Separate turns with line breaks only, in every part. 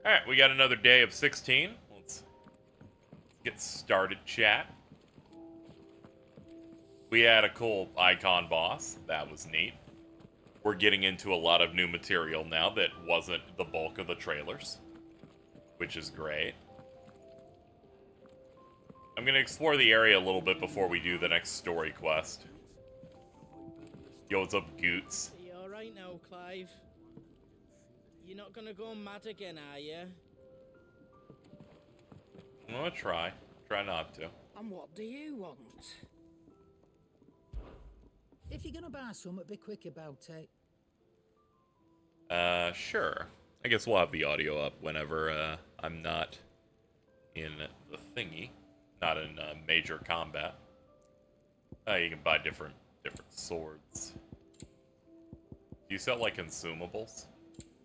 Alright, we got another day of 16. Let's get started, chat. We had a cool icon boss. That was neat. We're getting into a lot of new material now that wasn't the bulk of the trailers, which is great. I'm going to explore the area a little bit before we do the next story quest. Yo, what's up, Goots?
Are you alright now, Clive? You're not gonna go mad again, are you?
I'm gonna try. Try not to.
And what do you want? If you're gonna buy something, be quick about it.
Sure. I guess we'll have the audio up whenever, I'm not in the thingy. Not in, major combat. You can buy different swords. Do you sell, like, consumables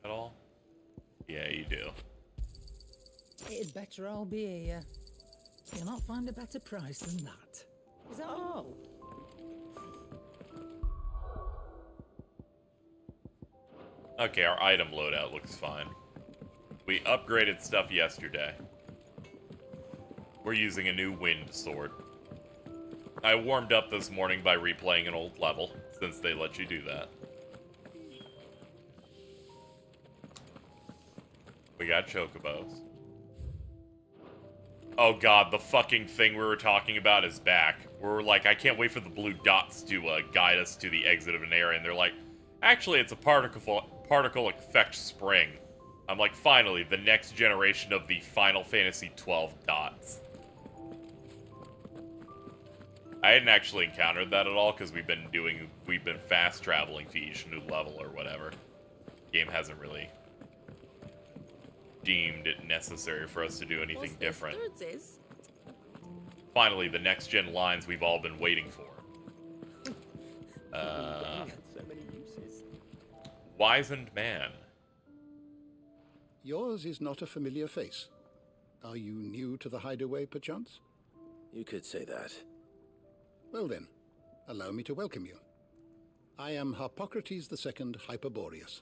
at all? Yeah, you do.
It'd better all be here. You'll not find a better price than that. Is that all?
Okay, our item loadout looks fine. We upgraded stuff yesterday. We're using a new wind sword. I warmed up this morning by replaying an old level, since they let you do that. We got chocobos. Oh god, the fucking thing we were talking about is back. We're like, I can't wait for the blue dots to guide us to the exit of an area, and they're like, actually it's a particle effect spring. I'm like, finally, the next generation of the Final Fantasy XII dots. I hadn't actually encountered that at all, because we've been fast traveling to each new level or whatever. The game hasn't really deemed it necessary for us to do anything different. Finally, the next-gen lines we've all been waiting for. Wizened man.
Yours is not a familiar face. Are you new to the hideaway, perchance?
You could say that.
Well then, allow me to welcome you. I am Harpocrates II Hyperboreus.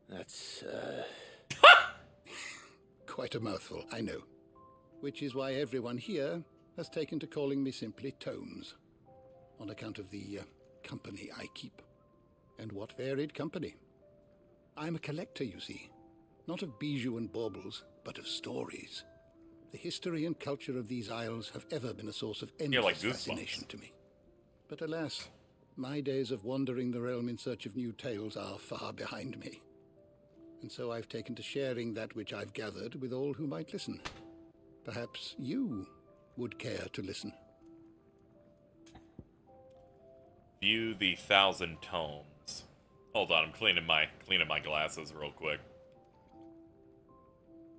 That's,
Quite a mouthful, I know. Which is why everyone here has taken to calling me simply Tomes, on account of the company I keep. And what varied company. I'm a collector, you see. Not of bijou and baubles, but of stories. The history and culture of these isles have ever been a source of endless fascination to me. But alas, my days of wandering the realm in search of new tales are far behind me. And so I've taken to sharing that which I've gathered with all who might listen. Perhaps you would care to listen.
View the 1,000 tomes. Hold on, I'm cleaning my glasses real quick.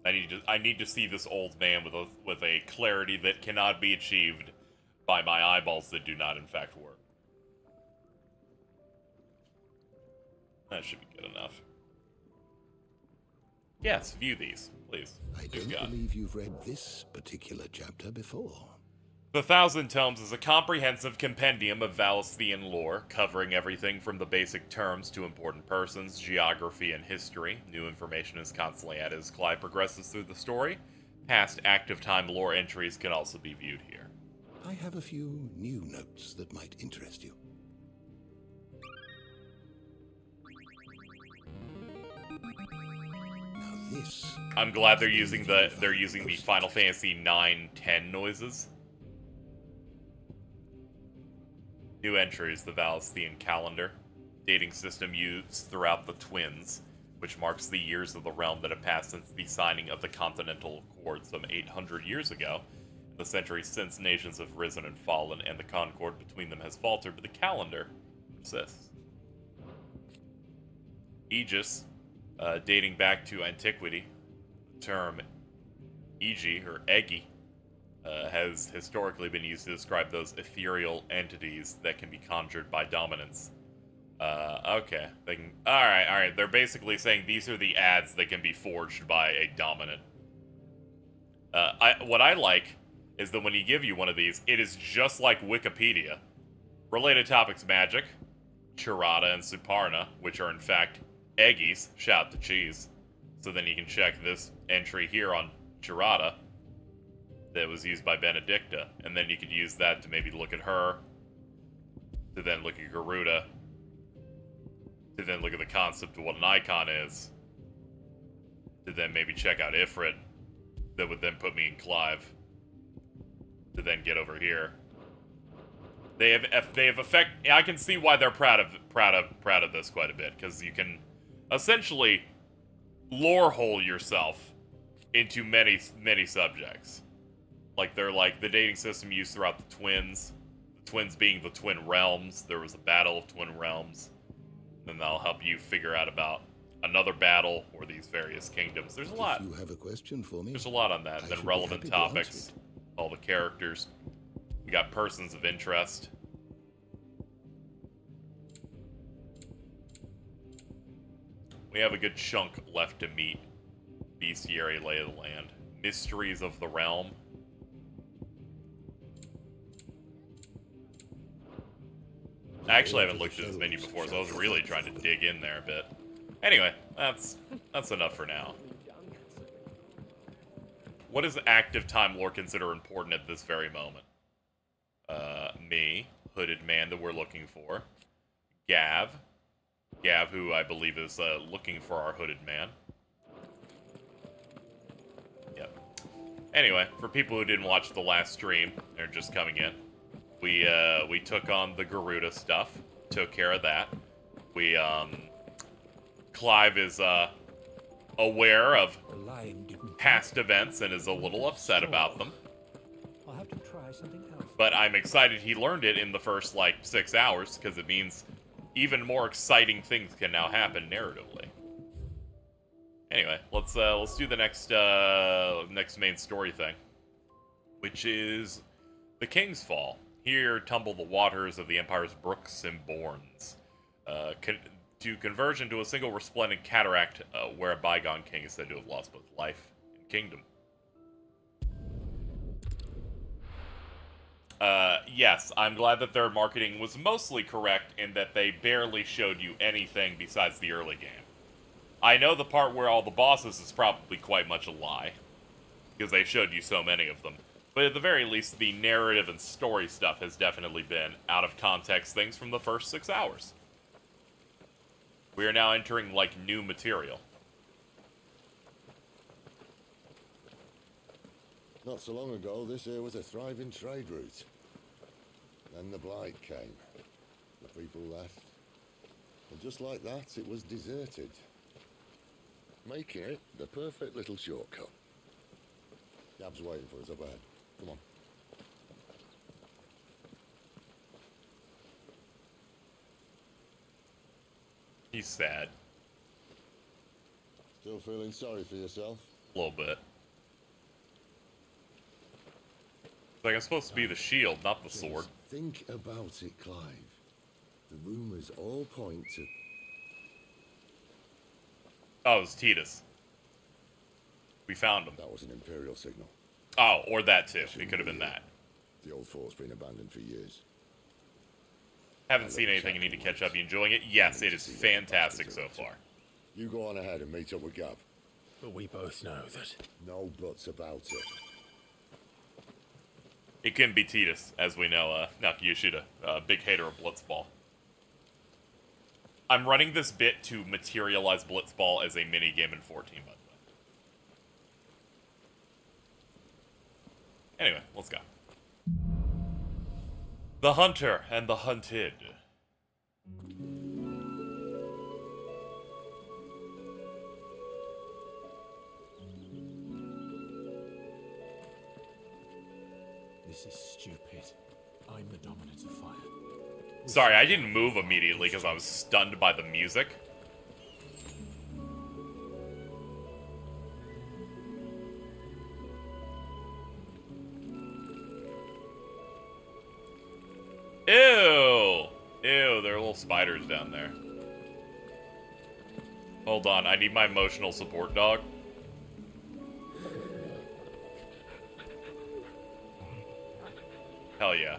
I need to see this old man with a clarity that cannot be achieved by my eyeballs that do not in fact work. That should be good enough. Yes, view these, please.
I don't believe you've read this particular chapter before.
The 1,000 Tomes is a comprehensive compendium of Valesthean lore, covering everything from the basic terms to important persons, geography, and history. New information is constantly added as Clive progresses through the story. Past active time lore entries can also be viewed here.
I have a few new notes that might interest you. Now this...
I'm glad they're using the Final Fantasy 9-10 noises. New entries, the Valesthean calendar. Dating system used throughout the Twins, which marks the years of the realm that have passed since the signing of the Continental Accord some 800 years ago. In the centuries since, nations have risen and fallen, and the concord between them has faltered, but the calendar persists. Aegis, dating back to antiquity. The term Egi, or Egi, has historically been used to describe those ethereal entities that can be conjured by dominance. Okay. Alright. They're basically saying these are the ads that can be forged by a dominant. What I like is that when you give you one of these, it is just like Wikipedia. Related topics: magic, Chirata and Suparna, which are in fact Eggies, shout to cheese. So then you can check this entry here on Girata that was used by Benedicta, and then you could use that to maybe look at her, to then look at Garuda, to then look at the concept of what an icon is, to then maybe check out Ifrit, that would then put me in Clive, to then get over here. They have effect. I can see why they're proud of this quite a bit, because you can essentially lore hole yourself into many subjects. Like they're like the dating system used throughout the twins being the twin realms. There was a battle of twin realms. Then that'll help you figure out about another battle or these various kingdoms. There's a lot.
If you have a question for me,
There's a lot on that. And then relevant topics, all the characters. We got persons of interest. We have a good chunk left to meet. Bestiary, Lay of the Land. Mysteries of the Realm. I actually haven't looked at this menu before, so I was really trying to dig in there a bit. Anyway, that's enough for now. What does active time lore consider important at this very moment? Me, hooded man that we're looking for. Gav, who I believe is looking for our hooded man. Yep. Anyway, for people who didn't watch the last stream, they're just coming in. We took on the Garuda stuff, took care of that. Clive is aware of past events and is a little upset about them.
I'll have to try something else.
But I'm excited he learned it in the first, like, 6 hours, because it means even more exciting things can now happen narratively. Anyway, let's do the next main story thing, which is the King's Fall. Here tumble the waters of the Empire's brooks and bournes, to converge into a single resplendent cataract, where a bygone king is said to have lost both life and kingdom. Yes, I'm glad that their marketing was mostly correct in that they barely showed you anything besides the early game. I know the part where all the bosses is probably quite much a lie, because they showed you so many of them. But at the very least, the narrative and story stuff has definitely been out-of-context things from the first 6 hours. We are now entering, like, new material.
Not so long ago, this here was a thriving trade route. Then the Blight came. The people left. And just like that, it was deserted. Making it the perfect little shortcut. Gab's waiting for us up ahead. Come on.
He's sad.
Still feeling sorry for yourself?
A little bit. Like, I'm supposed to be the shield, not the sword.
Think about it, Clive. The rumors all point to...
Oh, it was Titus. We found him.
That was an Imperial signal.
Oh, or that too. It could have been that.
The old fort's been abandoned for years.
Haven't seen anything. You need to catch up. You enjoying it? Yes, it is fantastic so far.
You go on ahead and meet up with Gab.
But we both know that.
No buts about it.
It can be Titus, as we know. Naoki Yoshida, big hater of Blitzball. I'm running this bit to materialize Blitzball as a mini-game in 14, by the way. Anyway, let's go. The Hunter and the Hunted.
This is stupid. I'm the dominant of fire.
Sorry, I didn't move immediately because I was stunned by the music. Ew! Ew, there are little spiders down there. Hold on, I need my emotional support dog. Hell yeah.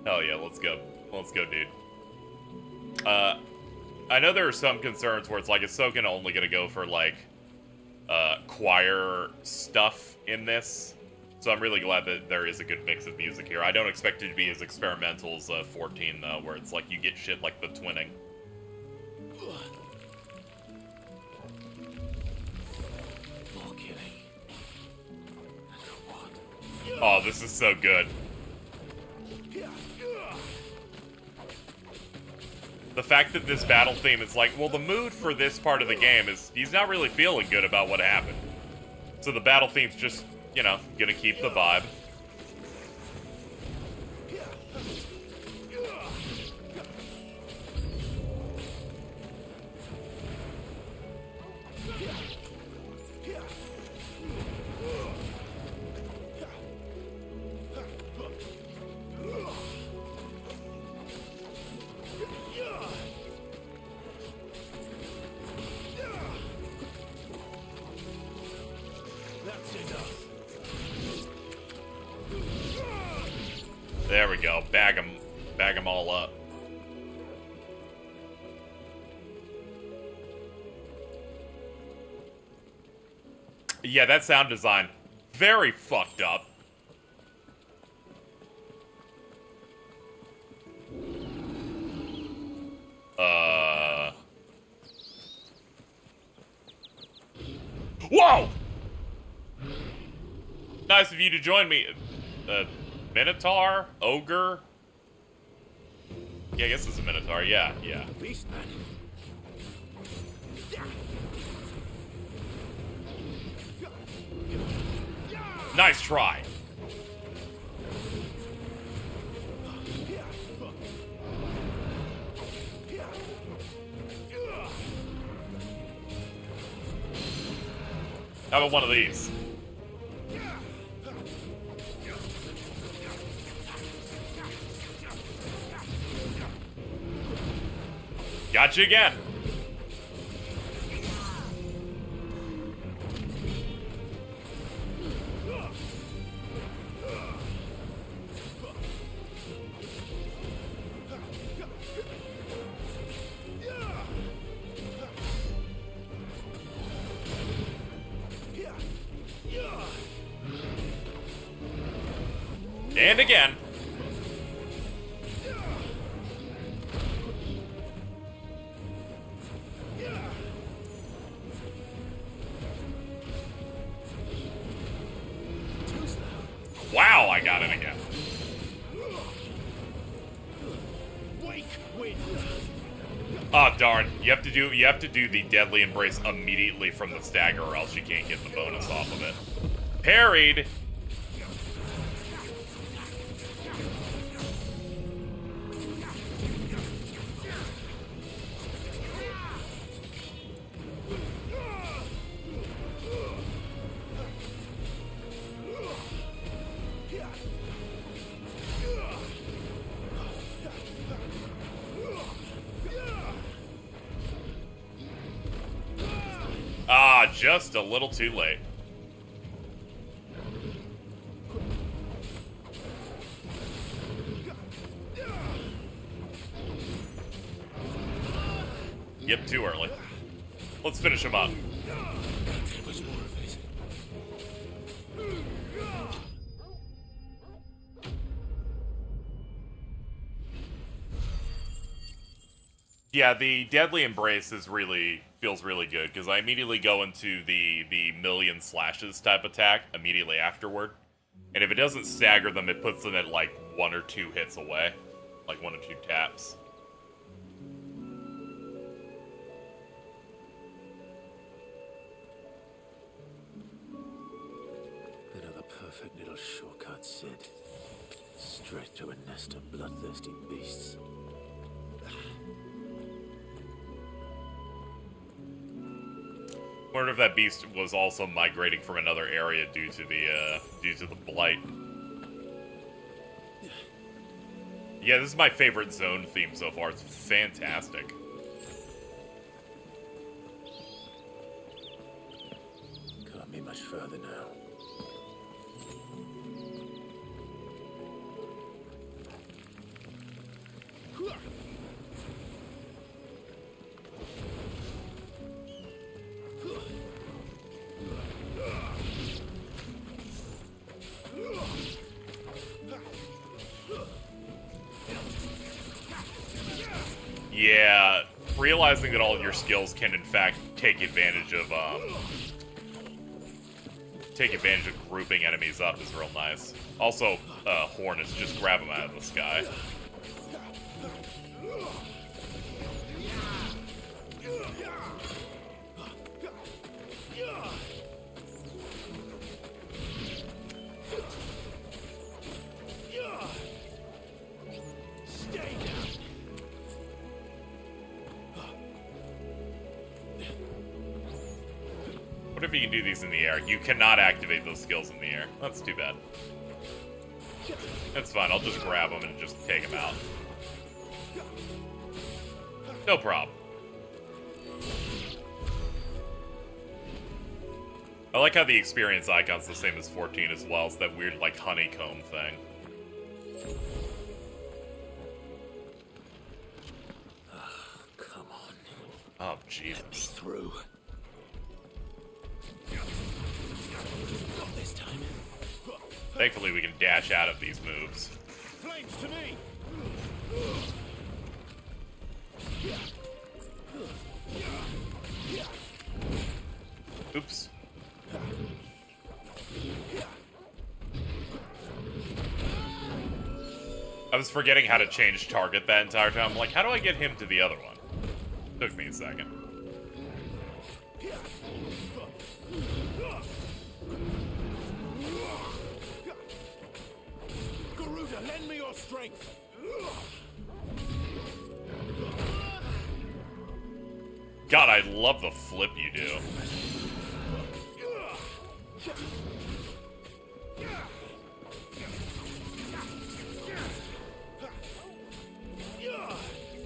Hell yeah, let's go. Let's go, dude. I know there are some concerns where it's like, is Soken only gonna go for, like, choir stuff in this. So I'm really glad that there is a good mix of music here. I don't expect it to be as experimental as 14, though, where it's like you get shit like the twinning.
More killing. And for what?
Oh, this is so good. The fact that this battle theme is like, well, the mood for this part of the game is he's not really feeling good about what happened. So the battle theme's just, you know, gonna keep the vibe. There we go. Bag them all up. Yeah, that sound design, very fucked up. Whoa! Nice of you to join me. Minotaur? Ogre? Yeah, I guess it's a Minotaur. Yeah, yeah.
Beastman.
Nice try. How about one of these? Gotcha again. And again. Wow, I got it again. Oh darn! You have to do the deadly embrace immediately from the stagger, or else you can't get the bonus off of it. Parried. Ah, just a little too late. Yep, too early. Let's finish him up. Yeah, the Deadly Embrace is feels really good, because I immediately go into the million slashes type attack immediately afterward. And if it doesn't stagger them, it puts them at like 1 or 2 hits away. Like 1 or 2 taps.
Another perfect little shortcut, Sid. Straight to a nest of bloodthirsty beasts.
Wonder if that beast was also migrating from another area due to the blight. Yeah, this is my favorite zone theme so far. It's fantastic.
Can't be much further now.
realizing that all of your skills can, in fact, take advantage of grouping enemies up is real nice. Also, Hornets, just grab them out of the sky. What if you can do these in the air? You cannot activate those skills in the air. That's too bad. That's fine, I'll just grab them and just take them out. No problem. I like how the experience icon's the same as 14 as well. It's that weird, like, honeycomb thing.
Come on.
Oh, Jesus.
Let me through. Not this time.
Thankfully, we can dash out of these moves.
Flames to me!
Oops. I was forgetting how to change target that entire time. I'm like, how do I get him to the other one? Took me a second.
Garuda, lend me your strength!
God, I love the flip you do.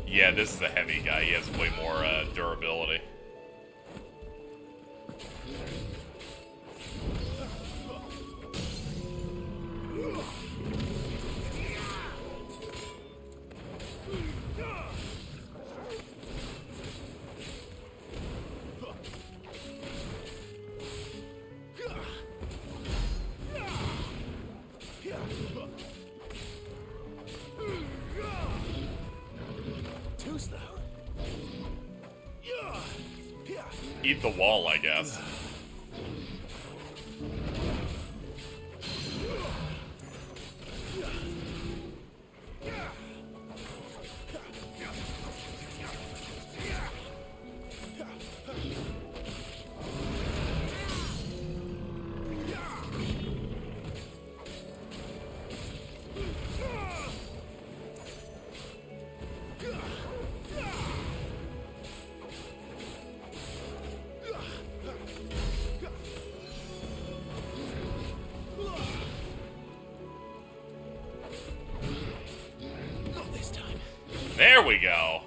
Yeah, this is a heavy guy. He has way more durability. Eat the wall, I guess. There we go.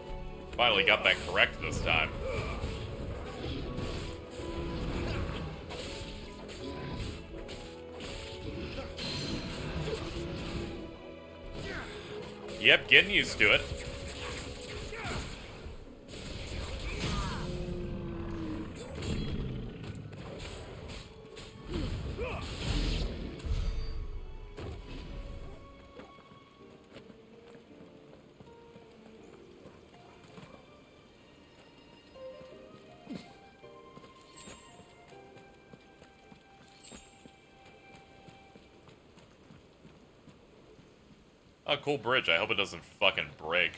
Finally got that correct this time. Yep, getting used to it. Oh, cool bridge. I hope it doesn't fucking break.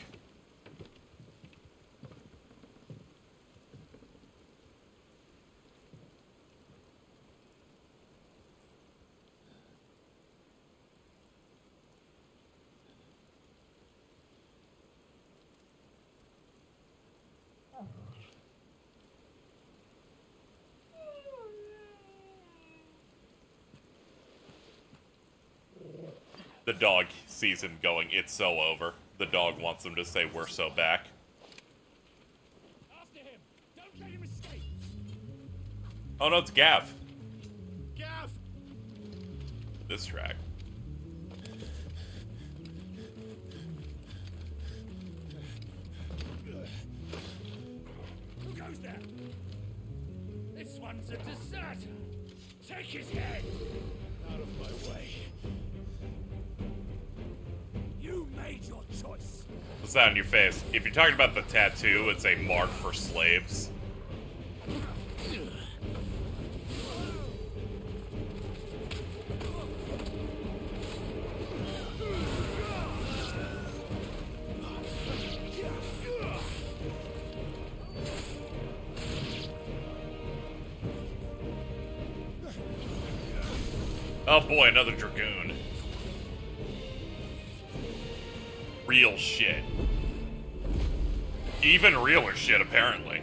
The dog sees him going, it's so over. The dog wants him to say, we're so back.
After him! Don't let him escape!
Oh no, it's Gav.
Gav!
This track.
Who goes there? This one's a deserter! Take his head! Out of my way. You made your choice.
Was What's that on your face? If you're talking about the tattoo, it's a mark for slaves. Oh boy, another Dragoon. Real shit. Even realer shit, apparently.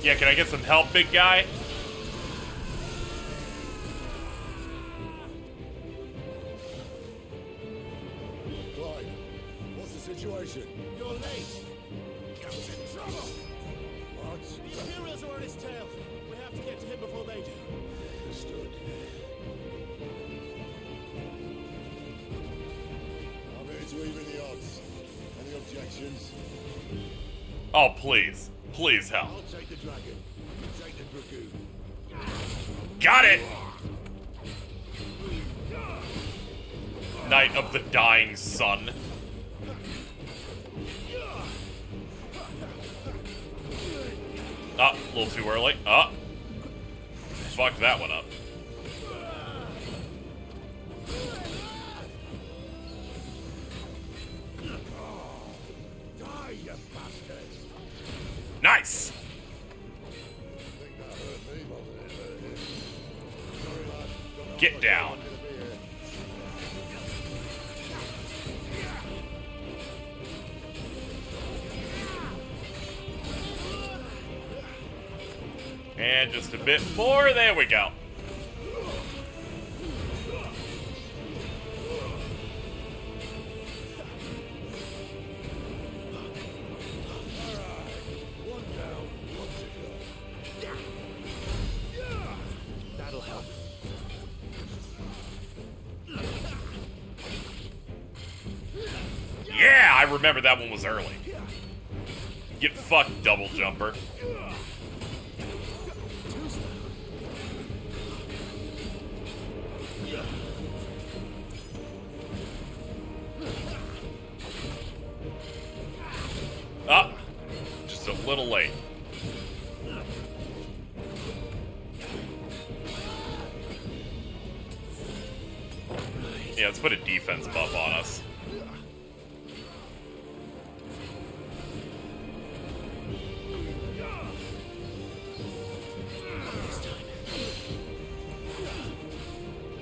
Yeah, can I get some help, big guy?
Clive, what's the situation?
You're late. Cap's in trouble.
What?
The Imperials are on his tail. We have to get to him before they do.
Understood. I'm here to even the odds. Any objections?
Oh, please. Please help.
I'll take the dragon. You take the dragoon.
Got it! Night of the Dying Sun. Ah, a little too early. Ah. Fucked that one up.
Die, you bastard!
Nice!
I think that hurt me more than it hurt him. Sorry, lad. Don't know
Get
how
down.
long I'm gonna be here.
And just a bit more. There we go.
One down, one to go.
That'll help.
Yeah, I remember that one was early. Get fucked, double jumper. Ah, just a little late. Yeah, let's put a defense buff on us.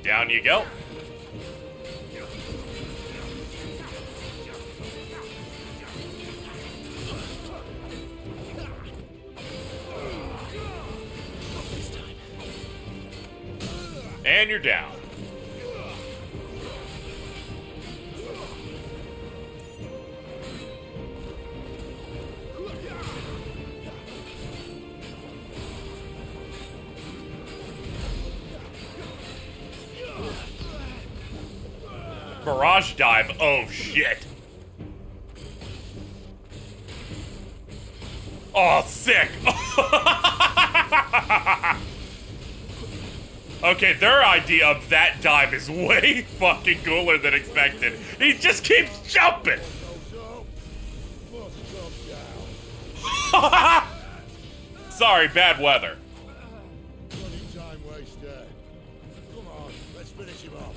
Down you go. And you're down. Barrage dive. Oh, shit. Oh, sick. Okay, their idea of that dive is way fucking cooler than expected. He just keeps jumping.
So, must come down.
Sorry, bad weather.
Bloody time waster. Come on, let's finish him off.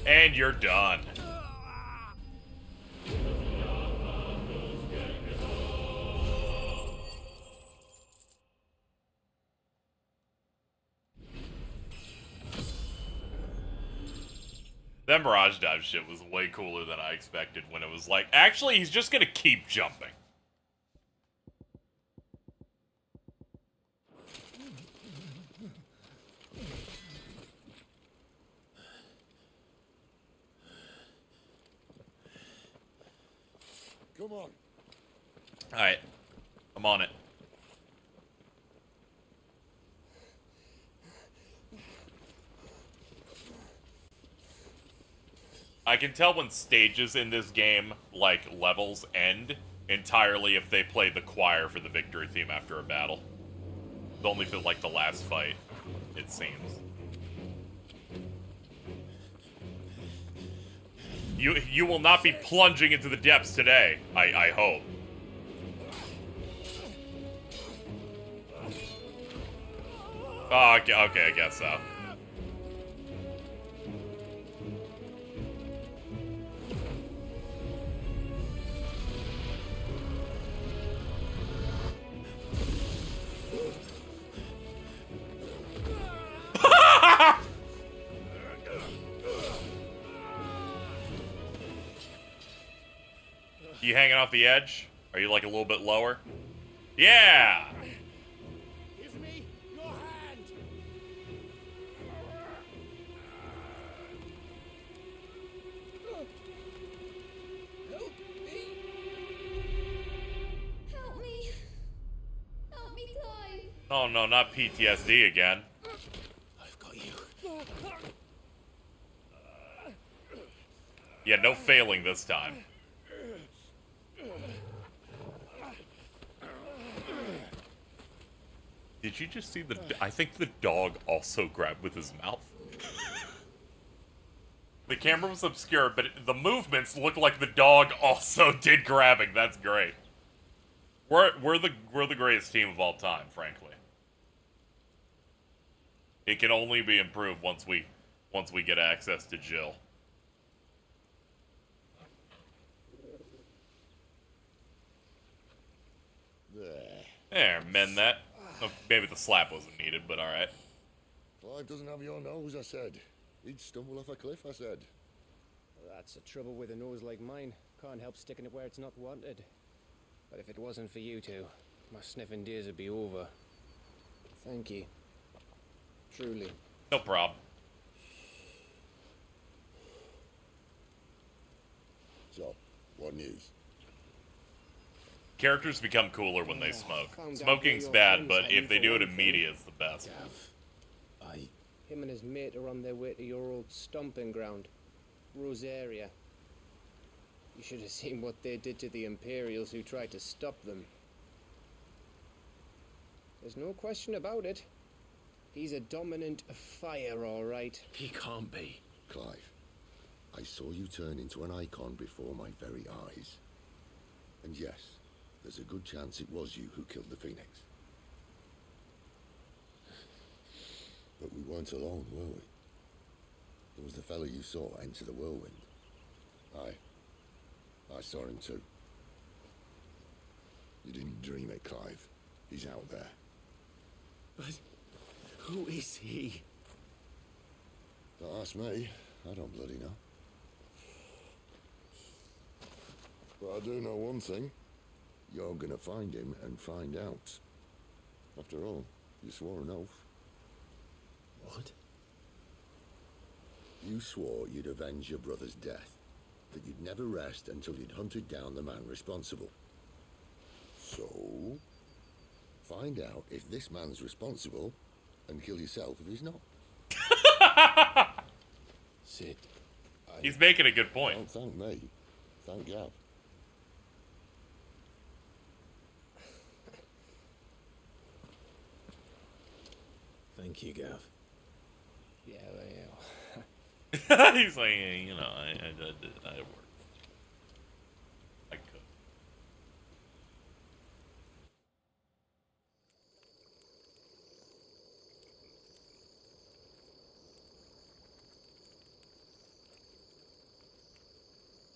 And you're done. That Mirage Dive shit was way cooler than I expected when it was like, actually, he's just gonna keep jumping.
Come on.
Alright. I'm on it. I can tell when stages in this game, like, levels end entirely if they play the choir for the victory theme after a battle. Only for, like, the last fight, it seems. You will not be plunging into the depths today, I hope. Oh, okay, I guess so. You hanging off the edge? Are you like a little bit lower? Yeah!
Give me your hand!
Help me! Help me! Help me, Clive!
Oh no, not PTSD again.
I've got you.
Yeah, no failing this time. Did you just see the... I think the dog also grabbed with his mouth. The camera was obscured, but the movements look like the dog also did grabbing. That's great. We're the greatest team of all time, frankly. It can only be improved once we get access to Jill. There, mend that. Oh, maybe the slap wasn't needed, but alright.
Clive doesn't have your nose, I said. He'd stumble off a cliff, I said.
That's the trouble with a nose like mine. Can't help sticking it where it's not wanted. But if it wasn't for you two, my sniffing days would be over. Thank you. Truly.
No problem.
So, what news?
Characters become cooler when they smoke.
Found out
Smoking's
where your
bad,
friends
but
had
if
you
they
for
do it
one thing.
immediate, it's the best.
Him and his mate are on their way to your old stomping ground, Rosaria. You should have seen what they did to the Imperials who tried to stop them. There's no question about it. He's a dominant fire, all right.
He can't be.
Clive, I saw you turn into an icon before my very eyes. And yes, there's a good chance it was you who killed the Phoenix. But we weren't alone, were we? There was the fellow you saw enter the whirlwind. I saw him too. You didn't dream it, Clive. He's out there.
But who is he?
Don't ask me. I don't bloody know. But I do know one thing. You're gonna find him and find out. After all, you swore an oath.
What?
You swore you'd avenge your brother's death, that you'd never rest until you'd hunted down the man responsible. So, find out if this man's responsible, and kill yourself if he's not.
Sid,
He's making a good point.
Don't thank me. Thank Gav.
Thank you, Gav.
Yeah, well,
He's like, you know, I work. I could.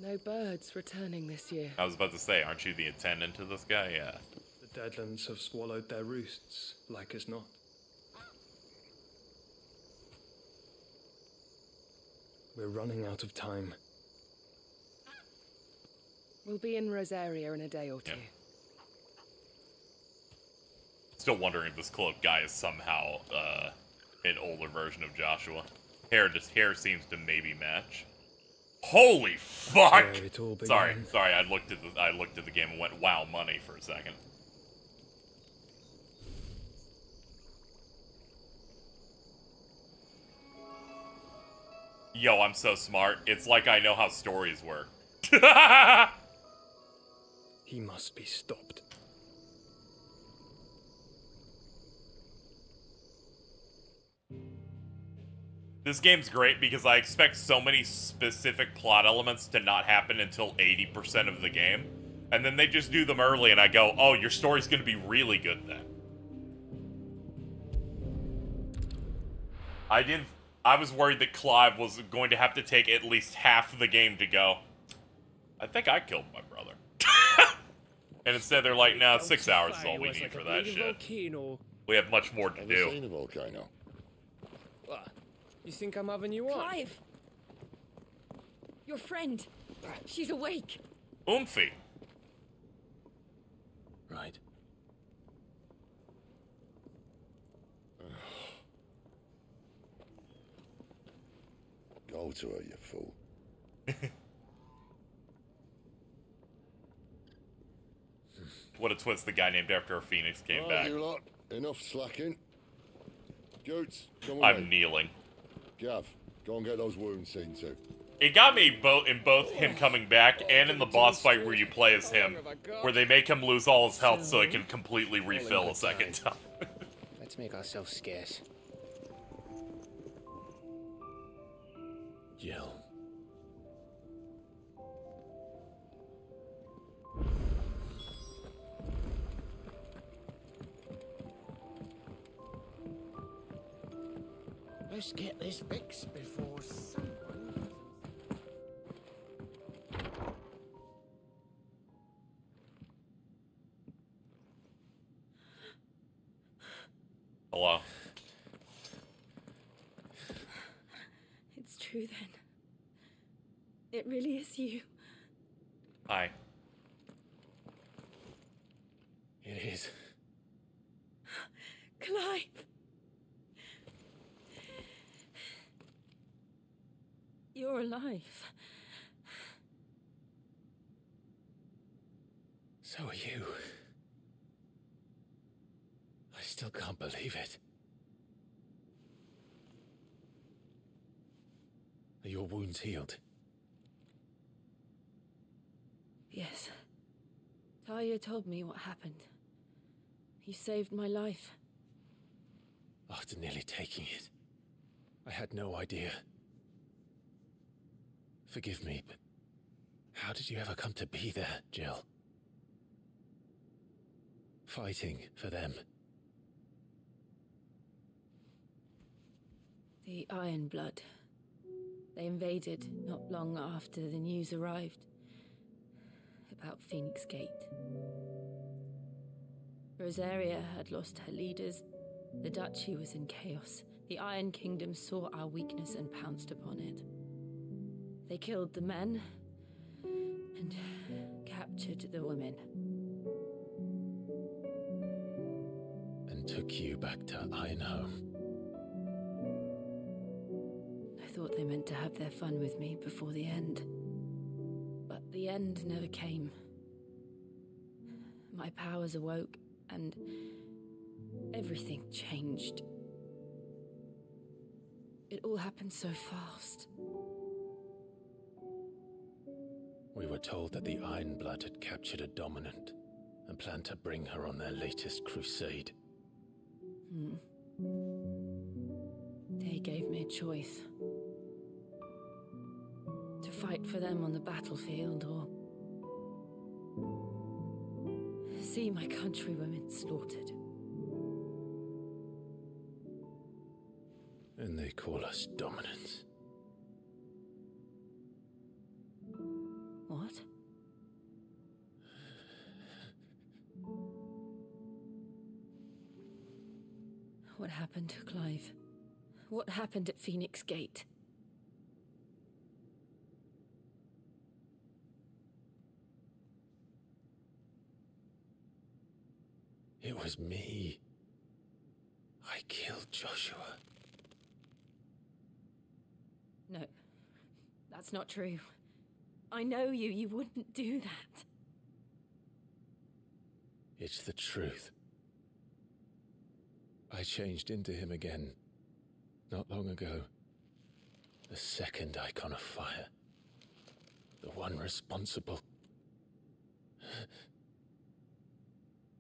No birds returning this year.
I was about to say, aren't you the attendant to this guy? Yeah.
The Deadlands have swallowed their roosts, like as not. We're running out of time.
We'll be in Rosaria in a day or two.
Yeah. Still wondering if this cloaked guy is somehow an older version of Joshua. Hair seems to maybe match. Holy fuck!
Where it all
Sorry,
began.
I looked at the game and went, wow, money for a second. Yo, I'm so smart. It's like I know how stories work.
He must be stopped.
This game's great because I expect so many specific plot elements to not happen until 80% of the game. And then they just do them early and I go, oh, your story's gonna be really good then. I was worried that Clive was going to have to take at least half of the game to go, I think I killed my brother. And instead they're like, no, 6 hours is all we need for that shit. We have much more to
Ever
do.
seen a volcano?
What? You think I'm having you on?
Clive! Your friend. She's awake.
Oomphy.
Right.
Go to her, you fool.
What a twist, the guy named after a phoenix came back.
You lot, enough slacking. Goots, come on.
I'm kneeling.
Gav, go and get those wounds seen to.
It got me in both him coming back and in the boss fight where you play as him, where they make him lose all his health so he can completely refill a second time.
Let's make ourselves scarce.
Jill.
Let's get this fixed before someone...
Hello.
It's true then. It really is you.
Hi.
It is.
Clive! You're alive.
So are you. I still can't believe it. Are your wounds healed?
Yes. Talia told me what happened. You saved my life.
After nearly taking it, I had no idea. Forgive me, but how did you ever come to be there, Jill? Fighting for them.
The Iron Blood. They invaded not long after the news arrived about Phoenix Gate. Rosaria had lost her leaders. The Duchy was in chaos. The Iron Kingdom saw our weakness and pounced upon it. They killed the men and captured the women.
And took you back to Ironhome.
I thought they meant to have their fun with me before the end. But the end never came. My powers awoke and everything changed. It all happened so fast.
We were told that the Iron Blood had captured a dominant and planned to bring her on their latest crusade.
They gave me a choice. To fight for them on the battlefield or see my countrywomen slaughtered.
And they call us dominants.
What? What happened to Clive? What happened at Phoenix Gate?
It was me. I killed Joshua.
No. That's not true. I know you. You wouldn't do that.
It's the truth. I changed into him again, not long ago. The second icon of fire. The one responsible.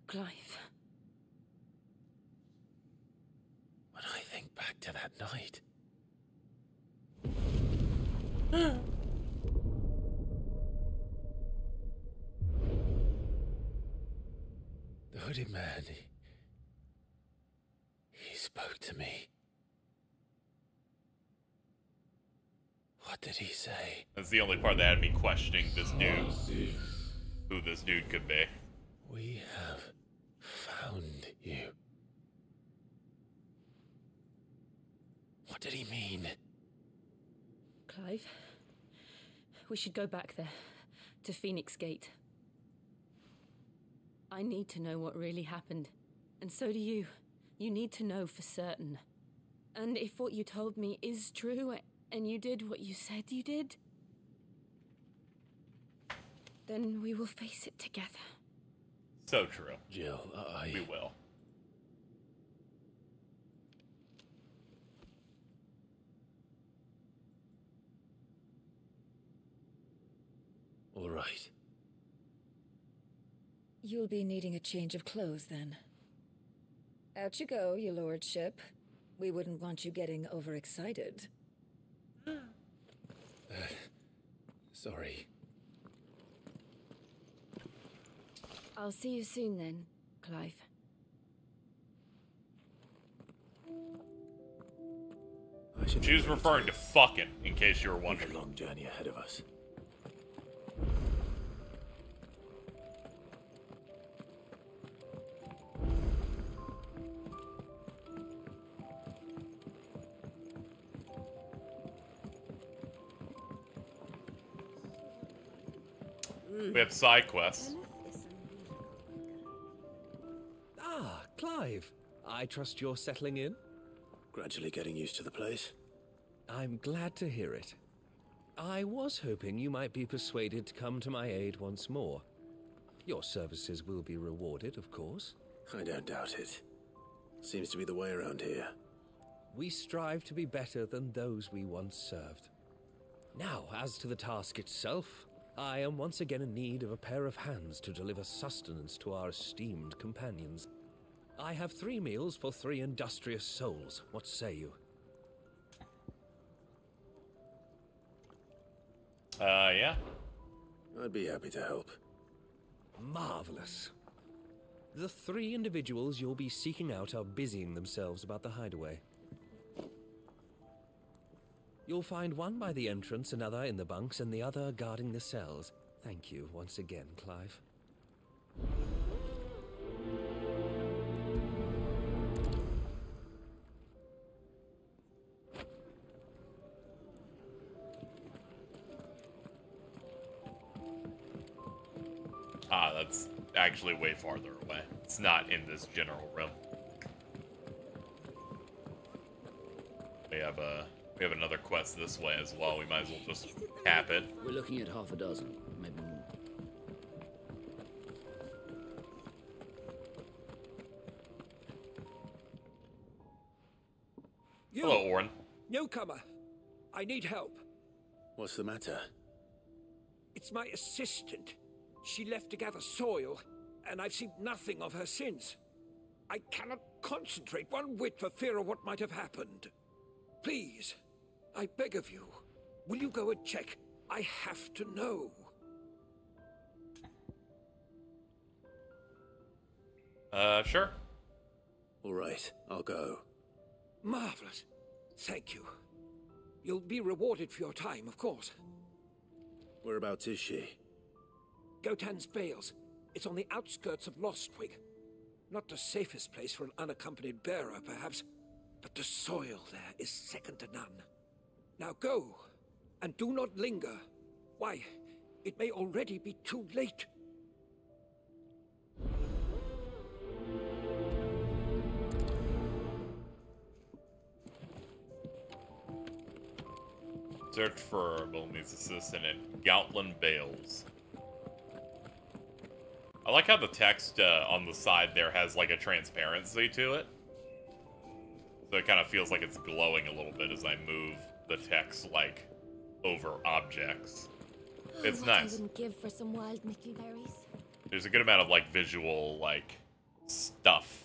Clive.
When I think back to that night... The hooded man, he spoke to me. What did he say?
That's the only part that had me questioning this dude. Who this dude could be.
We have found you. What did he mean?
Clive, we should go back there, to Phoenix Gate. I need to know what really happened, and so do you. You need to know for certain. And if what you told me is true, and you did what you said you did, then we will face it together.
So true.
Jill,
We will.
All right.
You'll be needing a change of clothes, then. Out you go, your lordship. We wouldn't want you getting overexcited.
Sorry.
I'll see you soon then, Clive.
She was referring to fucking, in case you were wondering.
We've a long journey ahead of us.
We have side quests.
Ah, Clive. I trust you're settling in?
Gradually getting used to the place.
I'm glad to hear it. I was hoping you might be persuaded to come to my aid once more. Your services will be rewarded, of course.
I don't doubt it. Seems to be the way around here.
We strive to be better than those we once served. Now, as to the task itself, I am once again in need of a pair of hands to deliver sustenance to our esteemed companions. I have 3 meals for 3 industrious souls. What say you?
Yeah.
I'd be happy to help.
Marvelous. The 3 individuals you'll be seeking out are busying themselves about the hideaway. You'll find one by the entrance, another in the bunks, and the other guarding the cells. Thank you once again, Clive.
Ah, that's actually way farther away. It's not in this general room. We have another quest this way as well. We might as well just cap it.
We're looking at half a dozen, maybe more.
Hello, Orin.
Newcomer, I need help.
What's the matter?
It's my assistant. She left to gather soil, and I've seen nothing of her since. I cannot concentrate one whit for fear of what might have happened. Please, I beg of you, will you go and check? I have to know.
Sure.
All right, I'll go.
Marvelous. Thank you. You'll be rewarded for your time, of course.
Whereabouts is she?
Gotan's Bales. It's on the outskirts of Lostwig. Not the safest place for an unaccompanied bearer, perhaps, but the soil there is second to none. Now go, and do not linger. Why, it may already be too late.
Search for Bellamy's assistant at Gautland Bales. I like how the text on the side there has like a transparency to it. So it kind of feels like it's glowing a little bit as I move the text like over objects. It's nice.
I wouldn't give for some wild mickleberries.
There's a good amount of like visual like stuff.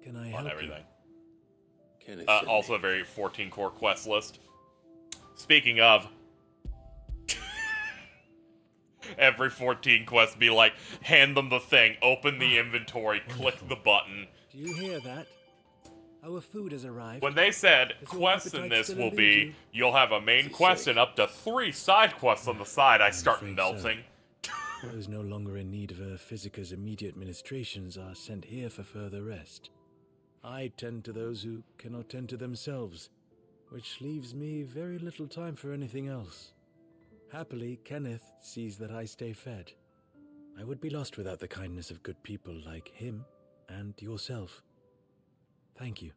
Can I
on
help
everything.
Kenneth
Also a very 14 core quest list. Speaking of, every 14 quest be like, hand them the thing, open the inventory, click the button.
Do you hear that? Our food has arrived.
When they said
Does your
quests in
appetite
this
still
will
elude
be,
you?
you'll have a main quest and up to 3 side quests on the side, I start
afraid
melting.
Those no longer in need of a physical's immediate ministrations are sent here for further rest. I tend to those who cannot tend to themselves, which leaves me very little time for anything else. Happily, Kenneth sees that I stay fed. I would be lost without the kindness of good people like him and yourself. Thank you.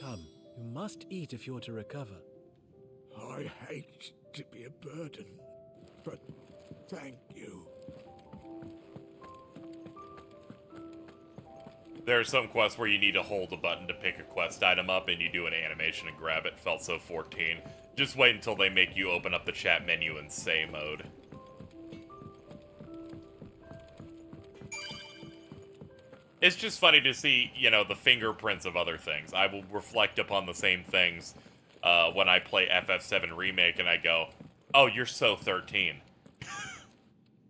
Come, you must eat if you're to recover.
I hate to be a burden, but thank you.
There are some quests where you need to hold a button to pick a quest item up and you do an animation and grab it. Felt so 14. Just wait until they make you open up the chat menu in say mode. It's just funny to see, you know, the fingerprints of other things. I will reflect upon the same things when I play FF7 Remake and I go, oh, you're so 13.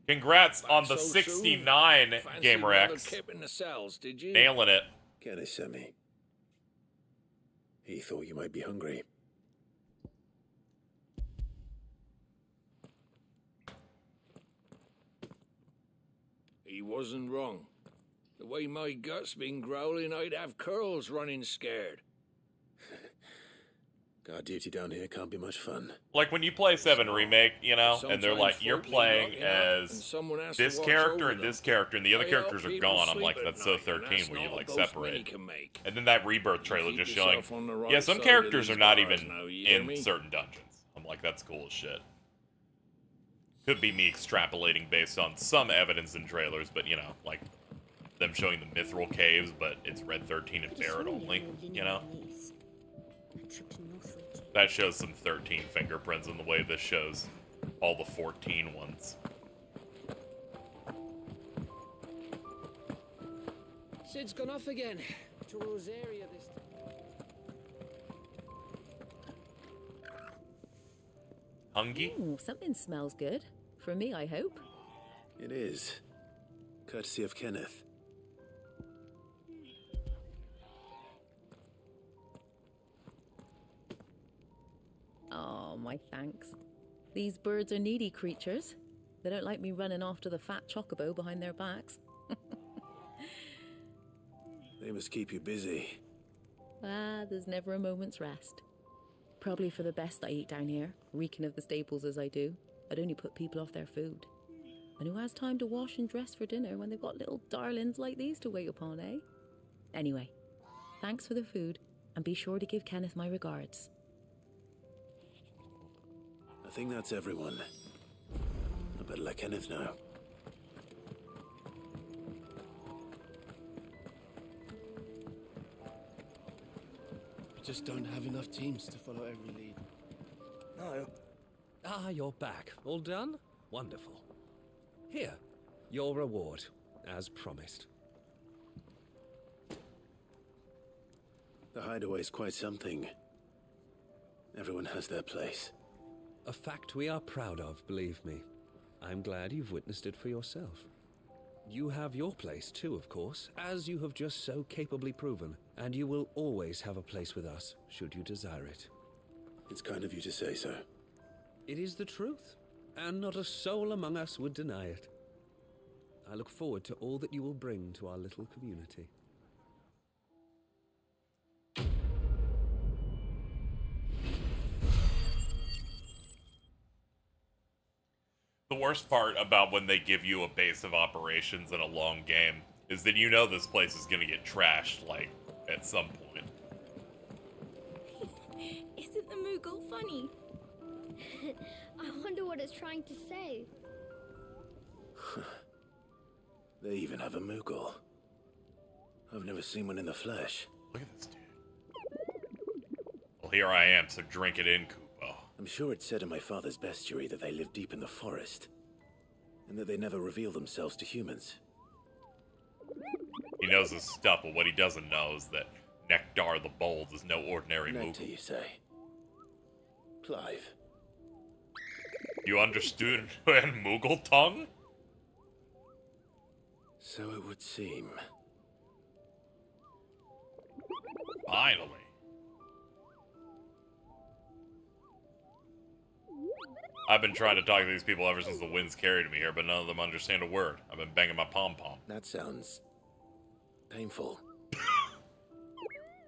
Congrats on the 69, Gamer X.
In the cells, did you?
Nailing it.
Kenneth sent me. He thought you might be hungry.
He wasn't wrong. The way my gut's been growling, I'd have curls running scared.
Guard duty down here can't be much fun.
Like when you play 7 Remake, you know, and they're like, you're playing as this character and this character, and the other characters are gone. I'm like, that's so 13 where you like separate. And then that Rebirth trailer just showing, yeah, some characters are not even in certain dungeons. I'm like, that's cool as shit. Could be me extrapolating based on some evidence in trailers, but you know, like them showing the Mithril Caves, but it's Red 13 and Barret only, you know? That shows some 13 fingerprints in the way this shows all the 14 ones.
Sid's gone off again to Rosaria this time.
Hungry?
Something smells good. For me, I hope.
It is. Courtesy of Kenneth.
Oh, my thanks. These birds are needy creatures. They don't like me running after the fat chocobo behind their backs.
They must keep you busy.
There's never a moment's rest. Probably for the best I eat down here, reeking of the staples as I do. I'd only put people off their food. And who has time to wash and dress for dinner when they've got little darlings like these to wait upon, eh? Anyway, thanks for the food, and be sure to give Kenneth my regards.
I think that's everyone. I better let Kenneth know.
We just don't have enough teams to follow every lead. No.
Ah, you're back. All done? Wonderful. Here, your reward, as promised.
The hideaway's quite something. Everyone has their place.
A fact we are proud of, believe me. I'm glad you've witnessed it for yourself. You have your place too, of course, as you have just so capably proven, and you will always have a place with us, should you desire it.
It's kind of you to say so.
It is the truth, and not a soul among us would deny it. I look forward to all that you will bring to our little community.
The worst part about when they give you a base of operations in a long game is that you know this place is going to get trashed, like, at some point.
Moogle funny? I wonder what it's trying to say.
They even have a Moogle. I've never seen one in the flesh.
Look at this dude. Well, here I am, so drink it in, Kupo.
I'm sure it said in my father's bestiary that they live deep in the forest, and that they never reveal themselves to humans.
He knows his stuff, but what he doesn't know is that Nektar the Bold is no ordinary Moogle.
You say, Clive?
You understood in Moogle tongue?
So it would seem.
Finally. I've been trying to talk to these people ever since the winds carried me here, but none of them understand a word. I've been banging my pom-pom.
That sounds painful.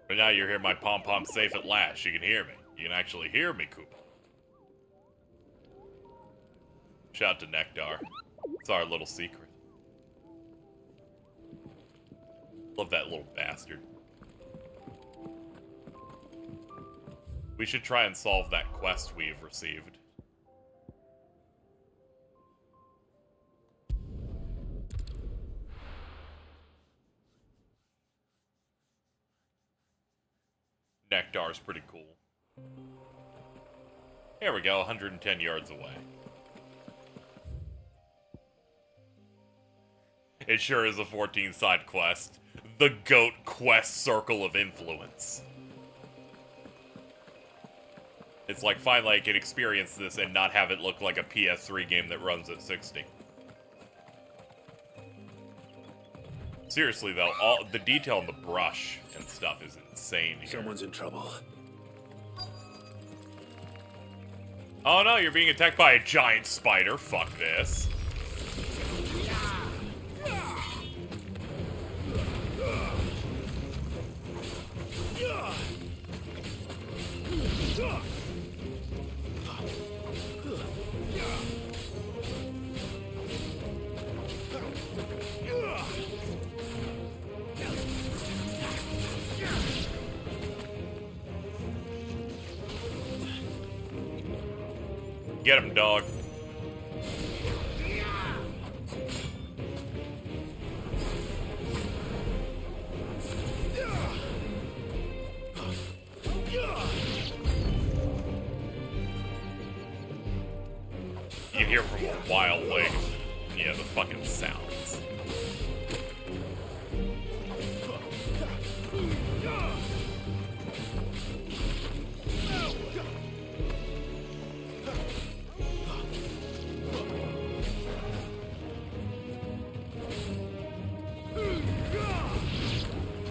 But now you hear my pom-pom safe at last. You can hear me. You can actually hear me, Koopa. Shout out to Nektar. It's our little secret. Love that little bastard. We should try and solve that quest we've received. Nektar's pretty cool. Here we go, 110 yards away. It sure is a 14-side quest. The GOAT Quest Circle of Influence. It's like, finally I can experience this and not have it look like a PS3 game that runs at 60. Seriously though, all the detail in the brush and stuff is insane here.
Someone's in trouble.
Oh no, you're being attacked by a giant spider. Fuck this. Get him, dog. You can hear from a while away. Yeah, the fucking sounds.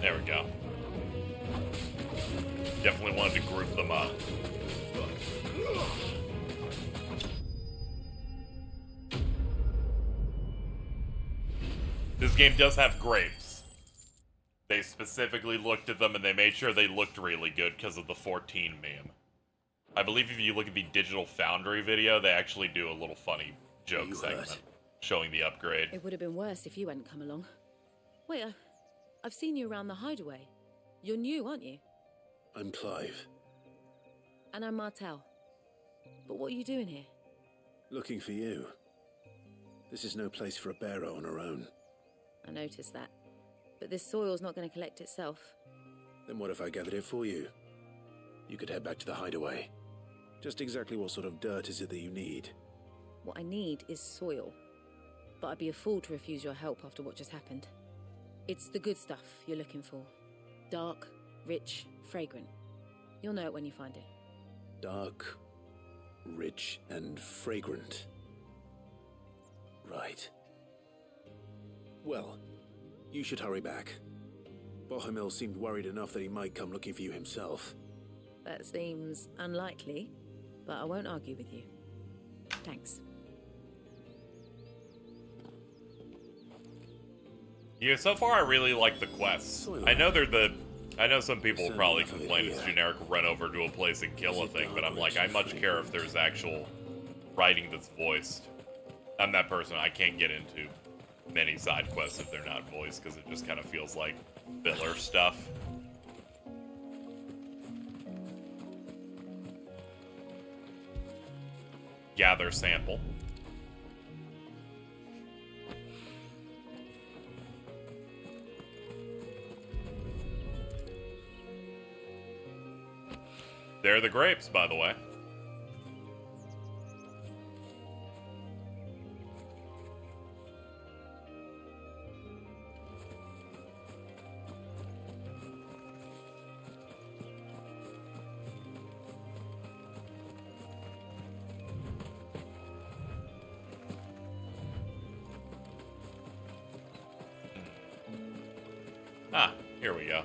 There we go. Definitely wanted to group them up. This game does have grapes. They specifically looked at them and they made sure they looked really good because of the 14 meme. I believe if you look at the Digital Foundry video, they actually do a little funny joke segment showing the upgrade.
It would have been worse if you hadn't come along. Wait, I've seen you around the hideaway. You're new, aren't you?
I'm Clive.
And I'm Martel. But what are you doing here?
Looking for you. This is no place for a bearer on her own.
I noticed that. But this soil's not going to collect itself.
Then what if I gathered it for you? You could head back to the hideaway. Just exactly what sort of dirt is it that you need?
What I need is soil. But I'd be a fool to refuse your help after what just happened. It's the good stuff you're looking for. Dark, rich, fragrant. You'll know it when you find it.
Dark, rich, and fragrant. Right. Well, you should hurry back. Bohemil seemed worried enough that he might come looking for you himself.
That seems unlikely, but I won't argue with you. Thanks.
Yeah, so far I really like the quests. I know some people will probably complain it's generic run over to a place and kill a thing, but I'm like, I much care if there's actual writing that's voiced. I'm that person, I can't get into many side quests if they're not voiced, because it just kind of feels like filler stuff. feather sample. They're the grapes, by the way. Ah, here we go.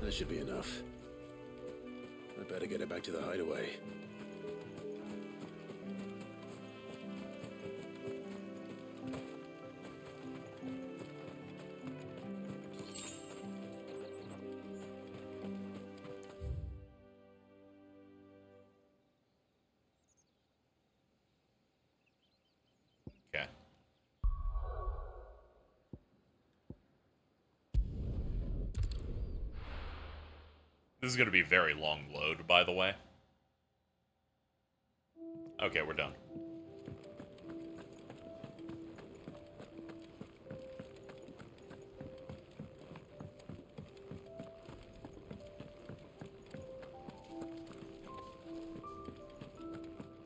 That should be enough. I better get it back to the hideaway.
Okay. This is going to be a very long load, by the way. Okay, we're done.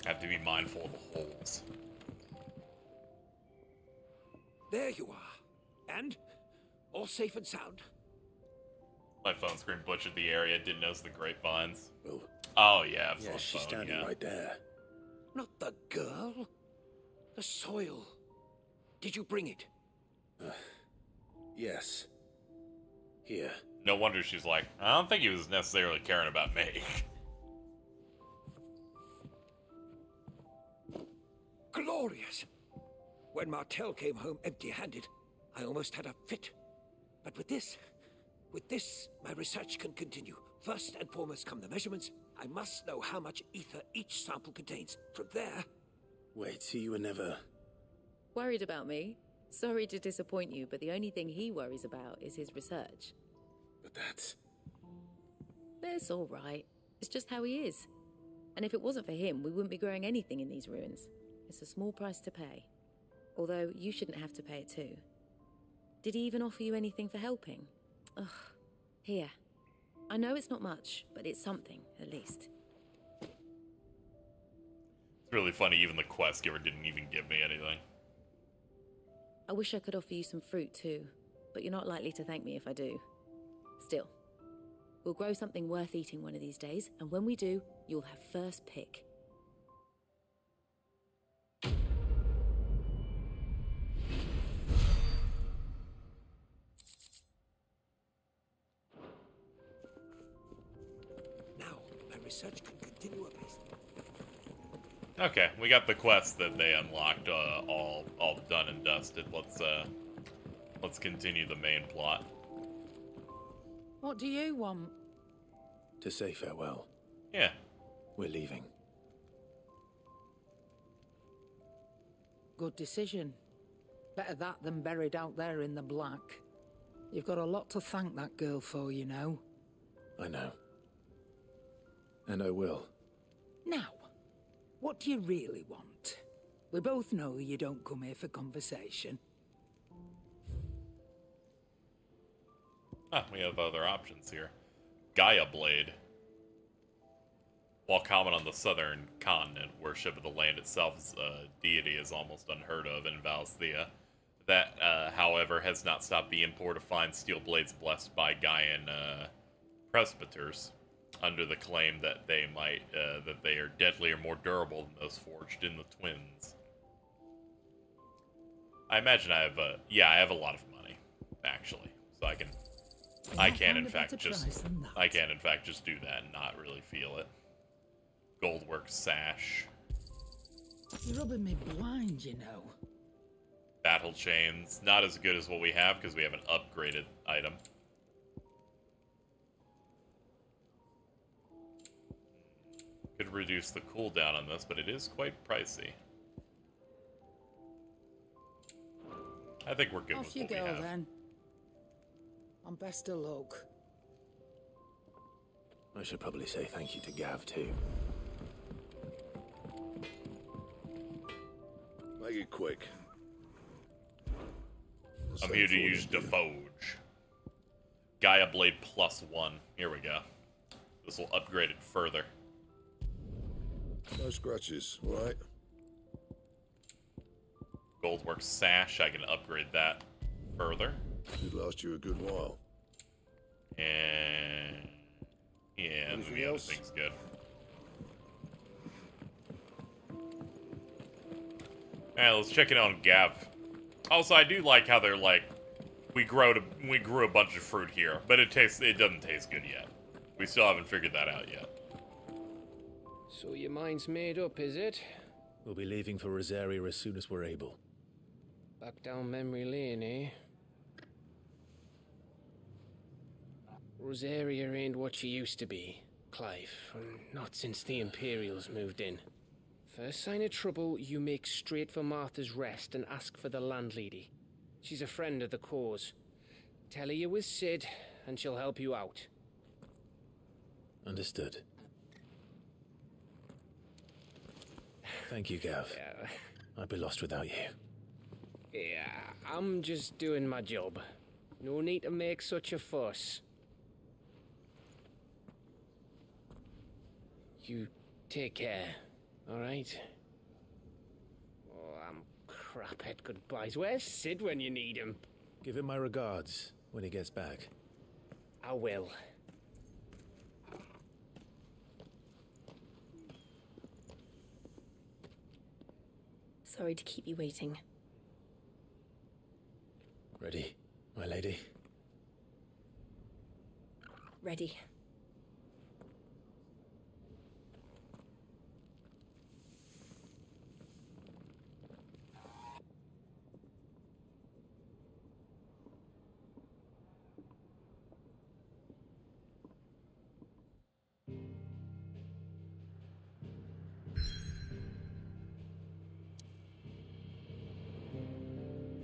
Have to be mindful of the holes.
There you are. And? All safe and sound?
My phone screen butchered the area, didn't notice the grapevines.
Oh,
oh yeah,
yeah, she's standing right there.
Not the girl. The soil. Did you bring it?
Yes. Here.
No wonder she's like, I don't think he was necessarily caring about me.
Glorious! When Martel came home empty-handed, I almost had a fit. But with this, my research can continue. First and foremost come the measurements. I must know how much ether each sample contains. From there...
Wait, so you were never...
Worried about me? Sorry to disappoint you, but the only thing he worries about is his research.
But that's...
It's all right. It's just how he is. And if it wasn't for him, we wouldn't be growing anything in these ruins. It's a small price to pay. Although, you shouldn't have to pay it too. Did he even offer you anything for helping? Ugh. Here. I know it's not much, but it's something, at least.
It's really funny, even the quest giver didn't even give me anything.
I wish I could offer you some fruit too, but you're not likely to thank me if I do. Still, we'll grow something worth eating one of these days, and when we do, you'll have first pick.
Research can continue apace.
Okay, we got the quest that they unlocked all done and dusted. Let's continue the main plot.
What do you want?
To say farewell.
Yeah.
We're leaving.
Good decision. Better that than buried out there in the black. You've got a lot to thank that girl for, you know.
I know. And I will.
Now, what do you really want? We both know you don't come here for conversation.
Ah, we have other options here. Gaia Blade. While common on the southern continent, worship of the land itself as a deity is almost unheard of in Valsthea. That, however, has not stopped the import of fine steel blades blessed by Gaian presbyters, under the claim that they are deadlier, more durable than those forged in the twins. I imagine I have a lot of money, actually, so I can in fact just do that and not really feel it. Goldwork sash.
You're rubbing me blind, you know.
Battle chains, not as good as what we have because we have an upgraded item. should reduce the cooldown on this, but it is quite pricey. I think we're good
Off
with
you
what we
go
have.
then. And best of luck.
I should probably say thank you to Gav, too.
Make it quick.
I'm here to use Defoge. Gaia Blade +1. Here we go. This will upgrade it further.
No scratches, right?
Goldwork Sash, I can upgrade that further.
Should last you a good while.
And yeah, and the other thing's good. Alright, let's check it out on Gav. Also, I do like how they're like, we grew a bunch of fruit here, but it doesn't taste good yet. We still haven't figured that out yet.
So your mind's made up, is it?
We'll be leaving for Rosaria as soon as we're able.
Back down memory lane, eh? Rosaria ain't what she used to be, Clive. Not since the Imperials moved in. First sign of trouble, you make straight for Martha's Rest and ask for the landlady. She's a friend of the cause. Tell her you're with Sid, and she'll help you out.
Understood. Thank you, Gav. I'd be lost without you.
Yeah, I'm just doing my job. No need to make such a fuss. You take care, alright? Oh, I'm crap at goodbyes. Where's Sid when you need him?
Give him my regards when he gets back.
I will.
Sorry to keep you waiting.
Ready, my lady?
Ready.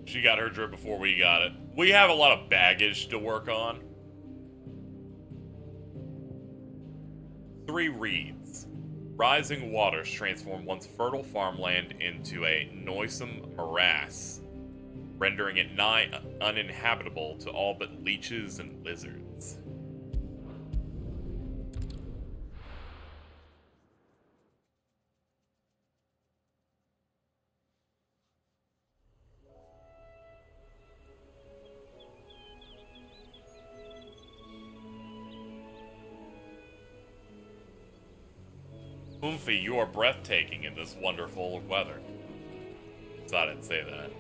She got her drip before we got it. We have a lot of baggage to work on. 3 reads. Rising waters transform once fertile farmland into a noisome morass, rendering it nigh uninhabitable to all but leeches and lizards. Oomphy, you are breathtaking in this wonderful weather. Thought I'd say that.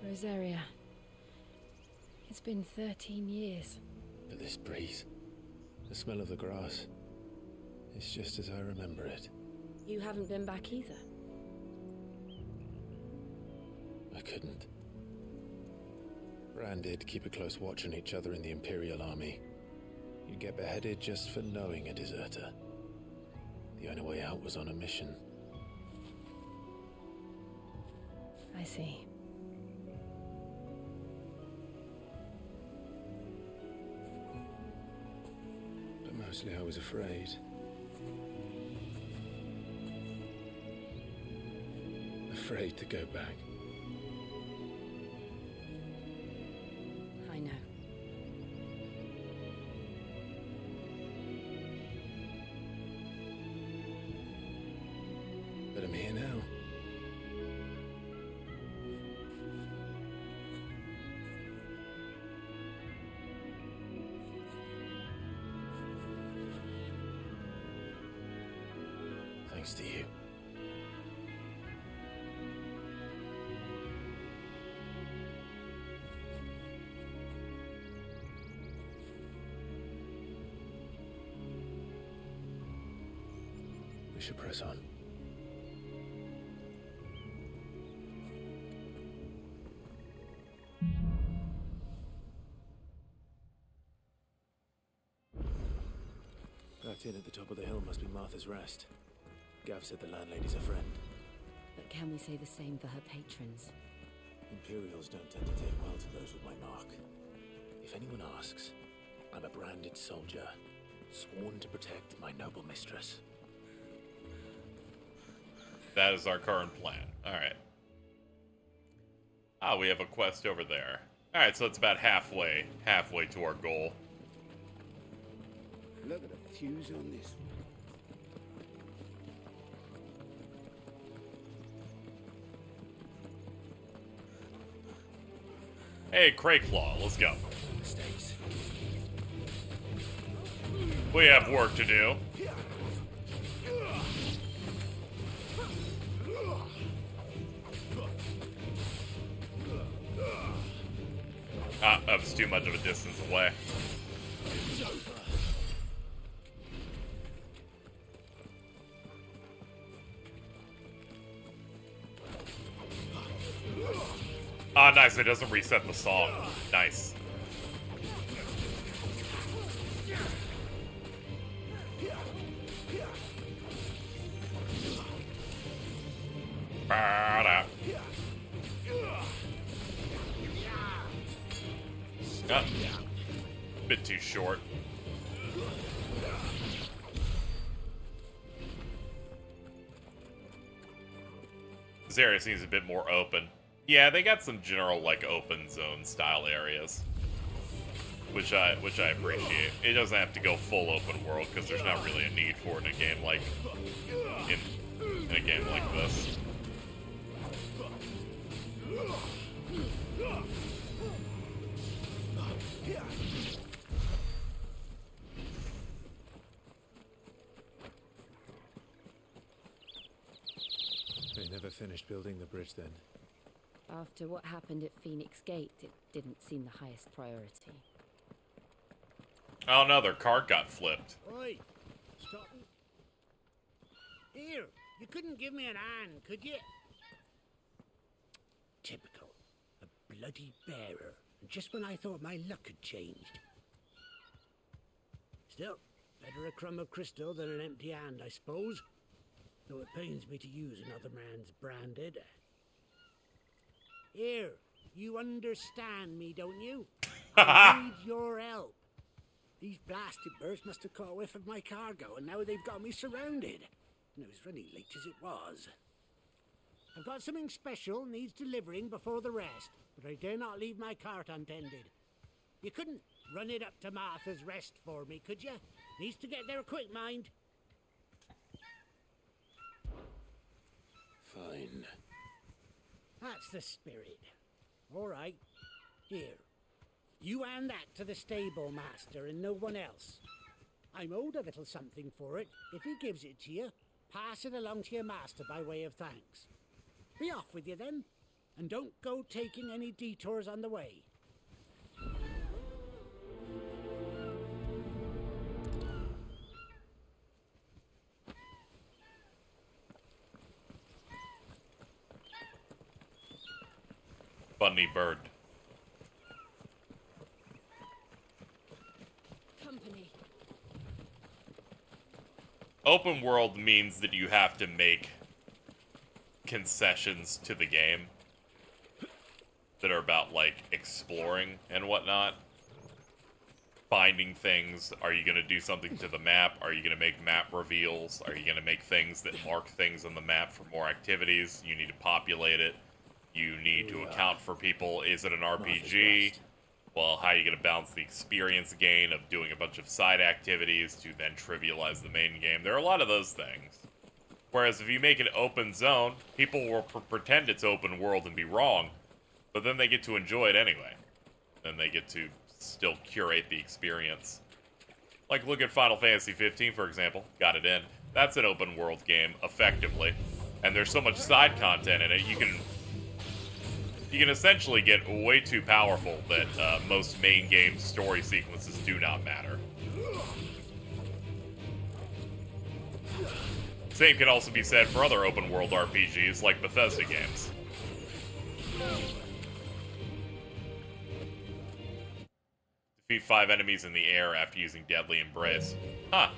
Rosaria. It's been 13 years.
But this breeze, the smell of the grass, it's just as I remember it.
You haven't been back either.
I couldn't. Bran did keep a close watch on each other in the Imperial Army. You'd get beheaded just for knowing a deserter. The only way out was on a mission.
I see.
But mostly I was afraid. Afraid to go back.
I know.
But I'm here now. Thanks to you. We should press on.
Marked inn at the top of the hill must be Martha's Rest. Gav said the landlady's a friend.
But can we say the same for her patrons?
Imperials don't tend to take well to those with my mark. If anyone asks, I'm a branded soldier, sworn to protect my noble mistress.
That is our current plan. Alright. Ah, we have a quest over there. Alright, so it's about halfway to our goal.
Look at the fuse on this one.
Hey, Crayclaw, let's go. We have work to do. Ah, that was too much of a distance away. Ah, nice. It doesn't reset the song. Nice. Ah, bit too short. This area seems a bit more open. Yeah, they got some general, like, open zone style areas. Which I appreciate. It doesn't have to go full open world, because there's not really a need for it in a game like... in a game like this.
They never finished building the bridge then.
After what happened at Phoenix Gate, it didn't seem the highest priority.
Oh no, their card got flipped.
Oi, stop. Here, you couldn't give me an hand, could you? Typical. A bloody bearer. Just when I thought my luck had changed. Still, better a crumb of crystal than an empty hand, I suppose. Though it pains me to use another man's branded. Here, you understand me, don't you? I need your help. These blasted birds must have caught a whiff of my cargo, and now they've got me surrounded. And it was running late as it was. I've got something special needs delivering before the rest, but I dare not leave my cart untended. You couldn't run it up to Martha's Rest for me, could you? Needs to get there quick, mind.
Fine.
That's the spirit. All right. Here. You hand that to the stable master and no one else. I'm owed a little something for it. If he gives it to you, pass it along to your master by way of thanks. Be off with you then, and don't go taking any detours on the way.
Bunny bird.
Company.
Open world means that you have to make concessions to the game that are about, like, exploring and whatnot. Finding things. Are you going to do something to the map? Are you going to make map reveals? Are you going to make things that mark things on the map for more activities? You need to populate it. You need to account for people. Is it an RPG? Well, how are you going to balance the experience gain of doing a bunch of side activities to then trivialize the main game? There are a lot of those things. Whereas if you make an open zone, people will pretend it's open world and be wrong, but then they get to enjoy it anyway. Then they get to still curate the experience. Like, look at Final Fantasy 15, for example. Got it in. That's an open world game, effectively. And there's so much side content in it, you can essentially get way too powerful that most main game story sequences do not matter. Same can also be said for other open world RPGs like Bethesda games. Defeat 5 enemies in the air after using Deadly Embrace. Huh.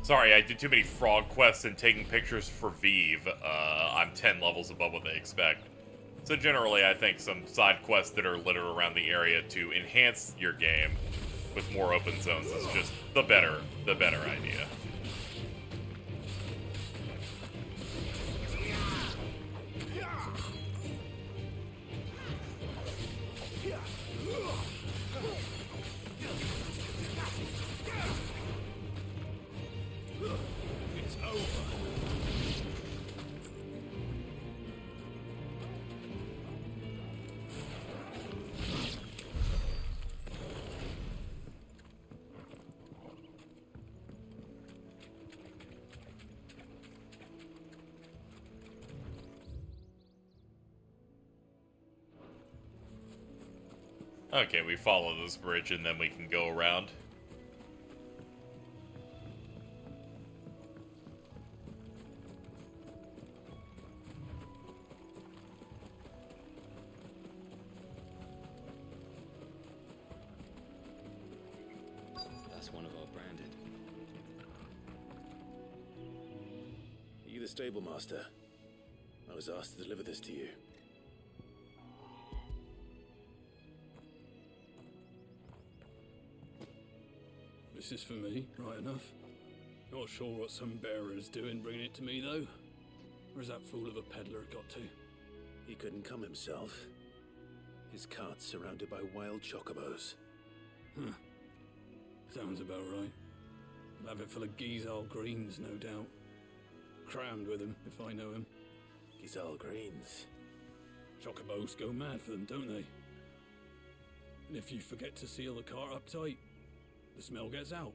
Sorry, I did too many frog quests and taking pictures for Vive. I'm 10 levels above what they expect. So generally, I think some side quests that are littered around the area to enhance your game with more open zones is just the better idea.
It's over.
Okay, we follow this bridge and then we can go around.
That's one of our branded.
Are you the stable master? I was asked to deliver this to you.
This is for me, right enough. Not sure what some bearer's doing bringing it to me, though. Where's that fool of a peddler got to?
He couldn't come himself. His cart's surrounded by wild chocobos.
Huh. Sounds about right. He'll have it full of Gizal greens, no doubt. Crammed with him, if I know him.
Gizal greens?
Chocobos go mad for them, don't they? And if you forget to seal the cart up tight, the smell gets out,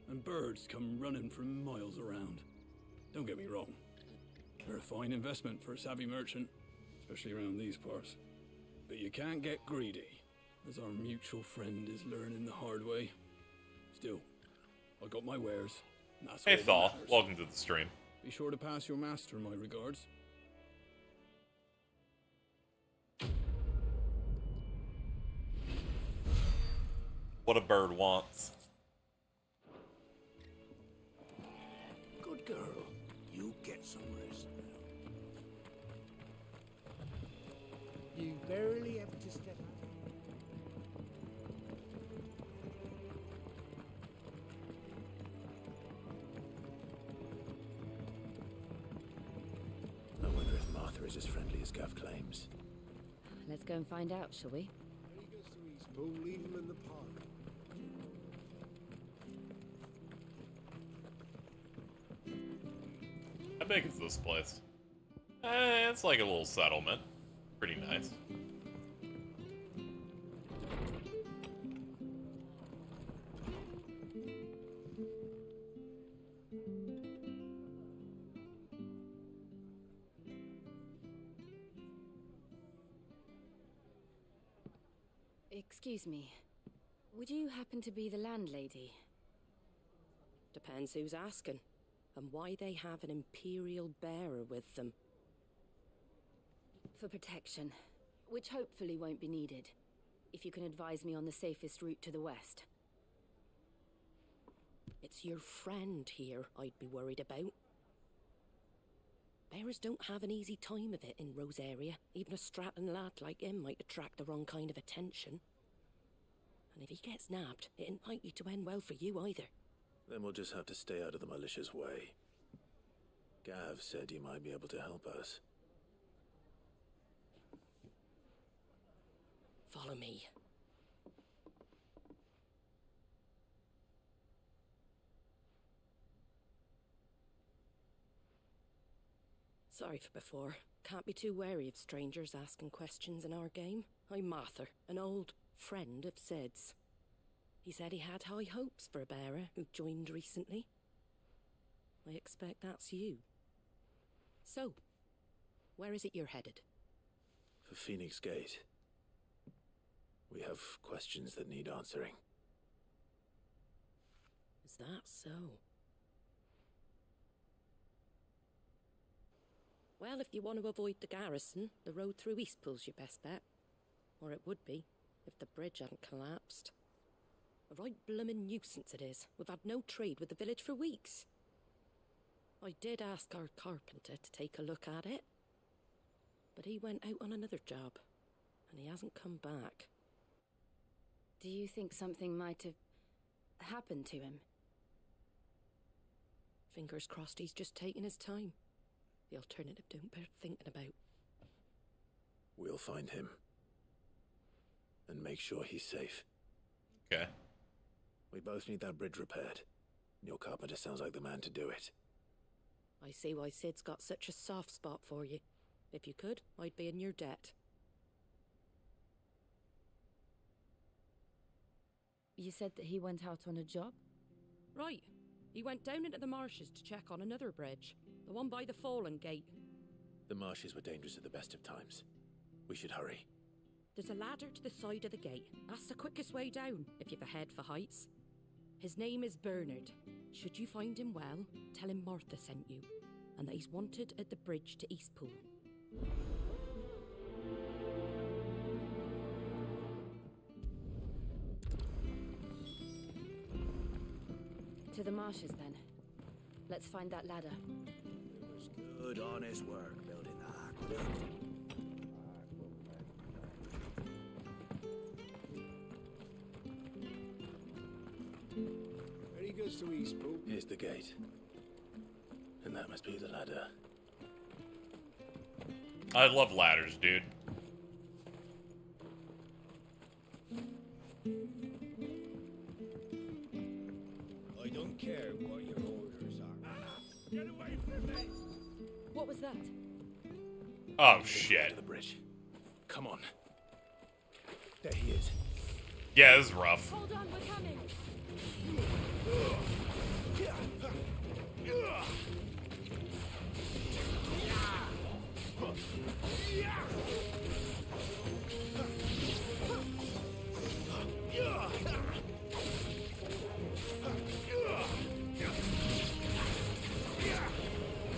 and birds come running from miles around. Don't get me wrong. They're a fine investment for a savvy merchant, especially around these parts. But you can't get greedy, as our mutual friend is learning the hard way. Still, I got my wares, and that's
Hey
all that
Thaw,
matters.
welcome to the stream.
Be sure to pass your master my regards.
What a bird wants.
Good girl. You get some rest now. You barely have to step out.
I wonder if Martha is as friendly as Gav claims.
Let's go and find out, shall we?
When he goes to Eastbourne, leave him in the park.
How big is this place? It's like a little settlement. Pretty nice.
Excuse me. Would you happen to be the landlady?
Depends who's asking, and why they have an Imperial bearer with them.
For protection, which hopefully won't be needed. If you can advise me on the safest route to the west.
It's your friend here I'd be worried about. Bearers don't have an easy time of it in Rosaria. Even a Stratton lad like him might attract the wrong kind of attention. And if he gets nabbed, it ain't likely to end well for you either.
Then we'll just have to stay out of the malicious way. Gav said you might be able to help us.
Follow me. Sorry for before. Can't be too wary of strangers asking questions in our game. I'm Martha, an old friend of Sid's. He said he had high hopes for a bearer who joined recently. I expect that's you. So, where is it you're headed?
For Phoenix Gate. We have questions that need answering.
Is that so? Well, if you want to avoid the garrison, the road through Eastpool's your best bet. Or it would be, if the bridge hadn't collapsed. A right bloomin' nuisance it is. We've had no trade with the village for weeks. I did ask our carpenter to take a look at it, but he went out on another job, and he hasn't come back.
Do you think something might have happened to him?
Fingers crossed he's just taking his time. The alternative don't bear thinking about.
We'll find him. And make sure he's safe.
Okay.
We both need that bridge repaired. Your carpenter sounds like the man to do it.
I see why Sid's got such a soft spot for you. If you could, I'd be in your debt.
You said that he went out on a job?
Right. He went down into the marshes to check on another bridge. The one by the Fallen Gate.
The marshes were dangerous at the best of times. We should hurry.
There's a ladder to the side of the gate. That's the quickest way down, if you've a head for heights. His name is Bernard. Should you find him well, tell him Martha sent you, and that he's wanted at the bridge to Eastpool.
To the marshes, then. Let's find that ladder.
It was good, honest work building the aqueduct.
Where he goes to Eastpool?
Here's the gate. And that must be the ladder.
I love ladders, dude.
I don't care what your orders are. Get away from me!
What was that?
Oh, shit.
To the bridge. Come on. There he is.
Yeah, this is rough.
Hold on, we're coming.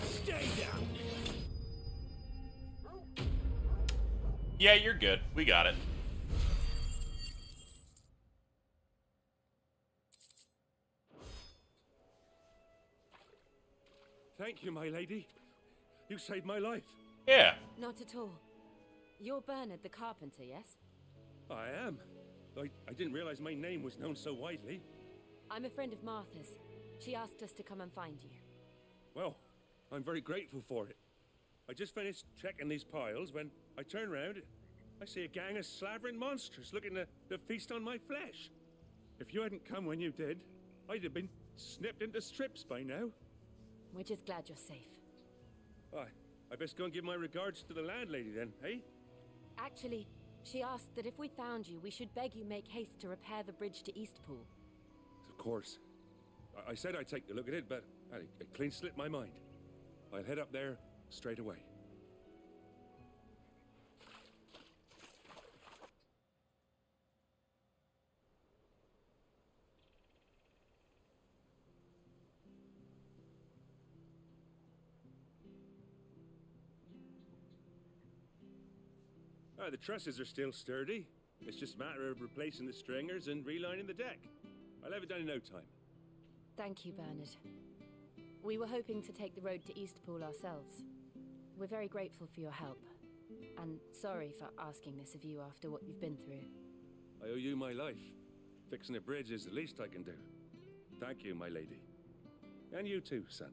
Stay down.
Yeah, you're good. We got it.
Thank you, my lady. You saved my life.
Yeah.
Not at all. You're Bernard the carpenter, yes?
I am. I didn't realize my name was known so widely.
I'm a friend of Martha's. She asked us to come and find you.
Well, I'm very grateful for it. I just finished checking these piles when I turn around. I see a gang of slavering monsters looking to feast on my flesh. If you hadn't come when you did, I'd have been snipped into strips by now.
We're just glad you're safe.
I best go and give my regards to the landlady then, eh?
Actually, she asked that if we found you, we should beg you make haste to repair the bridge to Eastpool.
Of course. I said I'd take a look at it, but it clean slipped my mind. I'll head up there straight away. The trusses are still sturdy. It's just a matter of replacing the stringers and relining the deck. I'll have it done in no time.
Thank you, Bernard. We were hoping to take the road to Eastpool ourselves. We're very grateful for your help. And sorry for asking this of you after what you've been through.
I owe you my life. Fixing a bridge is the least I can do. Thank you, my lady. And you too, son.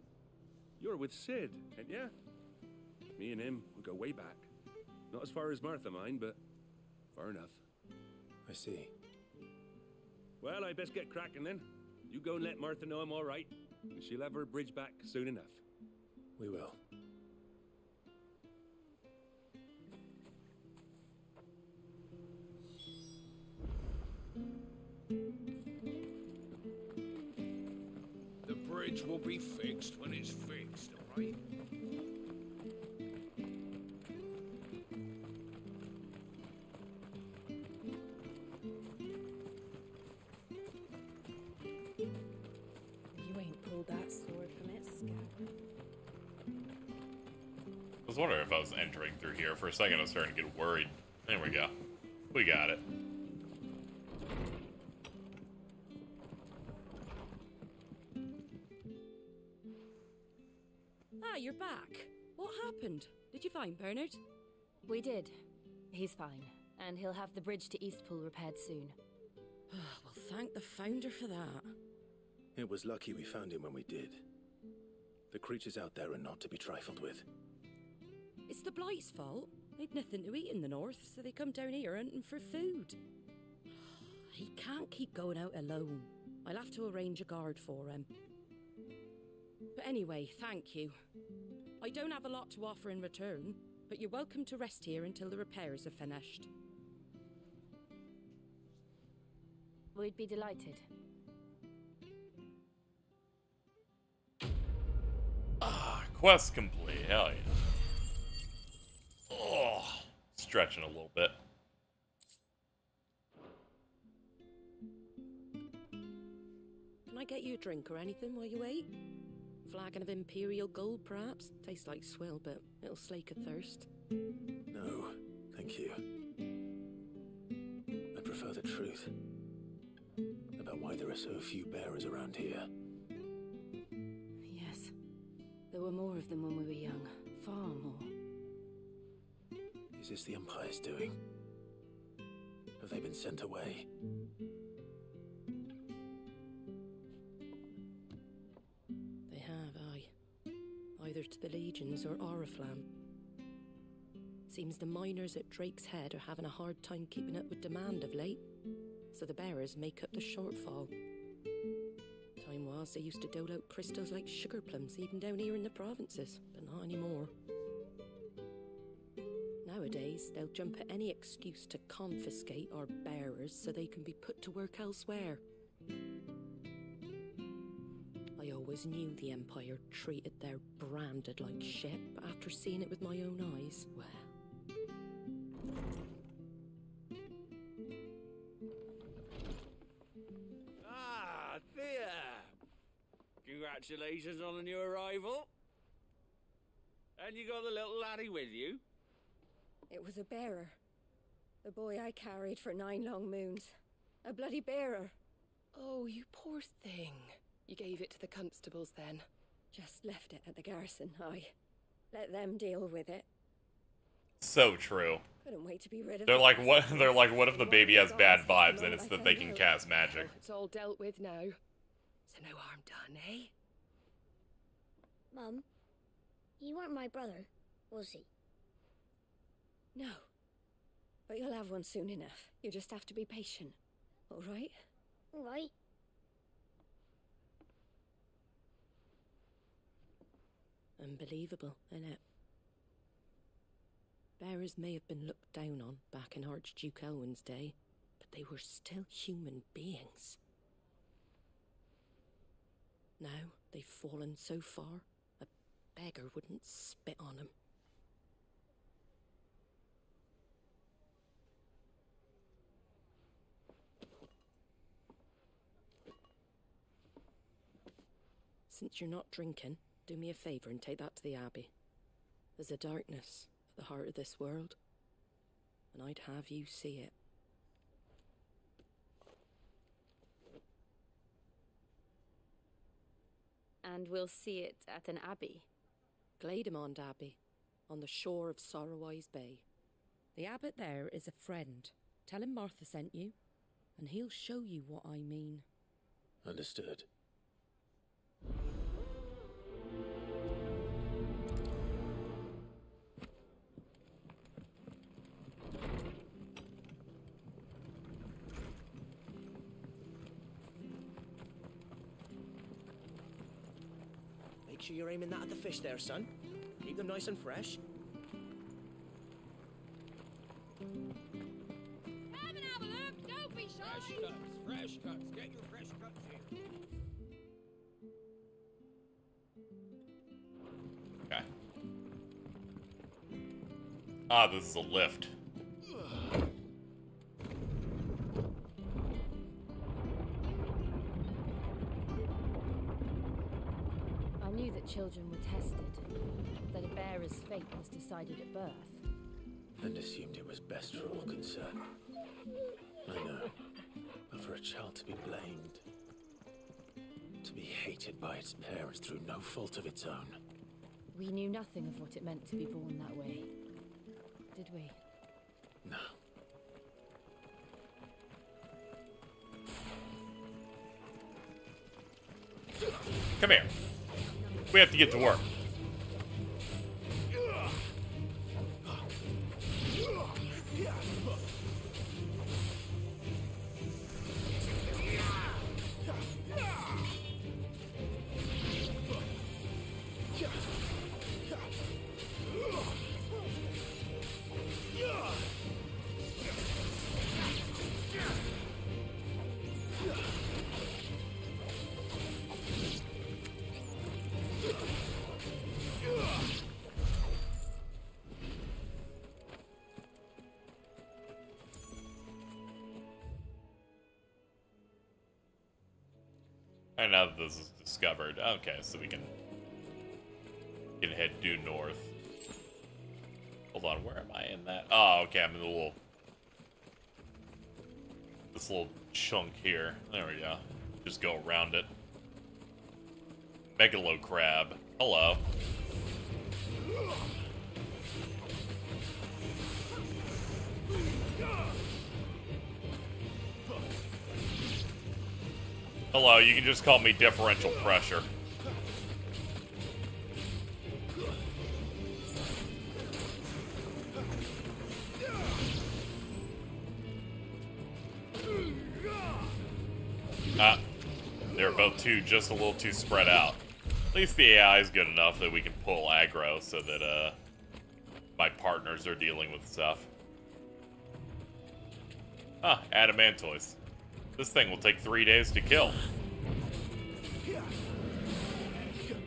You're with Sid, ain't ya? Me and him, we go way back. Not as far as Martha, mind, but far enough.
I see.
Well, I best get cracking then. You go and let Martha know I'm all right, and she'll have her bridge back soon enough.
We will.
The bridge will be fixed when it's fixed, all right?
You ain't pulled that sword from its scabbard.
I was wondering if I was entering through here. For a second, I was starting to get worried. There we go. We got it.
you're back. What happened? Did you find Bernard?
We did. He's fine, and he'll have the bridge to Eastpool repaired soon.
Well, thank the Founder for that.
It was lucky we found him when we did. The creatures out there are not to be trifled with.
It's the Blight's fault. They'd nothing to eat in the north, so they come down here hunting for food. He can't keep going out alone. I'll have to arrange a guard for him. But anyway, thank you. I don't have a lot to offer in return, but you're welcome to rest here until the repairs are finished.
We'd be delighted.
Quest complete. Hell yeah. Oh, stretching a little bit.
Can I get you a drink or anything while you wait? Flagon of Imperial Gold, perhaps? Tastes like swill, but it'll slake a thirst.
No, thank you. I prefer the truth about why there are so few bearers around here.
Yes. There were more of them when we were young. Far more.
Is this the Empire's doing? Have they been sent away?
They have, aye. Either to the Legions or Oriflamme. Seems the miners at Drake's Head are having a hard time keeping up with demand of late, so the bearers make up the shortfall. Time was they used to dole out crystals like sugar plums even down here in the provinces, but not anymore. Nowadays, they'll jump at any excuse to confiscate our bearers so they can be put to work elsewhere. I always knew the Empire treated their branded like shit, but after seeing it with my own eyes, well...
Ah, Thea! Congratulations on the new arrival. And you got the little laddie with you?
It was a bearer. The boy I carried for 9 long moons. A bloody bearer.
Oh, you poor thing. You gave it to the constables then?
Just left it at the garrison, I let them deal with it.
So true.
Couldn't wait to be rid of
They're
it.
like, what? They're like, what if the baby has bad vibes and it's that they can cast magic?
It's all dealt with now. So no harm done, eh?
Mum, he weren't my brother, was he?
No. But you'll have one soon enough. You just have to be patient. All right?
All right.
Unbelievable, innit? Bearers may have been looked down on back in Archduke Elwin's day, but they were still human beings. Now they've fallen so far, a beggar wouldn't spit on them. Since you're not drinking, do me a favour and take that to the Abbey. There's a darkness at the heart of this world, and I'd have you see it.
And we'll see it at an abbey?
Glademond Abbey, on the shore of Sorrowwise Bay. The abbot there is a friend. Tell him Martha sent you, and he'll show you what I mean.
Understood.
Make sure you're aiming that at the fish there, son. Keep them nice and fresh.
Have a look! Don't be shy!
Fresh cuts. Get your fresh cuts here.
Okay. Ah, this is a lift.
I knew that children were tested, that a bearer's fate was decided at birth.
And assumed it was best for all concerned. I know. But for a child to be blamed, to be hated by its parents through no fault of its own,
We knew nothing of what it meant to be born that way, did we?
No.
Come here. We have to get to work. And now that this is discovered, okay, so we can head due north. Hold on, where am I in that? Oh, okay, I'm in this little chunk here. There we go. Just go around it. Megalo crab. Hello. Hello, you can just call me differential pressure. Ah, they're both just a little too spread out. At least the AI is good enough that we can pull aggro so that my partners are dealing with stuff. Ah, adamantoise. This thing will take 3 days to kill.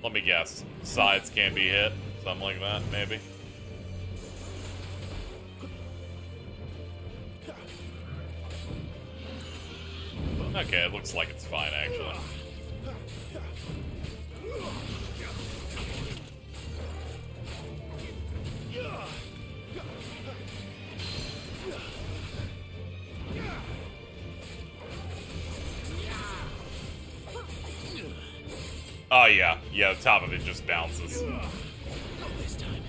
Let me guess. Sides can't be hit. Something like that, maybe. Okay, it looks like it's fine, actually. Oh, yeah. Yeah, the top of it just bounces.
This time.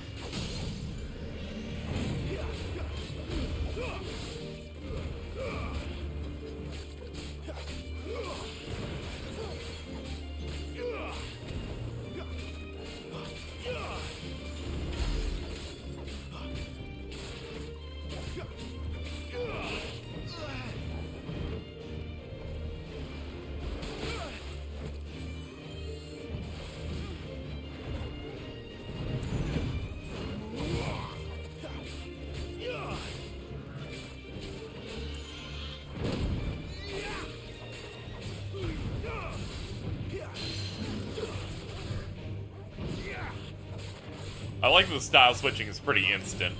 I like that the style switching is pretty instant.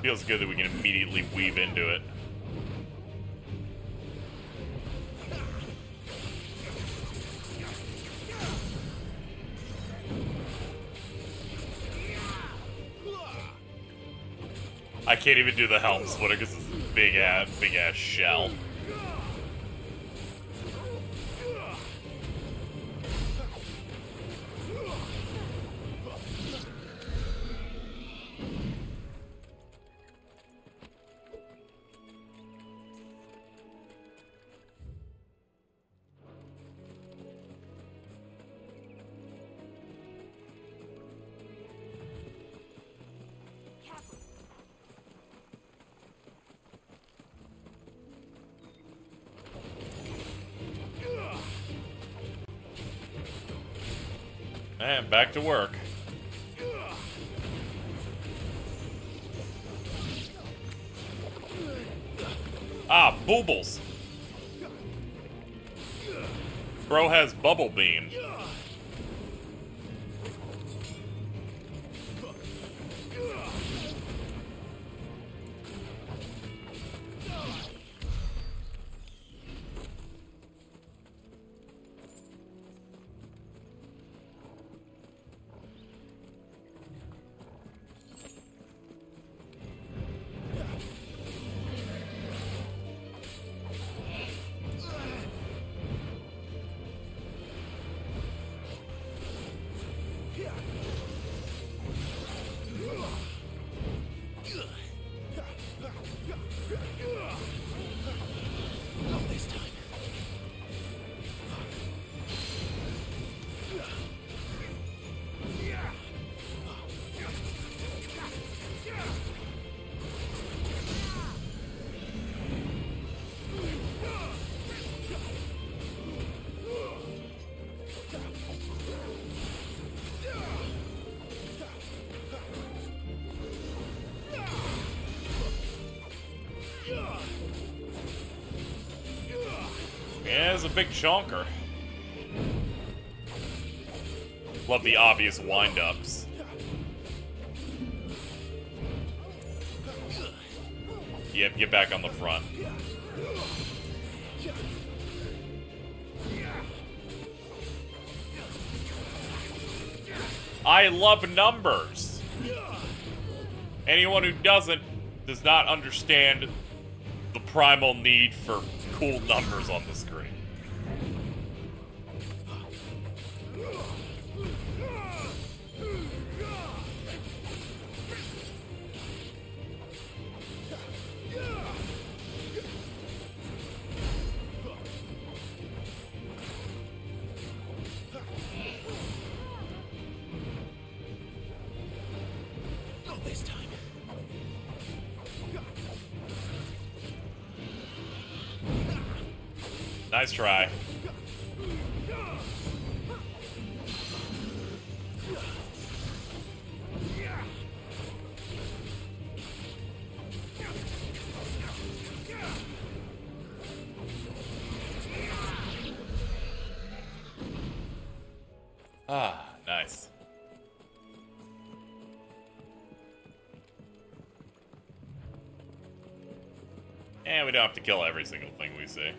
Feels good that we can immediately weave into it. I can't even do the helm splitter because it's a big ass shell. And back to work. Ah, boobles. Bro has bubble beam. Yeah, it's a big chonker. Love the obvious wind-ups. Yep, get back on the front. I love numbers. Anyone who does not understand the primal need for cool numbers on the screen.
Not this time.
Nice try. Ah, nice. And we don't have to kill every single thing we see.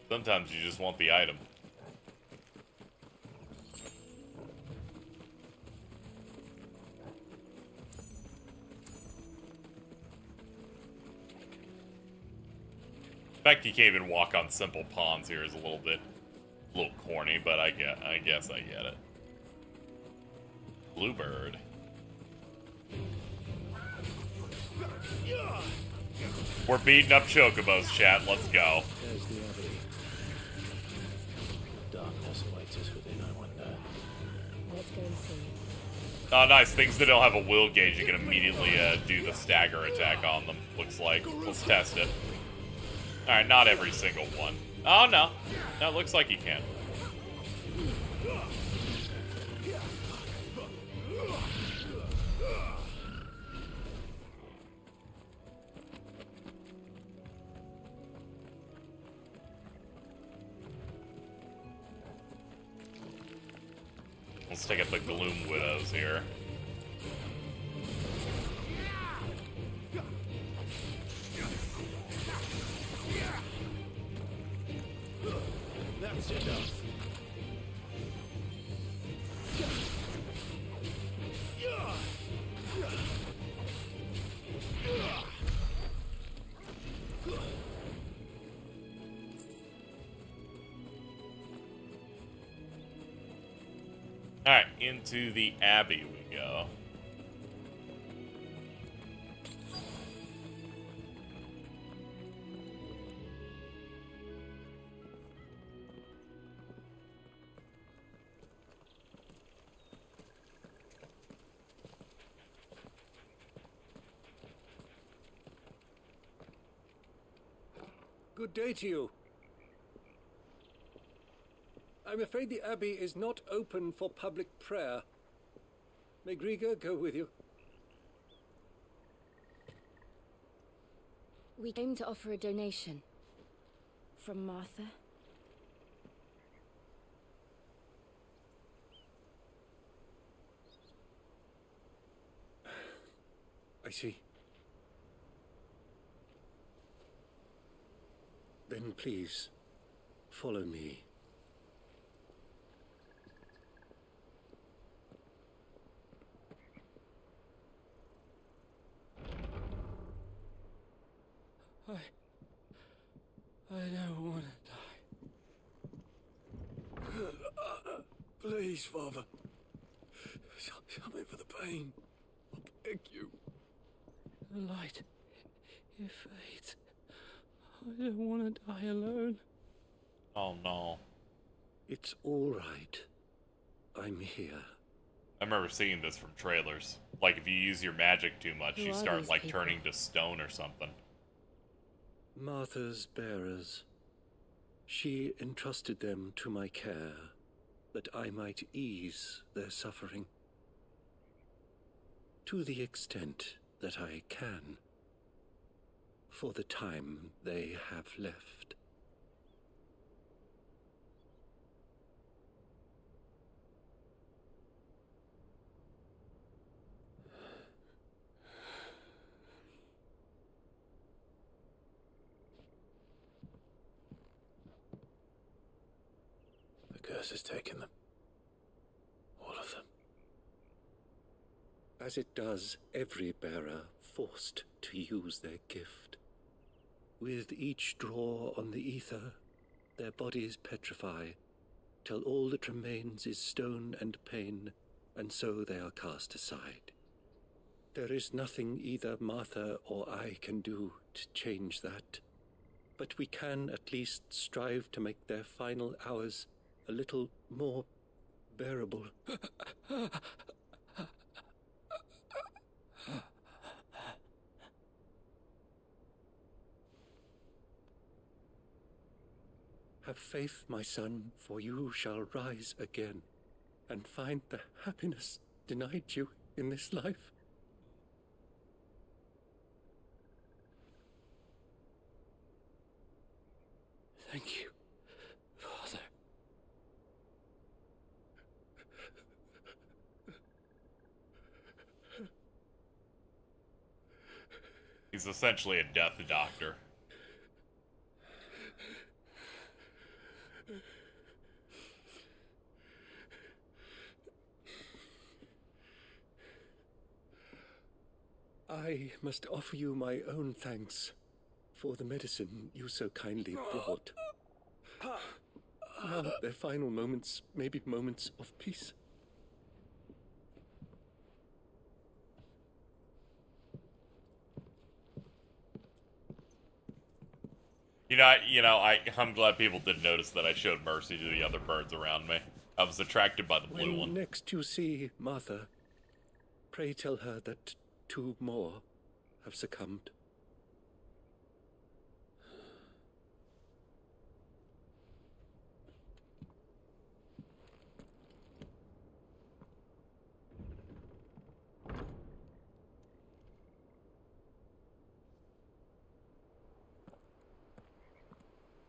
Sometimes you just want the item. The fact you can't even walk on simple pawns here is a little corny, but I guess I get it. Bluebird. We're beating up chocobos, chat. Let's go.
There's the abbey. Darkness awaits us within, I wonder.
Let's go and see.
Oh, nice. Things that don't have a will gauge, you can immediately do the stagger attack on them, looks like. Let's test it. Alright, not every single one. Oh, no. No, it looks like you can. Let's take out the Gloom Widows here.
That's enough.
Alright, into the Abbey we go.
Good day to you. I'm afraid the Abbey is not open for public prayer. May Griga go with you?
We came to offer a donation. From Martha.
I see. Then please, follow me.
I don't want to die. Please, Father. Help me for the pain. I beg you. The light. It fades. I don't want to die alone.
Oh no.
It's all right. I'm here.
I remember seeing this from trailers. Like, if you use your magic too much,
Who
you
are
start,
these
like,
people?
turning to stone or something.
Martha's bearers. She entrusted them to my care, that I might ease their suffering. To the extent that I can. for the time they have left.
The curse has taken them. All of them.
As it does every bearer forced to use their gift. With each draw on the ether, their bodies petrify, till all that remains is stone and pain, and so they are cast aside. There is nothing either Martha or I can do to change that, but we can at least strive to make their final hours a little more bearable. Have faith, my son, for you shall rise again, and find the happiness denied you in this life. Thank you, Father.
He's essentially a death doctor.
I must offer you my own thanks for the medicine you so kindly brought. Now their final moments may be moments of peace.
I'm glad people did notice that I showed mercy to the other birds around me. I was attracted by the blue one.
Next you see Martha, pray tell her that 2 more have succumbed.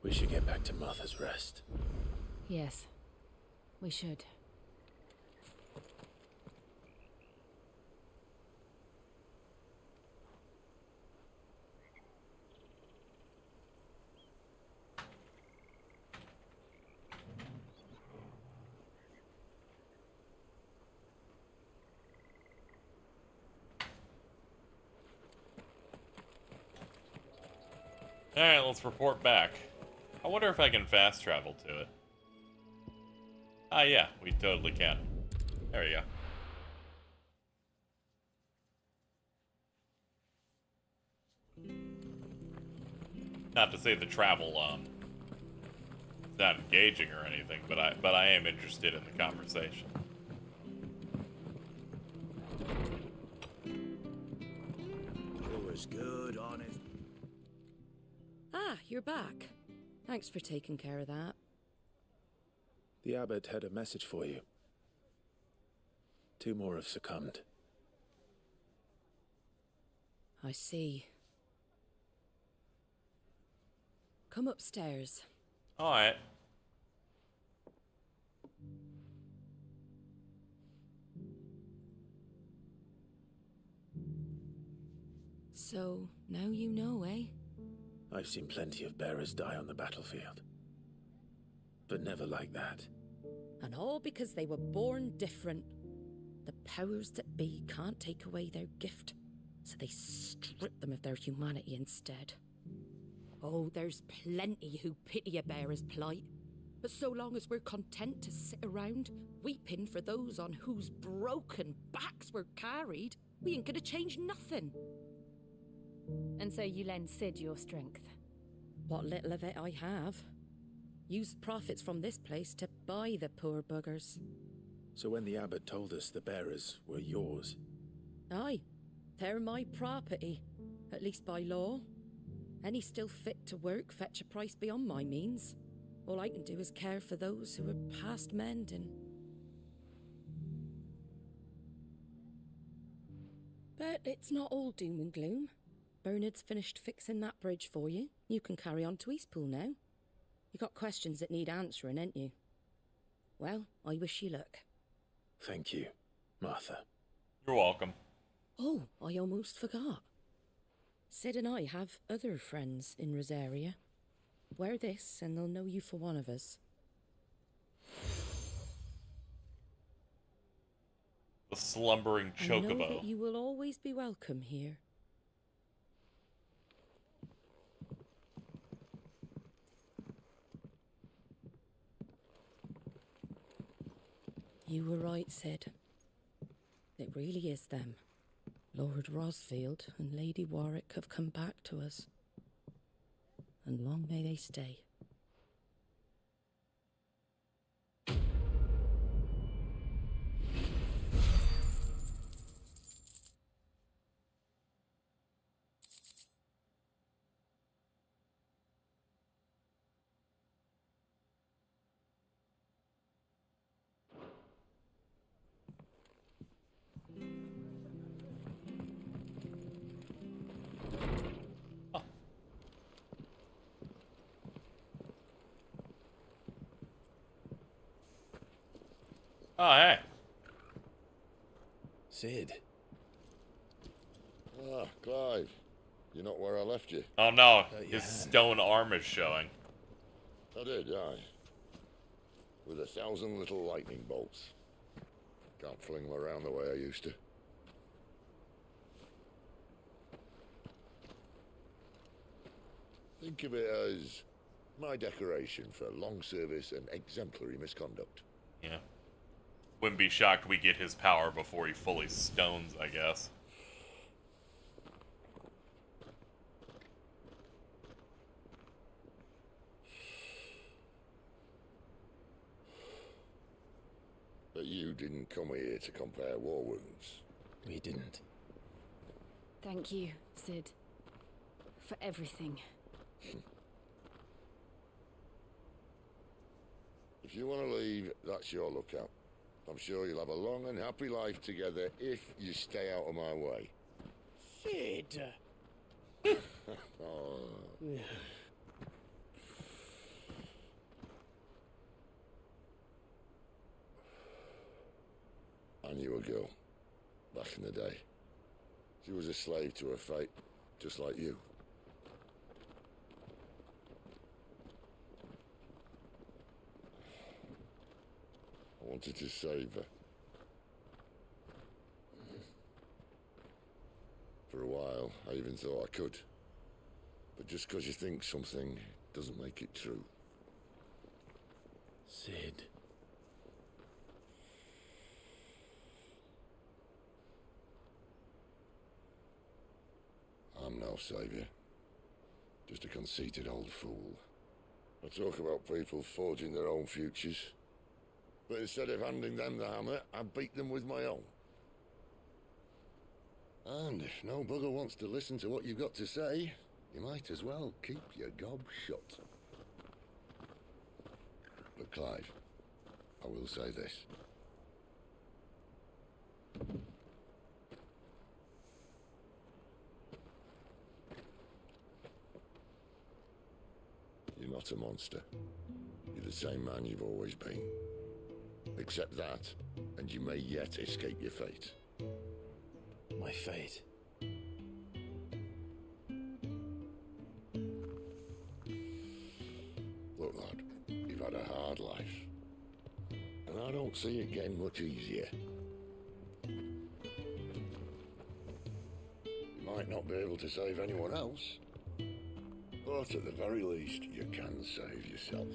We should get back to Martha's Rest.
Yes, we should.
Alright, let's report back. I wonder if I can fast travel to it. Ah, yeah, we totally can. There we go. Not to say the travel, is not engaging or anything, but I am interested in the conversation.
It was good, honest.
Ah, you're back. Thanks for taking care of that.
The abbot had a message for you. 2 more have succumbed.
I see. Come upstairs.
Alright.
So, now you know, eh?
I've seen plenty of bearers die on the battlefield. But never like that.
And all because they were born different. The powers that be can't take away their gift, so they strip them of their humanity instead. Oh, there's plenty who pity a bearer's plight. But so long as we're content to sit around, weeping for those on whose broken backs we're carried, we ain't gonna change nothing.
And so you lend Sid your strength?
What little of it I have. Used profits from this place to buy the poor buggers.
So when the abbot told us the bearers were yours...
Aye, they're my property, at least by law. Any still fit to work fetch a price beyond my means. All I can do is care for those who are past mending. But it's not all doom and gloom. Bernard's finished fixing that bridge for you. You can carry on to Eastpool now. You got questions that need answering, ain't you? Well, I wish you luck.
Thank you, Martha.
You're welcome.
Oh, I almost forgot. Sid and I have other friends in Rosaria. Wear this and they'll know you for one of us.
The slumbering
I know
chocobo.
that you will always be welcome here. You were right, Sid. It really is them. Lord Rosfield and Lady Warwick have come back to us. And long may they stay.
Oh, hey.
Sid.
Ah, Clive. You're not where I left you.
Oh no, his stone arm is showing.
I did, aye. With 1,000 little lightning bolts. Can't fling them around the way I used to. Think of it as my decoration for long service and exemplary misconduct.
Yeah. Wouldn't be shocked we get his power before he fully stones, I guess.
But you didn't come here to compare war wounds.
We didn't.
Thank you, Sid. For everything.
If you want to leave, that's your lookout. I'm sure you'll have a long and happy life together if you stay out of my way.
Sid!
Oh. I knew a girl, back in the day. She was a slave to her fate, just like you. I wanted to save her. For a while, I even thought I could. But just because you think something doesn't make it true.
Sid.
I'm no savior. Just a conceited old fool. I talk about people forging their own futures. But instead of handing them the hammer, I beat them with my own. And if no bugger wants to listen to what you've got to say, you might as well keep your gob shut. But Clive, I will say this. You're not a monster. You're the same man you've always been. Accept that, and you may yet escape your fate.
My fate?
Look, lad, you've had a hard life. And I don't see it getting much easier. You might not be able to save anyone else, but at the very least, you can save yourself.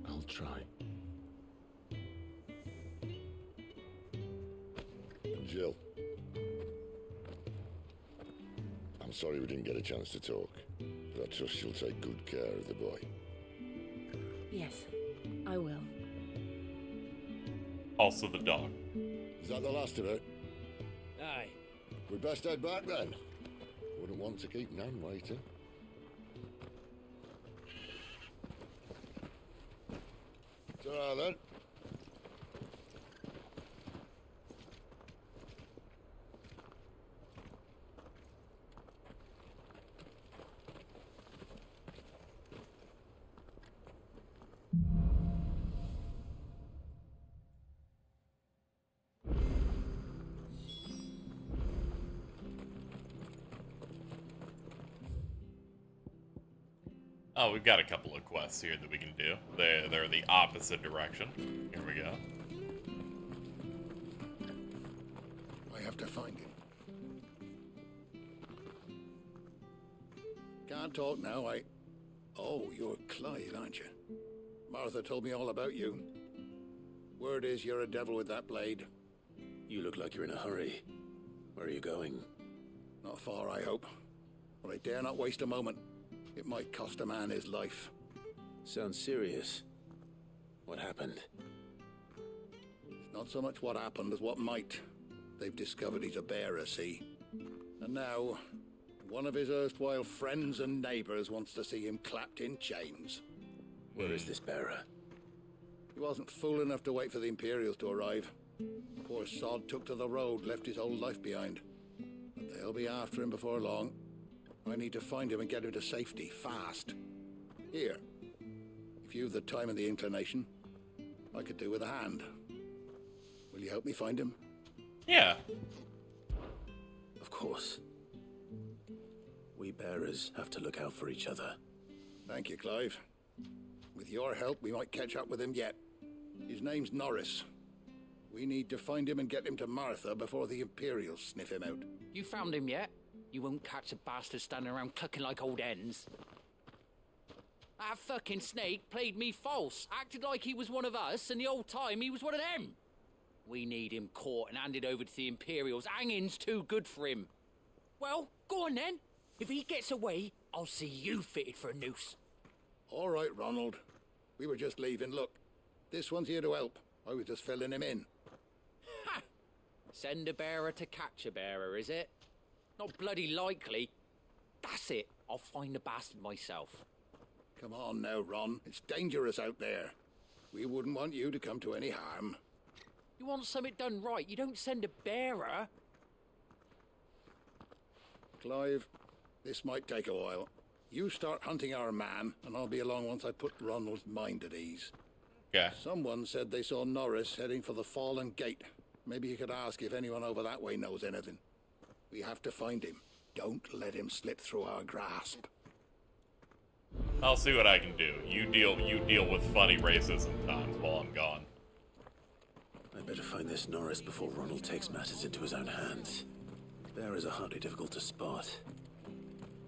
I'll try.
And Jill, I'm sorry we didn't get a chance to talk, but I trust you'll take good care of the boy.
Yes, I will.
Also the dog.
Is that the last of it?
Aye.
We'd best head back then. Wouldn't want to keep Nan waiting. Ta-ra then.
Oh, we've got a couple of quests here that we can do. They're the opposite direction. Here we go.
I have to find him. Can't talk now, Oh, you're Clive, aren't you? Martha told me all about you. Word is you're a devil with that blade.
You look like you're in a hurry. Where are you going?
Not far, I hope. But I dare not waste a moment. It might cost a man his life.
Sounds serious. What happened?
It's not so much what happened as what might. They've discovered he's a bearer, see? And now, one of his erstwhile friends and neighbors wants to see him clapped in chains.
Where is this bearer?
He wasn't fool enough to wait for the Imperials to arrive. Poor sod took to the road, left his whole life behind. But they'll be after him before long. I need to find him and get him to safety, fast. Here, if you've the time and the inclination, I could do with a hand. Will you help me find him?
Yeah.
Of course. We bearers have to look out for each other.
Thank you, Clive. With your help, we might catch up with him yet. His name's Norris. We need to find him and get him to Martha before the Imperials sniff him out.
You found him yet? You won't catch a bastard standing around clucking like old hens. That fucking snake played me false, acted like he was one of us, and the whole time he was one of them. We need him caught and handed over to the Imperials. Hanging's too good for him. Well, go on then. If he gets away, I'll see you fitted for a noose.
All right, Ronald. We were just leaving. Look, this one's here to help. I was just filling him in.
Ha! Send a bearer to catch a bearer, is it? Not bloody likely. That's it. I'll find the bastard myself.
Come on now, Ron. It's dangerous out there. We wouldn't want you to come to any harm.
You want something done right, you don't send a bearer.
Clive, this might take a while. You start hunting our man, and I'll be along once I put Ronald's mind at ease.
Yeah.
Someone said they saw Norris heading for the Fallen Gate. Maybe you could ask if anyone over that way knows anything. We have to find him. Don't let him slip through our grasp.
I'll see what I can do. You deal with funny racism times while I'm gone.
I'd better find this Norris before Ronald takes matters into his own hands. Bearers are hardly difficult to spot.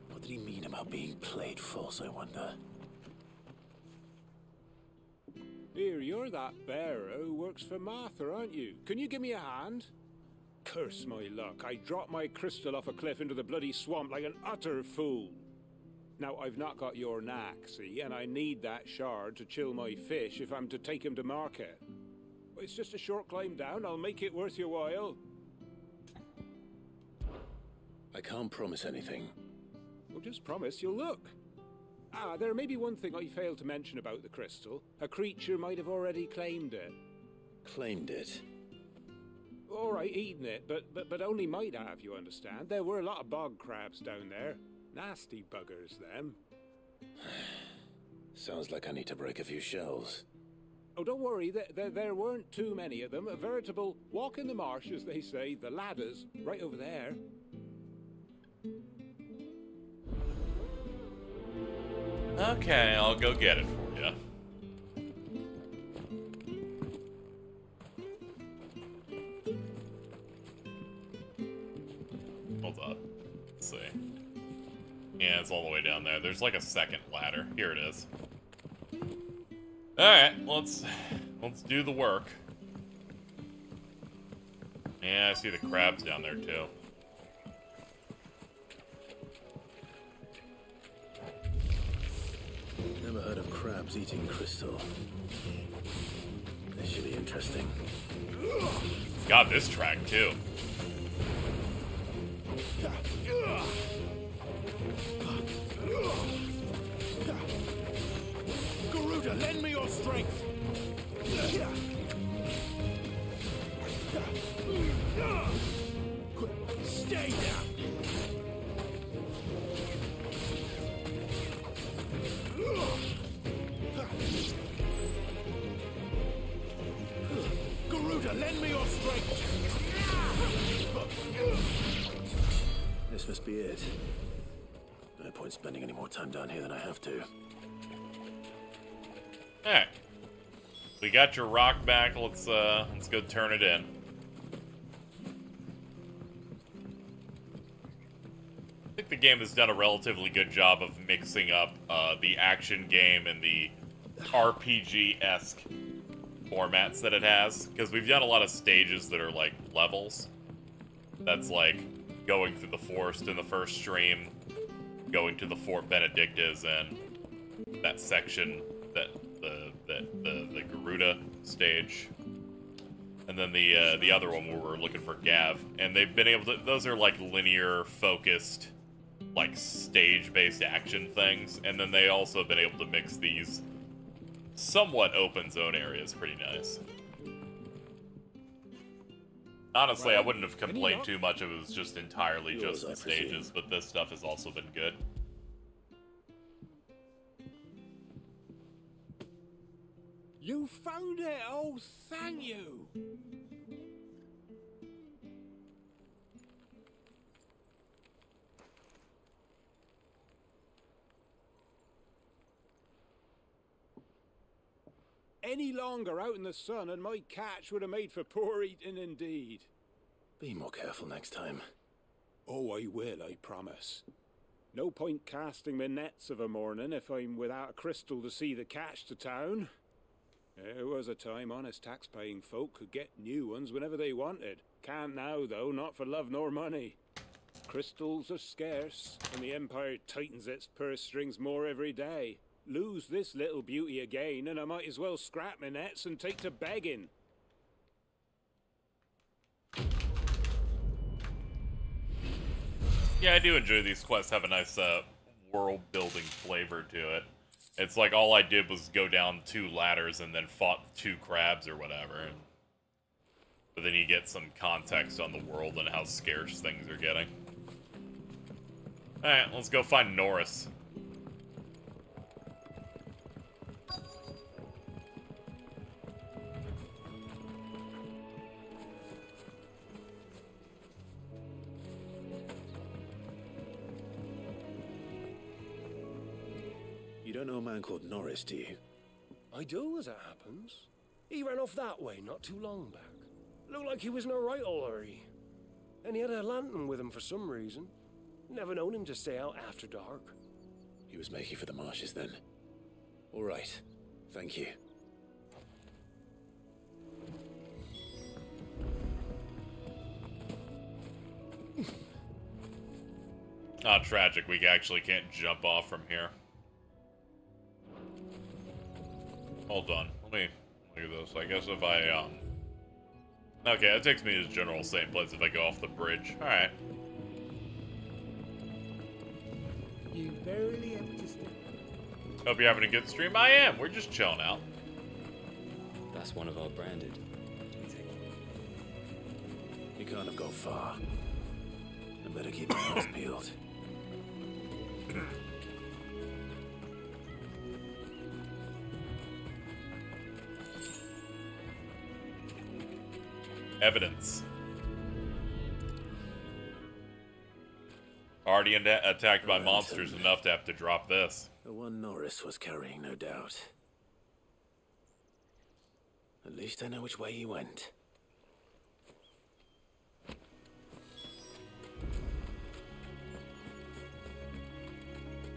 What did he mean about being played false, I wonder?
Here, you're that bearer who works for Martha, aren't you? Can you give me a hand? Curse my luck, I dropped my crystal off a cliff into the bloody swamp like an utter fool. Now, I've not got your knack, see, and I need that shard to chill my fish if I'm to take him to market. But it's just a short climb down, I'll make it worth your while.
I can't promise anything.
Well, just promise you'll look. Ah, there may be one thing I failed to mention about the crystal. A creature might have already claimed it.
Claimed it?
All right, eaten it, but only might have, you understand. There were a lot of bog crabs down there. Nasty buggers, them.
Sounds like I need to break a few shells.
Oh, don't worry, there weren't too many of them. A veritable walk in the marsh, as they say. The ladders, right over there.
Okay, I'll go get it for you. Hold up. Let's see. Yeah, it's all the way down there. There's like a second ladder. Here it is. Alright, let's do the work. Yeah, I see the crabs down there too.
Never heard of crabs eating crystal. This should be interesting.
It's got this track too.
Garuda, lend me your strength. Stay down. Garuda, lend me your strength.
This must be it. No point spending any more time down here than I have to.
Alright. We got your rock back. Let's go turn it in. I think the game has done a relatively good job of mixing up the action game and the RPG-esque formats that it has. Because we've done a lot of stages that are like levels. That's like going through the forest in the first stream, going to the Fort Benedictus, and that section, the Garuda stage, and then the other one where we're looking for Gav. And they've been able to, those are like linear focused, like stage-based action things, and then they also have been able to mix these somewhat open zone areas pretty nice. Honestly, I wouldn't have complained too much if it was just entirely just the stages, but this stuff has also been good.
You found it! Oh, thank you! Any longer out in the sun and my catch would have made for poor eating indeed.
Be more careful next time.
Oh, I will, I promise. No point casting my nets of a morning if I'm without a crystal to see the catch to town. There was a time honest tax-paying folk could get new ones whenever they wanted. Can't now, though, not for love nor money. Crystals are scarce, and the Empire tightens its purse strings more every day. Lose this little beauty again, and I might as well scrap my nets and take to begging.
Yeah, I do enjoy these quests. Have a nice world-building flavor to it. It's like all I did was go down 2 ladders and then fought 2 crabs or whatever. But then you get some context on the world and how scarce things are getting. Alright, let's go find Norris.
You don't know a man called Norris, do you?
I do, as it happens. He ran off that way not too long back. Looked like he was in a right old hurry. And he had a lantern with him for some reason. Never known him to stay out after dark.
He was making for the marshes then. All right. Thank you.
Not tragic. We actually can't jump off from here. Hold on. Let me look at this. I guess if I, okay, it takes me to the general same place if I go off the bridge. Alright.
You barely have to step.
Hope you're having a good stream. I am. We're just chilling out.
That's one of our branded.
You can't have gone far. I better keep my eyes peeled.
Evidence. Already attacked by monsters enough to have to drop this.
The one Norris was carrying, no doubt. At least I know which way he went.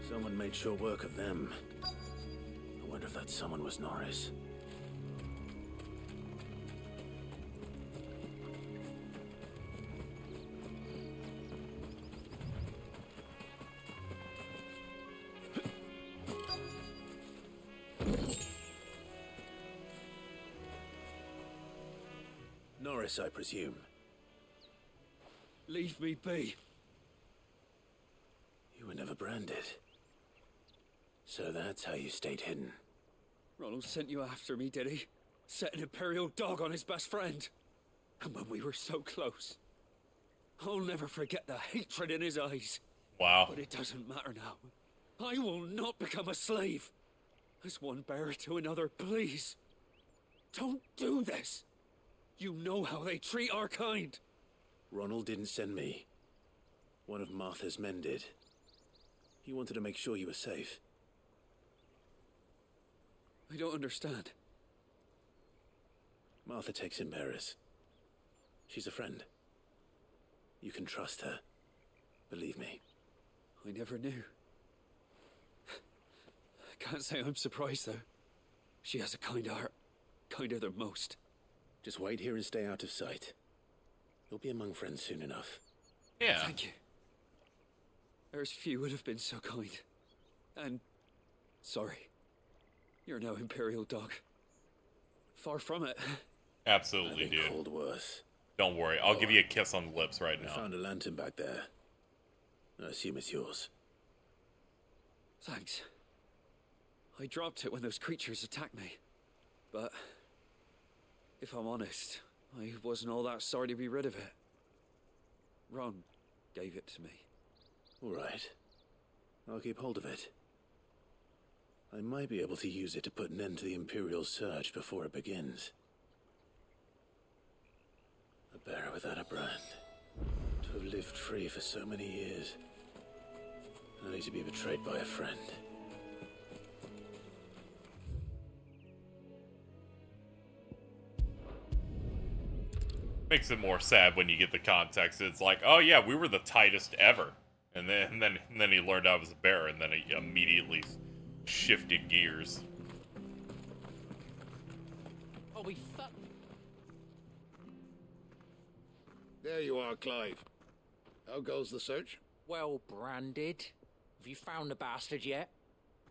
Someone made sure work of them. I wonder if that someone was Norris. Norris, I presume.
Leave me be.
You were never branded. So that's how you stayed hidden.
Ronald sent you after me, did he? Set an Imperial dog on his best friend. And when we were so close. I'll never forget the hatred in his eyes.
Wow.
But it doesn't matter now. I will not become a slave. As one bearer to another, please. Don't do this. You know how they treat our kind.
Ronald didn't send me. One of Martha's men did. He wanted to make sure you were safe.
I don't understand.
Martha takes in bearers. She's a friend. You can trust her. Believe me.
I never knew. Can't say I'm surprised, though. She has a kind heart. Kinder than most.
Just wait here and stay out of sight. You'll be among friends soon enough.
Yeah.
Thank you. There's few would have been so kind. And... sorry. You're no Imperial dog. Far from it.
Absolutely,
I've been
dude.
called worse.
Don't worry, I'll give you a kiss on the lips right now.
I found a lantern back there. I assume it's yours.
Thanks. I dropped it when those creatures attacked me. But... if I'm honest, I wasn't all that sorry to be rid of it. Ron gave it to me.
All right. I'll keep hold of it. I might be able to use it to put an end to the Imperial surge before it begins. A bearer without a brand. To have lived free for so many years. Only to be betrayed by a friend.
Makes it more sad when you get the context. It's like, oh yeah, we were the tightest ever. And then he learned I was a bear, and then he immediately shifted gears.
Oh, we fuck.
There you are, Clive. How goes the search?
Well branded. Have you found the bastard yet?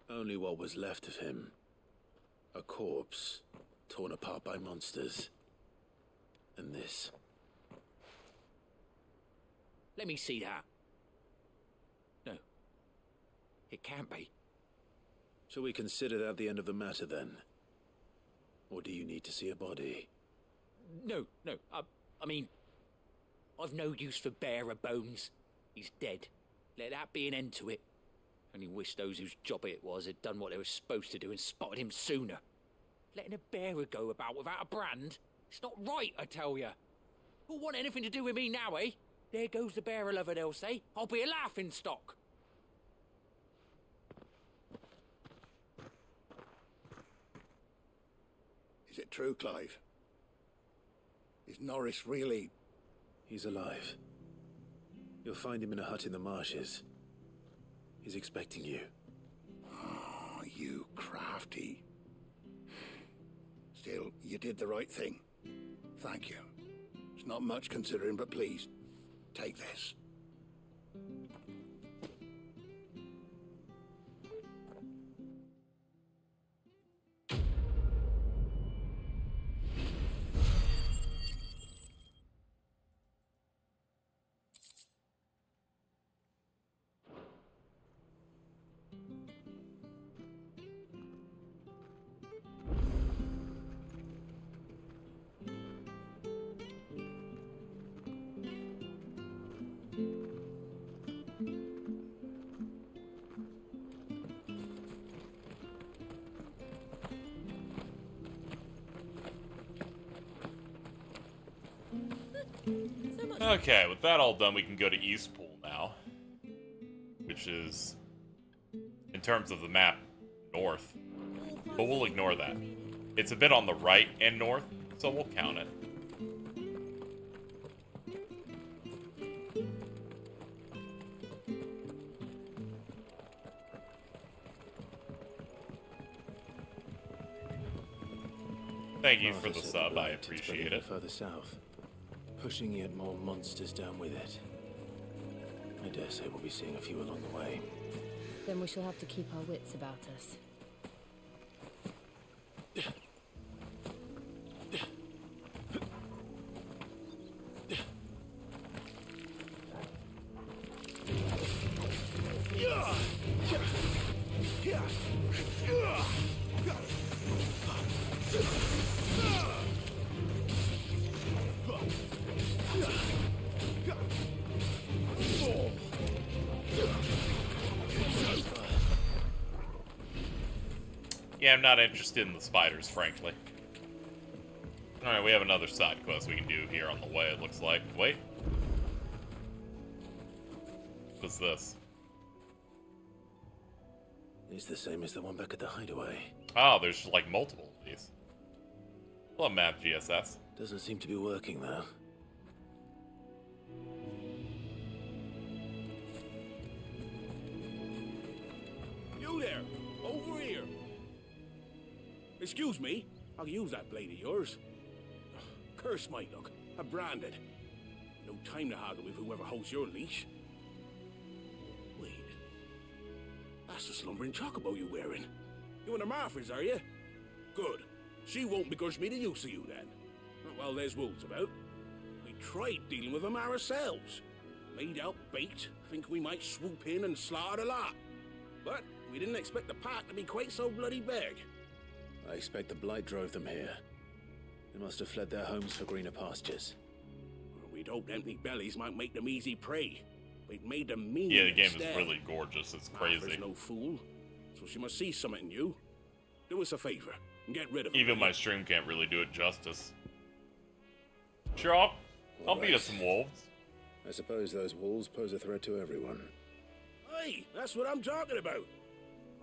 Only what was left of him. A corpse, torn apart by monsters. And this.
Let me see that. No. It can't be.
Shall we consider that the end of the matter, then? Or do you need to see a body?
No. I mean... I've no use for bearer bones. He's dead. Let that be an end to it. Only wish those whose job it was had done what they were supposed to do and spotted him sooner. Letting a bearer go about without a brand? It's not right, I tell ya. Who'll want anything to do with me now, eh? There goes the bearer lover, they'll say. I'll be a laughing stock.
Is it true, Clive? Is Norris really...
He's alive. You'll find him in a hut in the marshes. He's expecting you.
Oh, you crafty. Still, you did the right thing. Thank you. It's not much considering, but please, take this.
Okay, with that all done, we can go to Eastpool now. Which is, in terms of the map, north. But we'll ignore that. It's a bit on the right and north, so we'll count it. Thank you for the sub, I appreciate it.
Further south, pushing yet more monsters down with it. I dare say we'll be seeing a few along the way.
Then we shall have to keep our wits about us.
Yeah, I'm not interested in the spiders, frankly. Alright, we have another side quest we can do here on the way, it looks like. Wait. What's this?
It's the same as the one back at the hideaway.
Oh, there's like multiple of these. Hello, Math GSS.
Doesn't seem to be working, though.
You there! Over here! Excuse me? I'll use that blade of yours. Curse my luck. I'm branded. No time to haggle with whoever holds your leash. Wait. That's the slumbering chocobo you're wearing. You and the Marthas, are you? Good. She won't begrudge me the use of you, then. Well, there's wolves about. We tried dealing with them ourselves. Made out bait, think we might swoop in and slaughter the lot. But we didn't expect the pack to be quite so bloody big.
I expect the blight drove them here. They must have fled their homes for greener pastures.
We'd hoped empty bellies might make them easy prey. We'd made them mean.
Yeah, the game
instead.
is really gorgeous. It's crazy.
Martha's no fool, so she must see something in you. Do us a favor and get rid of them.
Even my stream can't really do it justice. Sure, I'll beat up some wolves.
I suppose those wolves pose a threat to everyone.
Hey, that's what I'm talking about.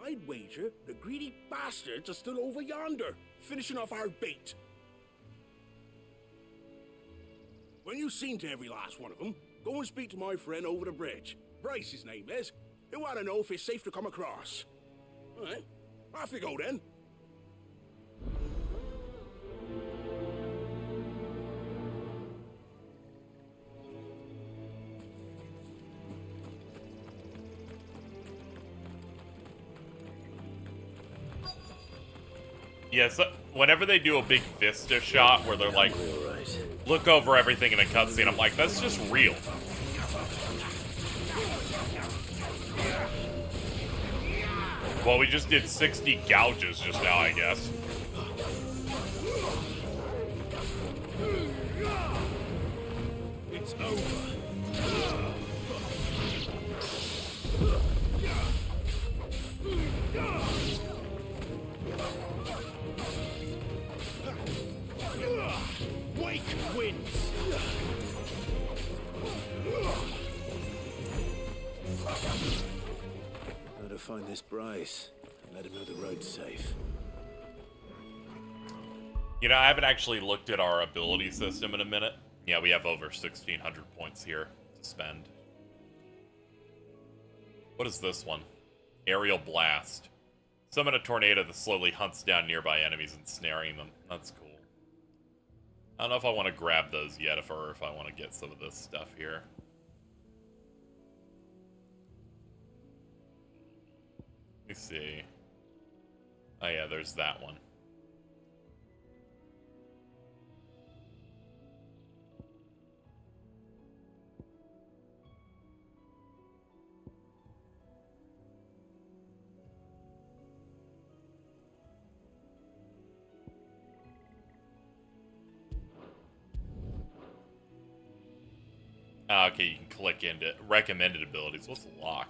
I'd wager the greedy bastards are still over yonder, finishing off our bait. When you've seen to every last one of them, go and speak to my friend over the bridge. Bryce, his name is. He'll want to know if it's safe to come across. All right, off you go then.
Yeah, so whenever they do a big Vista shot where they're like, look over everything in a cutscene, I'm like, that's just real. Well, we just did 60 gouges just now, I guess.
It's over. Wake wins.
Better find this Bryce and let him know the road's safe.
You know, I haven't actually looked at our ability system in a minute. Yeah, we have over 1,600 points here to spend. What is this one? Aerial Blast. Summon a tornado that slowly hunts down nearby enemies, ensnaring them. That's cool. I don't know if I want to grab those yet, or if I want to get some of this stuff here. Let me see. Oh yeah, there's that one. Okay, you can click into recommended abilities. What's a lock?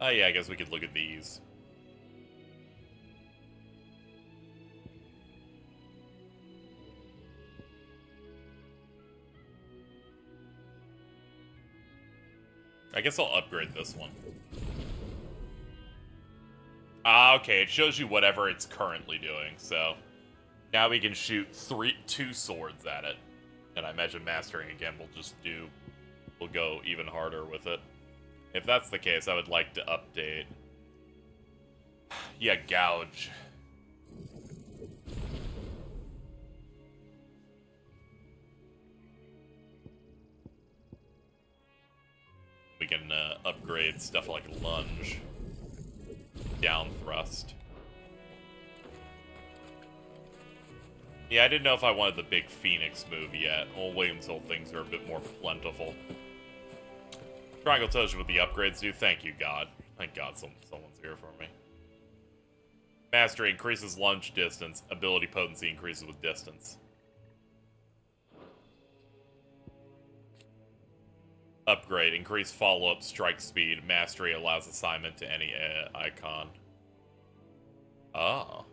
Oh yeah, I guess we could look at these. I guess I'll upgrade this one. Ah, okay, it shows you whatever it's currently doing, so now we can shoot two swords at it. And I imagine mastering again we'll go even harder with it. If that's the case, I would like to update. Yeah, gouge. We can upgrade stuff like lunge, down thrust. Yeah, I didn't know if I wanted the big Phoenix move yet. I'll wait until things are a bit more plentiful. Triangle tells you what the upgrades do. Thank you, God. Thank God someone's here for me. Mastery increases lunge distance. Ability potency increases with distance. Upgrade. Increase follow-up strike speed. Mastery allows assignment to any icon. Ah.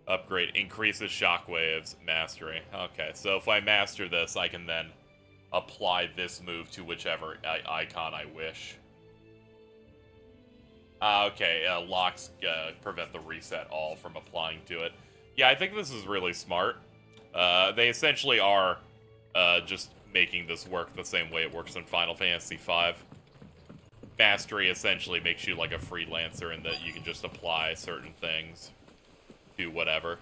Upgrade increases shockwaves. Mastery. Okay, so if I master this, I can then apply this move to whichever icon I wish. Okay, locks prevent the reset all from applying to it. Yeah, I think this is really smart. They essentially are just making this work the same way it works in Final Fantasy V. Mastery essentially makes you like a freelancer in that you can just apply certain things to whatever.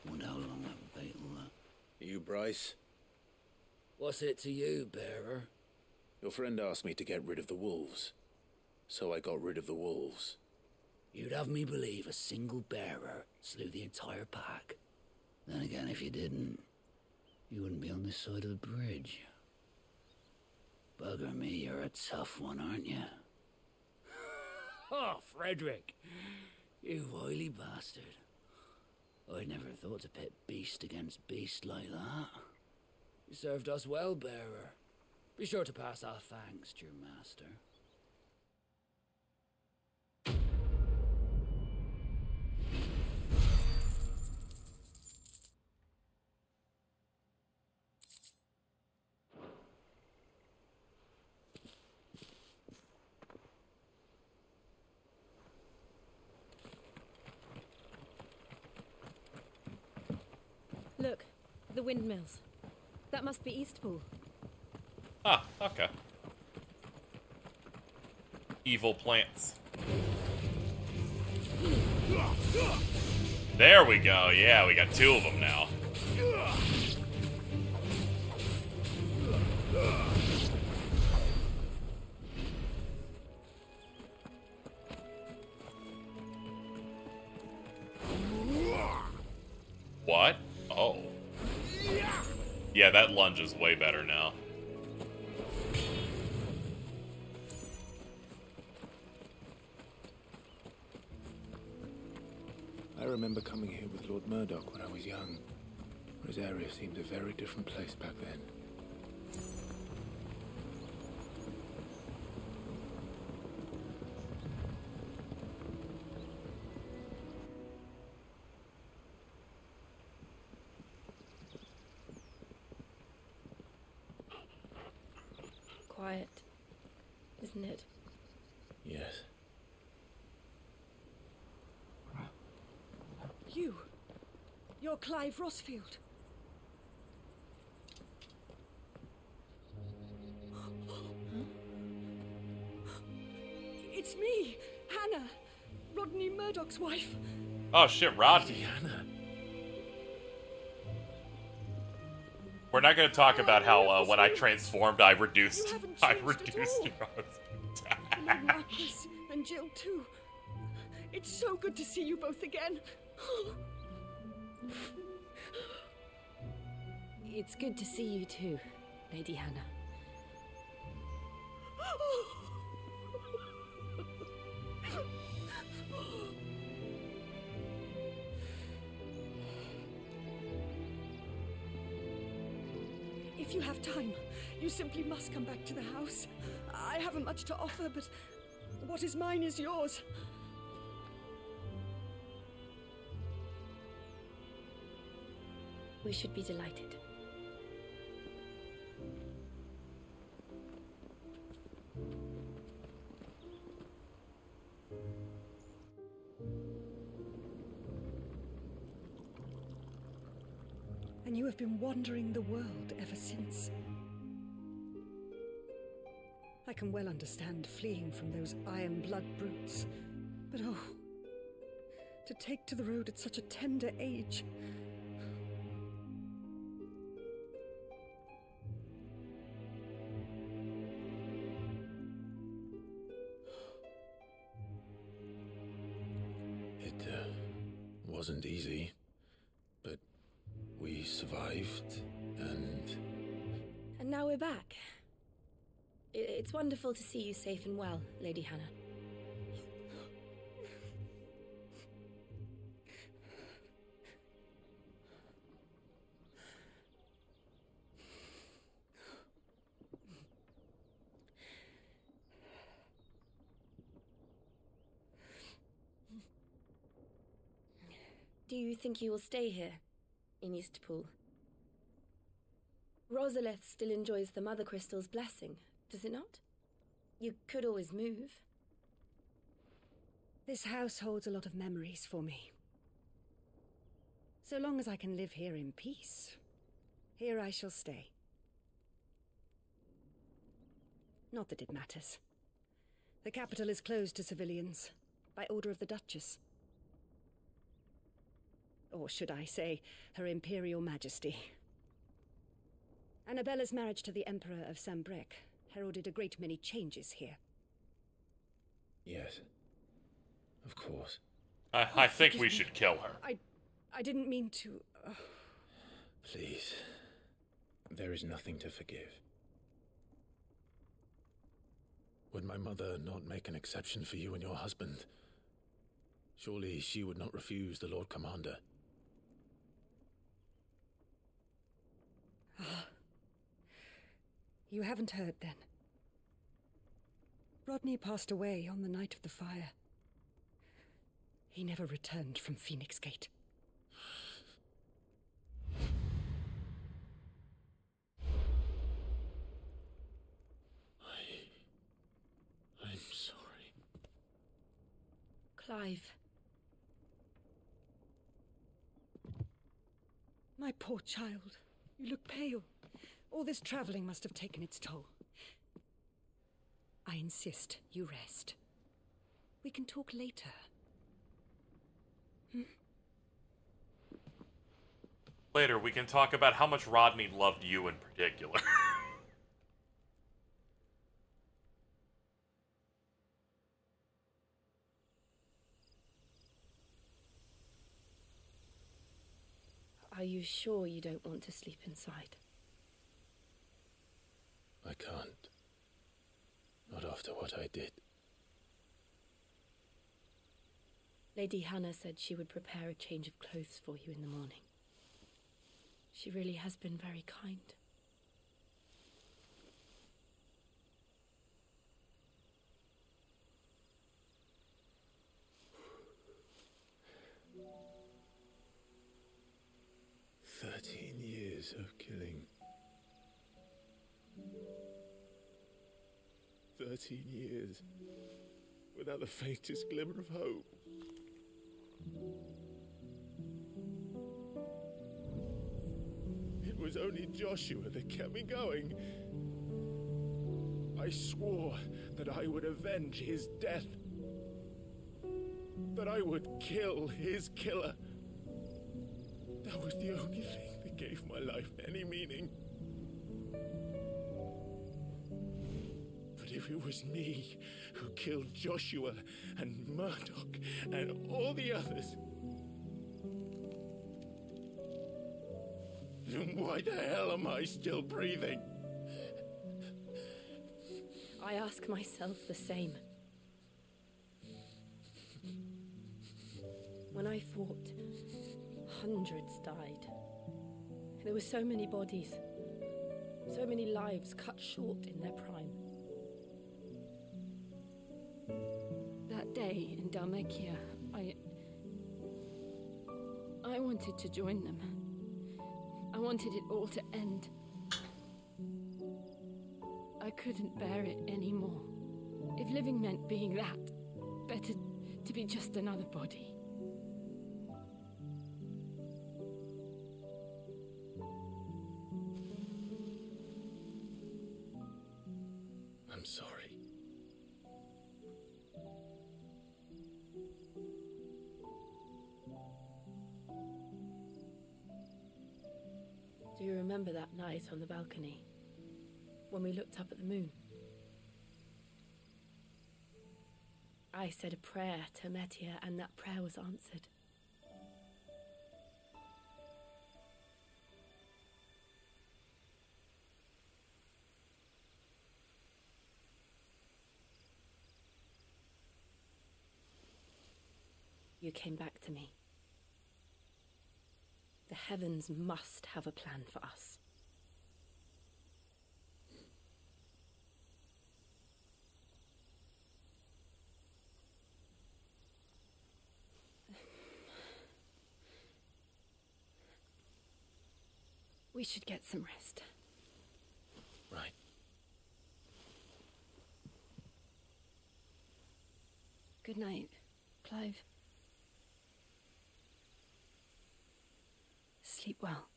Wonder how long that battle
You, Bryce?
What's it to you, bearer?
Your friend asked me to get rid of the wolves. So I got rid of the wolves.
You'd have me believe a single bearer slew the entire pack. Then again, if you didn't, you wouldn't be on this side of the bridge. Bugger me, you're a tough one, aren't you? Oh, Frederick! You wily bastard. I'd never thought to pit beast against beast like that. You served us well, bearer. Be sure to pass our thanks to your master.
Look, the windmills. That must be Eastpool.
Ah, okay. Evil plants. There we go. Yeah, we got two of them now. What? Oh. Yeah, that lunge is way better now.
I remember coming here with Lord Murdoch when I was young. Rosaria seemed a very different place back then.
Quiet, isn't it?
Yes.
You're Clive Rossfield. It's me, Hannah, Rodney Murdoch's wife.
Oh shit, Rodney. We're not going to talk about how when I transformed, I reduced your husband.
And Marcus and Jill too. It's so good to see you both again.
It's good to see you too, Lady Hannah.
If you have time, you simply must come back to the house. I haven't much to offer, but what is mine is yours.
We should be delighted.
And you have been wandering the world ever since. I can well understand fleeing from those iron blood brutes, but oh, to take to the road at such a tender age.
It wasn't easy, but we survived, and
now we're back. It's wonderful to see you safe and well, Lady Hannah. Do you think you will stay here, in Eastpool? Rosaleth still enjoys the Mother Crystal's blessing, does it not? You could always move.
This house holds a lot of memories for me. So long as I can live here in peace, here I shall stay. Not that it matters. The capital is closed to civilians, by order of the Duchess. Or should I say, Her Imperial Majesty. Annabella's marriage to the Emperor of Sambrec heralded a great many changes here.
Yes. Of course.
I think we should kill her.
I didn't mean to...
Please. There is nothing to forgive. Would my mother not make an exception for you and your husband? Surely she would not refuse the Lord Commander.
You haven't heard, then. Rodney passed away on the night of the fire. He never returned from Phoenix Gate.
I'm sorry.
Clive.
My poor child. You look pale. All this traveling must have taken its toll. I insist you rest. We can talk later.
Later, we can talk about how much Rodney loved you in particular.
Are you sure you don't want to sleep inside?
I can't. Not after what I did.
Lady Hannah said she would prepare a change of clothes for you in the morning. She really has been very kind.
Years of killing. 13 years without the faintest glimmer of hope. It was only Joshua that kept me going. I swore that I would avenge his death. That I would kill his killer. That was the only thing that gave my life any meaning. But if it was me who killed Joshua and Murdoch and all the others, then why the hell am I still breathing?
I ask myself the same. When I fought, hundreds died. There were so many bodies, so many lives cut short in their prime. That day in Dalmekia, I wanted to join them. I wanted it all to end. I couldn't bear it anymore. If living meant being that, better to be just another body.
I'm sorry.
Do you remember that night on the balcony, when we looked up at the moon? I said a prayer to Metia, and that prayer was answered. You came back to me. The heavens must have a plan for us.
We should get some rest.
Right.
Good night, Clive. Sleep well.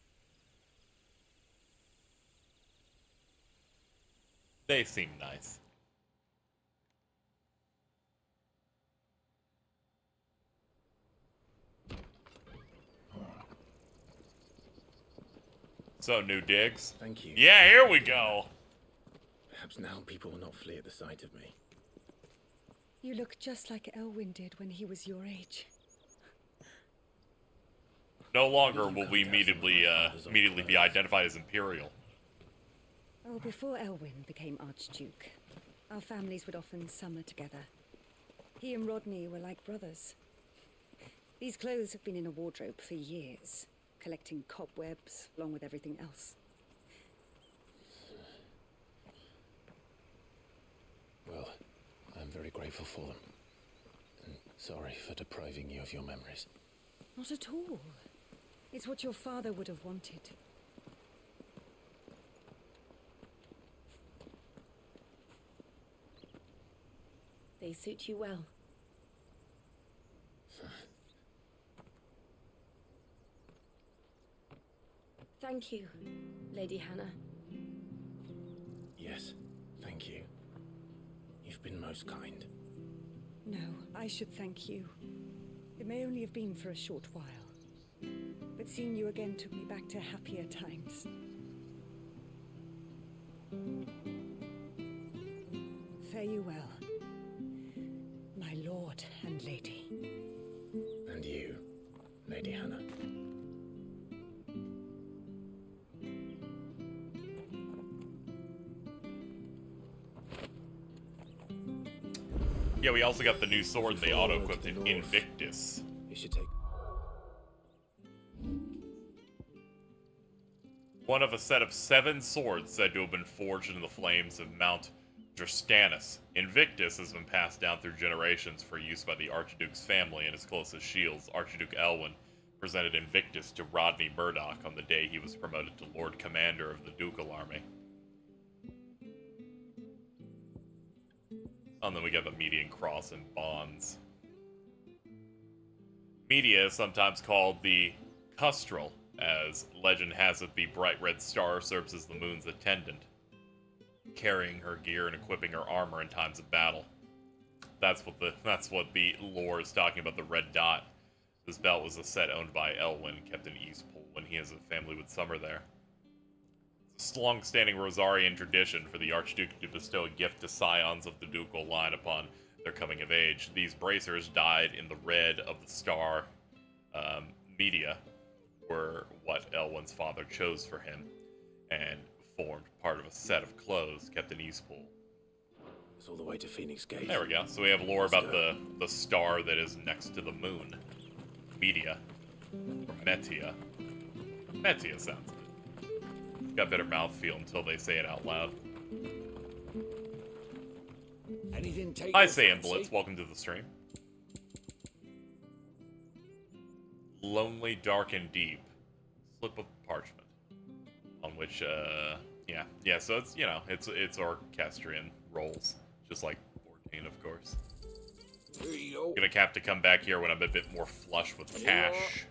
They seem nice. So, new digs?
Thank you.
Yeah, here we go!
Perhaps now people will not flee at the sight of me.
You look just like Elwyn did when he was your age.
No longer will we immediately be identified as Imperial.
Oh, before Elwyn became Archduke, our families would often summer together. He and Rodney were like brothers. These clothes have been in a wardrobe for years, collecting cobwebs along with everything else.
Well, I'm very grateful for them. And sorry for depriving you of your memories.
Not at all. It's what your father would have wanted.
They suit you well. Thank you, Lady Hannah.
Yes, thank you. You've been most kind.
No, I should thank you. It may only have been for a short while, but seeing you again took me back to happier times. Fare you well, my lord and lady.
And you, Lady Hannah.
Yeah, we also got the new sword they auto-equipped in Invictus.
You should take...
One of a set of 7 swords said to have been forged in the flames of Mount Drustanus. Invictus has been passed down through generations for use by the Archduke's family and his closest shields. Archduke Elwyn presented Invictus to Rodney Murdoch on the day he was promoted to Lord Commander of the Ducal Army. And then we got the Median Cross and Bonds. Media is sometimes called the Custral, as legend has it the bright red star serves as the moon's attendant, carrying her gear and equipping her armor in times of battle. That's what the lore is talking about, the red dot. This belt was a set owned by Elwyn, kept in Eastpool when he and his family would summer there. It's a long-standing Rosarian tradition for the Archduke to bestow a gift to scions of the ducal line upon their coming of age. These bracers, dyed in the red of the star media, were what Elwyn's father chose for him, and formed part of a set of clothes kept in Eastpool.
It's all the way to Phoenix Gate.
There we go. So we have lore about the star that is next to the moon. Media. Or Metia. Metia sounds good. Got better mouthfeel until they say it out loud.
Anything take
I
your
say in
fancy?
Blitz, welcome to the stream. Lonely, dark, and deep. Slip of parchment. On which, yeah, so it's, you know, it's orchestrion rolls. Just like 14, of course.
Here you go.
Gonna have to come back here when I'm a bit more flush with cash.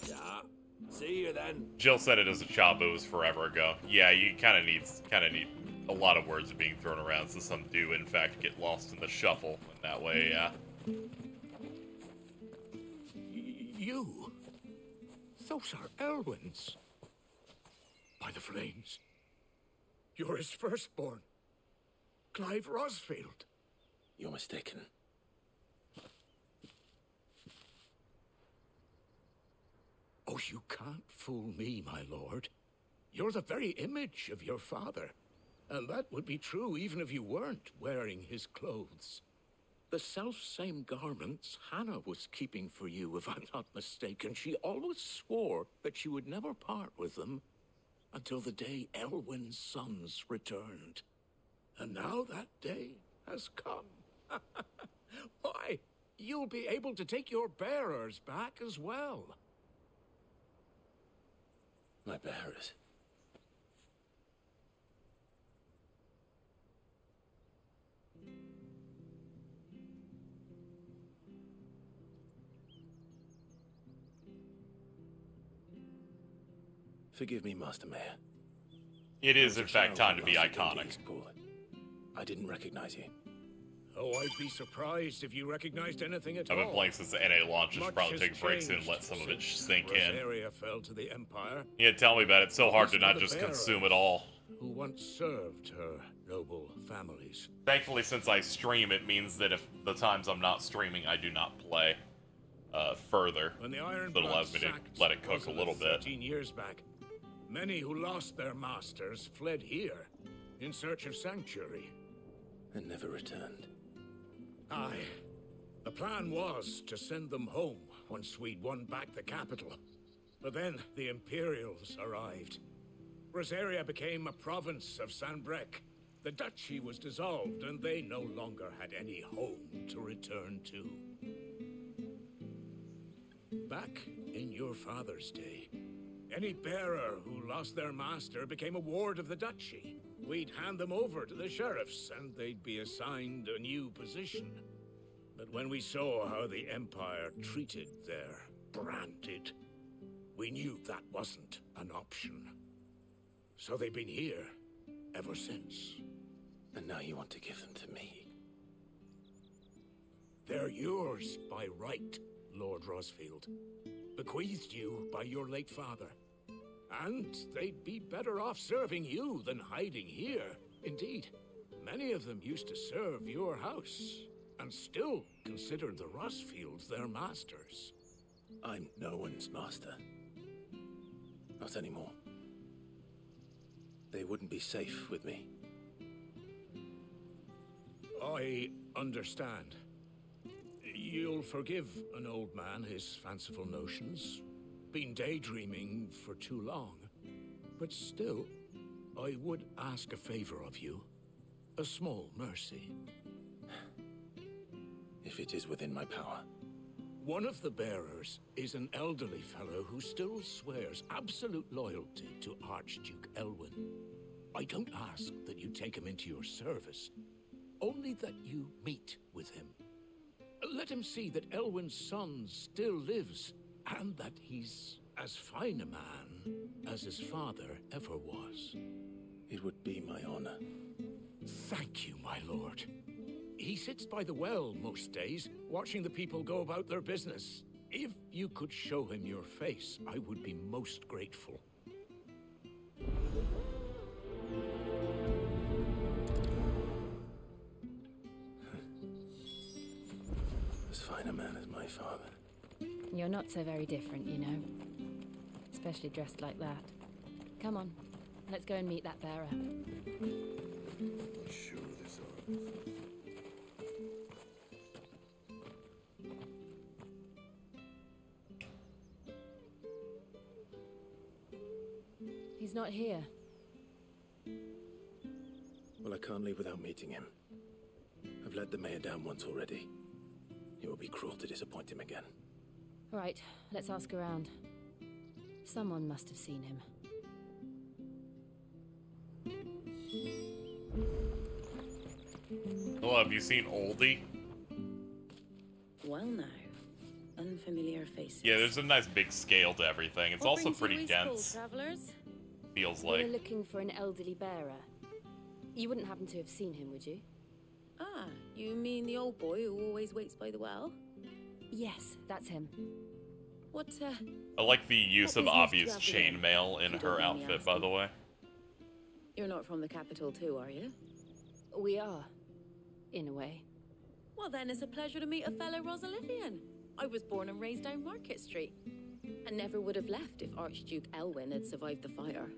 Yeah. See you then.
Jill said it as a chabooze forever ago. Yeah, you kind of need a lot of words being thrown around, so some do in fact get lost in the shuffle. And that way, yeah.
You? Those are Elwyn's. By the flames. You're his firstborn. Clive Rosfield.
You're mistaken.
Oh, you can't fool me, my lord. You're the very image of your father. And that would be true even if you weren't wearing his clothes. The self-same garments Hannah was keeping for you, if I'm not mistaken. She always swore that she would never part with them until the day Elwyn's sons returned. And now that day has come. Why, you'll be able to take your bearers back as well.
My bearers. Forgive me, Master Mayor.
It is, in fact, time to be iconic.
I didn't recognize you.
Oh, I'd be surprised if you recognized anything at all.
I've been playing since the NA launch. I should probably take a break soon and let some of it sink in.
Area fell to the Empire.
Yeah, tell me about it. It's so hard to not just consume it all.
Who once served her noble families.
Thankfully, since I stream, it means that if the times I'm not streaming, I do not play further.
When the Iron
that allows me to let it cook a little bit.
13 years back, many who lost their masters fled here in search of sanctuary.
And never returned.
Aye. The plan was to send them home once we'd won back the capital. But then the Imperials arrived. Rosaria became a province of Sanbreque. The duchy was dissolved, and they no longer had any home to return to. Back in your father's day, any bearer who lost their master became a ward of the duchy. We'd hand them over to the sheriffs, and they'd be assigned a new position. But when we saw how the Empire treated their branded, we knew that wasn't an option. So they've been here ever since.
And now you want to give them to me?
They're yours by right, Lord Rosfield. Bequeathed you by your late father. And they'd be better off serving you than hiding here. Indeed, many of them used to serve your house, and still consider the Rosfields their masters.
I'm no one's master. Not anymore. They wouldn't be safe with me.
I understand. You'll forgive an old man his fanciful notions. Been daydreaming for too long. But still, I would ask a favor of you. A small mercy.
If it is within my power.
One of the bearers is an elderly fellow who still swears absolute loyalty to Archduke Elwyn. I don't ask that you take him into your service, only that you meet with him. Let him see that Elwyn's son still lives, and that he's as fine a man as his father ever was.
It would be my honor.
Thank you, my lord. He sits by the well most days, watching the people go about their business. If you could show him your face, I would be most grateful.
As fine a man as my father.
You're not so very different, you know. Especially dressed like that. Come on, let's go and meet that bearer.
Sure this are.
He's not here.
Well, I can't leave without meeting him. I've let the mayor down once already. It would be cruel to disappoint him again.
All right, let's ask around. Someone must have seen him.
Hello, have you seen Oldie?
Well now, unfamiliar faces.
Yeah, there's a nice big scale to everything. It's also pretty dense.
Travelers?
Feels like.
We're looking for an elderly bearer. You wouldn't happen to have seen him, would you?
Ah, you mean the old boy who always waits by the well?
Yes, that's him.
What,
I like the use of
business
obvious
do you have with him,
chainmail
if
in
you
her
don't mind me
outfit, by the way.
You're not from the capital too, are you?
We are, in a way.
Well then, it's a pleasure to meet a fellow Rosalifian. I was born and raised down Market Street. And never would have left if Archduke Elwyn had survived the fire.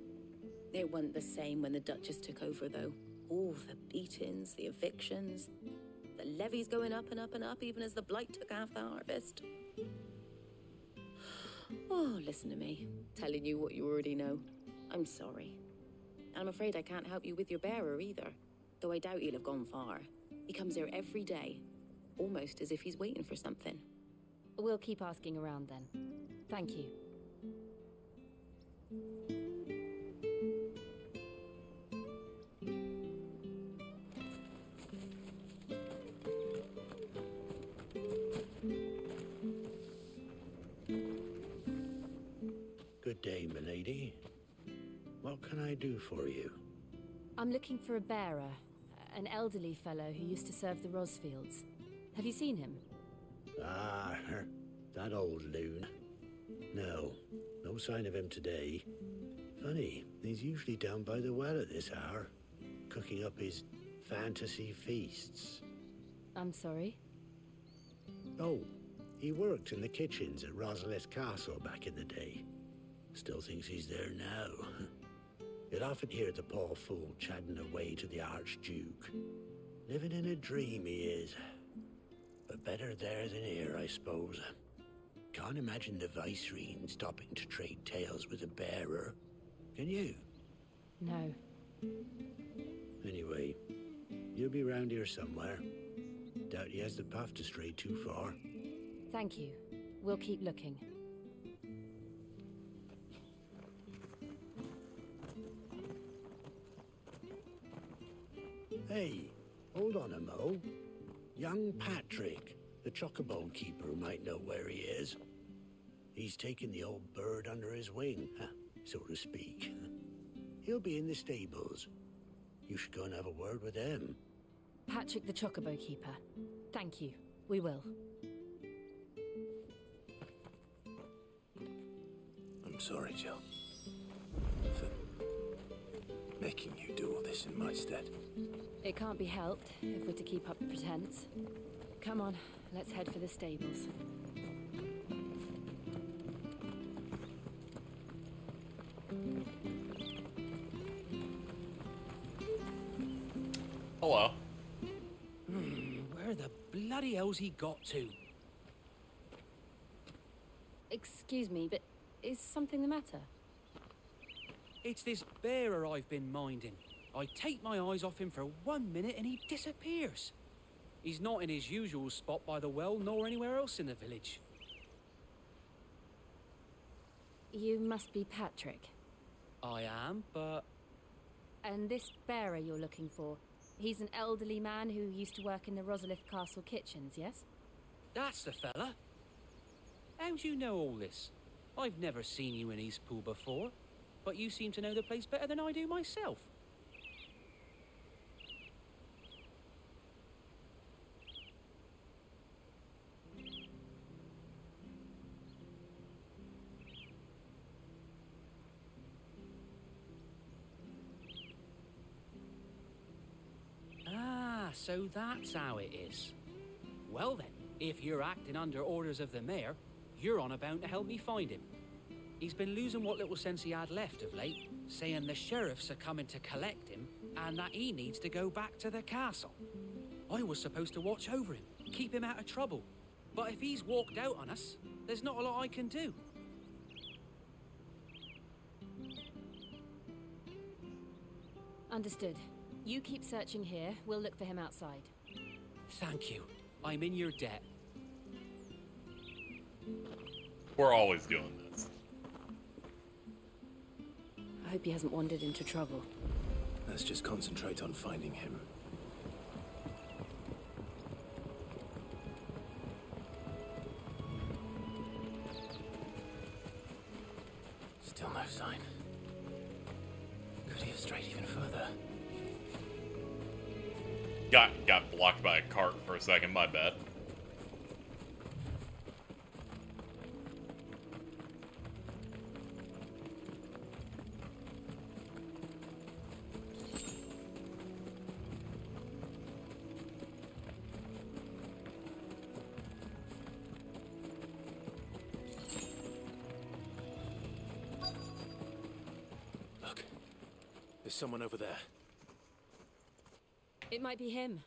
It wasn't the same when the Duchess took over, though. All the beatings, the evictions, the levies going up and up and up, even as the blight took half the harvest. Oh, listen to me, telling you what you already know. I'm sorry. And I'm afraid I can't help you with your bearer either, though I doubt he'll have gone far. He comes here every day, almost as if he's waiting for something.
We'll keep asking around then. Thank you.
What can I do for you?
I'm looking for a bearer, an elderly fellow who used to serve the Rosfields. Have you seen him?
Ah, that old loon. No sign of him today. Funny, he's usually down by the well at this hour, cooking up his fantasy feasts.
I'm sorry?
Oh, he worked in the kitchens at Rosalith Castle back in the day. Still thinks he's there now. You'd often hear the poor fool chatting away to the Archduke. Living in a dream he is. But better there than here, I suppose. Can't imagine the Vicereine stopping to trade tales with a bearer. Can you?
No.
Anyway, you'll be round here somewhere. Doubt he has the path to stray too far.
Thank you. We'll keep looking.
Hey, hold on a mo. Young Patrick, the chocobo keeper, might know where he is. He's taken the old bird under his wing, so to speak. He'll be in the stables. You should go and have a word with him.
Patrick the Chocobo Keeper. Thank you. We will.
I'm sorry, Jill. For making you do all this in my stead.
It can't be helped if we're to keep up the pretense. Come on, let's head for the stables.
Hello.
Where the bloody hell's he got to?
Excuse me, but is something the matter?
It's this bearer I've been minding. I take my eyes off him for 1 minute and he disappears. He's not in his usual spot by the well, nor anywhere else in the village.
You must be Patrick.
I am, but...
And this bearer you're looking for, he's an elderly man who used to work in the Rosalith Castle kitchens, yes?
That's the fella. How'd you know all this? I've never seen you in Eastpool before, but you seem to know the place better than I do myself. So that's how it is. Well then, if you're acting under orders of the mayor, you're on about to help me find him. He's been losing what little sense he had left of late, saying the sheriffs are coming to collect him and that he needs to go back to the castle. I was supposed to watch over him, keep him out of trouble. But if he's walked out on us, there's not a lot I can do.
Understood. You keep searching here, we'll look for him outside.
Thank you. I'm in your debt.
We're always doing this.
I hope he hasn't wandered into trouble.
Let's just concentrate on finding him. Still no sign. Could he have strayed even further?
Got blocked by a cart for a second, my bad.
Look, there's someone over there.
It might be him.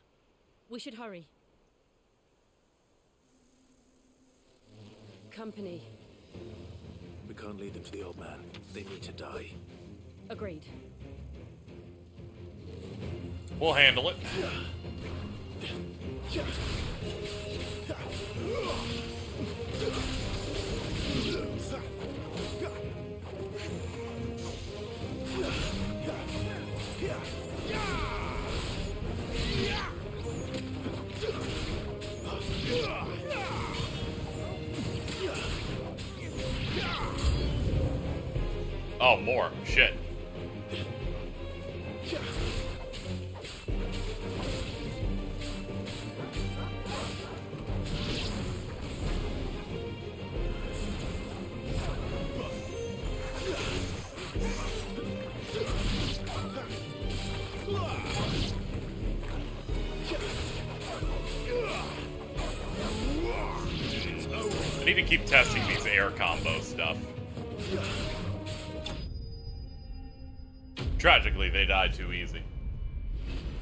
We should hurry. Company.
We can't lead them to the old man. They need to die.
Agreed.
We'll handle it. Oh, more. Shit. need to keep testing these air combo stuff. Tragically, they died too easy.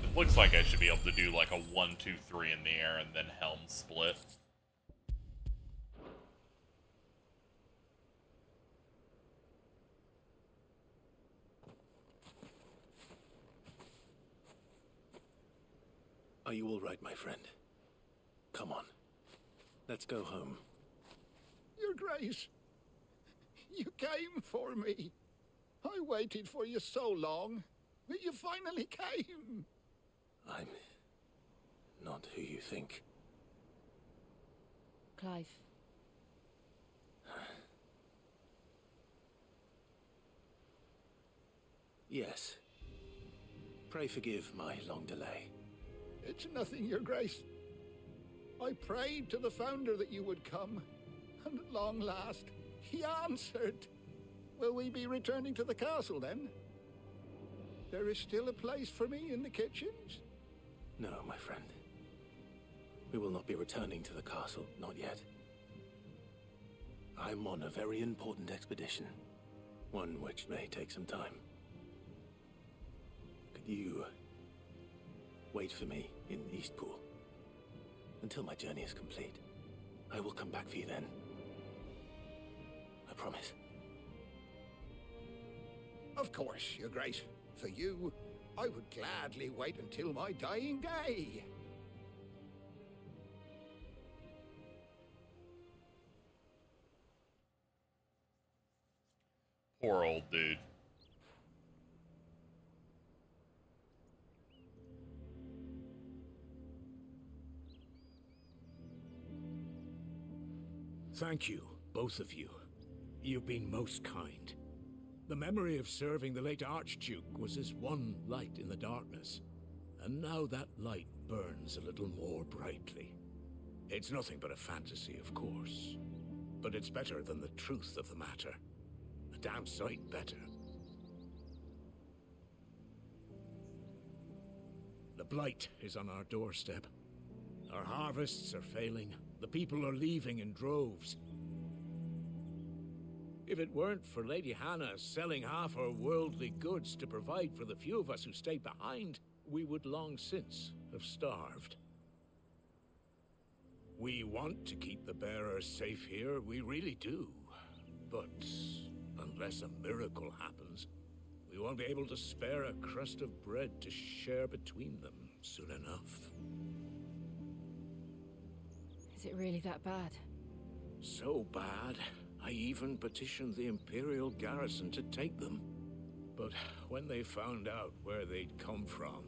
It looks like I should be able to do like a 1, 2, 3 in the air and then helm split.
Are you all right, my friend? Come on. Let's go home.
Your Grace, you came for me. I waited for you so long, but you finally came.
I'm not who you think.
Clive.
Yes. Pray forgive my long delay.
It's nothing, Your Grace. I prayed to the Founder that you would come, and at long last, he answered. Will we be returning to the castle, then? There is still a place for me in the kitchens?
No, my friend. We will not be returning to the castle, not yet. I'm on a very important expedition, one which may take some time. Could you wait for me in Eastpool until my journey is complete? I will come back for you then. I promise.
Of course, Your Grace. For you, I would gladly wait until my dying day.
Poor old dude.
Thank you, both of you. You've been most kind. The memory of serving the late Archduke was as one light in the darkness, and now that light burns a little more brightly. It's nothing but a fantasy, of course, but it's better than the truth of the matter. A damn sight better. The blight is on our doorstep. Our harvests are failing. The people are leaving in droves. If it weren't for Lady Hannah selling half her worldly goods to provide for the few of us who stayed behind, we would long since have starved. We want to keep the bearers safe here, we really do. But unless a miracle happens, we won't be able to spare a crust of bread to share between them soon enough.
Is it really that bad?
So bad, I even petitioned the Imperial garrison to take them. But when they found out where they'd come from,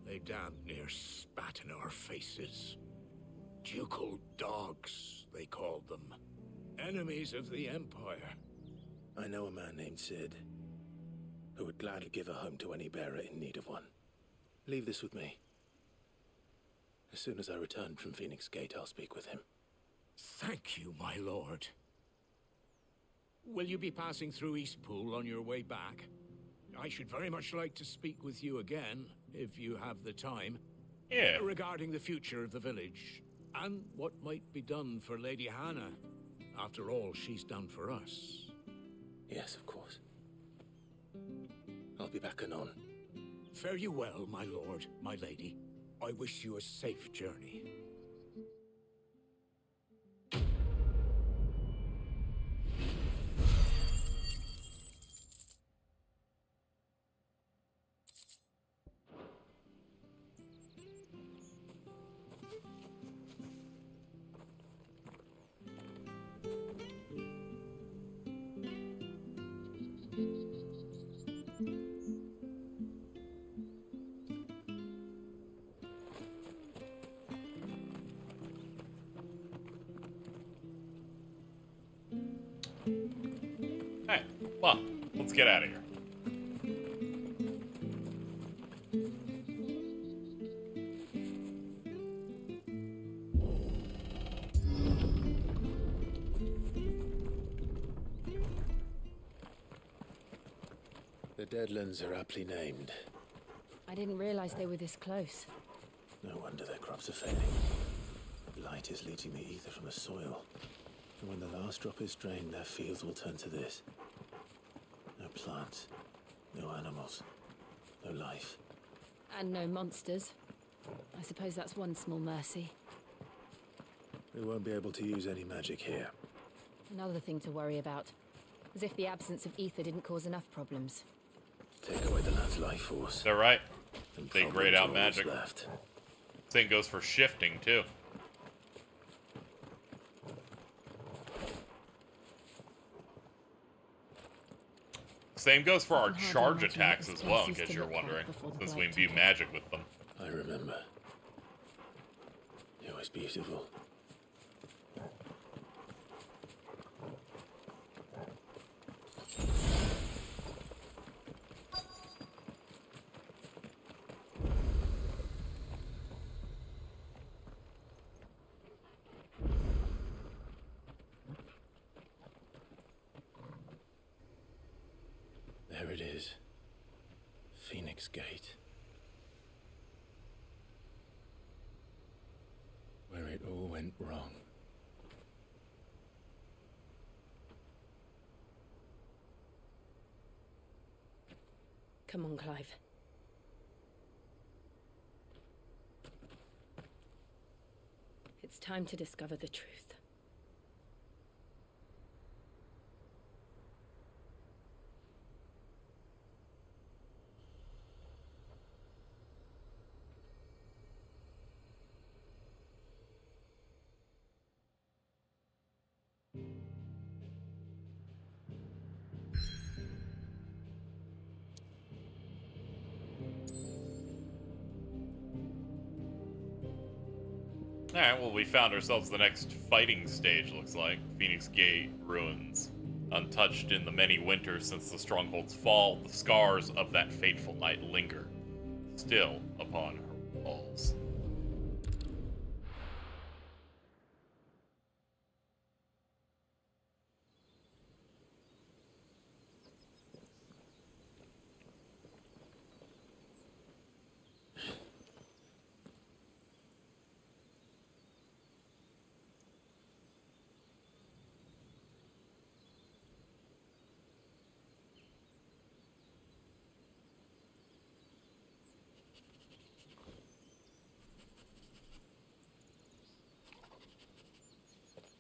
they damn near spat in our faces. Ducal dogs, they called them. Enemies of the Empire.
I know a man named Sid, who would gladly give a home to any bearer in need of one. Leave this with me. As soon as I return from Phoenix Gate, I'll speak with him.
Thank you, my lord. Will you be passing through Eastpool on your way back? I should very much like to speak with you again, if you have the time.
Yeah.
Regarding the future of the village, and what might be done for Lady Hannah. After all she's done for us.
Yes, of course. I'll be back anon.
Fare you well, my lord, my lady. I wish you a safe journey.
Hey, well, let's get out of here.
The Deadlands are aptly named.
I didn't realize they were this close.
No wonder their crops are failing. Blight is leaching the ether from the soil. And when the last drop is drained, their fields will turn to this. No plants, no animals, no life.
And no monsters. I suppose that's one small mercy.
We won't be able to use any magic here.
Another thing to worry about. As if the absence of ether didn't cause enough problems.
Take away the land's life force.
They're right.
And
They grade out
problems
magic.
left.
Same goes for shifting, too. Same goes for our charge attacks as well, in case you're wondering, since we imbue magic with them.
I remember. It was beautiful. There it is. Phoenix Gate. Where it all went wrong.
Come on, Clive. It's time to discover the truth.
Alright, well, we found ourselves the next fighting stage, looks like. Phoenix Gate ruins. Untouched in the many winters since the stronghold's fall, the scars of that fateful night linger, still upon her walls.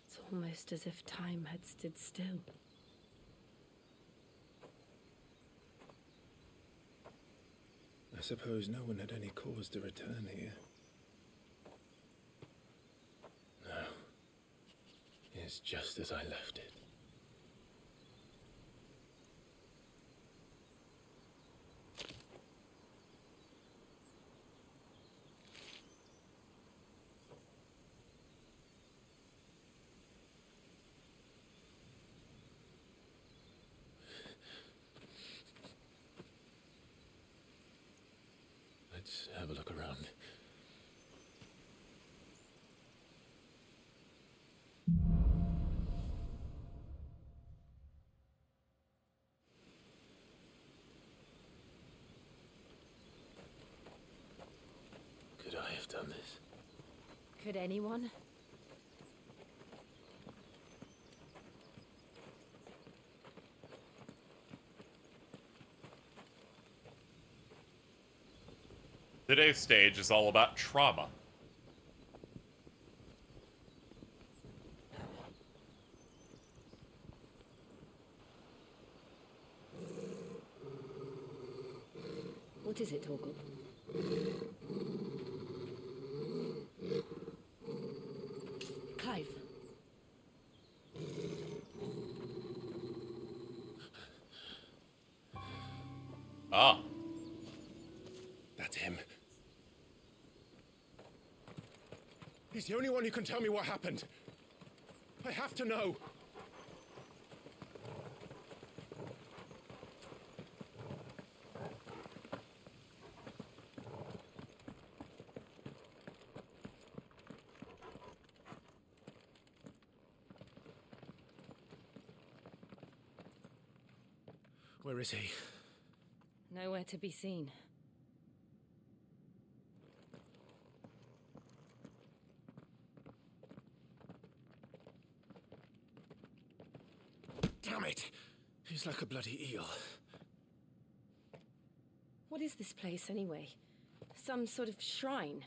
It's almost as if time had stood still.
I suppose no one had any cause to return here. No. It's just as I left it. Let's have a look around. Could I have done this?
Could anyone?
Today's stage is all about trauma.
What is it, Torgal? Clive.
Ah.
That's him. He's the only one who can tell me what happened. I have to know.
Where is he?
Nowhere to be seen.
Damn it! He's like a bloody eel.
What is this place, anyway? Some sort of shrine?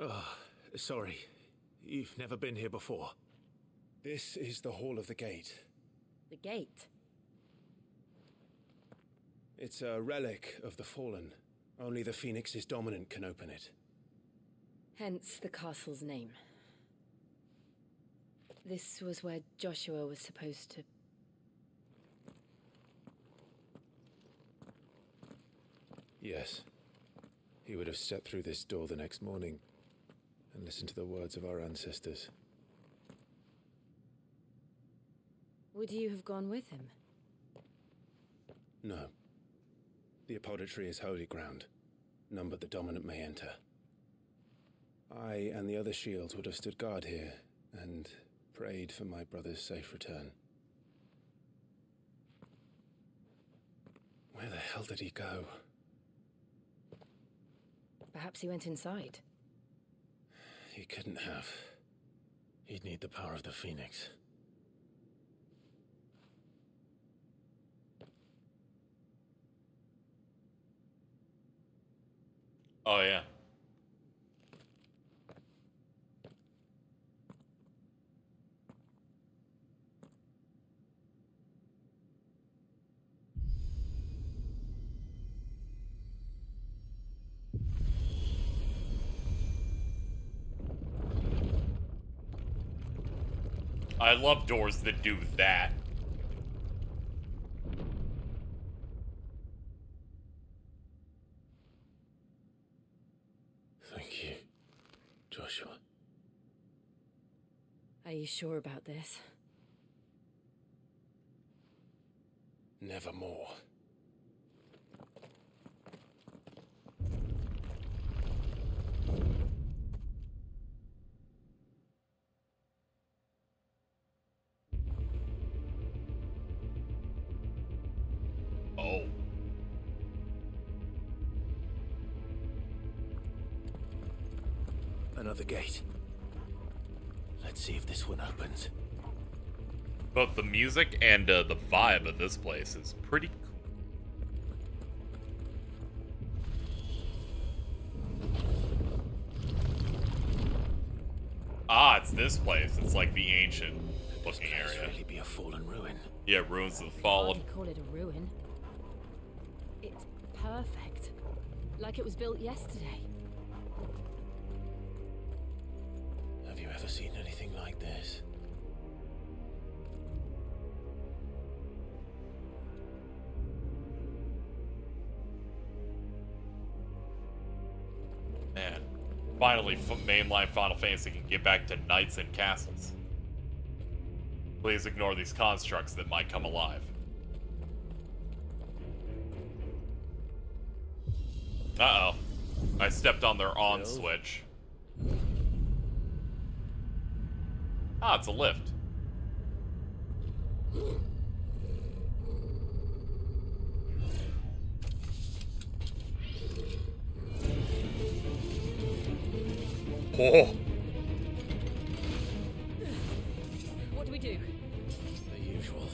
Oh, sorry. You've never been here before. This is the Hall of the Gate.
The gate?
It's a relic of the Fallen. Only the Phoenix's dominant can open it.
Hence the castle's name. This was where Joshua was supposed to...
Yes. He would have stepped through this door the next morning and listened to the words of our ancestors.
Would you have gone with him?
No. The apodatory is holy ground. None but the dominant may enter. I and the other shields would have stood guard here and prayed for my brother's safe return. Where the hell did he go?
Perhaps he went inside.
He couldn't have. He'd need the power of the Phoenix.
Oh, yeah. I love doors that do that.
Thank you, Joshua.
Are you sure about this?
Nevermore.
Oh.
Another gate. Let's see if this one opens.
Both the music and the vibe of this place is pretty cool. Ah, it's this place. It's like the ancient looking area.
Could really be a fallen ruin.
Yeah, ruins of the fallen.
Hardly call it a ruin. It's perfect. Like it was built yesterday.
Have you ever seen anything like this?
Man, finally, mainline Final Fantasy can get back to knights and castles. Please ignore these constructs that might come alive. Uh-oh. I stepped on their on switch. Ah, it's a lift. Oh.
What do we do?
The usual.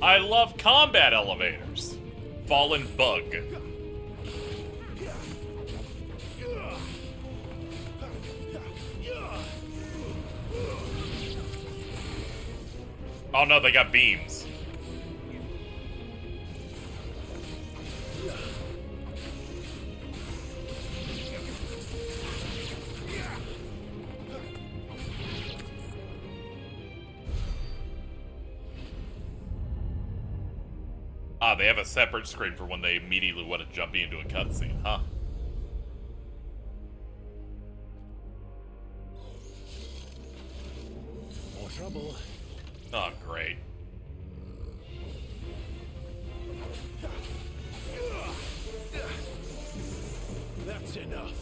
I love combat elevators. Fallen bug. Oh no, they got beams. Ah, they have a separate screen for when they immediately want to jump into a cutscene, huh?
More trouble.
Oh, great.
That's enough.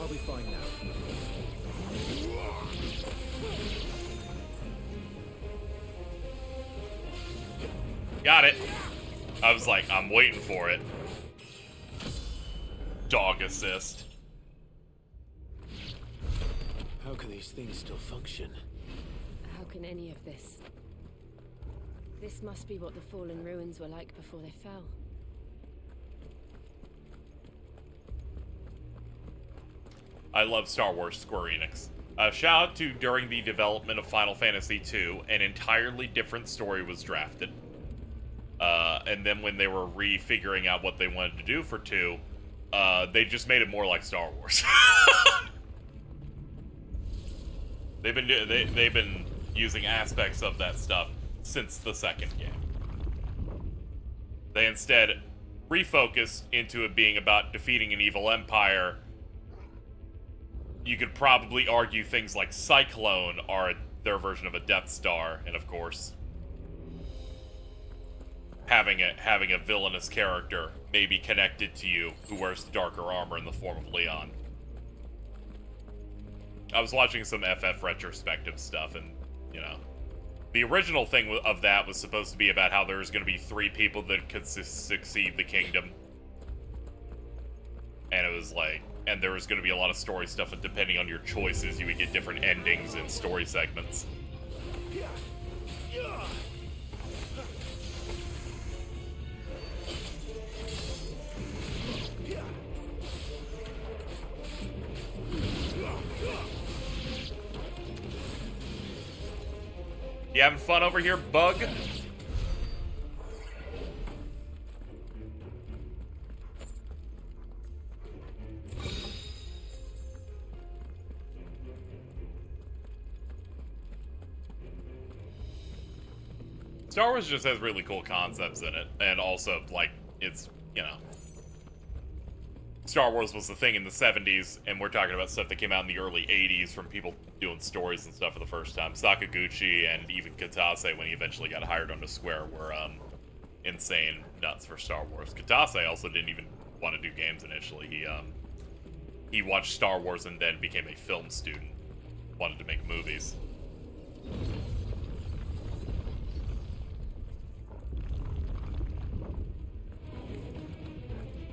I'll be fine now.
Got it. I was like, I'm waiting for it. Dog assist.
How can these things still function?
How can any of this? This must be what the fallen ruins were like before they fell.
I love Star Wars Square Enix. Shout out to during the development of Final Fantasy II, an entirely different story was drafted. And then when they were refiguring out what they wanted to do for 2, they just made it more like Star Wars. They've been using aspects of that stuff since the second game. They instead refocused into it being about defeating an evil empire. You could probably argue things like Cyclone are their version of a Death Star, and of course, having a villainous character maybe connected to you who wears darker armor in the form of Leon. I was watching some FF retrospective stuff, and, you know, the original thing of that was supposed to be about how there was going to be 3 people that could succeed the kingdom. And it was like, and there was going to be a lot of story stuff, and depending on your choices, you would get different endings and story segments. You having fun over here, bug? Star Wars just has really cool concepts in it, and also, like, it's, you know, Star Wars was the thing in the 70s, and we're talking about stuff that came out in the early 80s from people doing stories and stuff for the first time. Sakaguchi and even Katase, when he eventually got hired onto Square, were insane nuts for Star Wars. Katase also didn't even want to do games initially. He watched Star Wars and then became a film student. Wanted to make movies.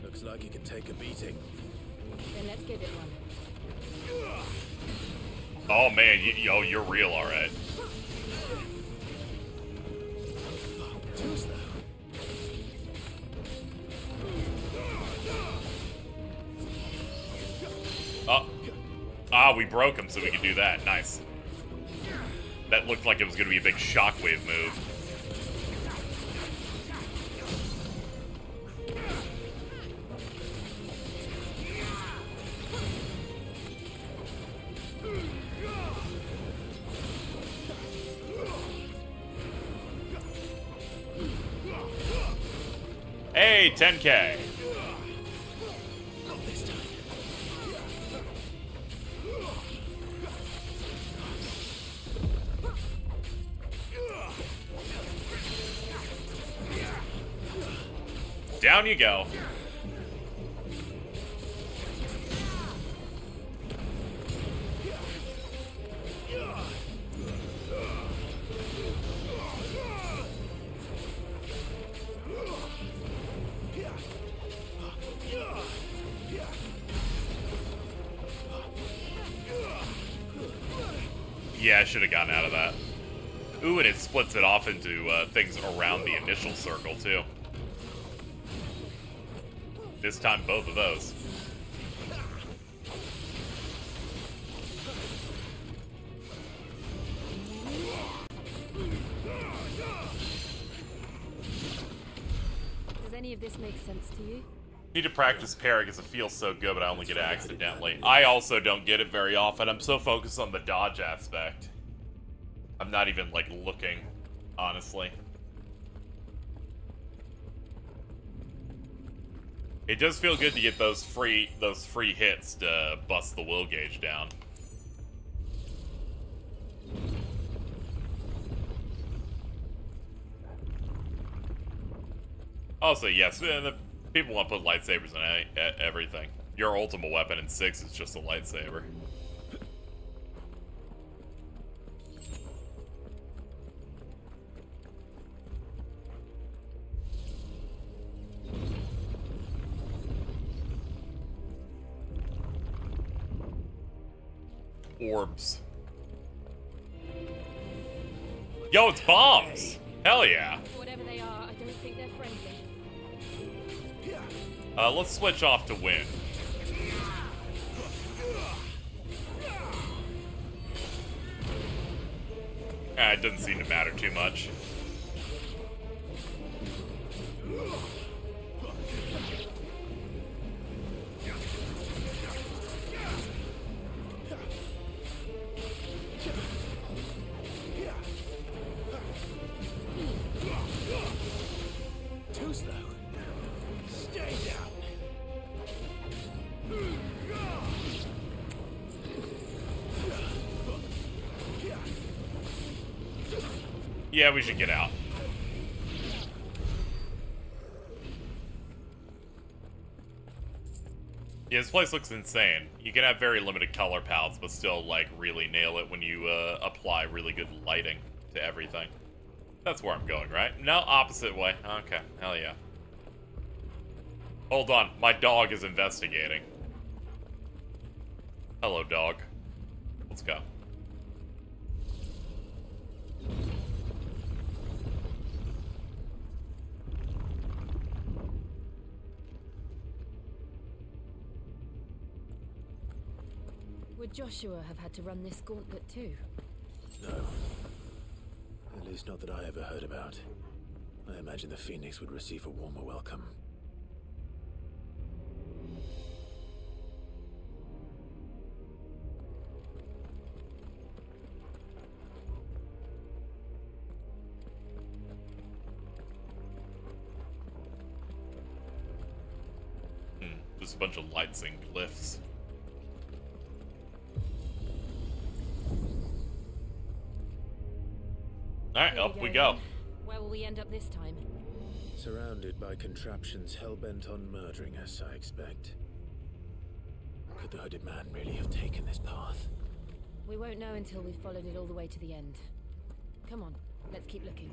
Looks like you can take a beating.
Then let's give it one.
Oh man, you're real, alright. We broke him so we could do that. Nice. That looked like it was going to be a big shockwave move. Hey, 10K. Down you go. Yeah, I should have gotten out of that. Ooh, and it splits it off into things around the initial circle, too. This time, both of those.
Does any of this make sense to you?
Need to practice parry because it feels so good, but I only get it accidentally. I also don't get it very often. I'm so focused on the dodge aspect. I'm not even, like, looking, honestly. It does feel good to get those free hits to bust the will gauge down. Also, yes, the people want to put lightsabers in everything. Your ultimate weapon in 6 is just a lightsaber. orbs. Yo, it's bombs! Hell yeah.
Whatever they are, I don't think they're friendly.
Let's switch off to wind. It doesn't seem to matter too much.
Too slow. Stay down.
Yeah, we should get out. Yeah, this place looks insane. You can have very limited color palettes, but still, like, really nail it when you apply really good lighting to everything. That's where I'm going, right? No, opposite way. Okay, hell yeah. Hold on, my dog is investigating. Hello, dog. Let's go.
Would Joshua have had to run this gauntlet too?
No. At least not that I ever heard about. I imagine the Phoenix would receive a warmer welcome.
Just a bunch of lights and glyphs. Alright, up we go.
Where will we end up this time?
Surrounded by contraptions hell-bent on murdering us, I expect. Could the hooded man really have taken this path?
We won't know until we've followed it all the way to the end. Come on, let's keep looking.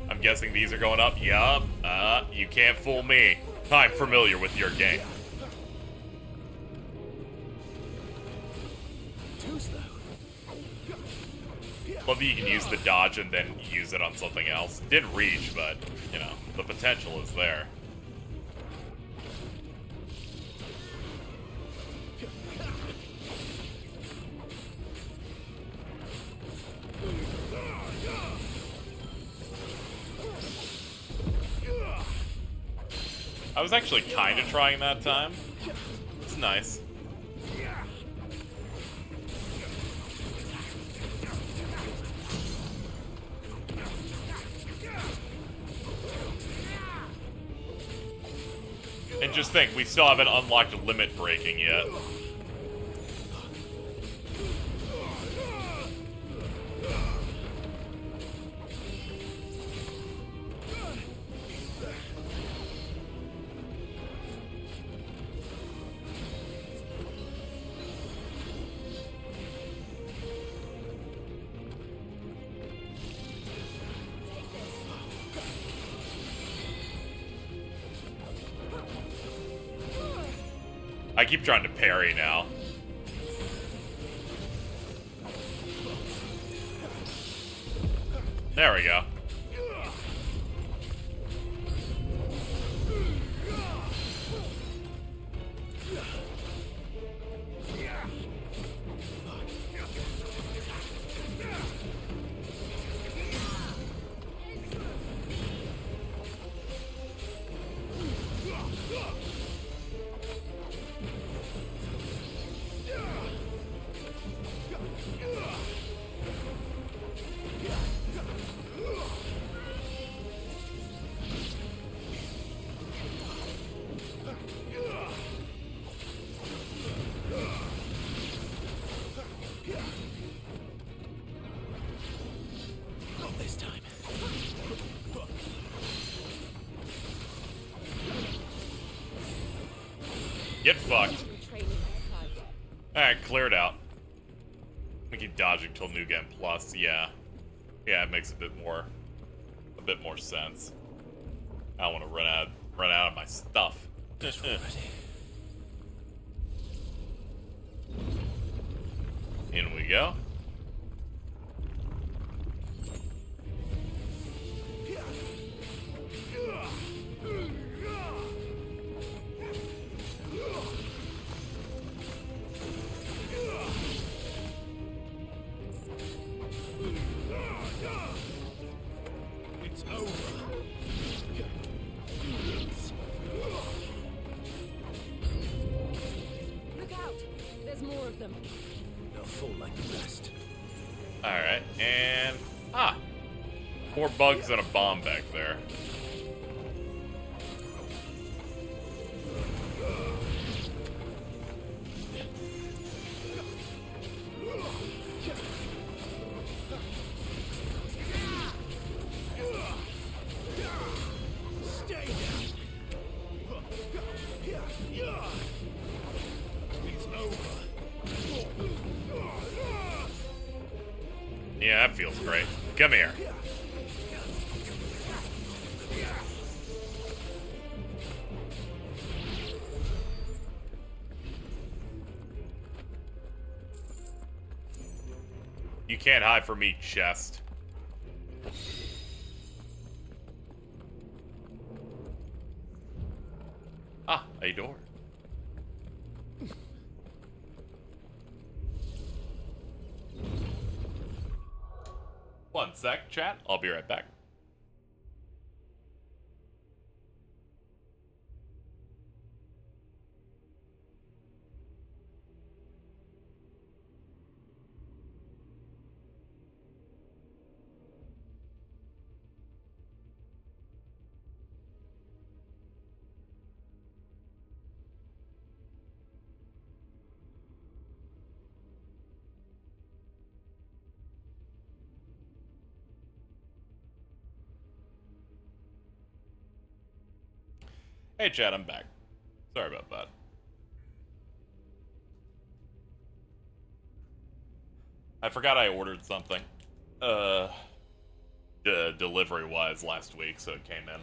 I'm guessing these are going up. Yup. You can't fool me. I'm familiar with your game.
Too slow.
Love that you can use the dodge and then use it on something else. Didn't reach, but, you know, the potential is there. I was actually kind of trying that time. It's nice. And just think, we still haven't unlocked limit breaking yet. I keep trying to parry now. There we go. Get fucked. Alright, cleared out. We keep dodging till New Game Plus, yeah. Yeah, it makes a bit more sense. I don't want to run out of my stuff. In we go.
It's over.
Look out! There's more of them.
They'll fall like the rest.
Alright, and... Ah! 4 bugs and a bomb back there.
Stay down. It's over.
Yeah, that feels great. Come here. You can't hide from me, chest. Ah, a door. One sec, chat. I'll be right back. Hey, chat, I'm back. Sorry about that. I forgot I ordered something. Delivery-wise last week, so it came in.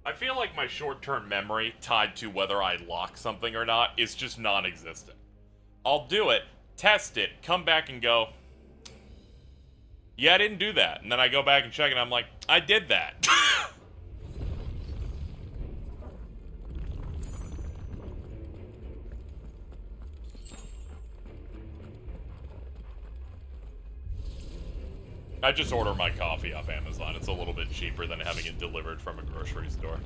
I feel like my short-term memory tied to whether I lock something or not is just non-existent. I'll do it, test it, come back and go, yeah, I didn't do that. And then I go back and check and I'm like, I did that. I just order my coffee off Amazon. It's a little bit cheaper than having it delivered from a grocery store.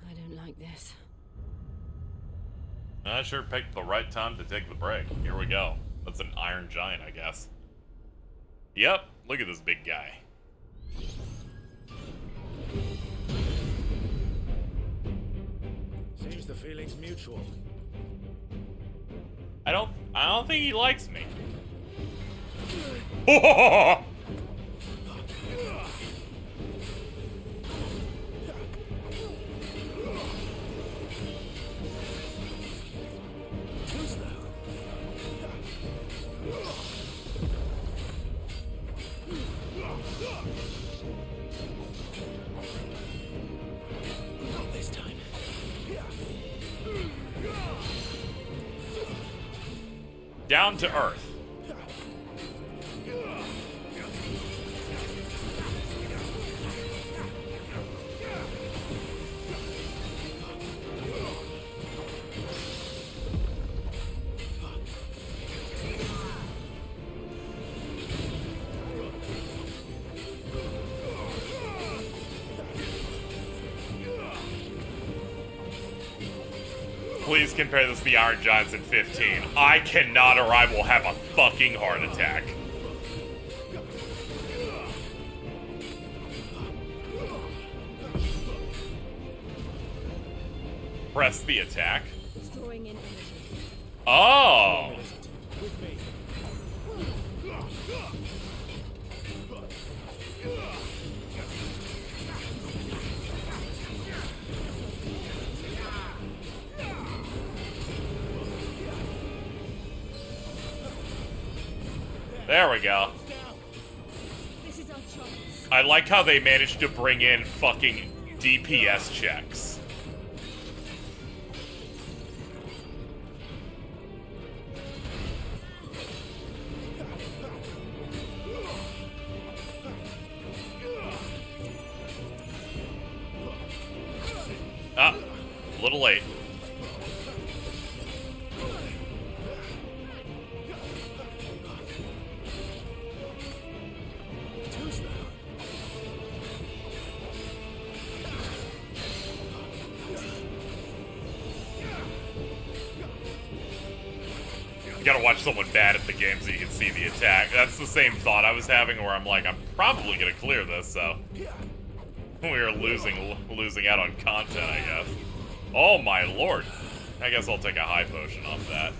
I don't like this.
I sure picked the right time to take the break. Here we go. That's an iron giant, I guess. Yep, look at this big guy.
Seems the feeling's mutual.
I don't think he likes me.
Not this time.
Down to earth. Please compare this to the Iron Giants in 15. I cannot or I will have a fucking heart attack. Press the attack?
It's drawing in energy.
Oh! There we go.
This is our chance.
I like how they managed to bring in fucking DPS checks. Ah, a little late. You gotta watch someone bad at the game so you can see the attack. That's the same thought I was having where I'm like, I'm probably gonna clear this, so... We are losing out on content, I guess. Oh my lord. I guess I'll take a high potion off that.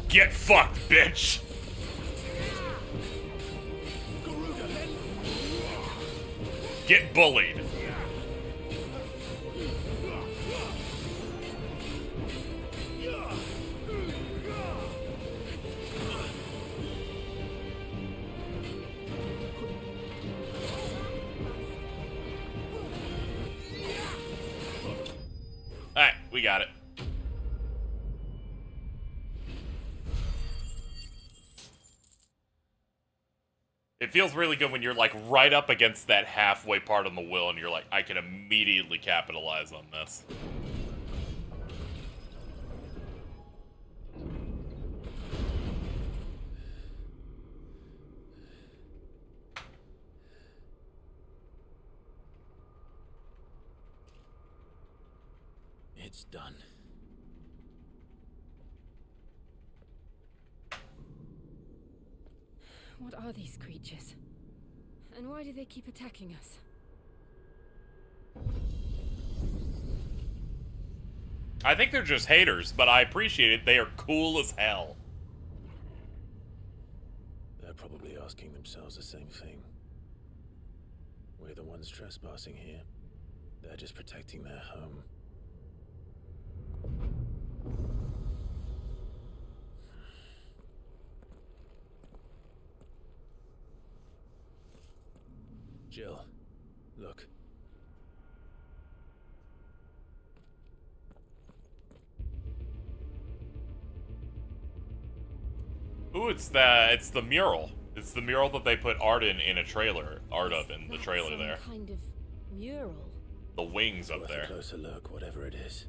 Get fucked, bitch! Get bullied. Alright, we got it. It feels really good when you're like right up against that halfway part on the wheel and you're like, I can immediately capitalize on this.
It's done.
What are these creatures? And why do they keep attacking us?
I think they're just haters, but I appreciate it. They are cool as hell.
They're probably asking themselves the same thing. We're the ones trespassing here. They're just protecting their home. Jill, look.
Ooh, it's the mural. It's the mural that they put art in a trailer. Art up in the trailer there.
Some kind of mural.
The wings up there.
A closer look, whatever it is.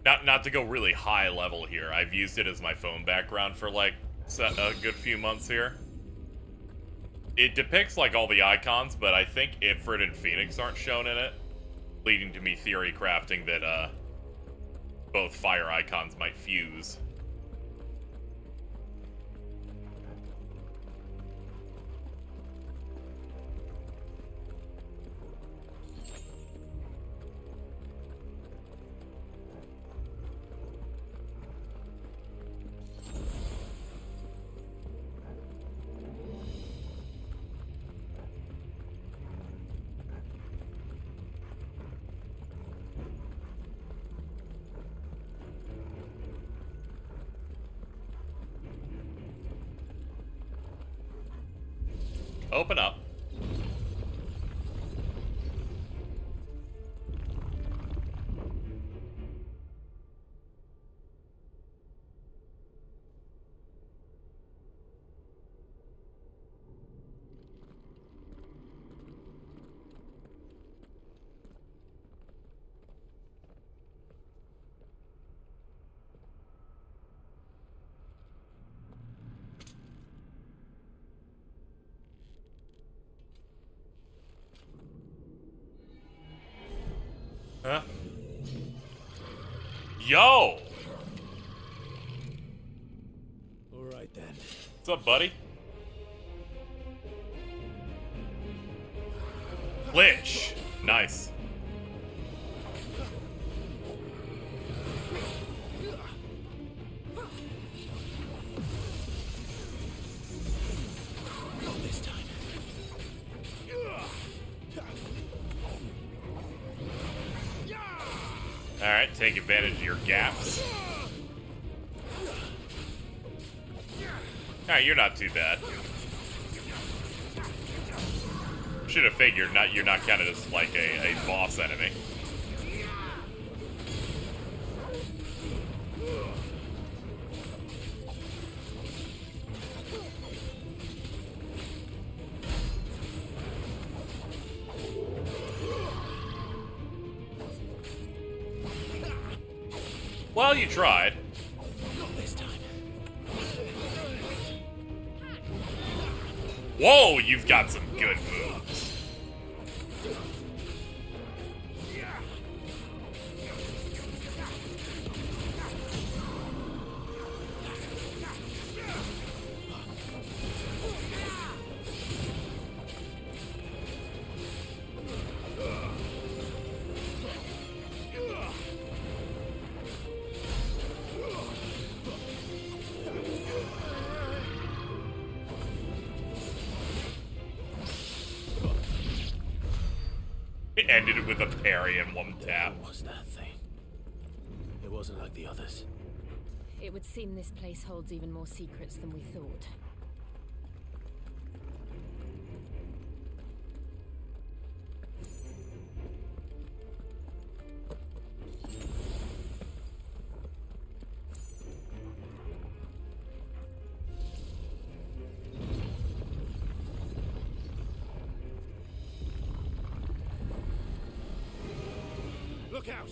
Not to go really high level here. I've used it as my phone background for like a good few months here. It depicts like all the icons, but I think Ifrit and Phoenix aren't shown in it, leading to me theory crafting that both fire icons might fuse. Open up. Yo!
Alright then.
What's up, buddy? Glitch! Nice.
Not this time.
Alright, take advantage of your gaps. Alright, you're not too bad. Should have figured you're not counted as like a boss enemy. Well, you tried.
Not this time.
Whoa, you've got some good moves. It ended it with a parry and one tap.
What was that thing? It wasn't like the others.
It would seem this place holds even more secrets than we thought.
Look out!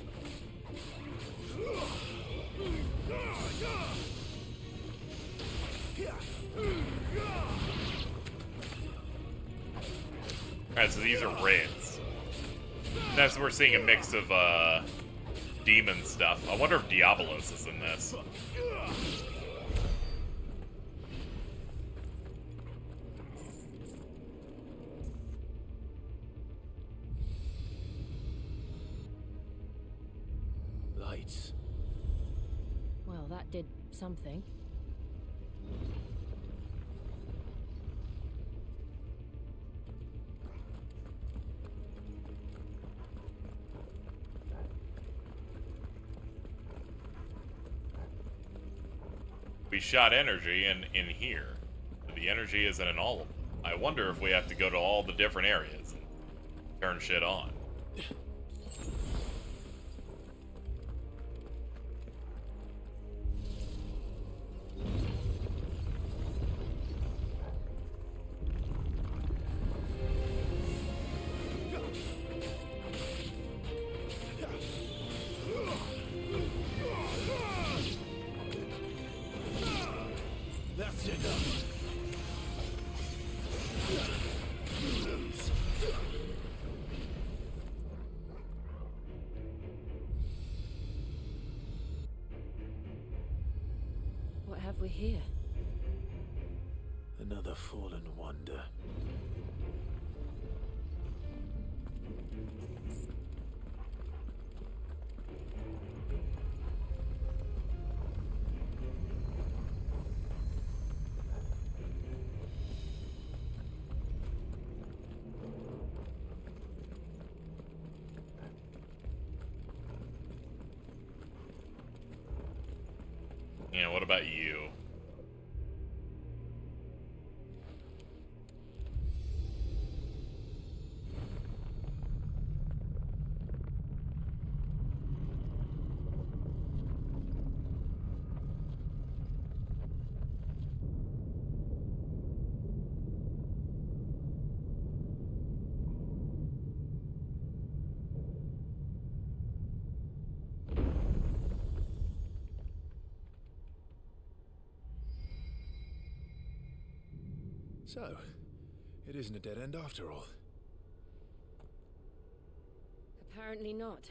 Alright, so these are raids. That's we're seeing a mix of demon stuff. I wonder if Diabolos is in this.
Lights.
Well, that did something.
We shot energy in here. The energy isn't in all of them. I wonder if we have to go to all the different areas and turn shit on.
That's enough.
What have we here?
Another fallen wonder.
Yeah, what about you?
So, it isn't a dead end after all.
Apparently not.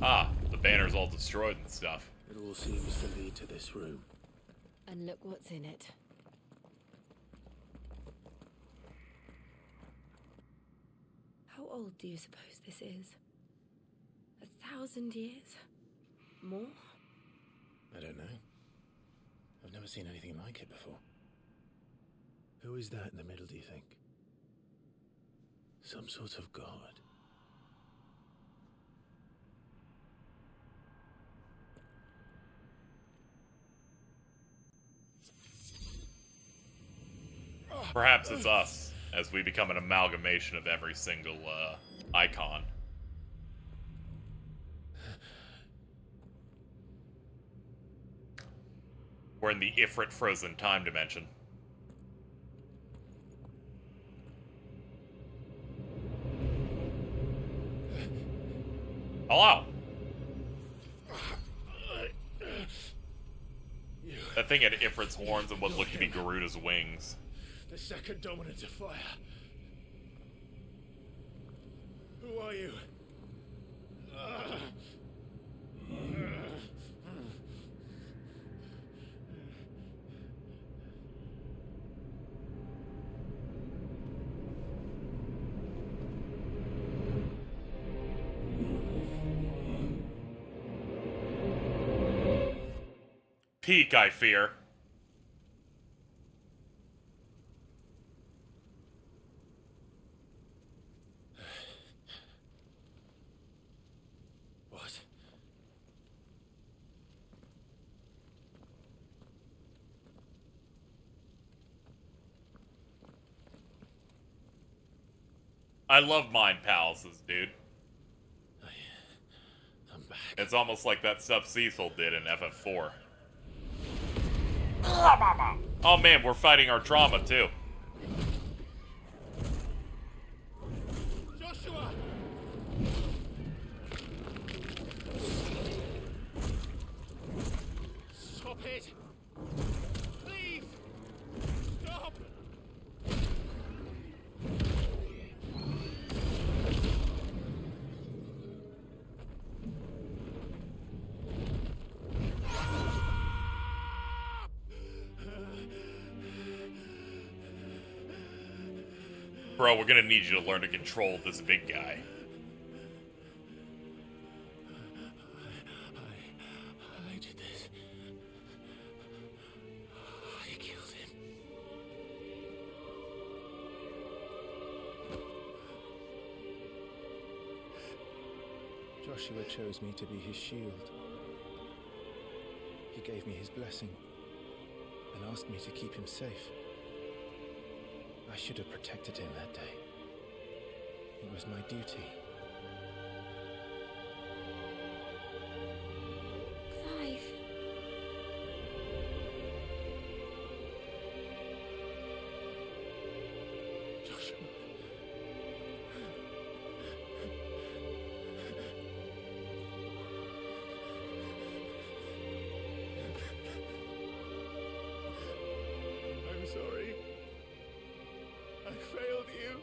Ah, the banner's all destroyed and stuff.
It all seems to lead to this room.
And look what's in it. How old do you suppose this is? 1,000 years? More?
I don't know. I've never seen anything like it before. Who is that in the middle, do you think? Some sort of god?
Perhaps it's us, as we become an amalgamation of every single, icon. We're in the Ifrit frozen time dimension. Hello! That thing had Ifrit's horns and what looked to be Garuda's wings.
The second dominant of fire. Who are you?
Peak, I fear.
What?
I love mind palaces, dude.
I'm back.
It's almost like that stuff Cecil did in FF4. Oh man, we're fighting our trauma too.
Joshua! Stop it! Please! Stop!
Bro, we're gonna need you to learn to control this big guy.
I did this. I killed him. Joshua chose me to be his shield. He gave me his blessing and asked me to keep him safe. I should have protected him that day. It was my duty.
Clive.
Joshua.
I'm sorry. I failed you.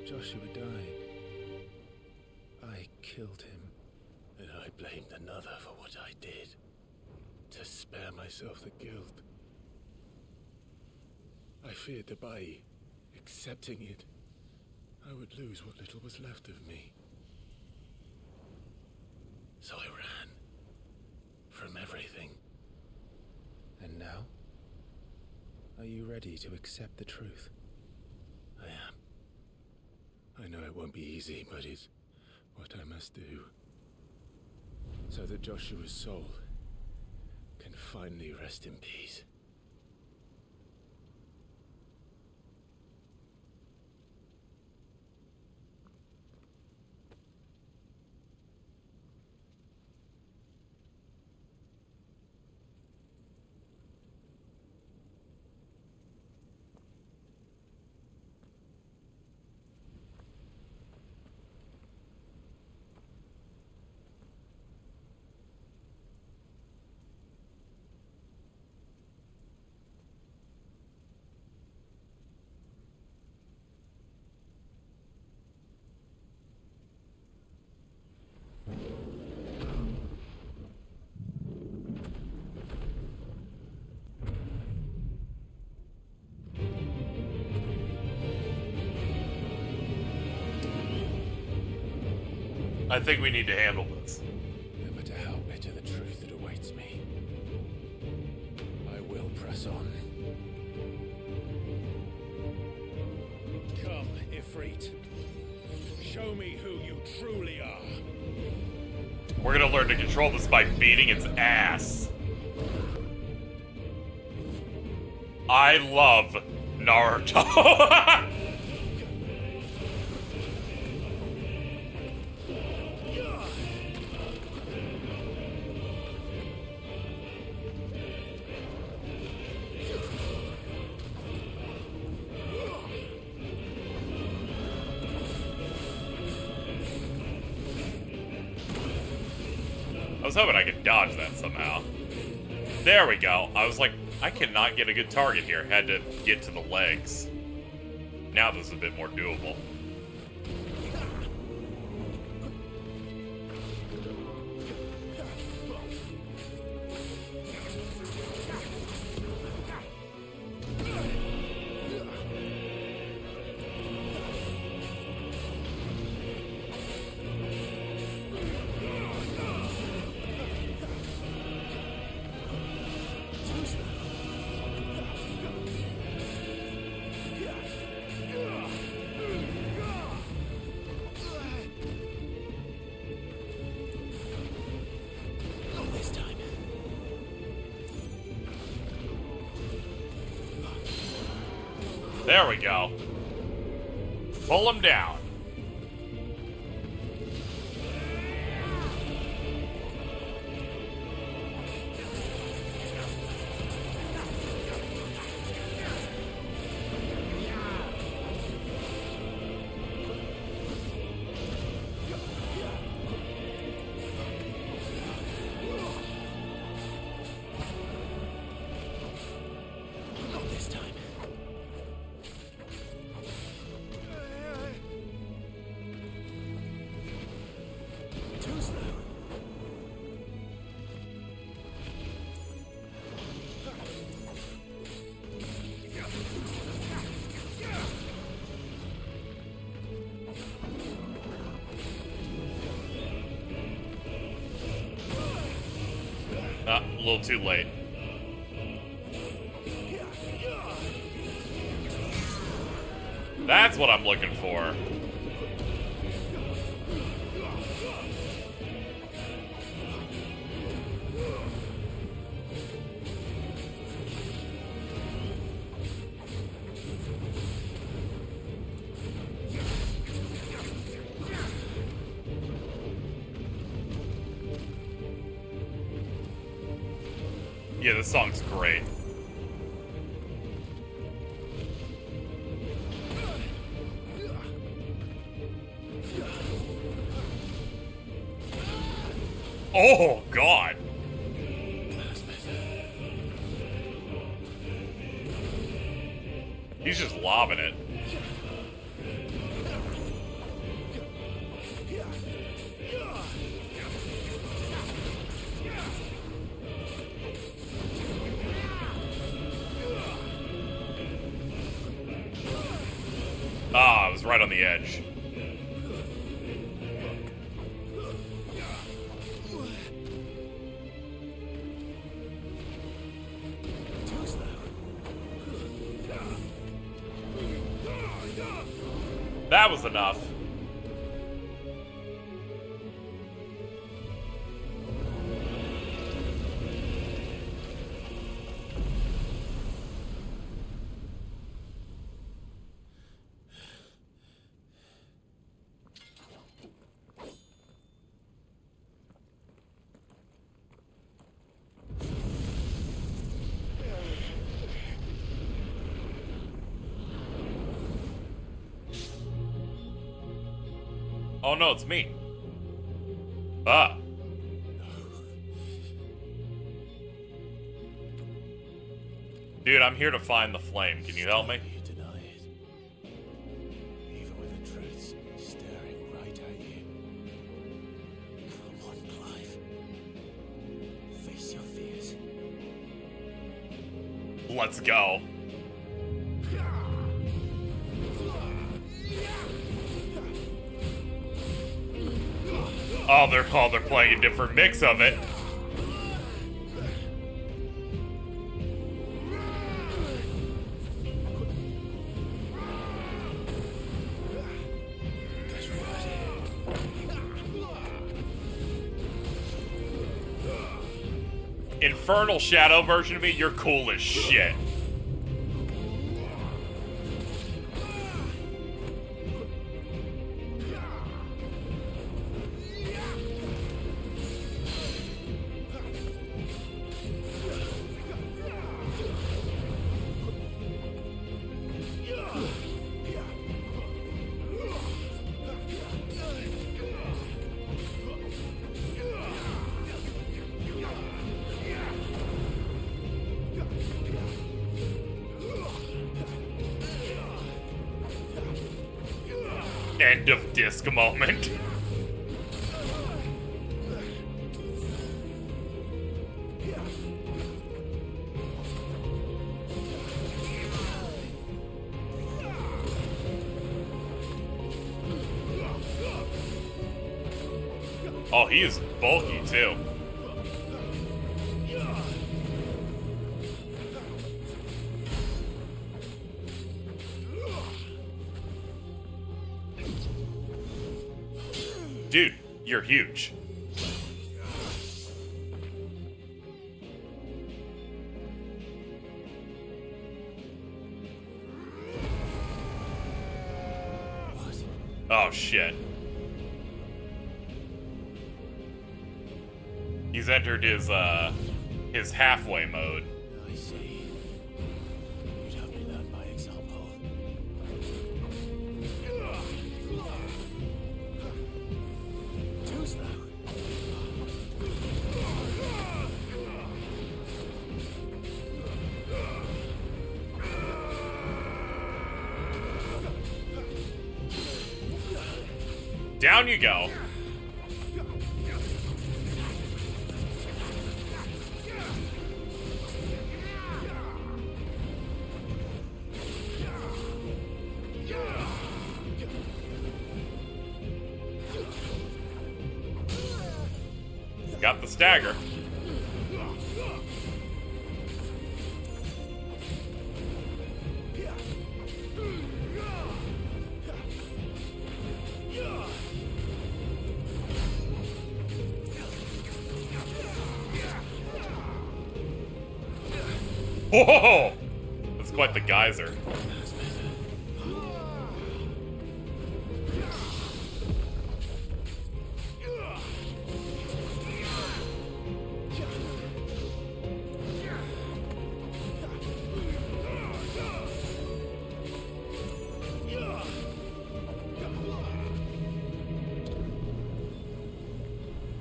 Joshua died. I killed him. And I blamed another for what I did. To spare myself the guilt. I feared that by accepting it, I would lose what little was left of me. So I ran. From everything. And now? Are you ready to accept the truth? I am. I know it won't be easy, but it's what I must do. So that Joshua's soul can finally rest in peace.
I think we need to handle this.
No matter how bitter the truth that awaits me, I will press on. Come, Ifrit. Show me who you truly are.
We're gonna learn to control this by beating its ass. I love Naruto. I was hoping I could dodge that somehow. There we go. I was like, I cannot get a good target here. Had to get to the legs. Now this is a bit more doable. There we go. Pull him down. A little too late. That's what I'm looking for. Yeah, this song's great. Oh, God. He's just lobbing it. Ah, I was right on the edge. That was enough. Oh no, it's me. Ah. Dude, I'm here to find the flame. Can you help me?
Deny it. Even when the truth's staring right at you. Come on, Clive. Face your fears.
Let's go. Oh, they're playing a different mix of it. Infernal Shadow version of me, you're cool as shit. End of disc moment. Oh, he is bulky too. Dude, you're huge. Oh shit. He's entered his halfway mode.
I see. You'd have me learn by example. Too slow.
Down you go. Got the stagger. Whoa! That's quite the geyser.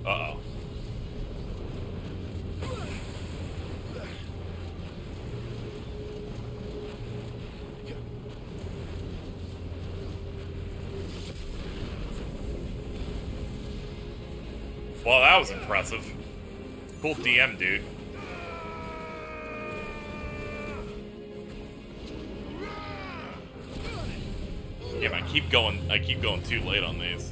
Uh-oh. Well, that was impressive. Cool DM, dude. Yeah, man, I keep going too late on these.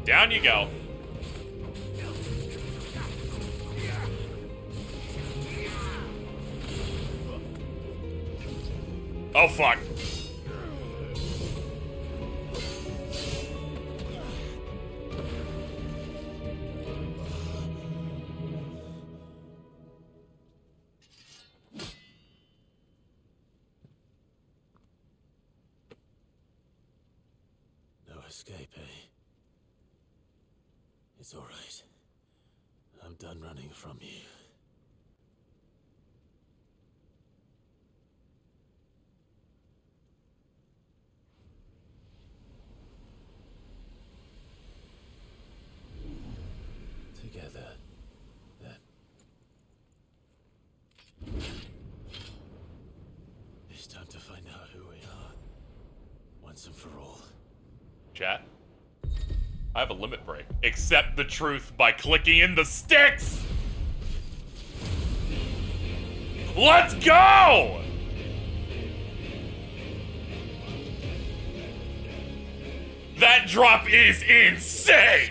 Down you go. Oh, fuck.
escape, eh? It's all right. I'm done running from you. Together, then. It's time to find out who we are, once and for all.
Chat. I have a limit break. Accept the truth by clicking in the sticks! Let's go! That drop is insane!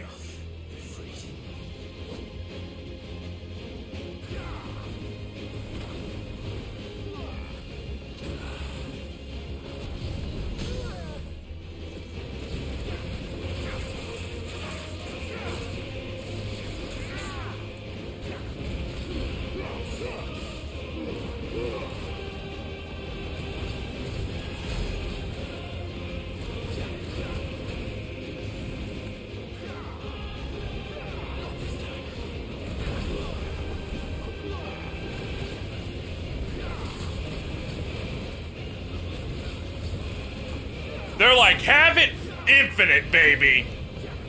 They're like, have it infinite, baby.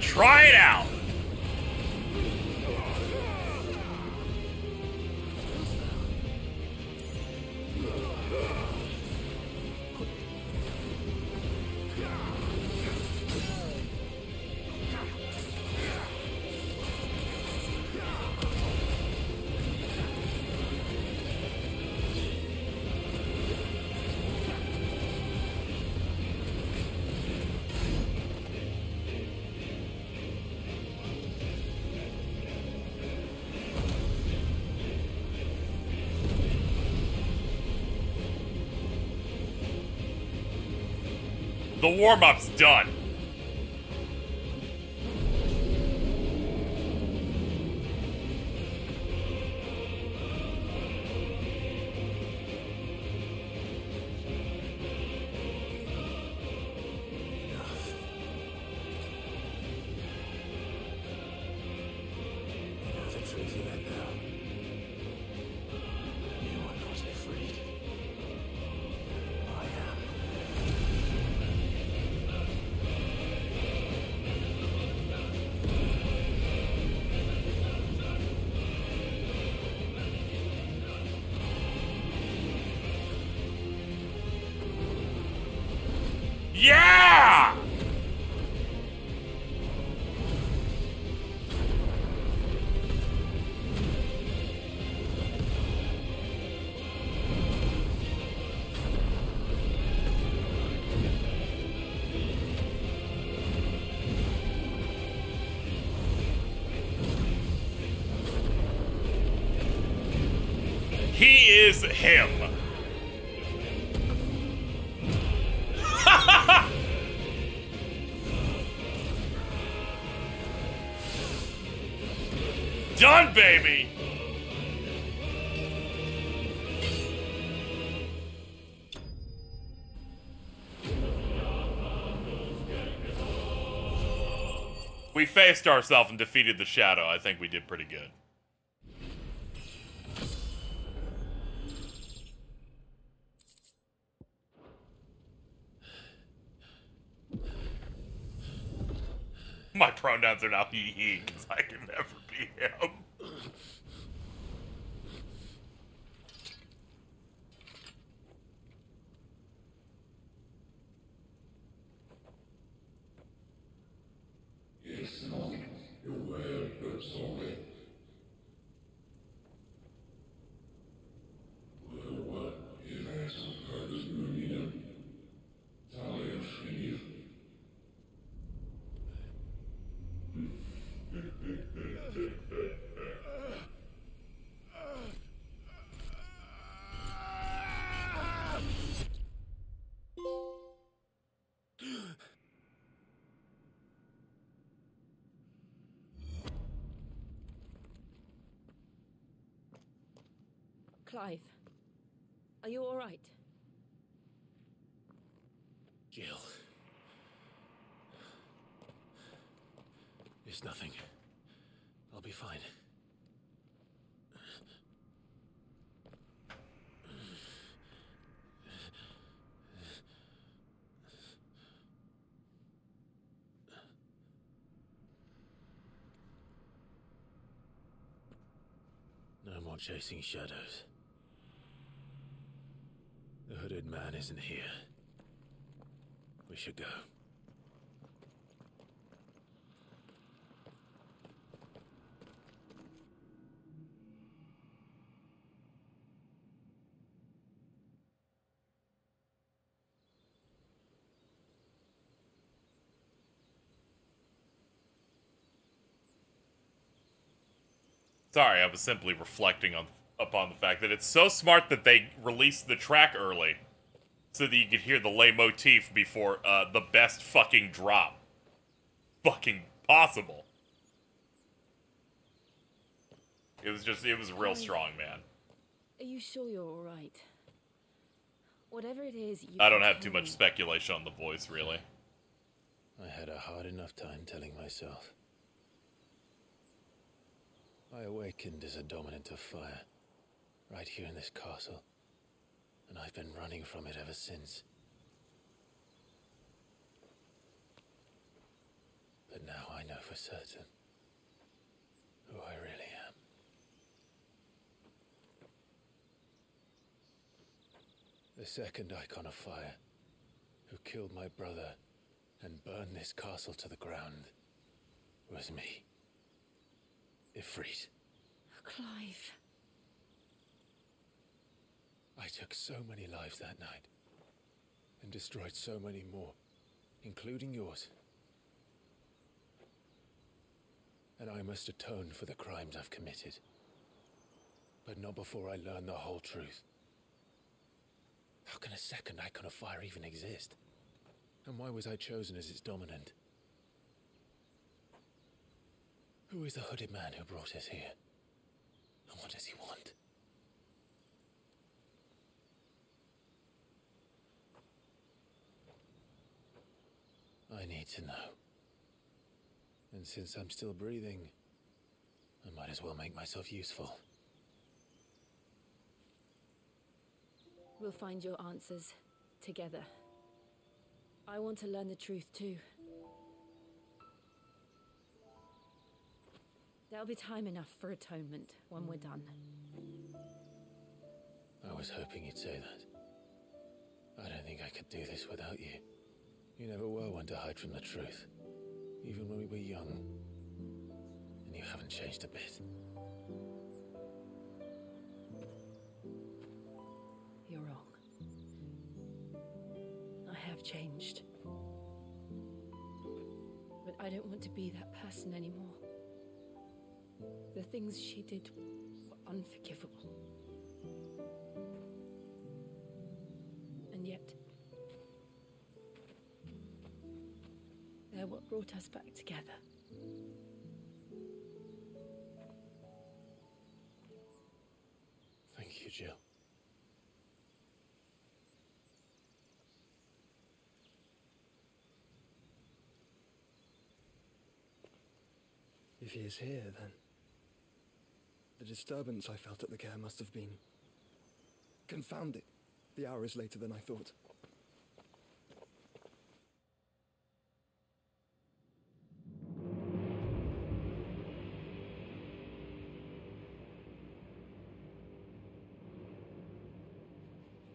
Try it out. The warm-up's done. Yeah! He is him. Done, baby! We faced ourselves and defeated the Shadow. I think we did pretty good. My pronouns are now he, because I can never be him.
Clive, are you all right?
Jill. It's nothing. I'll be fine. No more chasing shadows. The hooded man isn't here. We should go.
Sorry, I was simply reflecting upon the fact that it's so smart that they released the track early so that you could hear the leitmotif before the best fucking drop. Fucking possible. It was real strong, man.
Are you sure you're alright? Whatever it is,
I don't have too much speculation on the voice, really.
I had a hard enough time telling myself. I awakened as a dominant of fire, right here in this castle, and I've been running from it ever since. But now I know for certain who I really am. The second icon of fire, who killed my brother and burned this castle to the ground, was me. Ifrit.
Clive.
I took so many lives that night, and destroyed so many more, including yours. And I must atone for the crimes I've committed. But not before I learn the whole truth. How can a second icon of fire even exist? And why was I chosen as its dominant? Who is the hooded man who brought us here? And what does he want? I need to know. And since I'm still breathing, I might as well make myself useful.
We'll find your answers together. I want to learn the truth too. There'll be time enough for atonement when we're done.
I was hoping you'd say that. I don't think I could do this without you. You never were one to hide from the truth, even when we were young. And you haven't changed a bit.
You're wrong. I have changed. But I don't want to be that person anymore. The things she did were unforgivable. And yet, they're what brought us back together.
Thank you, Jill.
If he is here, then the disturbance I felt at the care must have been confounded. The hour is later than I thought.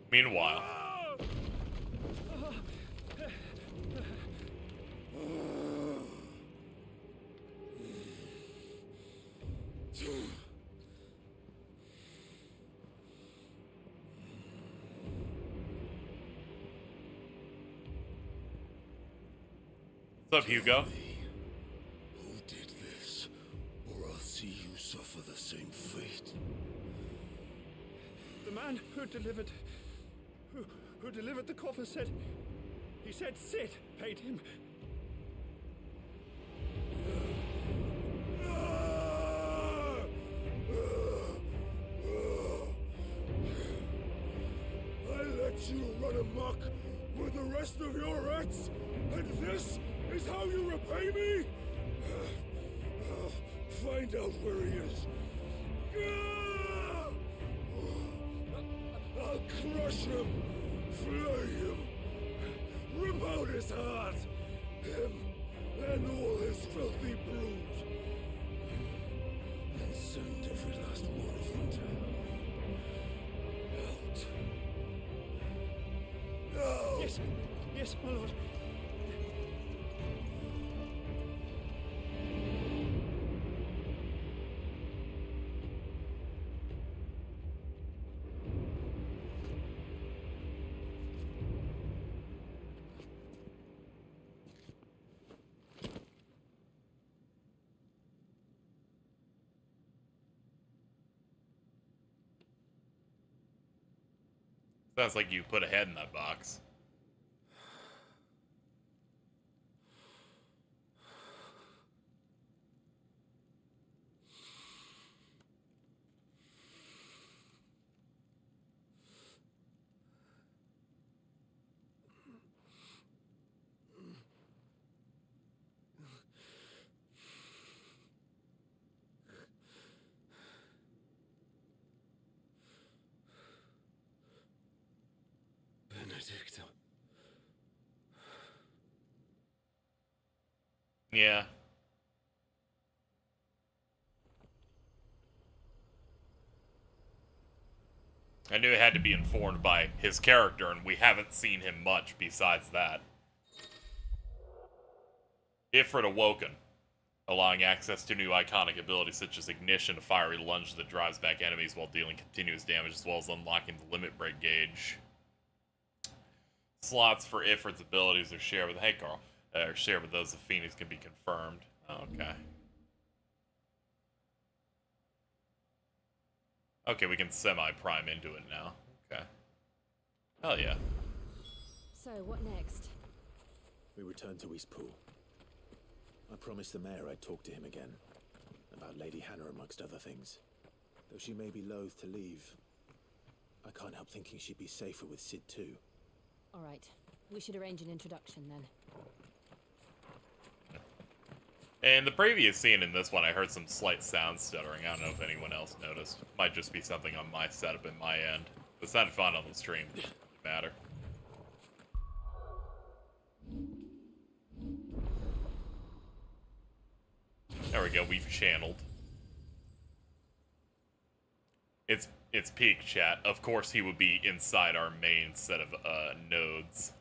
Meanwhile, what's up, Hugo?
Who did this, or I'll see you suffer the same fate.
The man who delivered the coffer said Sid paid him.
I let you run amok with the rest of your rats, and this is how you repay me? find out where he is. I'll crush him, flay him, rip out his heart, him and all his filthy brood, and send every last one of them to hell. Out.
Yes, yes, my lord.
Sounds like you put a head in that box.
Benedicta.
Yeah. I knew it had to be informed by his character, and we haven't seen him much besides that. Ifrit Awoken, allowing access to new iconic abilities such as Ignition, a fiery lunge that drives back enemies while dealing continuous damage, as well as unlocking the limit break gauge. Slots for Ifrit's abilities are shared with... Hey, Carl. Are shared with those of Phoenix can be confirmed. Oh, okay. Okay, we can semi-prime into it now. Okay. Hell yeah.
So, what next?
We return to Eastpool. I promised the mayor I'd talk to him again. About Lady Hannah, amongst other things. Though she may be loath to leave, I can't help thinking she'd be safer with Sid too.
Alright. We should arrange an introduction then.
In the previous scene in this one, I heard some slight sound stuttering. I don't know if anyone else noticed. Might just be something on my setup in my end. It sounded fun on the stream. Doesn't matter. There we go. We've channeled. It's peak chat. Of course, he would be inside our main set of nodes.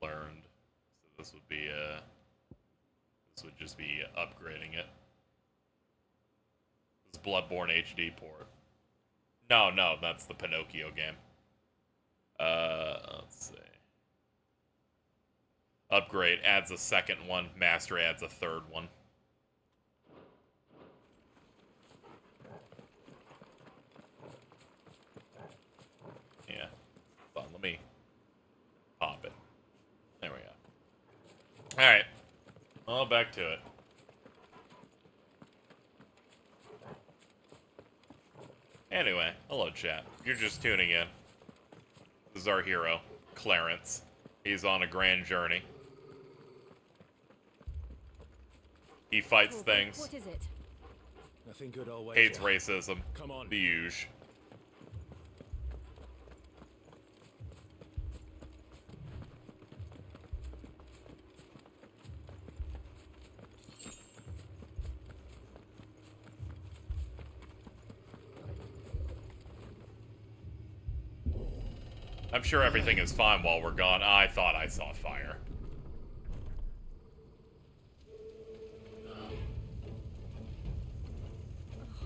Learned. So this would be this would just be upgrading it. This is Bloodborne HD port. No, that's the Pinocchio game. Let's see. Upgrade adds a second one. Master adds a third one. Yeah. Fun. Let me pop it. There we go. Alright. Well, back to it. Anyway, hello chat. You're just tuning in. This is our hero, Clarence. He's on a grand journey. He fights things.
What is it?
Nothing good always.
Hates racism.
Come on.
The huge. I'm sure everything is fine while we're gone. I thought I saw fire.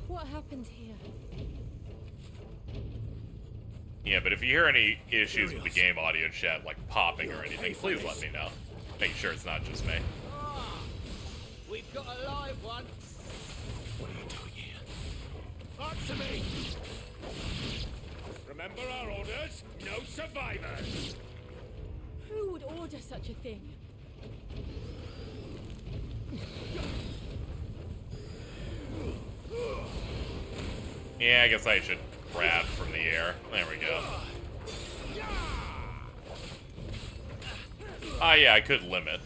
What happened here?
Yeah, but if you hear any issues with the game audio chat, like popping or anything, please let me know. Make sure it's not just me.
We've got a live one.
What are you doing here? Answer me! Remember our orders? No survivors!
Who would order such a thing?
Yeah, I guess I should grab from the air. There we go. Oh yeah, I could limit.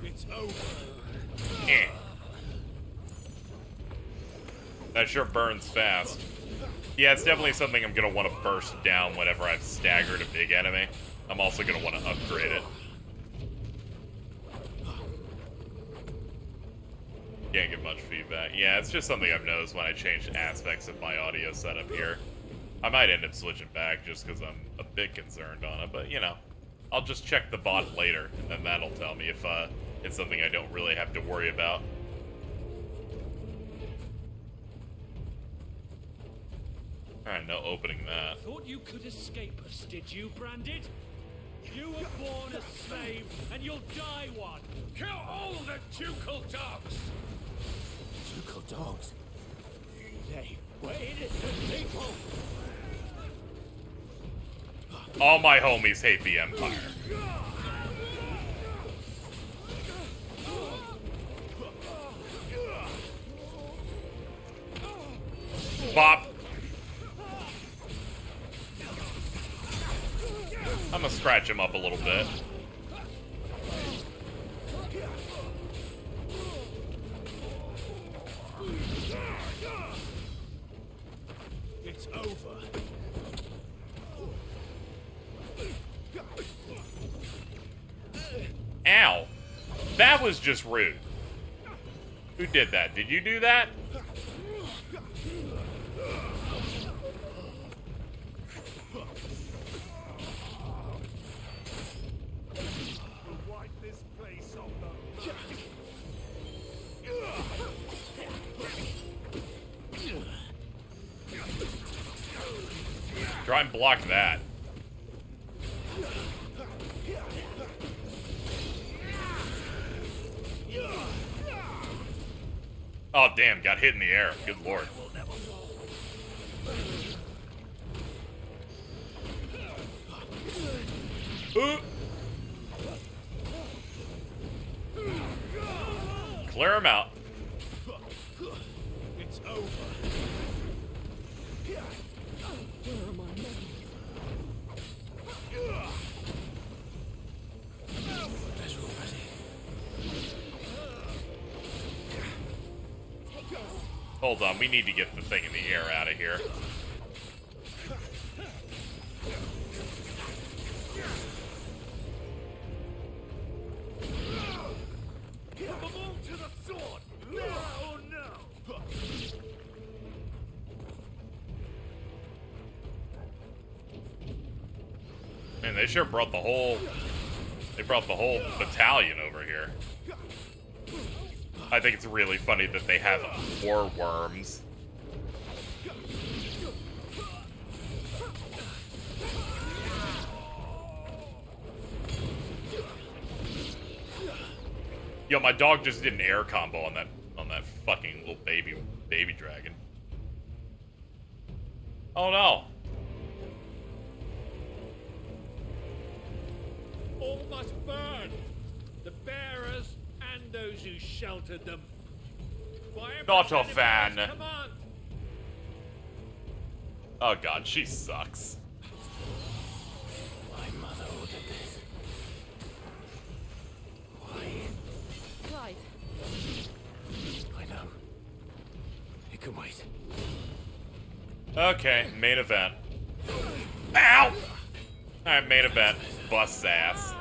It's over.
That sure burns fast. Yeah, it's definitely something I'm gonna want to burst down whenever I've staggered a big enemy. I'm also gonna want to upgrade it. Can't get much feedback. Yeah, it's just something I've noticed when I change aspects of my audio setup here. I might end up switching back just because I'm a bit concerned on it, but you know, I'll just check the bot later, and then that'll tell me if it's something I don't really have to worry about. Alright, no opening that.
Thought you could escape us, did you, Branded? You were born a slave, and you'll die one.
Kill all the ducal dogs!
Ducal dogs? They were innocent people.
All my homies hate the Empire. Bop. I'm gonna scratch him up a little bit.
It's over.
Ow. That was just rude. Who did that? Did you do that? Try and block that. Oh, damn, got hit in the air. Good lord. Clear him out.
It's over.
Hold on, we need to get the thing in the air out of here.
Put them all to the sword! Now or no!
Man, they sure brought the whole... They brought the whole battalion over here. I think it's really funny that they have war worms. Yo, my dog just did an air combo on that fucking little baby dragon. Oh no.
All must burn. The bearers and those who sheltered them.
Not a fan.
Come on.
Oh god, she sucks.
My mother ordered this. Why?
Clive.
I know. It can wait.
Okay, main event. Ow! Alright, main event. Bust ass.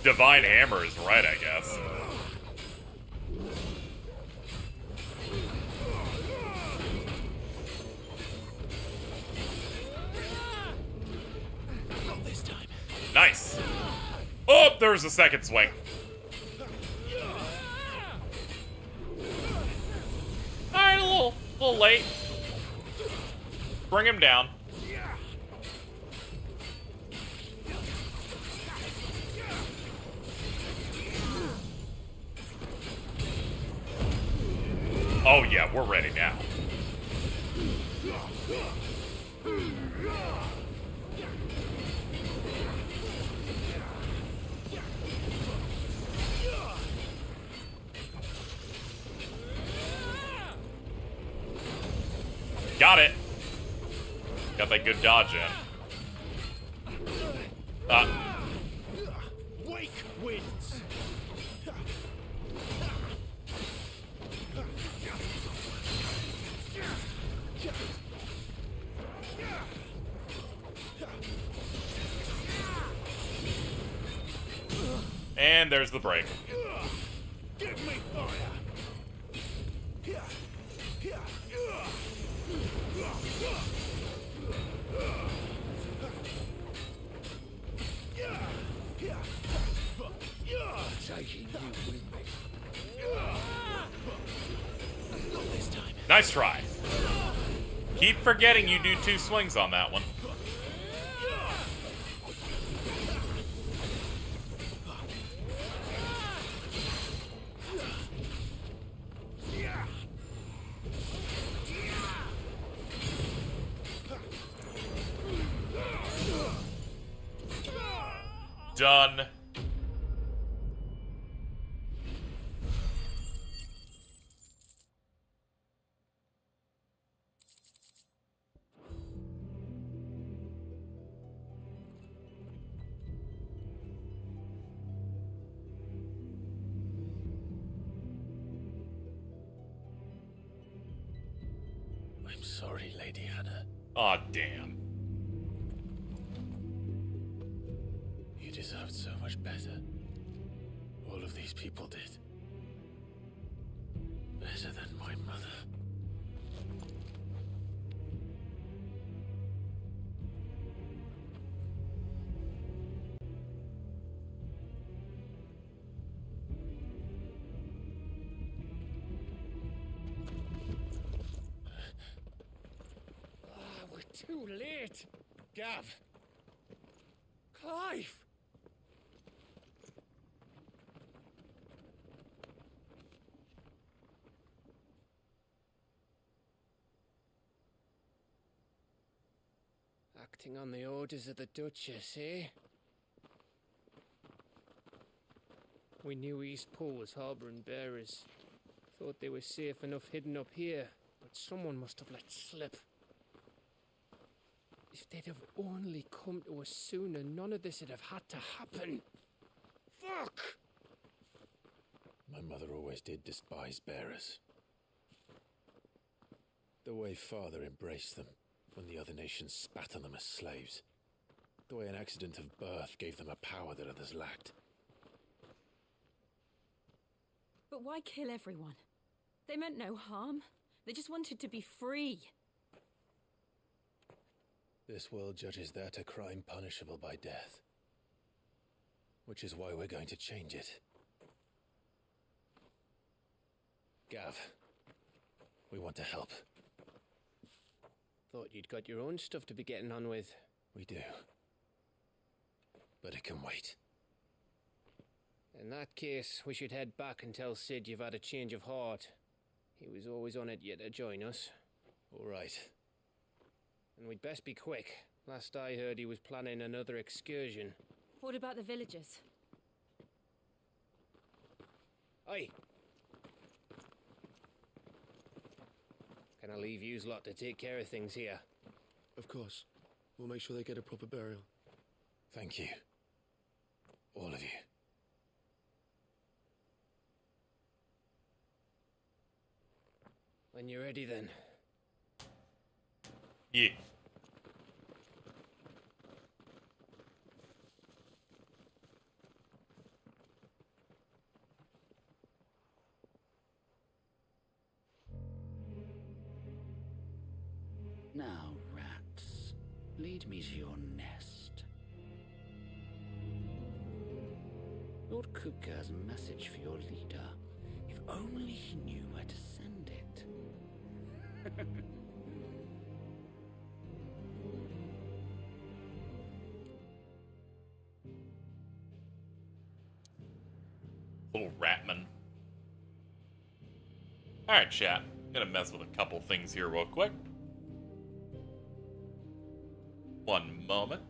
Divine Hammer is right, I guess.
Not this time.
Nice. Oh, there's a second swing. Alright, a little late. Bring him down. Oh yeah, we're ready now. Got it. Got that good dodge in.
Wake winds.
And there's the break.
Give me fire. Taking you with me. Not this time.
Nice try. Keep forgetting you do 2 swings on that one. Done.
I'm sorry, Lady Hannah.
Aw, damn.
You deserved so much better. All of these people did. Better than my mother.
We're too late. Gav. Clive. Acting on the orders of the Duchess, eh? We knew East Pool was harbouring bearers. Thought they were safe enough hidden up here, but someone must have let slip. If they'd have only come to us sooner, none of this would have had to happen. Fuck!
My mother always did despise bearers. The way Father embraced them when the other nations spat on them as slaves. The way an accident of birth gave them a power that others lacked.
But why kill everyone? They meant no harm. They just wanted to be free.
This world judges that a crime punishable by death. Which is why we're going to change it. Gav, we want to help.
Thought you'd got your own stuff to be getting on with.
We do. But it can wait.
In that case, we should head back and tell Sid you've had a change of heart. He was always on it yet to join us.
All right.
And we'd best be quick. Last I heard, he was planning another excursion.
What about the villagers?
Aye. Can I leave yous lot to take care of things here?
Of course. We'll make sure they get a proper burial.
Thank you. All of you.
When you're ready, then.
Yeah.
Now, rats, lead me to your nest. Lord Kupka has a message for your leader. If only he knew where to send it.
Little ratman. Alright, chat. Gonna mess with a couple things here real quick. One moment.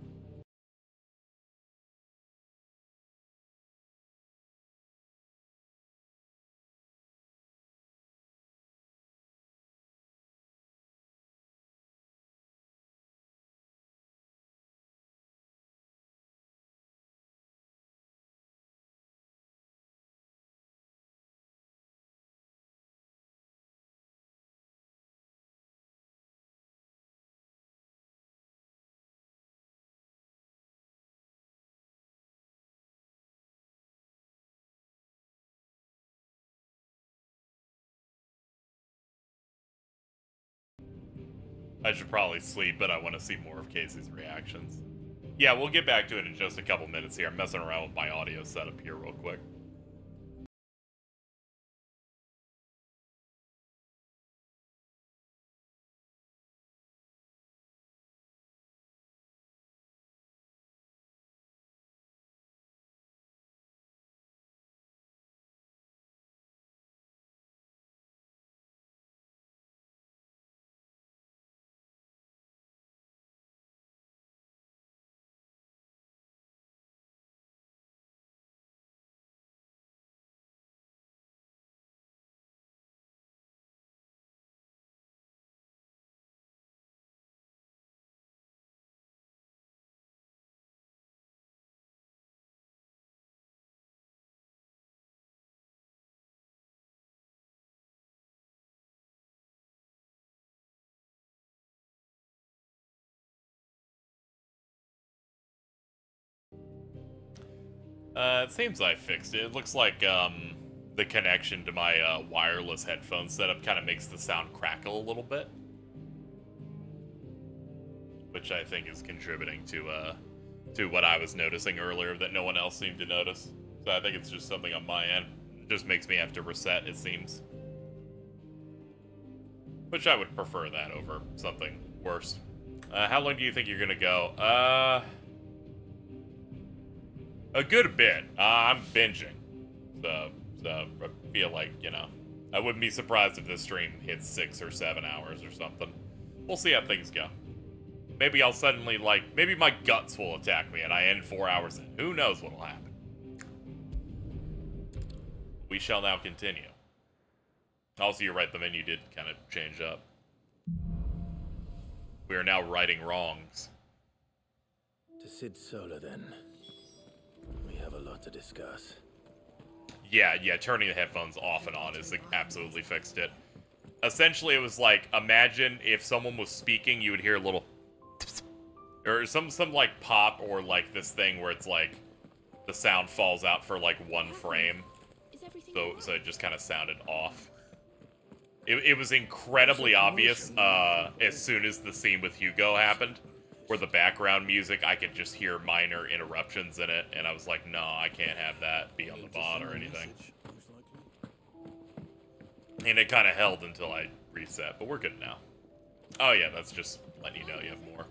I should probably sleep, but I want to see more of Casey's reactions. Yeah, we'll get back to it in just a couple minutes here. I'm messing around with my audio setup here real quick. It seems I fixed it. It looks like, the connection to my, wireless headphone setup kind of makes the sound crackle a little bit. Which I think is contributing to what I was noticing earlier that no one else seemed to notice. So I think it's just something on my end. It just makes me have to reset, it seems. Which I would prefer that over something worse. How long do you think you're gonna go? A good bit. I'm binging. So I feel like, you know, I wouldn't be surprised if this stream hits 6 or 7 hours or something. We'll see how things go. Maybe I'll suddenly, like, maybe my guts will attack me and I end 4 hours in. Who knows what'll happen? We shall now continue. Also, you're right, the menu did kind of change up. We are now righting wrongs.
To Sid Solar, then. We have a lot to discuss.
Yeah, turning the headphones off and on is absolutely fixed it. Essentially, it was like, imagine if someone was speaking, you would hear a little... or some like, pop, or, like, this thing where it's, like, the sound falls out for, like, 1 frame. So it just kind of sounded off. It was incredibly obvious as soon as the scene with Hugo happened, where the background music, I could just hear minor interruptions in it, and I was like, no, I can't have that be on the VOD or anything. And it kind of held until I reset, but we're good now. Oh yeah, that's just letting you know you have more.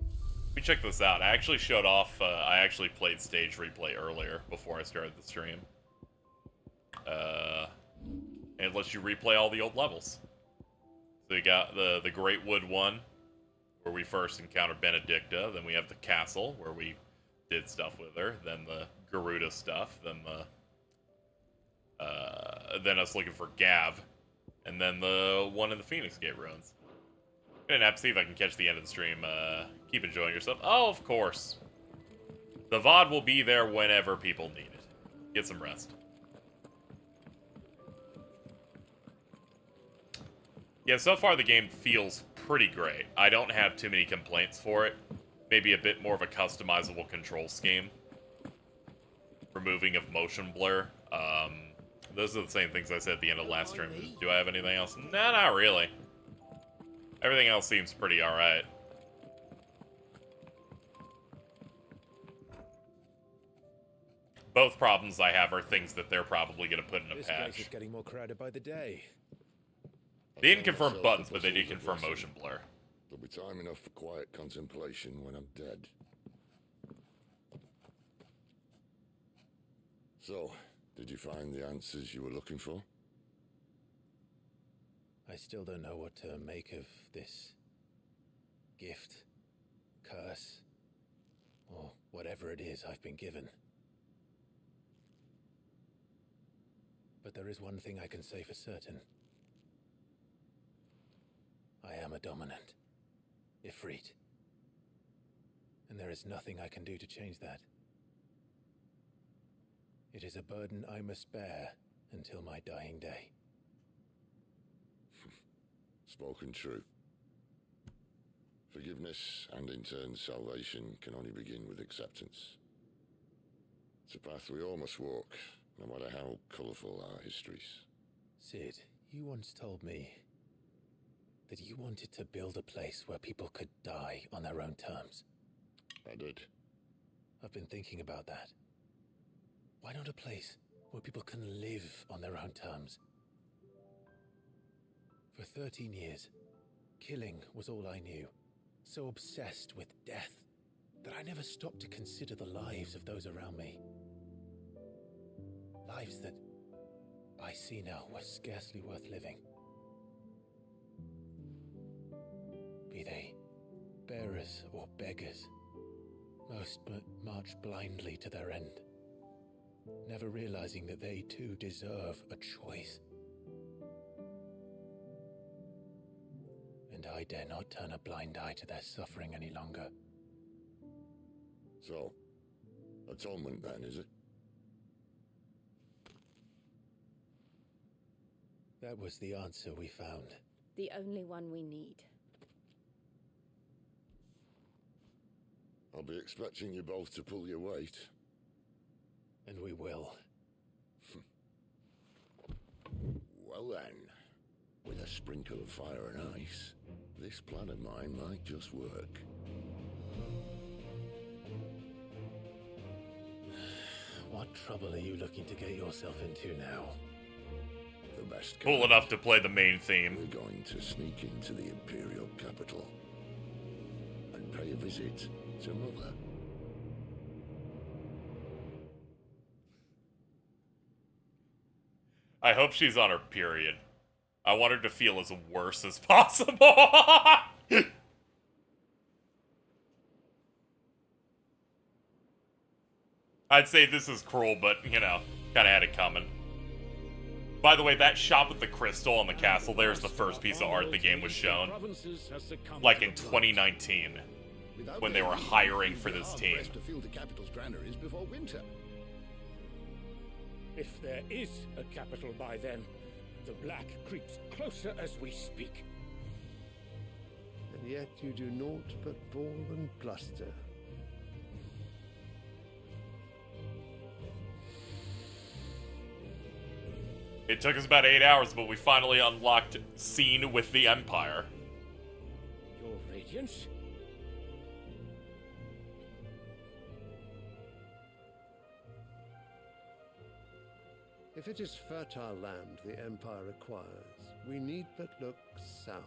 Let me check this out. I actually showed off, I actually played stage replay earlier before I started the stream. And it lets you replay all the old levels. So you got the Great Wood one, where we first encountered Benedicta. Then we have the castle, where we did stuff with her. Then the Garuda stuff. Then us looking for Gav. And then the one in the Phoenix Gate ruins. Gonna have to see if I can catch the end of the stream. Keep enjoying yourself. Oh, of course. The VOD will be there whenever people need it. Get some rest. Yeah, so far the game feels pretty great. I don't have too many complaints for it. Maybe a bit more of a customizable control scheme. Removing of motion blur. Those are the same things I said at the end of last stream. Do I have anything else? Nah, not really. Everything else seems pretty alright. Both problems I have are things that they're probably going to put in a
This
patch.
place is getting more crowded by the day.
They didn't confirm buttons, but they did confirm motion blur.
There'll be time enough for quiet contemplation when I'm dead. So, did you find the answers you were looking for?
I still don't know what to make of this gift, curse. whatever it is I've been given. But there is one thing I can say for certain. I am a dominant, Ifrit. And there is nothing I can do to change that. It is a burden I must bear until my dying day.
Spoken true. Forgiveness and in turn salvation can only begin with acceptance. It's a path we all must walk, no matter how colourful our histories.
Sid, you once told me that you wanted to build a place where people could die on their own terms.
I did.
I've been thinking about that. Why not a place where people can live on their own terms? For 13 years, killing was all I knew. So obsessed with death that I never stopped to consider the lives of those around me. Lives that I see now were scarcely worth living. Be they bearers or beggars, most march blindly to their end, never realizing that they too deserve a choice. And I dare not turn a blind eye to their suffering any longer.
So, atonement then, is it?
That was the answer we found.
The only one we need.
I'll be expecting you both to pull your weight.
And we will.
Well then, with a sprinkle of fire and ice, this plan of mine might just work.
What trouble are you looking to get yourself into now?
The best
Cool enough to play the main theme.
We're going to sneak into the Imperial capital and pay a visit to Mother.
I hope she's on her period. I want her to feel as worse as possible. I'd say this is cruel, but, you know, kind of had it coming. By the way, that shot with the crystal on the castle there is the first piece of art the game was shown. Like in 2019, when they were hiring for this team.
To fill the capital's granaries before winter.
If there is a capital by then, the black creeps closer as we speak.
And yet you do naught but bawl and bluster.
It took us about 8 hours, but we finally unlocked Scene with the Empire.
Your Radiance?
If it is fertile land the Empire acquires, we need but look south.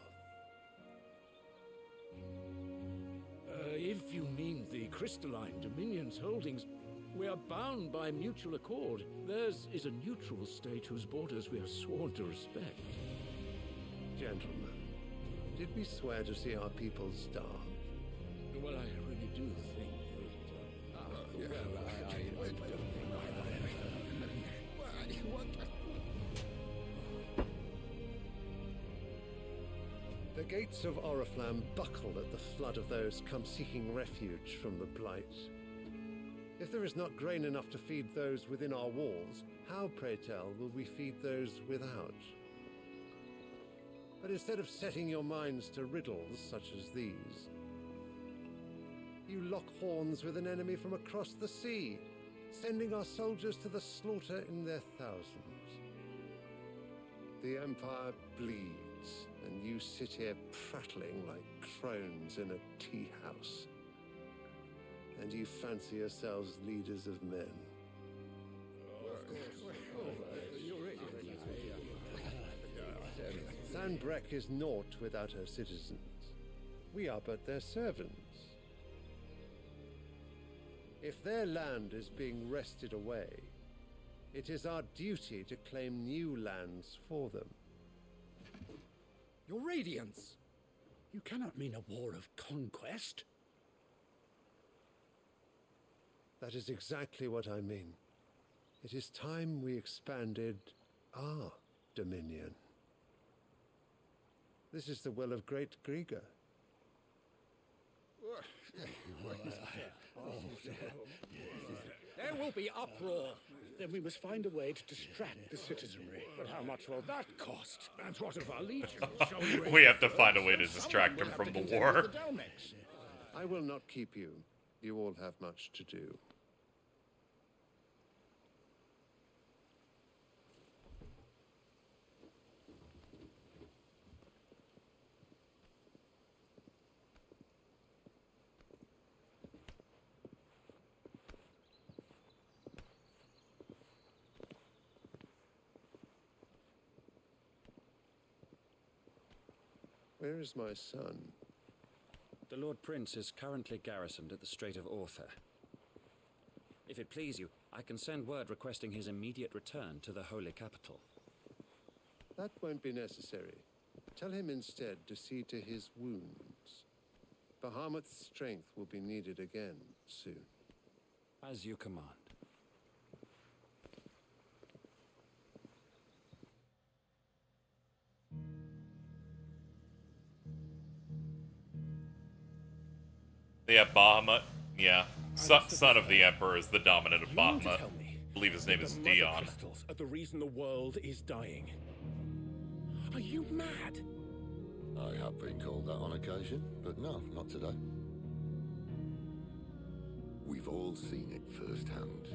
If you mean the crystalline Dominion's holdings, we are bound by mutual accord. Theirs is a neutral state whose borders we are sworn to respect.
Gentlemen, did we swear to see our people starve?
Well, I really do think
The gates of Oriflamme buckle at the flood of those come seeking refuge from the Blight. If there is not grain enough to feed those within our walls, how, pray tell, will we feed those without? But instead of setting your minds to riddles such as these, you lock horns with an enemy from across the sea, sending our soldiers to the slaughter in their thousands. The Empire bleeds, and you sit here prattling like crones in a tea house. And you fancy yourselves leaders of men. Sanbreque is naught without her citizens. We are but their servants. If their land is being wrested away, it is our duty to claim new lands for them.
Your Radiance! You cannot mean a war of conquest.
That is exactly what I mean. It is time we expanded our dominion. This is the will of great Grieger.
There will be uproar. Then we must find a way to distract the citizenry. But how much will that cost? And what of our legions?
We have to find a way to distract them from the war.
I will not keep you. You all have much to do. Where is my son?
The Lord Prince is currently garrisoned at the Strait of Orther. If it please you, I can send word requesting his immediate return to the Holy Capital.
That won't be necessary. Tell him instead to see to his wounds. Bahamut's strength will be needed again soon.
As you command.
Yeah, Bahamut. Yeah. Son of the Emperor is the dominant of Bahamut. I believe his name is Dion.
Crystals are the reason the world is dying. Are you mad?
I have been called that on occasion, but no, not today. We've all seen it firsthand.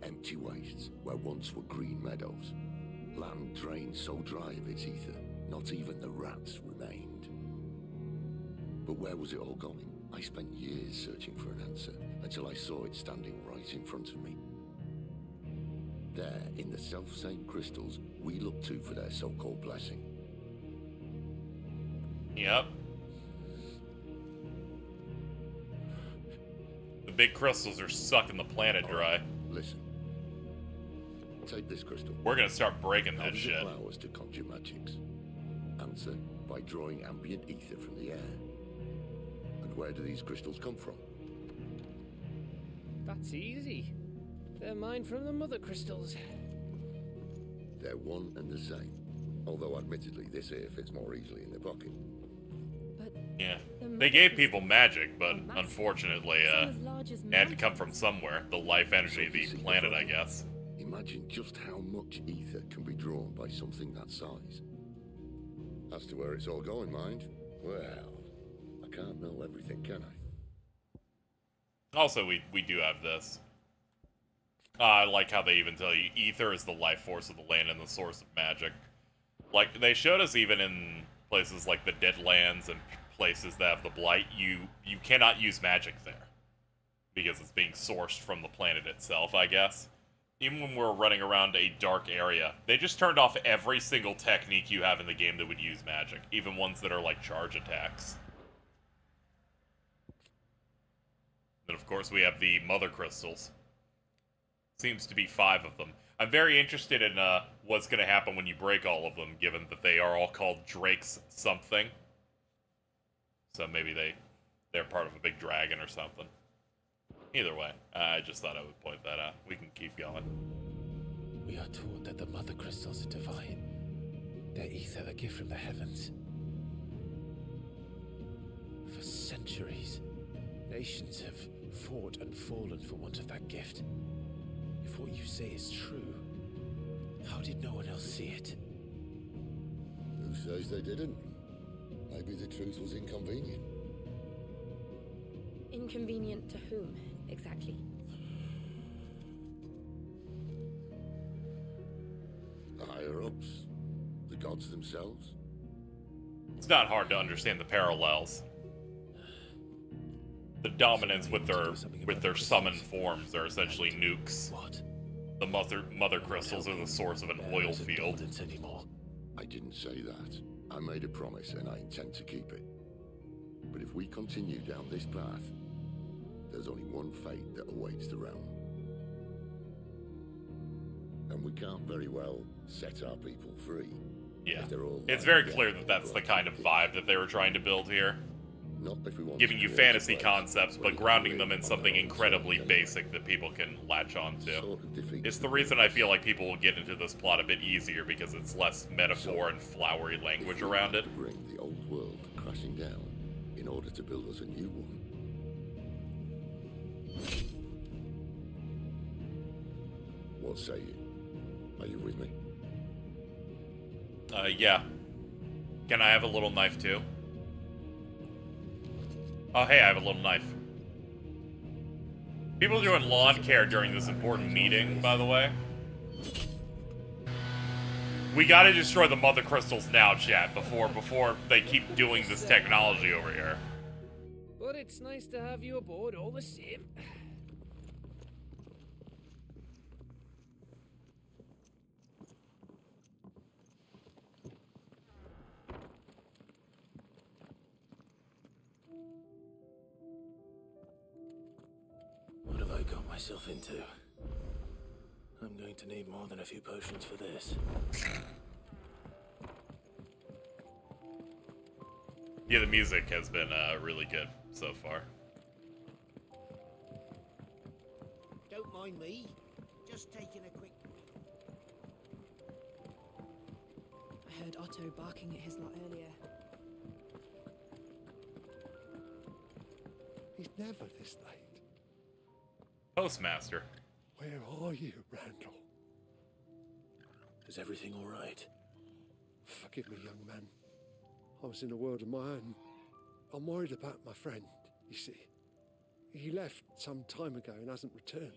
Empty wastes where once were green meadows. Land drained so dry of its ether, not even the rats remained. But where was it all going? I spent years searching for an answer, until I saw it standing right in front of me. There, in the self-same crystals we look to for their so-called blessing.
Yep. The big crystals are sucking the planet dry.
Listen. Take this crystal.
We're gonna start breaking that shit.
How does it allow us to conjure magics? Answer, by drawing ambient ether from the air. Where do these crystals come from?
That's easy. They're mined from the mother crystals.
They're one and the same. Although admittedly this here fits more easily in the pocket.
But
yeah. They gave people magic, but unfortunately, it had to come from somewhere. The life energy of the planet, I guess.
Imagine just how much ether can be drawn by something that size. As to where it's all going, mind? Well, I can't know everything, can I?
Also, we do have this. I like how they even tell you ether is the life force of the land and the source of magic. Like, they showed us even in places like the Deadlands and places that have the Blight, you cannot use magic there. Because it's being sourced from the planet itself, I guess. Even when we're running around a dark area, they just turned off every single technique you have in the game that would use magic. Even ones that are like charge attacks. And of course we have the mother crystals. Seems to be 5 of them. I'm very interested in what's going to happen when you break all of them, given that they are all called Drake's something. So maybe they're part of a big dragon or something. Either way, I just thought I would point that out. We can keep going.
We are taught that the mother crystals are divine. Their ether a gift from the heavens. For centuries, nations have fought and fallen for want of that gift. If what you say is true, how did no one else see it?
Who says they didn't? Maybe the truth was inconvenient.
Inconvenient to whom, exactly?
The higher-ups? The gods themselves?
It's not hard to understand the parallels. The dominants with their summoned forms are essentially nukes.
What?
The mother crystals are the source of an oil field.
I didn't say that. I made a promise and I intend to keep it. But if we continue down this path, there's only one fate that awaits the realm. And we can't very well set our people free.
Yeah.
If they're all
It's very clear that that's the kind of vibe that they were trying to build here.
Not if we want
giving
to
you
create a
fantasy
place
concepts,
where
but
we
grounding
can
them in
live
something
on our own
incredibly
soil.
basic that people can latch on to.
Sort of defeats
It's the
the
reason I
purpose.
feel like people will get into this plot a bit easier, because it's less metaphor and flowery language around it.
To bring the old world crashing down in order to build us a new one. What say you? Are you with me?
Yeah. Can I have a little knife too? Oh, hey, I have a little knife. People doing lawn care during this important meeting, by the way. We gotta destroy the mother crystals now, chat, before they keep doing this technology over here.
But it's nice to have you aboard all the same.
What have I got myself into? I'm going to need more than a few potions for this.
Yeah, the music has been really good so far.
Don't mind me. Just taking a quick...
I heard Otto barking at his lot earlier.
He's never this late.
Postmaster.
Where are you, Randall?
Is everything all right?
Forgive me, young man. I was in a world of my own. I'm worried about my friend, you see. He left some time ago and hasn't returned.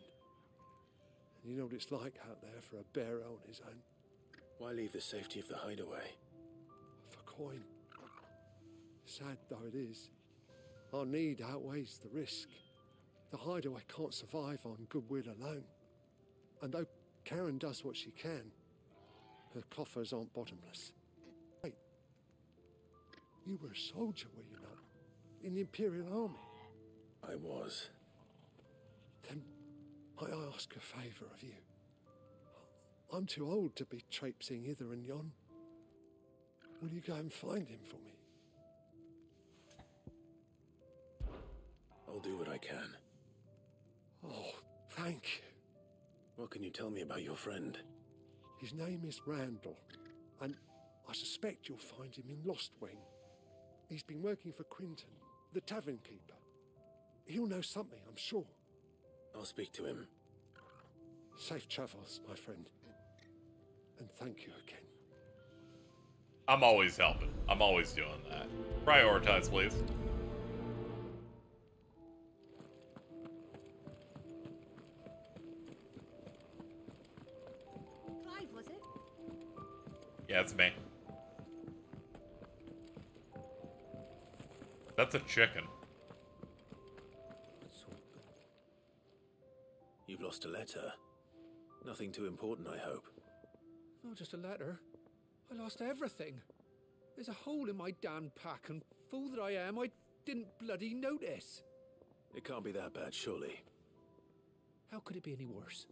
And you know what it's like out there for a bearer on his own.
Why leave the safety of the hideaway?
For coin. Sad though it is, our need outweighs the risk. The hideaway can't survive on goodwill alone. And though Karen does what she can, her coffers aren't bottomless. Wait, you were a soldier, were you not? In the Imperial Army?
I was.
Then I ask a favour of you. I'm too old to be traipsing hither and yon. Will you go and find him for me?
I'll do what I can.
Oh, thank you.
What can you tell me about your friend?
His name is Randall, and I suspect you'll find him in Lost Wing. He's been working for Quinton, the tavern keeper. He'll know something, I'm sure.
I'll speak to him.
Safe travels, my friend. And thank you again.
I'm always helping. I'm always doing that. Prioritize, please.
Clive, was it?
Yeah, it's me. That's a chicken.
You've lost a letter. Nothing too important, I hope.
Not just a letter. I lost everything. There's a hole in my damn pack, and fool that I am, I didn't bloody notice.
It can't be that bad, surely.
How could it be any worse?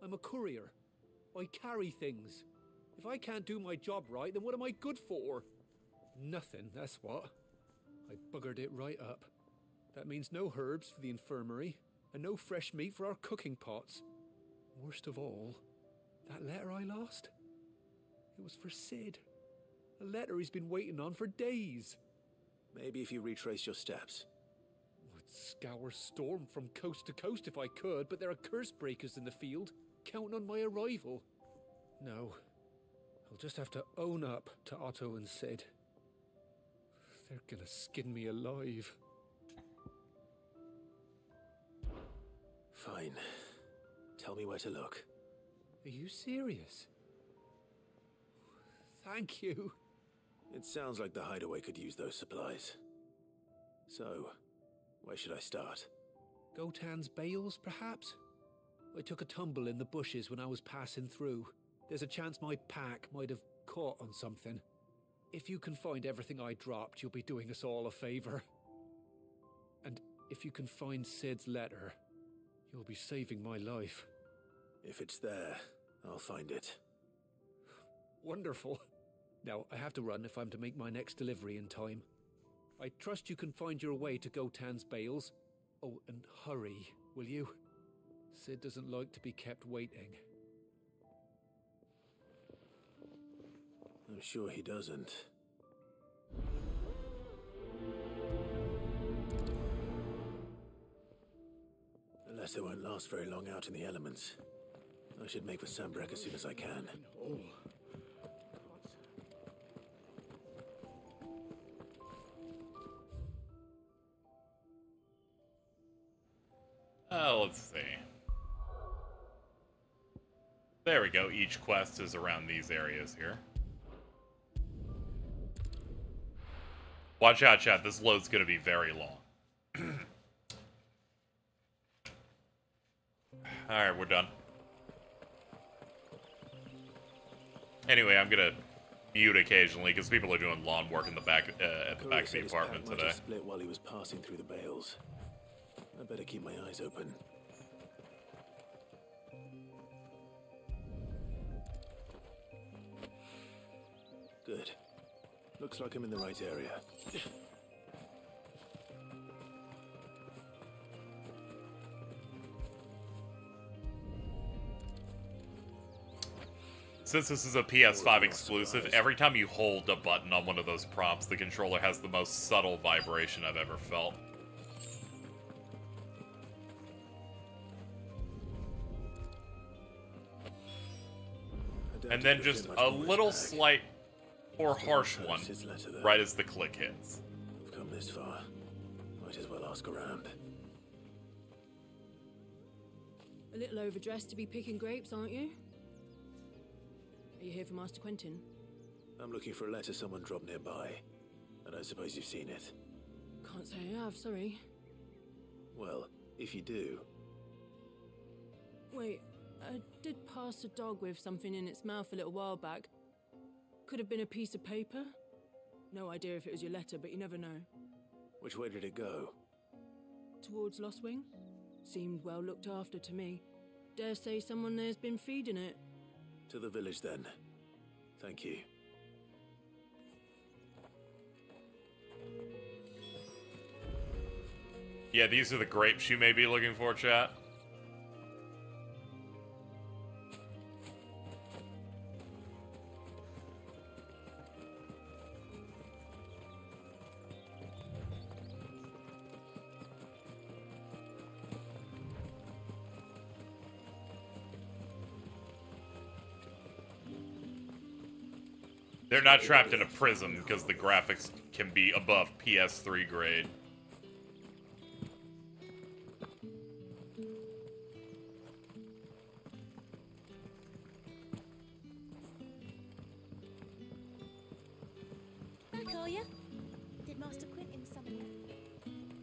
I'm a courier. I carry things. If I can't do my job right, then what am I good for? Nothing, that's what. I buggered it right up. That means no herbs for the infirmary, and no fresh meat for our cooking pots. Worst of all, that letter I lost? It was for Sid. A letter he's been waiting on for days.
Maybe if you retrace your steps.
I'd scour Storm from coast to coast if I could, but there are curse breakers in the field, counting on my arrival. No, I'll just have to own up to Otto and Sid. They're gonna skin me alive.
Fine. Tell me where to look.
Are you serious? Thank you.
It sounds like the hideaway could use those supplies. So, where should I start?
Gotan's bales, perhaps? I took a tumble in the bushes when I was passing through. There's a chance my pack might have caught on something. If you can find everything I dropped, you'll be doing us all a favor. And if you can find Sid's letter, you'll be saving my life.
If it's there, I'll find it.
Wonderful. Now, I have to run if I'm to make my next delivery in time. I trust you can find your way to Gotan's bales. Oh, and hurry, will you? Sid doesn't like to be kept waiting.
I'm sure he doesn't. The letter won't last very long out in the elements. I should make for Sambrek as soon as I can.
Let's see. There we go. Each quest is around these areas here. Watch out, chat. This load's going to be very long. Alright, we're done. Anyway, I'm going to mute occasionally because people are doing lawn work in the back at the back of the apartment today.
Split while he was passing through the bales. I better keep my eyes open. Good. Looks like I'm in the right area.
Since this is a PS5 exclusive, every time you hold a button on one of those prompts, the controller has the most subtle vibration I've ever felt. And then just a little slight or harsh one right as the click hits.
We've come this far. Might as well ask around.
A little overdressed to be picking grapes, aren't you? Are you here for Master Quentin?
I'm looking for a letter someone dropped nearby. I don't suppose you've seen it.
Can't say I have, sorry.
Well, if you do...
Wait, I did pass a dog with something in its mouth a little while back. Could have been a piece of paper. No idea if it was your letter, but you never know.
Which way did it go?
Towards Lostwing. Seemed well looked after to me. Dare say someone there's been feeding it.
To the village, then. Thank you.
Yeah, these are the grapes you may be looking for, chat. They're not trapped in a prism because the graphics can be above PS3 grade.
Back, are you? Did Master Quentin summon you?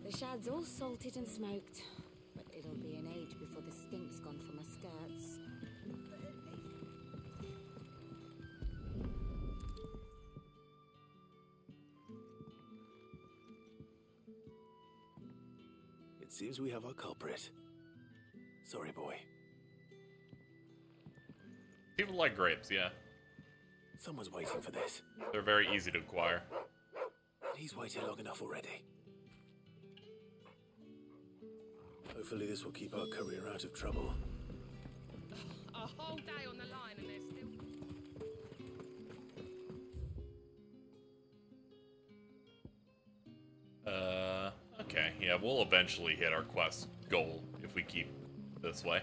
The shad's all salted and smoked, but it'll be an age before the stink's gone from my skirts.
It seems we have our culprit. Sorry, boy.
People like grapes, yeah.
Someone's waiting for this.
They're very easy to acquire.
He's waited long enough already. Hopefully this will keep our career out of trouble.
A whole day on the line and they're still...
Okay, yeah, we'll eventually hit our quest goal if we keep this way.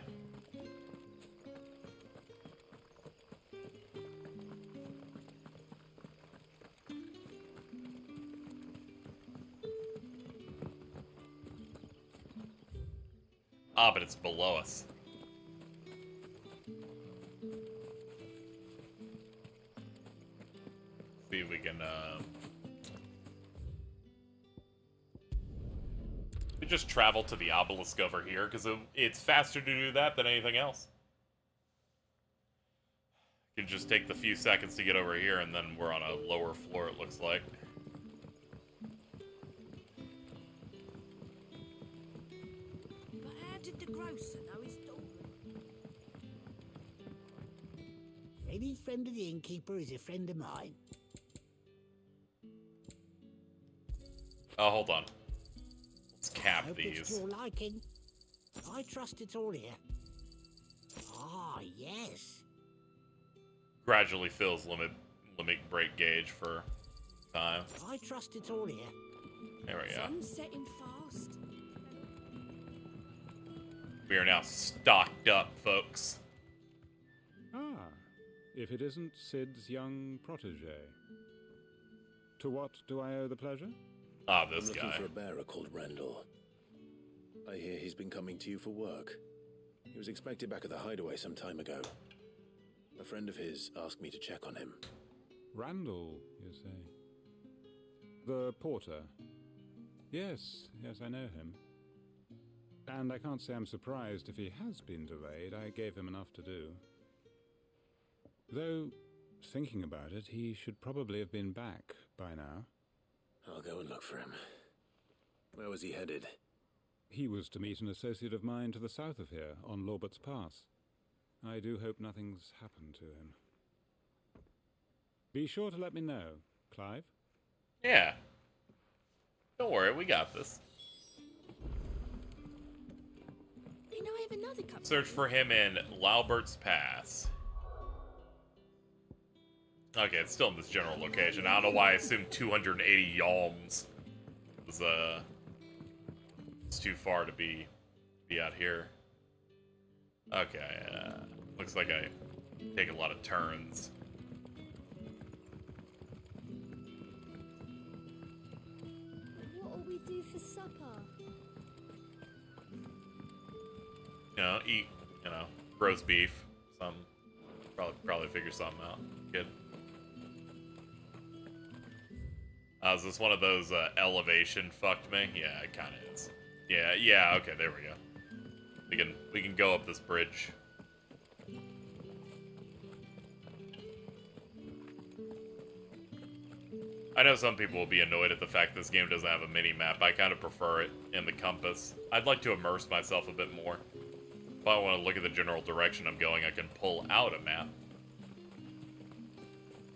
Ah, but it's below us. See if we can, we just travel to the obelisk over here, because it's faster to do that than anything else. You can just take the few seconds to get over here, and then we're on a lower floor, it looks like.
But how did the grocer know his daughter?
Any friend of the innkeeper is a friend of mine.
Oh, hold on. Let's cap
Hope it's
these.
to your liking. I trust it's all here. Ah, yes.
Gradually fills limit break gauge for time.
I trust it's all here.
There we go.
Sun's setting fast.
We are now stocked up, folks.
Ah, if it isn't Sid's young protege. To what do I owe the pleasure?
Ah, this
I'm
guy.
looking for a bearer called Randall. I hear he's been coming to you for work. He was expected back at the hideaway some time ago. A friend of his asked me to check on him.
Randall, you say? The porter? Yes, I know him. And I can't say I'm surprised if he has been delayed. I gave him enough to do. Though, thinking about it, he should probably have been back by now.
I'll go and look for him. Where was he headed?
He was to meet an associate of mine to the south of here, on Lorbert's Pass. I do hope nothing's happened to him. Be sure to let me know, Clive.
Yeah. Don't worry, we got this.
Hey, now I have another cup.
Search for him in Lorbert's Pass. Okay, it's still in this general location. I don't know why I assumed 280 yalms was, it's too far to be out here. Okay, looks like I take a lot of turns.
What'll we do for supper?
You know, eat, you know, roast beef. Some probably figure something out. Good. Is this one of those elevation fucked me? Yeah, it kind of is. Yeah. Okay, there we go. We can go up this bridge. I know some people will be annoyed at the fact this game doesn't have a mini-map. I kind of prefer it in the compass. I'd like to immerse myself a bit more. If I want to look at the general direction I'm going, I can pull out a map.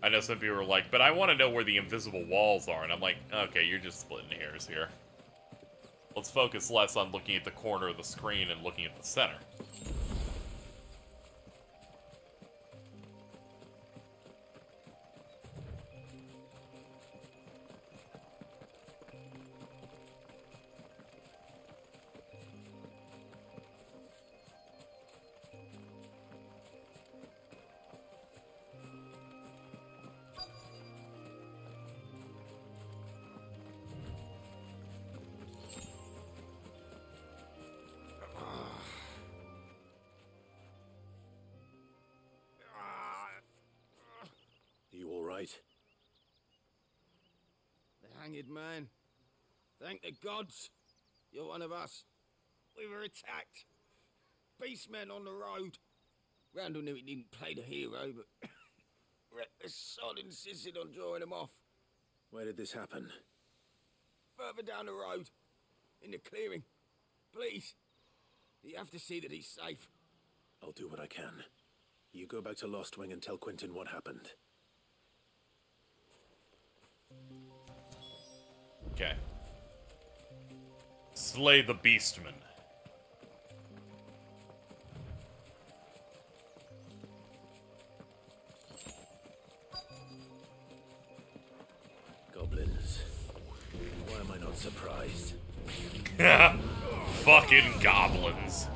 I know some people are like, but I want to know where the invisible walls are, and I'm like, okay, you're just splitting hairs here. Let's focus less on looking at the corner of the screen and looking at the center.
The hanged man. Thank the gods. You're one of us. We were attacked. Beastmen on the road. Randall knew he didn't play the hero, but the sod insisted on drawing him off.
Where did this happen?
Further down the road. In the clearing. Please. You have to see that he's safe.
I'll do what I can. You go back to Lost Wing and tell Quentin what happened.
Okay. Slay the Beastman.
Goblins. Why am I not surprised?
Fucking goblins.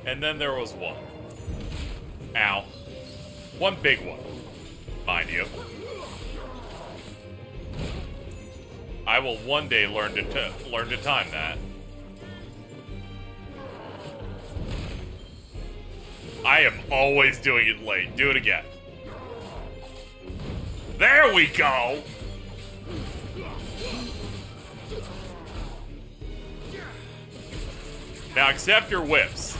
And then there was one. Ow. One big one, mind you. I will one day learn to time that. I am always doing it late. Do it again. There we go! Now accept your whips.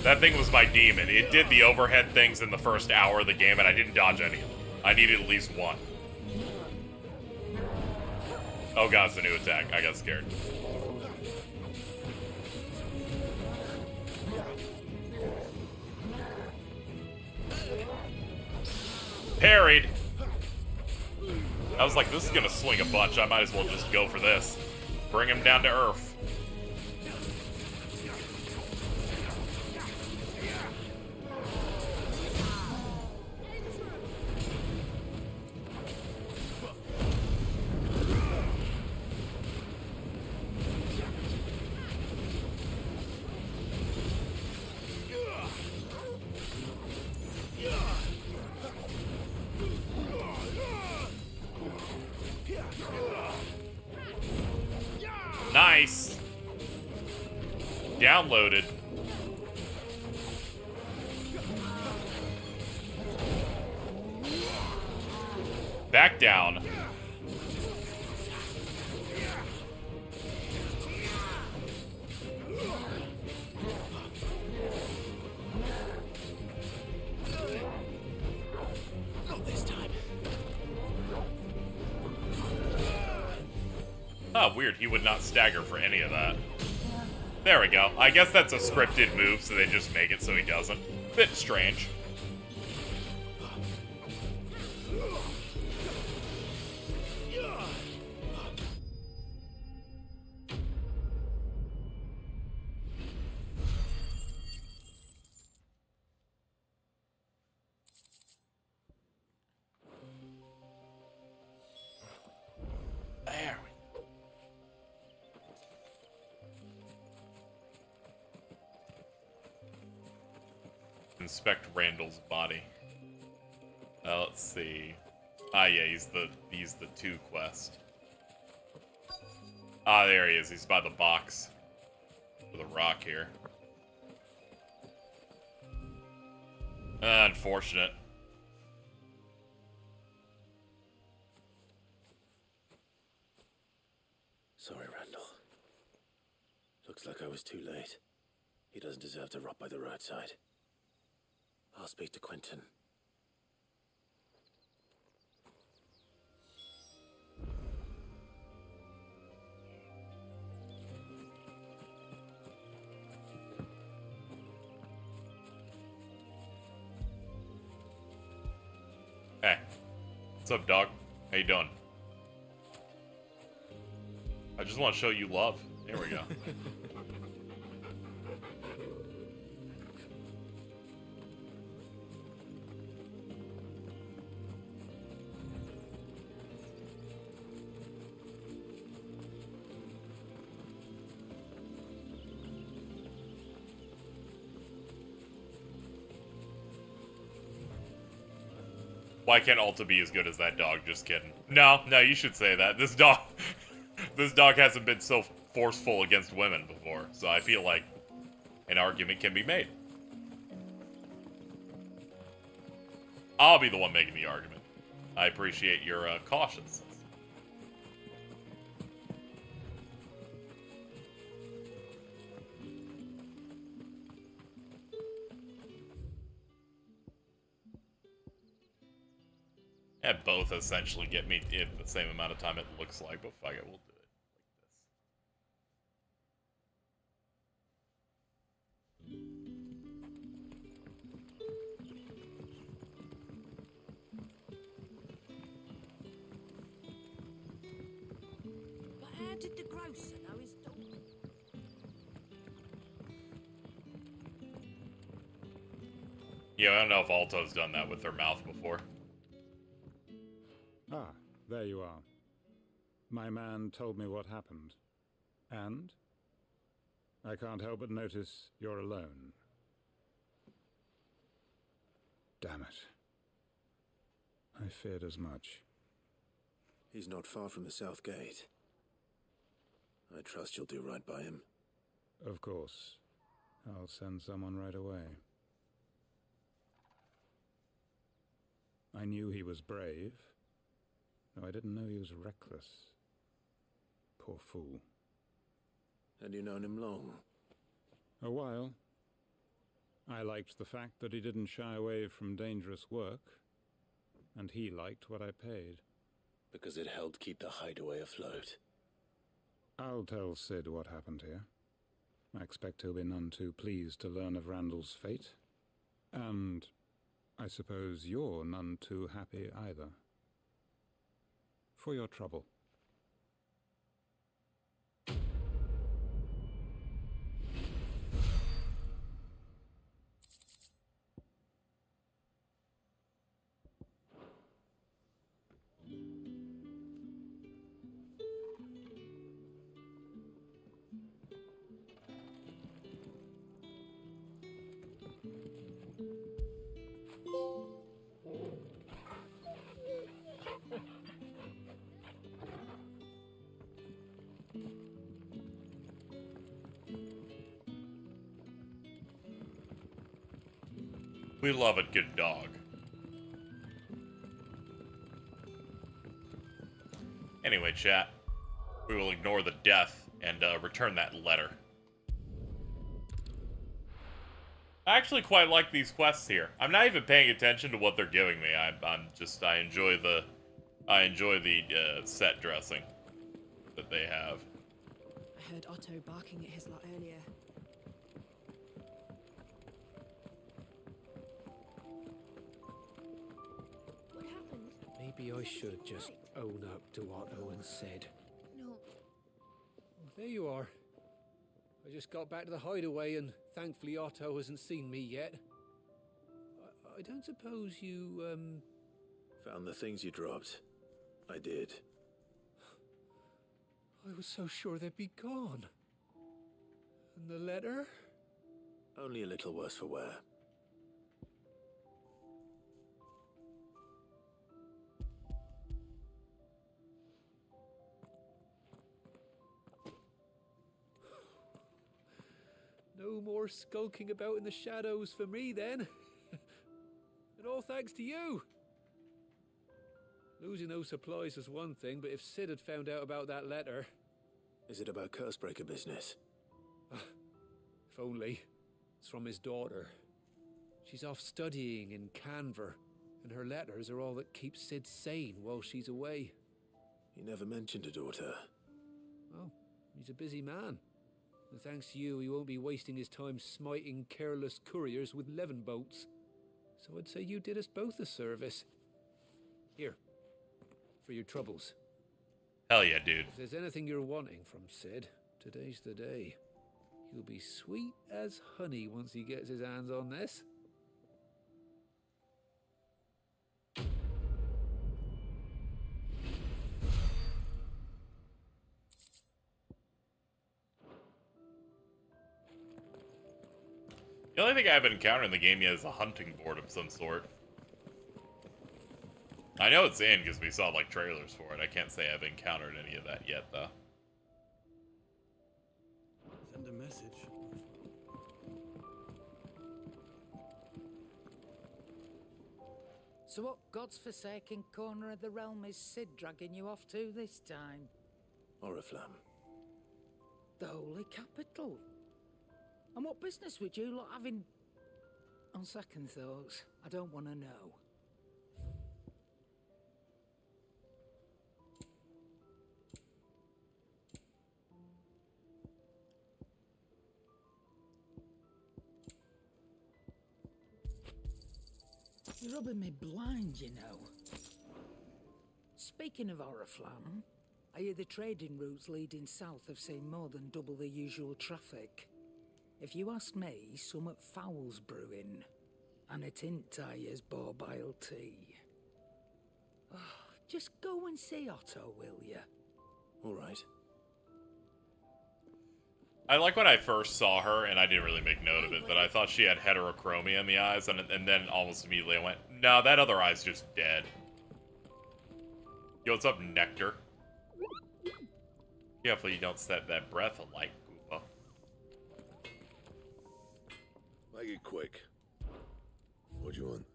That thing was my demon. It did the overhead things in the first hour of the game, and I didn't dodge any of them. I needed at least one. Oh god, it's a new attack. I got scared. Parried. I was like, this is gonna swing a bunch. I might as well just go for this. Bring him down to earth. Nice. Downloaded. Back down.
Not this time.
Oh, weird. He would not stagger for any of that. There we go. I guess that's a scripted move, so they just make it so he doesn't. Bit strange. There we go. Inspect Randall's body. Let's see. Ah, yeah, he's the 2 quest. Ah, there he is. He's by the box with a rock here. Unfortunate.
Sorry, Randall. Looks like I was too late. He doesn't deserve to rot by the roadside. I'll speak to Quentin.
Hey. What's up, dog? How you doing? I just want to show you love. There we go. Why can't Alta be as good as that dog? Just kidding. No, you should say that. This dog hasn't been so forceful against women before, so I feel like an argument can be made. I'll be the one making the argument. I appreciate your cautiousness. Yeah, both essentially get me in the same amount of time it looks like, but fuck it, we'll do it
But how did the grocer know his dog?
Yeah, I don't know if Alto's done that with their mouth before.
Ah, there you are. My man told me what happened. And? I can't help but notice you're alone. Damn it. I feared as much.
He's not far from the south gate. I trust you'll do right by him.
Of course. I'll send someone right away. I knew he was brave. No, I didn't know he was reckless. Poor fool.
And you known him long?
A while. I liked the fact that he didn't shy away from dangerous work, and he liked what I paid.
Because it helped keep the hideaway afloat.
I'll tell Sid what happened here. I expect he'll be none too pleased to learn of Randall's fate. And I suppose you're none too happy either. For your trouble.
We love a good dog. Anyway, chat, we will ignore the death and return that letter. I actually quite like these quests here. I'm not even paying attention to what they're giving me. I enjoy the set dressing that they have.
I heard Otto barking at his lot earlier.
What happened?
Maybe I should just own up to what Owen said.
No.
There you are. I just got back to the hideaway and thankfully Otto hasn't seen me yet. I don't suppose you,
Found the things you dropped. I did.
I was so sure they'd be gone. And the letter?
Only a little worse for wear.
No more skulking about in the shadows for me, then. And all thanks to you. Losing those supplies was one thing, but if Sid had found out about that letter...
Is it about Cursebreaker business?
If only. It's from his daughter. She's off studying in Canver, and her letters are all that keeps Sid sane while she's away.
He never mentioned a daughter.
Well, he's a busy man. And thanks to you, he won't be wasting his time smiting careless couriers with levin bolts. So I'd say you did us both a service. Here, for your troubles.
Hell yeah, dude.
If there's anything you're wanting from Sid, today's the day. He'll be sweet as honey once he gets his hands on this.
The only thing I've encountered in the game yet is a hunting board of some sort. I know it's in because we saw like trailers for it. I can't say I've encountered any of that yet, though.
Send a message.
So what God's forsaken corner of the realm is Sid dragging you off to this time?
Oriflamme.
The Holy Capital. And what business would you lot have in... On second thoughts, I don't want to know. You're rubbing me blind, you know. Speaking of Oriflamme, I hear the trading routes leading south have seen more than double the usual traffic. If you ask me, summat foul's brewing, and it ain't as borbile tea. Oh, just go and see Otto, will you?
All right.
I like when I first saw her, and I didn't really make note of it, but I thought she had heterochromia in the eyes, and then almost immediately I went, no, that other eye's just dead. Yo, what's up, Nectar? Hopefully you don't set that breath alight, Goopa.
Make it quick. What do you want?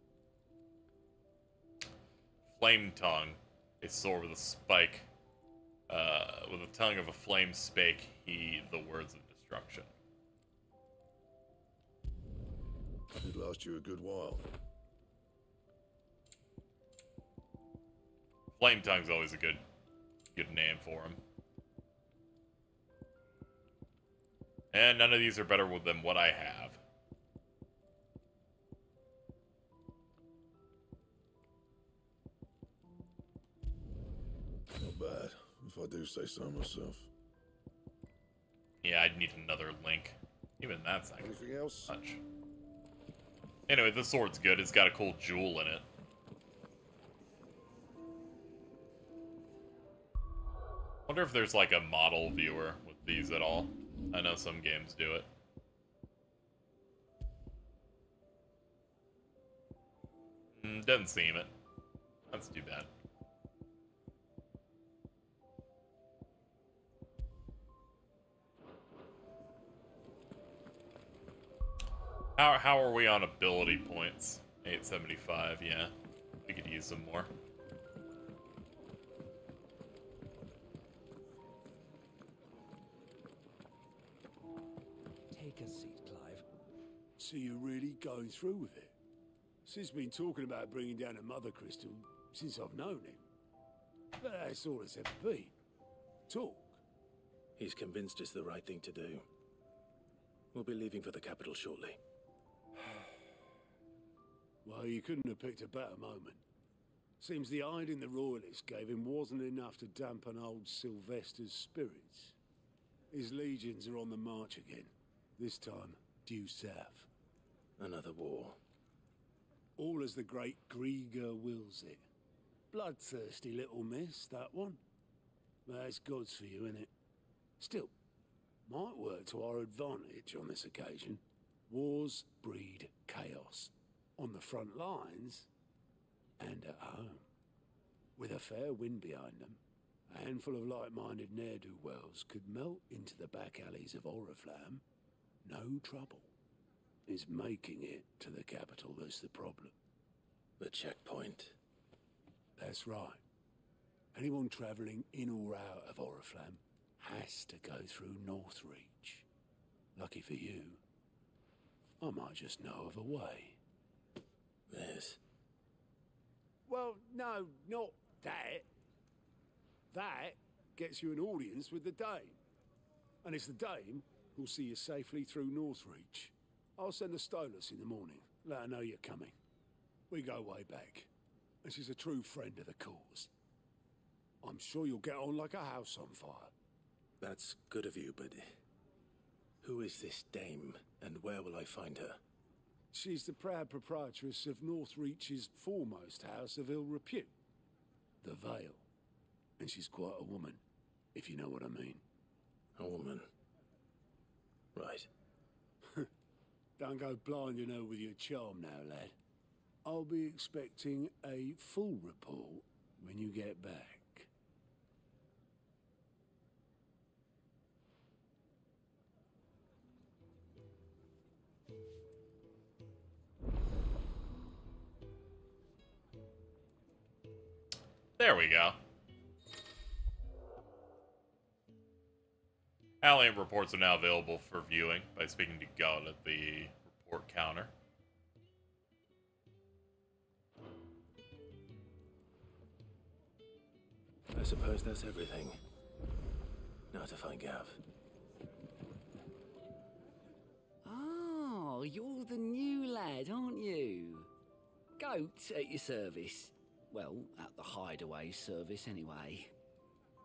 Flame tongue. A sword with a spike. With the tongue of a flame spake he the words of destruction.
Should last you a good while.
Flame Tongue's always a good name for him. And none of these are better than what I have.
Not bad, if I do say so myself.
Yeah, I'd need another link. Even that's not
anything else?
Much. Anyway, this sword's good. It's got a cool jewel in it. Wonder if there's like a model viewer with these at all. I know some games do it. Doesn't seem it. That's too bad. How are we on ability points? 875, yeah. We could use some more.
Take a seat, Clive.
So you're really going through with it? Sid's been talking about bringing down a mother crystal since I've known him. But that's all it's ever been. Talk.
He's convinced it's the right thing to do. We'll be leaving for the capital shortly.
Well, you couldn't have picked a better moment. Seems the hiding the royalists gave him wasn't enough to dampen old Sylvester's spirits. His legions are on the march again. This time, due south.
Another war.
All as the great Grieger wills it. Bloodthirsty little miss, that one. That's God's for you, innit? Still, might work to our advantage on this occasion. Wars breed chaos. On the front lines, and at home. With a fair wind behind them, a handful of like-minded ne'er-do-wells could melt into the back alleys of Oriflamme. No trouble. It's making it to the capital that's the problem.
The checkpoint.
That's right. Anyone travelling in or out of Oriflamme has to go through Northreach. Lucky for you, I might just know of a way.
This?
Well, no, not that. That gets you an audience with the Dame. And it's the Dame who'll see you safely through Northreach. I'll send the Stolas in the morning. Let her know you're coming. We go way back. And she's a true friend of the cause. I'm sure you'll get on like a house on fire.
That's good of you, but who is this Dame, and where will I find her?
She's the proud proprietress of Northreach's foremost house of ill repute, the Vale. And she's quite a woman, if you know what I mean.
A woman. Right.
Don't go blinding her with your charm now, lad. I'll be expecting a full report when you get back.
There we go. Alliant reports are now available for viewing by speaking to God at the report counter.
I suppose that's everything. Now to find Gav.
Oh, you're the new lad, aren't you? Goats at your service. Well, at the hideaway service anyway.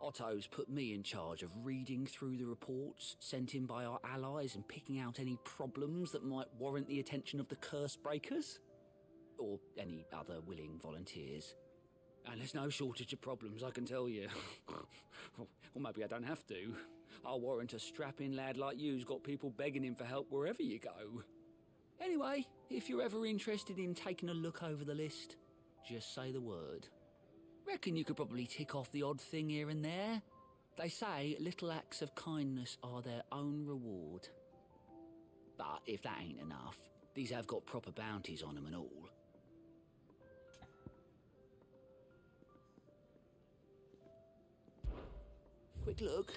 Otto's put me in charge of reading through the reports sent in by our allies and picking out any problems that might warrant the attention of the curse breakers. Or any other willing volunteers. And there's no shortage of problems, I can tell you. Or maybe I don't have to. I'll warrant a strapping lad like you's got people begging him for help wherever you go. Anyway, if you're ever interested in taking a look over the list, just say the word. Reckon you could probably tick off the odd thing here and there. They say little acts of kindness are their own reward. But if that ain't enough, these have got proper bounties on them and all. Quick look.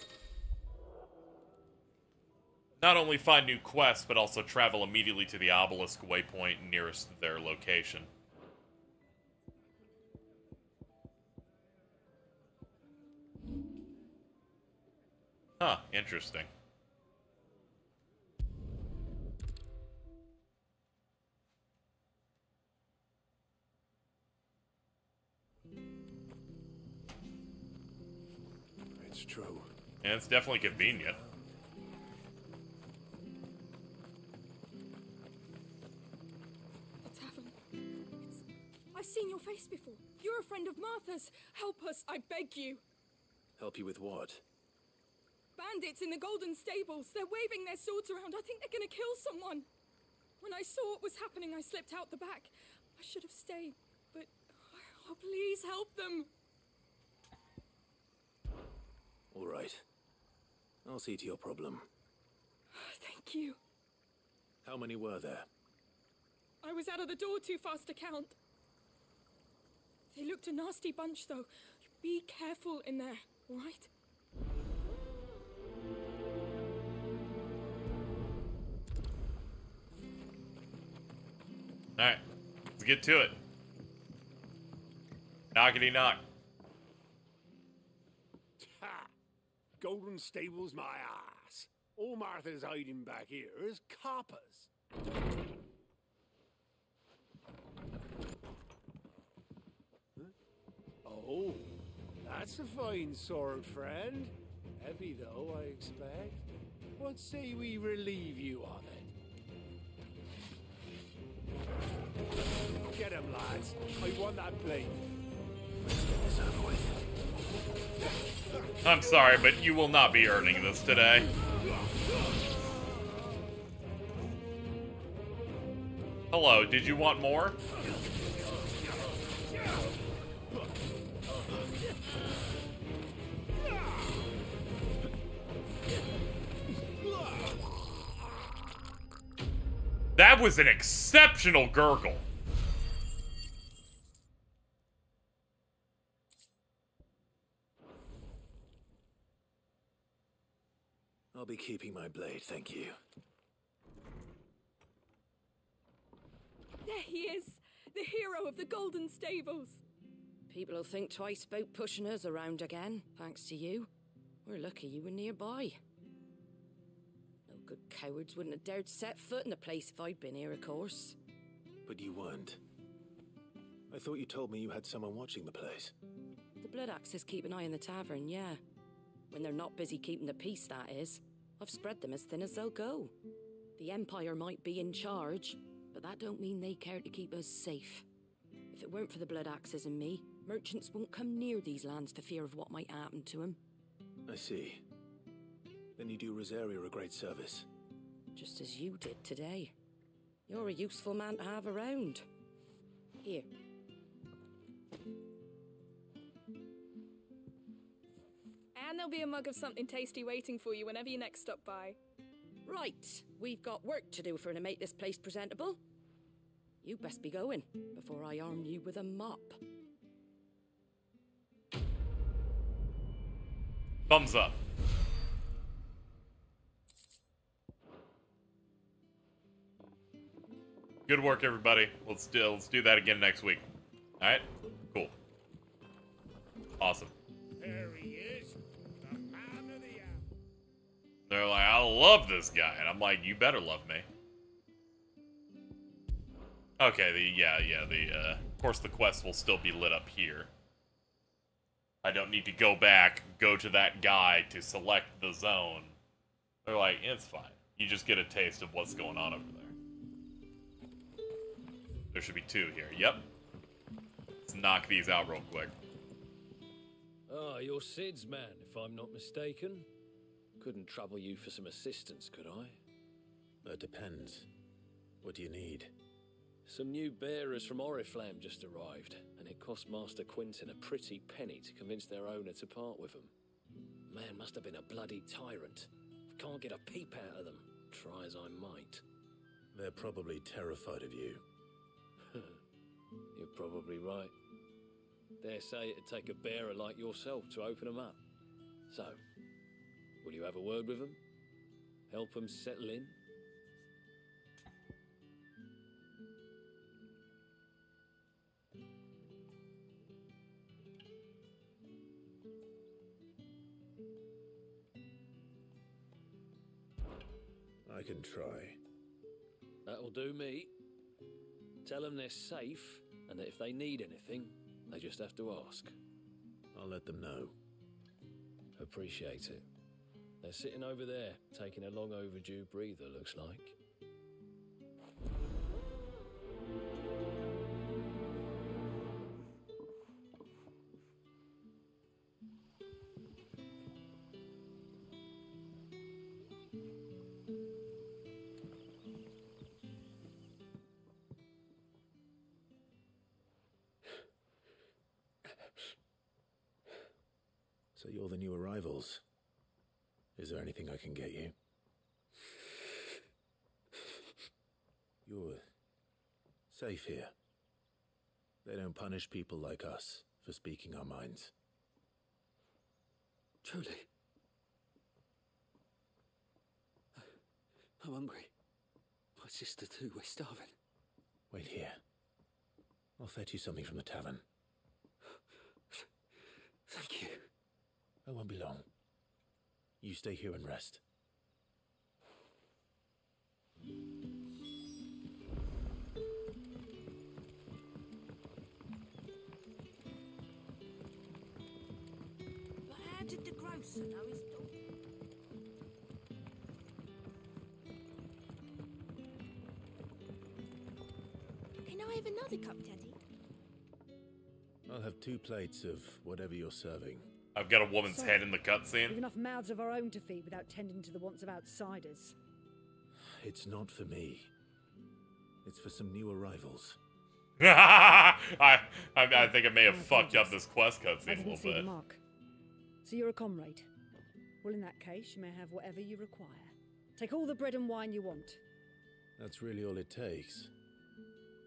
not only find new quests, but also travel immediately to the obelisk waypoint nearest their location. Huh, interesting.
It's true.
Yeah, it's definitely convenient.
The tavern. I've seen your face before. You're a friend of Martha's. Help us, I beg you.
Help you with what?
Bandits in the Golden Stables. They're waving their swords around. I think they're gonna kill someone. When I saw what was happening, I slipped out the back. I should have stayed, but... Oh, please help them.
All right. I'll see to your problem.
Thank you.
How many were there?
I was out of the door too fast to count. They looked a nasty bunch, though. Be careful in there, all right?
Alright, let's get to it. Knockety knock.
Ha! Golden Stables, my ass. All Martha's hiding back here is coppers. Oh, that's a fine sword, friend. Heavy, though, I expect. What say we relieve you of it? Get him, lads. I want that blade.
I'm sorry, but you will not be earning this today. Hello, did you want more? That was an exceptional gurgle.
I'll be keeping my blade, thank you.
There he is, the hero of the Golden Stables.
People will think twice about pushing us around again, thanks to you. We're lucky you were nearby. No good cowards wouldn't have dared set foot in the place if I'd been here, of course.
But you weren't. I thought you told me you had someone watching the place.
The Blood Axes keep an eye on the tavern, yeah. When they're not busy keeping the peace, that is. I've spread them as thin as they'll go. The Empire might be in charge, but that don't mean they care to keep us safe. If it weren't for the Blood Axes and me, merchants won't come near these lands for fear of what might happen to them.
I see. Then you do Rosaria a great service.
Just as you did today. You're a useful man to have around. Here.
And there'll be a mug of something tasty waiting for you whenever you next stop by.
Right, we've got work to do for to make this place presentable. You best be going, before I arm you with a mop.
Thumbs up. Good work, everybody. Let's do that again next week. All right? Cool. Awesome.
There he is, the man of the hour.
They're like, I love this guy. And I'm like, you better love me. Okay, of course the quest will still be lit up here. I don't need to go back, go to that guy to select the zone. They're like, it's fine. You just get a taste of what's going on over there. There should be two here. Yep. Let's knock these out real quick.
Ah, you're Sid's man, if I'm not mistaken. Couldn't trouble you for some assistance, could I?
It depends. What do you need?
Some new bearers from Oriflamme just arrived, and it cost Master Quinton a pretty penny to convince their owner to part with them. Man must have been a bloody tyrant. Can't get a peep out of them, try as I might.
They're probably terrified of you.
You're probably right. Dare say it'd take a bearer like yourself to open them up. So, will you have a word with them? Help them settle in?
I can try.
That'll do me. Tell them they're safe, and that if they need anything, they just have to ask.
I'll let them know.
Appreciate it. They're sitting over there, taking a long overdue breather, looks like.
So you're the new arrivals. Is there anything I can get you? You're safe here. They don't punish people like us for speaking our minds.
Truly. I'm hungry. My sister too, we're starving.
Wait here. I'll fetch you something from the tavern.
Thank you.
I won't be long. You stay here and rest.
But how did the grocer know his dog?
Can I have another cup, Daddy?
I'll have 2 plates of whatever you're serving.
I've got a woman's
Sorry.
head in the cutscene.
We've enough mouths of our own to feed without tending to the wants of outsiders.
It's not for me. It's for some new arrivals.
I think I may have fucked up this quest
I
cutscene a
didn't
little
see the
bit.
mark. So you're a comrade. Well, in that case, you may have whatever you require. Take all the bread and wine you want.
That's really all it takes.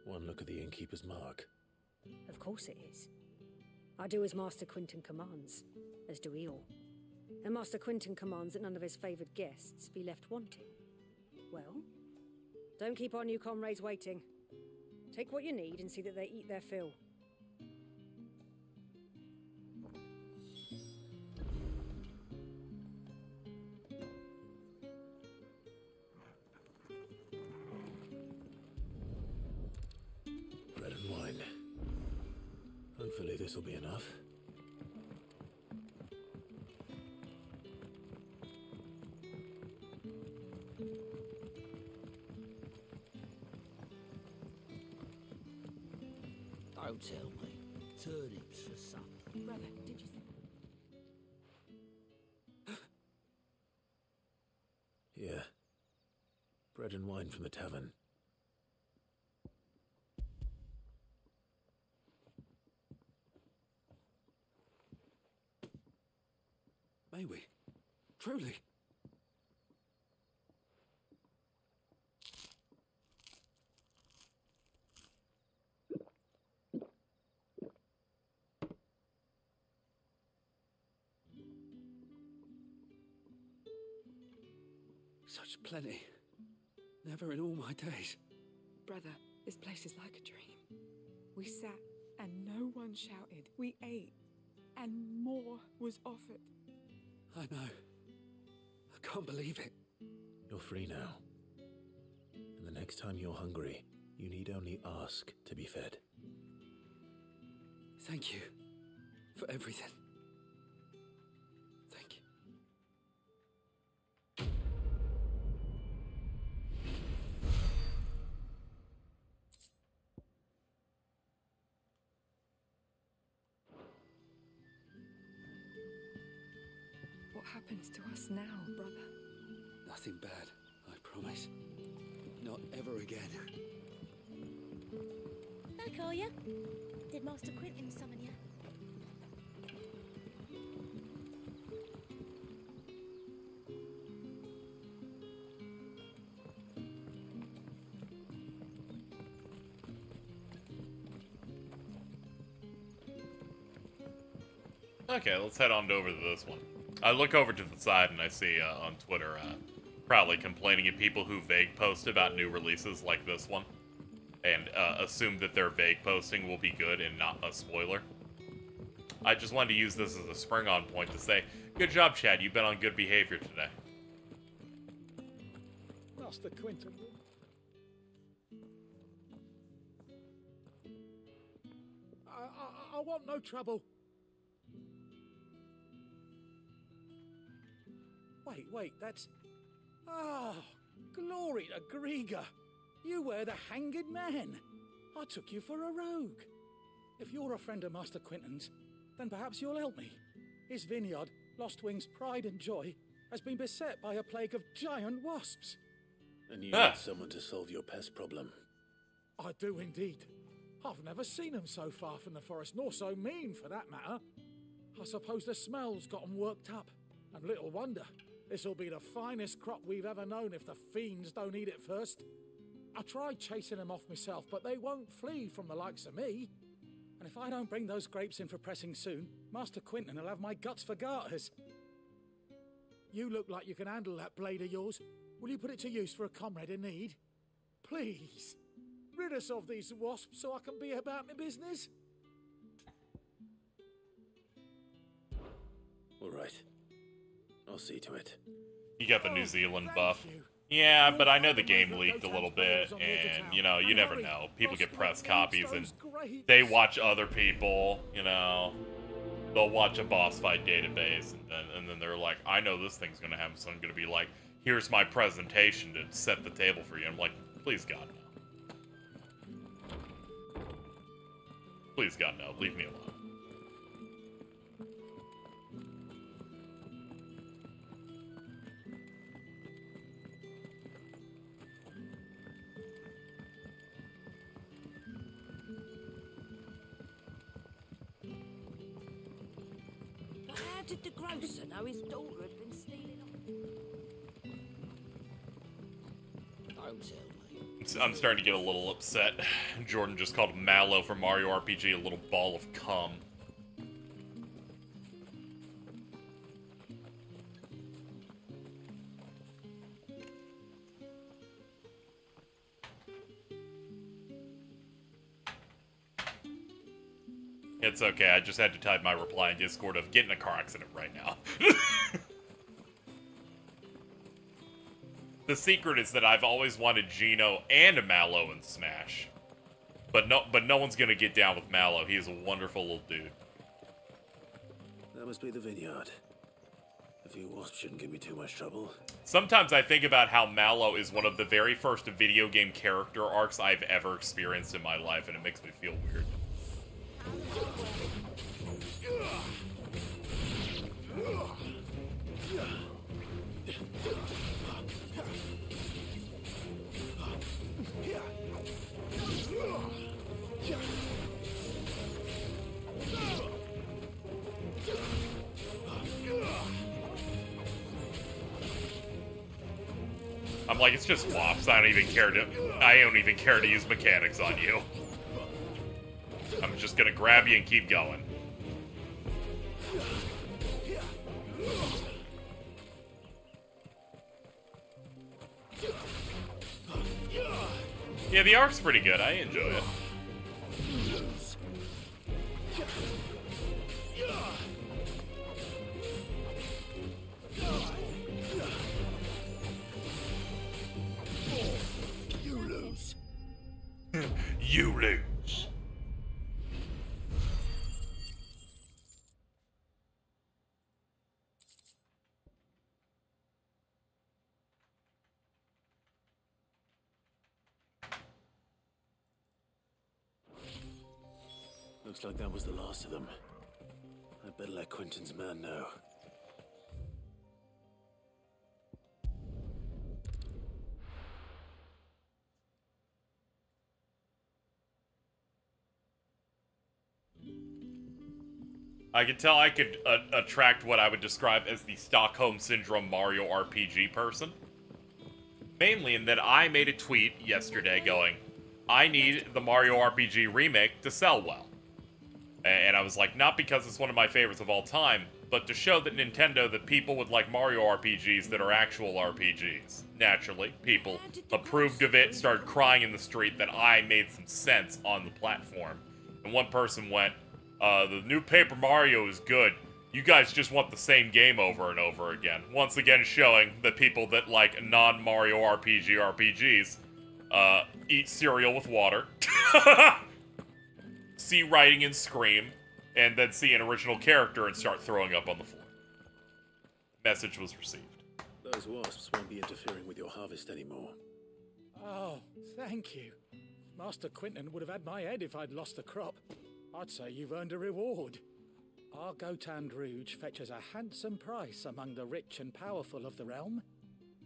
One look at the innkeeper's mark.
Of course it is. I do as Master Quinton commands, as do we all. And Master Quinton commands that none of his favoured guests be left wanting. Well, don't keep our new comrades waiting. Take what you need and see that they eat their fill.
Bread and wine. Hopefully this will be enough.
Don't tell me. Turnips for supper.
Brother, did you...
Here. Bread and wine from the tavern.
May we? Truly? Such plenty. Never in all my days.
Brother, this place is like a dream. We sat and no one shouted. We ate and more was offered.
I know. I can't believe it.
You're free now. And the next time you're hungry, you need only ask to be fed.
Thank you for everything. Thank you.
What happens to us now, brother?
Nothing bad, I promise. Not ever again.
Back, are you? Did Master Quinton summon you?
Okay, let's head on over to this one. I look over to the side and I see on Twitter proudly complaining at people who vague post about new releases like this one, and assume that their vague posting will be good and not a spoiler. I just wanted to use this as a spring-on point to say, good job, Chad, you've been on good behavior today.
Master Quinton. I want no trouble. Wait, that's... Ah, glory to Grieger. You were the hanged man. I took you for a rogue. If you're a friend of Master Quinton's, then perhaps you'll help me. His vineyard, Lostwing's pride and joy, has been beset by a plague of giant wasps.
And you need someone to solve your pest problem.
I do indeed. I've never seen them so far from the forest, nor so mean, for that matter. I suppose the smell's got 'em worked up. And little wonder. This'll be the finest crop we've ever known if the fiends don't eat it first. I tried chasing them off myself, but they won't flee from the likes of me. And if I don't bring those grapes in for pressing soon, Master Quinton will have my guts for garters. You look like you can handle that blade of yours. Will you put it to use for a comrade in need? Please, rid us of these wasps so I can be about my business.
All right. I'll see to it.
You got the New Zealand buff. Yeah, but I know the game leaked a little bit, and, you know, you never know. People get press copies, and they watch other people, you know. They'll watch a boss fight database, and then they're like, I know this thing's gonna happen, so I'm gonna be like, here's my presentation to set the table for you. I'm like, please, God, no. Please, God, no. Leave me alone.
How did the grocer know his daughter had been stealing
Don't tell me.
I'm starting to get a little upset. Jordan just called Mallow from Mario RPG a little ball of cum. It's okay, I just had to type my reply in Discord of get in a car accident right now. The secret is that I've always wanted Gino and a Mallow in Smash. But no one's gonna get down with Mallow. He is a wonderful little dude.
That must be the vineyard. A few wasps shouldn't give me too much trouble.
Sometimes I think about how Mallow is one of the very first video game character arcs I've ever experienced in my life, and it makes me feel weird. I'm like, it's just wasps. I don't even care to use mechanics on you. I'm just gonna grab you and keep going. Yeah, the arc's pretty good. I enjoy it.
You lose.
You lose.
Looks like that was the last of them. I'd better let Quinton's man know.
I could tell I could attract what I would describe as the Stockholm Syndrome Mario RPG person. Mainly in that I made a tweet yesterday going, I need the Mario RPG remake to sell well. And I was like, not because it's one of my favorites of all time, but to show that Nintendo that people would like Mario RPGs that are actual RPGs. Naturally, people approved of it, started crying in the street that I made some sense on the platform. And one person went, the new Paper Mario is good. You guys just want the same game over and over again. Once again showing that people that like non-Mario RPGs eat cereal with water, see writing and scream, and then see an original character and start throwing up on the floor. Message was received.
Those wasps won't be interfering with your harvest anymore.
Oh, thank you. Master Quinton would have had my head if I'd lost the crop. I'd say you've earned a reward. Our Gotand Rouge fetches a handsome price among the rich and powerful of the realm.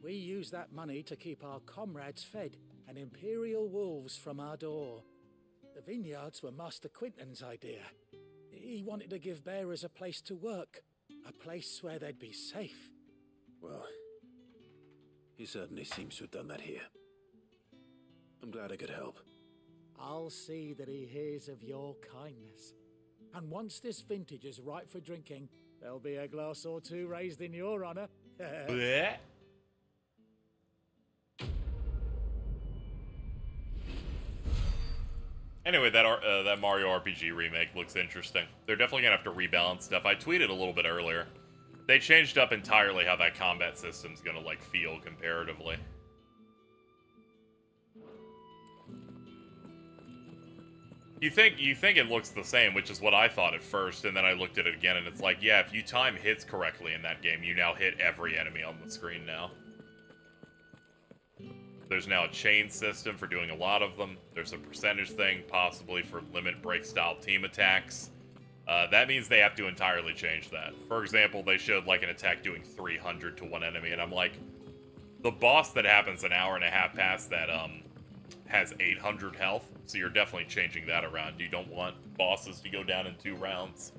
We use that money to keep our comrades fed and imperial wolves from our door. The vineyards were Master Quinton's idea. He wanted to give bearers a place to work, a place where they'd be safe.
Well, he certainly seems to have done that here. I'm glad I could help.
I'll see that he hears of your kindness. And once this vintage is ripe for drinking, there'll be a glass or two raised in your honor.
Blech. Anyway, that Mario RPG remake looks interesting. They're definitely gonna have to rebalance stuff. I tweeted a little bit earlier. They changed up entirely how that combat system's gonna, like, feel comparatively. You think it looks the same, which is what I thought at first, and then I looked at it again, and it's like, yeah, if you time hits correctly in that game, you now hit every enemy on the screen now. There's now a chain system for doing a lot of them. There's a percentage thing, possibly for limit break style team attacks. That means they have to entirely change that. For example, they showed like an attack doing 300 to one enemy, and I'm like, the boss that happens an hour and a half past that has 800 health, so you're definitely changing that around. You don't want bosses to go down in 2 rounds.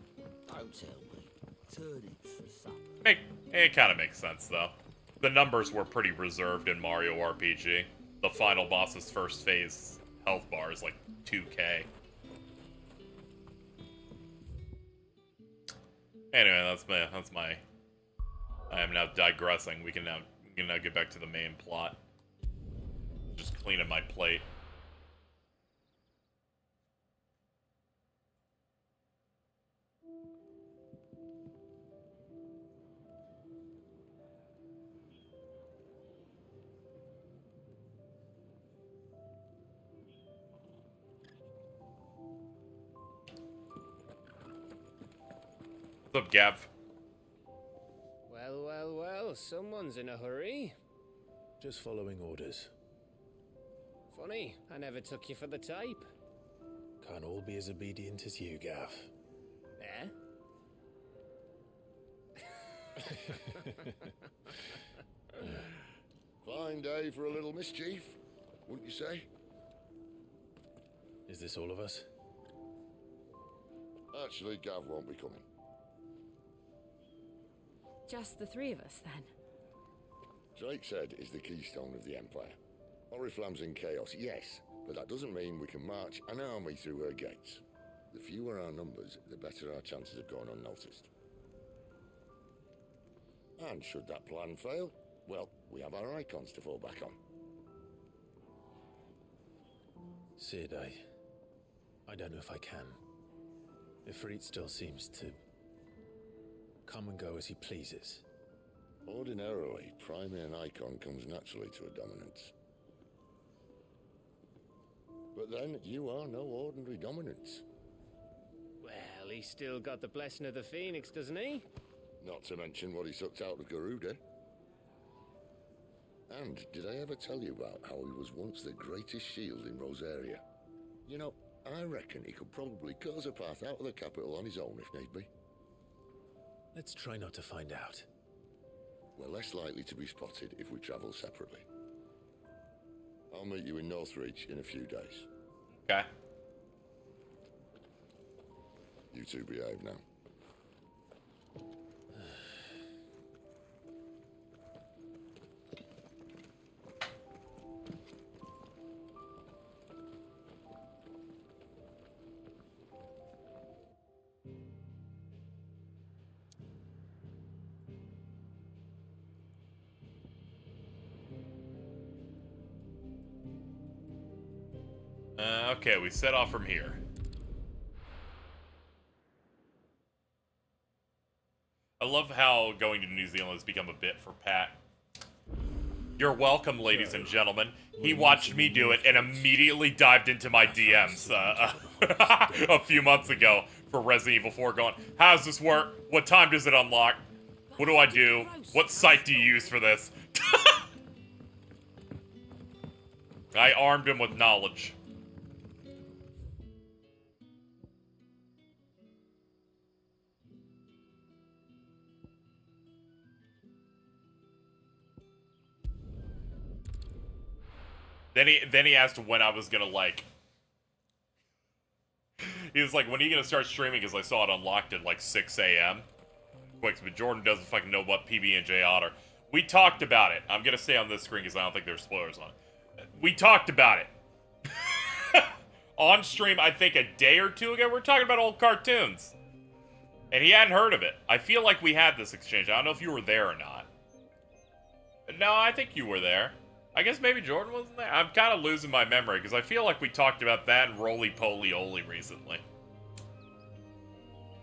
Don't tell me. Turn it for supper.
It kind of makes sense, though. The numbers were pretty reserved in Mario RPG. The final boss's first phase health bar is like 2k. Anyway, that's my. I am now digressing. We can now get back to the main plot. Just cleaning my plate. What's up, Gav?
Well, well, well, someone's in a hurry.
Just following orders.
Funny, I never took you for the type.
Can't all be as obedient as you, Gav.
Fine day for a little mischief, wouldn't you say?
Is this all of us?
Actually, Gav won't be coming.
Just the 3 of us, then?
Drake said is the keystone of the Empire. Oriflamme's in chaos, yes, but that doesn't mean we can march an army through her gates. The fewer our numbers, the better our chances of going unnoticed. And should that plan fail, well, we have our icons to fall back on.
Sid, I don't know if I can. Ifrit still seems to come and go as he pleases.
Ordinarily, priming an icon comes naturally to a dominance. But then, you are no ordinary dominance.
Well, he's still got the blessing of the Phoenix, doesn't he?
Not to mention what he sucked out of Garuda. And did I ever tell you about how he was once the greatest shield in Rosaria? You know, I reckon he could probably cut us a path out of the capital on his own if need be.
Let's try not to find out.
We're less likely to be spotted if we travel separately. I'll meet you in Northreach in a few days.
Okay.
You two behave now.
Okay, we set off from here. I love how going to New Zealand has become a bit for Pat. You're welcome, ladies and gentlemen. He watched me do it and immediately dived into my DMs a few months ago for Resident Evil 4 going, how does this work? What time does it unlock? What do I do? What site do you use for this? I armed him with knowledge. Then he asked when I was gonna, like... He was like, when are you gonna start streaming? Because I saw it unlocked at, like, 6 a.m. Quick, but Jordan doesn't fucking know what PB&J are. We talked about it. I'm gonna stay on this screen because I don't think there's spoilers on it. We talked about it. On stream, I think a day or two ago, we were talking about old cartoons. And he hadn't heard of it. I feel like we had this exchange. I don't know if you were there or not. No, I think you were there. I guess maybe Jordan wasn't there. I'm kind of losing my memory because I feel like we talked about that and Roly Poly Oly recently.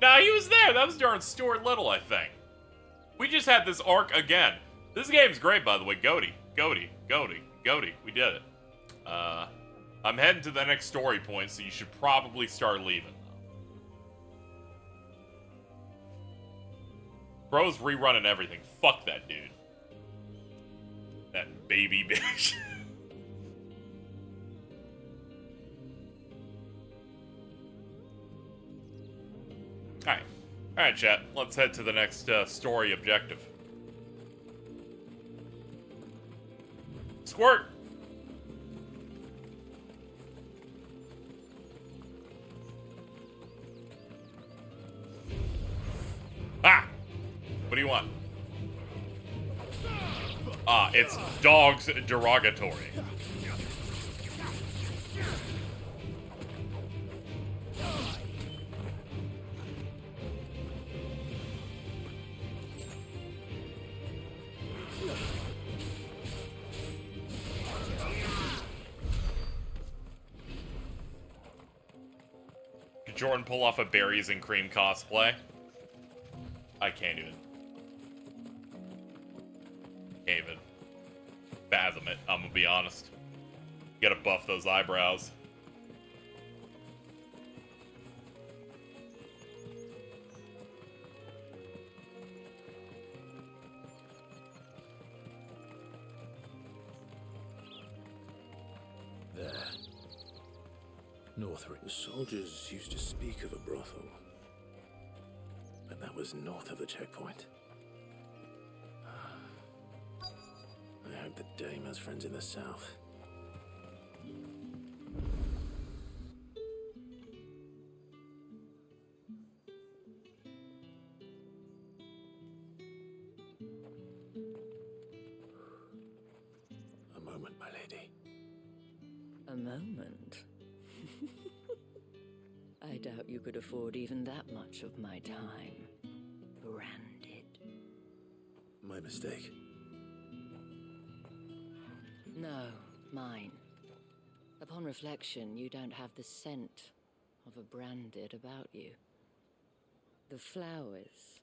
No, he was there. That was during Stuart Little, I think. We just had this arc again. This game's great, by the way. Goaty. We did it. I'm heading to the next story point, so you should probably start leaving. Bro's rerunning everything. Fuck that dude. That baby bitch. Alright. Alright, chat. Let's head to the next story objective. Squirt! Ah! What do you want? Ah, it's dogs derogatory. Could Jordan pull off a berries and cream cosplay? I can't even. Can't even fathom it, I'm gonna be honest. You gotta buff those eyebrows.
There. Northridge. The soldiers used to speak of a brothel. But that was north of the checkpoint. I hope the dame has friends in the south. A moment, my lady.
A moment? I doubt you could afford even that much of my time. Branded.
My mistake.
No, mine. Upon reflection, you don't have the scent of a branded about you. The flowers.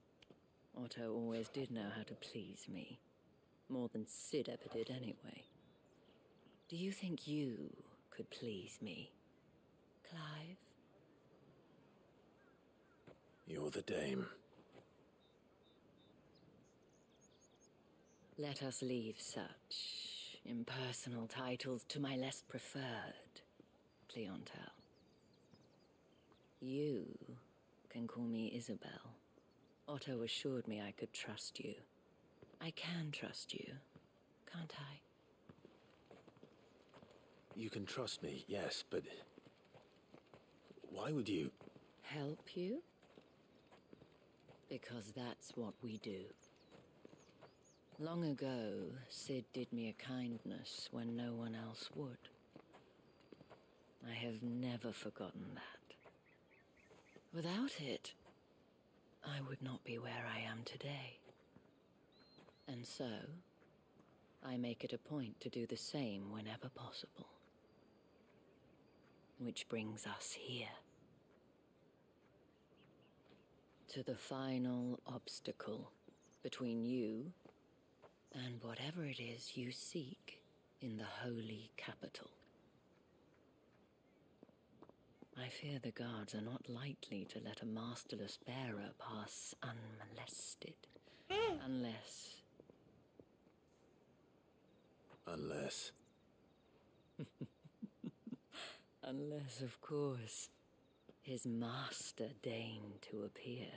Otto always did know how to please me. More than Sid ever did anyway. Do you think you could please me, Clive?
You're the dame.
Let us leave such impersonal titles to my less preferred clientele. You can call me Isabel. Otto assured me I could trust you. I can trust you, can't I?
You can trust me, yes, but why would you?
Help you? Because that's what we do. Long ago, Sid did me a kindness when no one else would. I have never forgotten that. Without it, I would not be where I am today. And so, I make it a point to do the same whenever possible. Which brings us here. To the final obstacle between you and whatever it is you seek in the holy capital. I fear the guards are not likely to let a masterless bearer pass unmolested. Unless... Unless, of course, his master deigned to appear.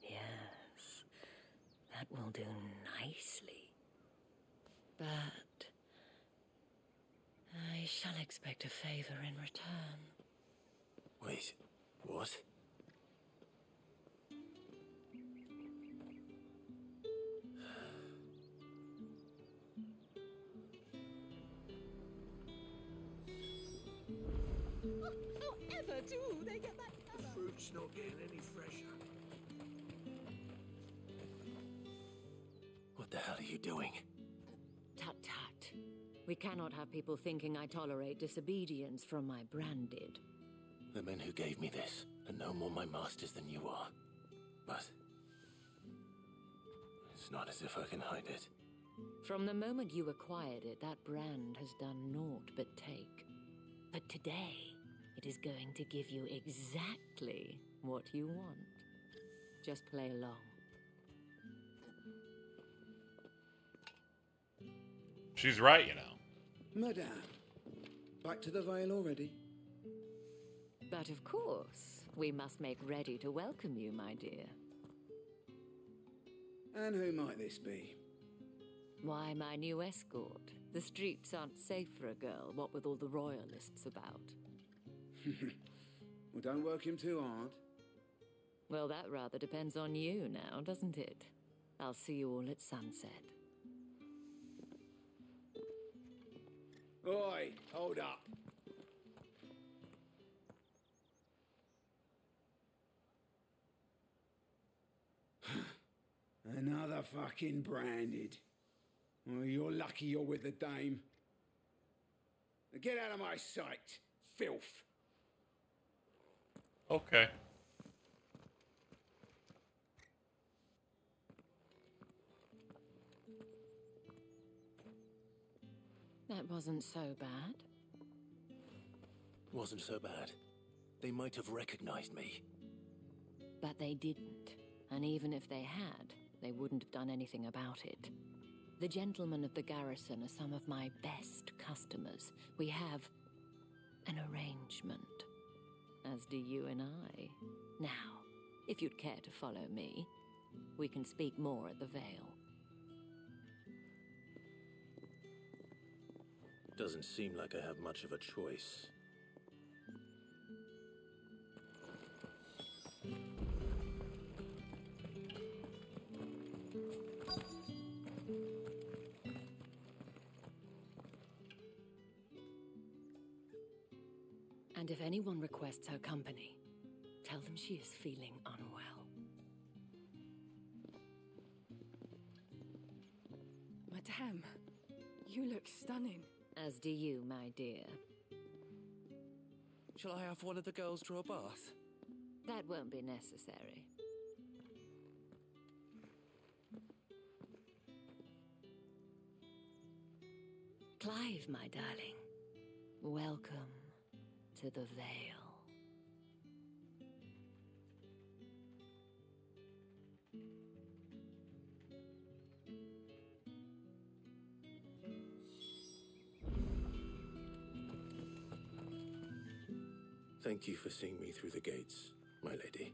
Yes, that will do nicely. But I shall expect a favor in return.
Wait, what?
However do they get that cover?
The fruit's not getting any fresher.
What the hell are you doing?
Tut tut. We cannot have people thinking I tolerate disobedience from my branded.
The men who gave me this are no more my masters than you are. But it's not as if I can hide it.
From the moment you acquired it, that brand has done naught but take. But today, it is going to give you exactly what you want. Just play along.
She's right, you know.
Madame, back to the Vale already?
But of course, we must make ready to welcome you, my dear.
And who might this be?
Why, my new escort. The streets aren't safe for a girl, what with all the royalists about.
Well, don't work him too hard.
Well, that rather depends on you now, doesn't it? I'll see you all at sunset.
Oi, hold up. Another fucking branded. Well, you're lucky you're with the dame. Now get out of my sight, filth.
Okay.
That wasn't so bad.
Wasn't so bad. They might have recognized me.
But they didn't. And even if they had, they wouldn't have done anything about it. The gentlemen of the garrison are some of my best customers. We have an arrangement, as do you and I. Now, if you'd care to follow me, we can speak more at the Vale.
Doesn't seem like I have much of a choice.
And if anyone requests her company, tell them she is feeling unwell.
Madame, you look stunning.
As do you, my dear.
Shall I have one of the girls draw a bath?
That won't be necessary. Clive, my darling. Welcome to the Vale.
Thank you for seeing me through the gates, my lady.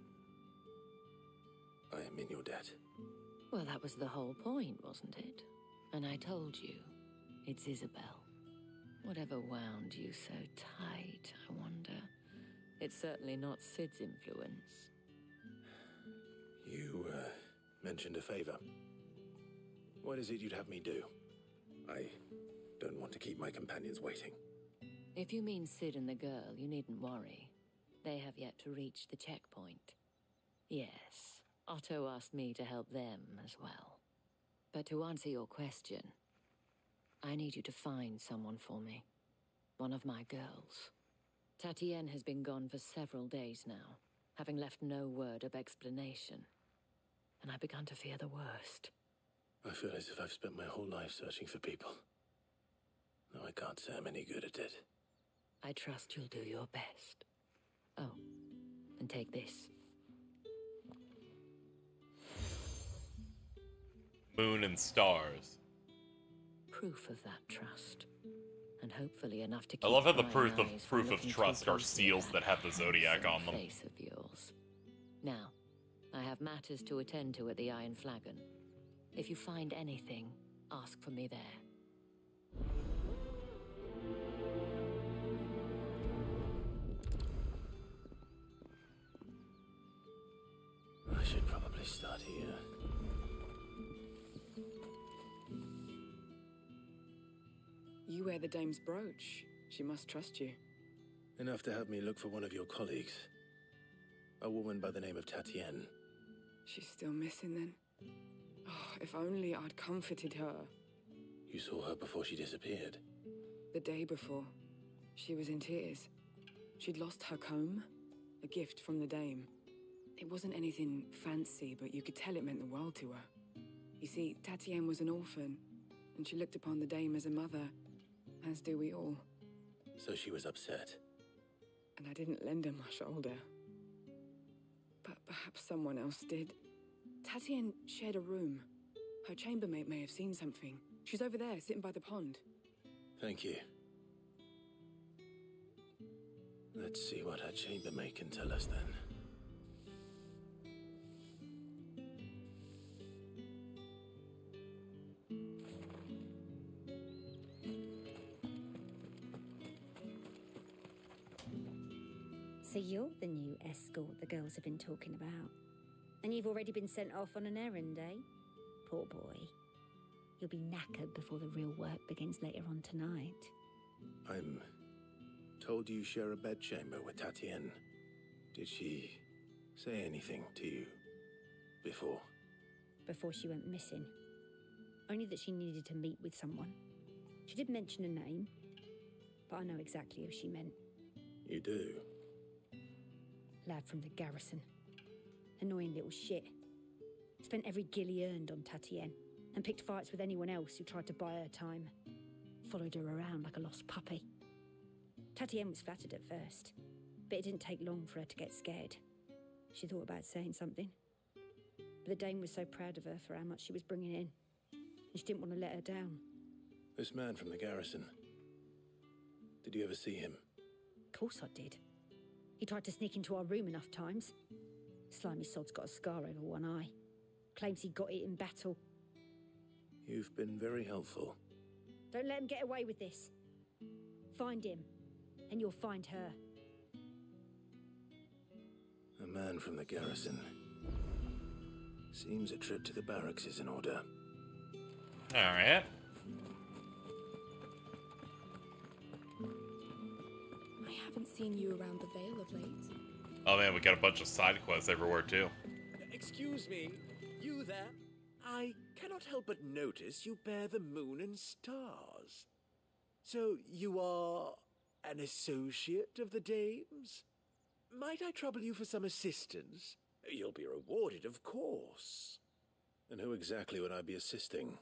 I am in your debt.
Well, that was the whole point, wasn't it? And I told you, it's Isabel. Whatever wound you so tight, I wonder. It's certainly not Sid's influence.
You, mentioned a favor. What is it you'd have me do? I don't want to keep my companions waiting.
If you mean Sid and the girl, you needn't worry. They have yet to reach the checkpoint. Yes, Otto asked me to help them as well. But to answer your question, I need you to find someone for me. One of my girls. Tatienne has been gone for several days now, having left no word of explanation. And I began to fear the worst.
I feel as if I've spent my whole life searching for people. Though I can't say I'm any good at it.
I trust you'll do your best. Oh, and take this.
Moon and stars.
Proof of that trust. And hopefully enough to keep
I love how the
prying
proof
eyes from
of
looking too
trust are
closely
seals
at
that have the zodiac on them.
face of yours. Now, I have matters to attend to at the Iron Flagon. If you find anything, ask for me there.
I should probably start here.
You wear the dame's brooch. She must trust you.
Enough to have me look for one of your colleagues. A woman by the name of Tatienne.
She's still missing then? Oh, if only I'd comforted her.
You saw her before she disappeared.
The day before, she was in tears. She'd lost her comb, a gift from the dame. It wasn't anything fancy, but you could tell it meant the world to her. You see, Tatienne was an orphan, and she looked upon the dame as a mother, as do we all.
So she was upset.
And I didn't lend her my shoulder. But perhaps someone else did. Tatienne shared a room. Her chambermaid may have seen something. She's over there, sitting by the pond.
Thank you. Let's see what her chambermaid can tell us then.
So you're the new escort the girls have been talking about. And you've already been sent off on an errand, eh? Poor boy. You'll be knackered before the real work begins later on tonight.
I'm told you share a bedchamber with Tatienne. Did she say anything to you before?
Before she went missing. Only that she needed to meet with someone. She did mention a name, but I know exactly who she meant.
You do?
Lad from the garrison. Annoying little shit. Spent every gil he earned on Tatienne, and picked fights with anyone else who tried to buy her time. Followed her around like a lost puppy. Tatienne was flattered at first, but it didn't take long for her to get scared. She thought about saying something. But the dame was so proud of her for how much she was bringing in, and she didn't want to let her down.
This man from the garrison. Did you ever see him?
Of course I did. He tried to sneak into our room enough times. Slimy sod's got a scar over one eye. Claims he got it in battle.
You've been very helpful.
Don't let him get away with this. Find him, and you'll find her.
A man from the garrison. Seems a trip to the barracks is in order.
Alright.
I haven't seen you around the Vale of late.
Oh man, we got a bunch of side quests everywhere too.
Excuse me, you there? I cannot help but notice you bear the moon and stars. So you are an associate of the dame's? Might I trouble you for some assistance? You'll be rewarded, of course.
And who exactly would I be assisting?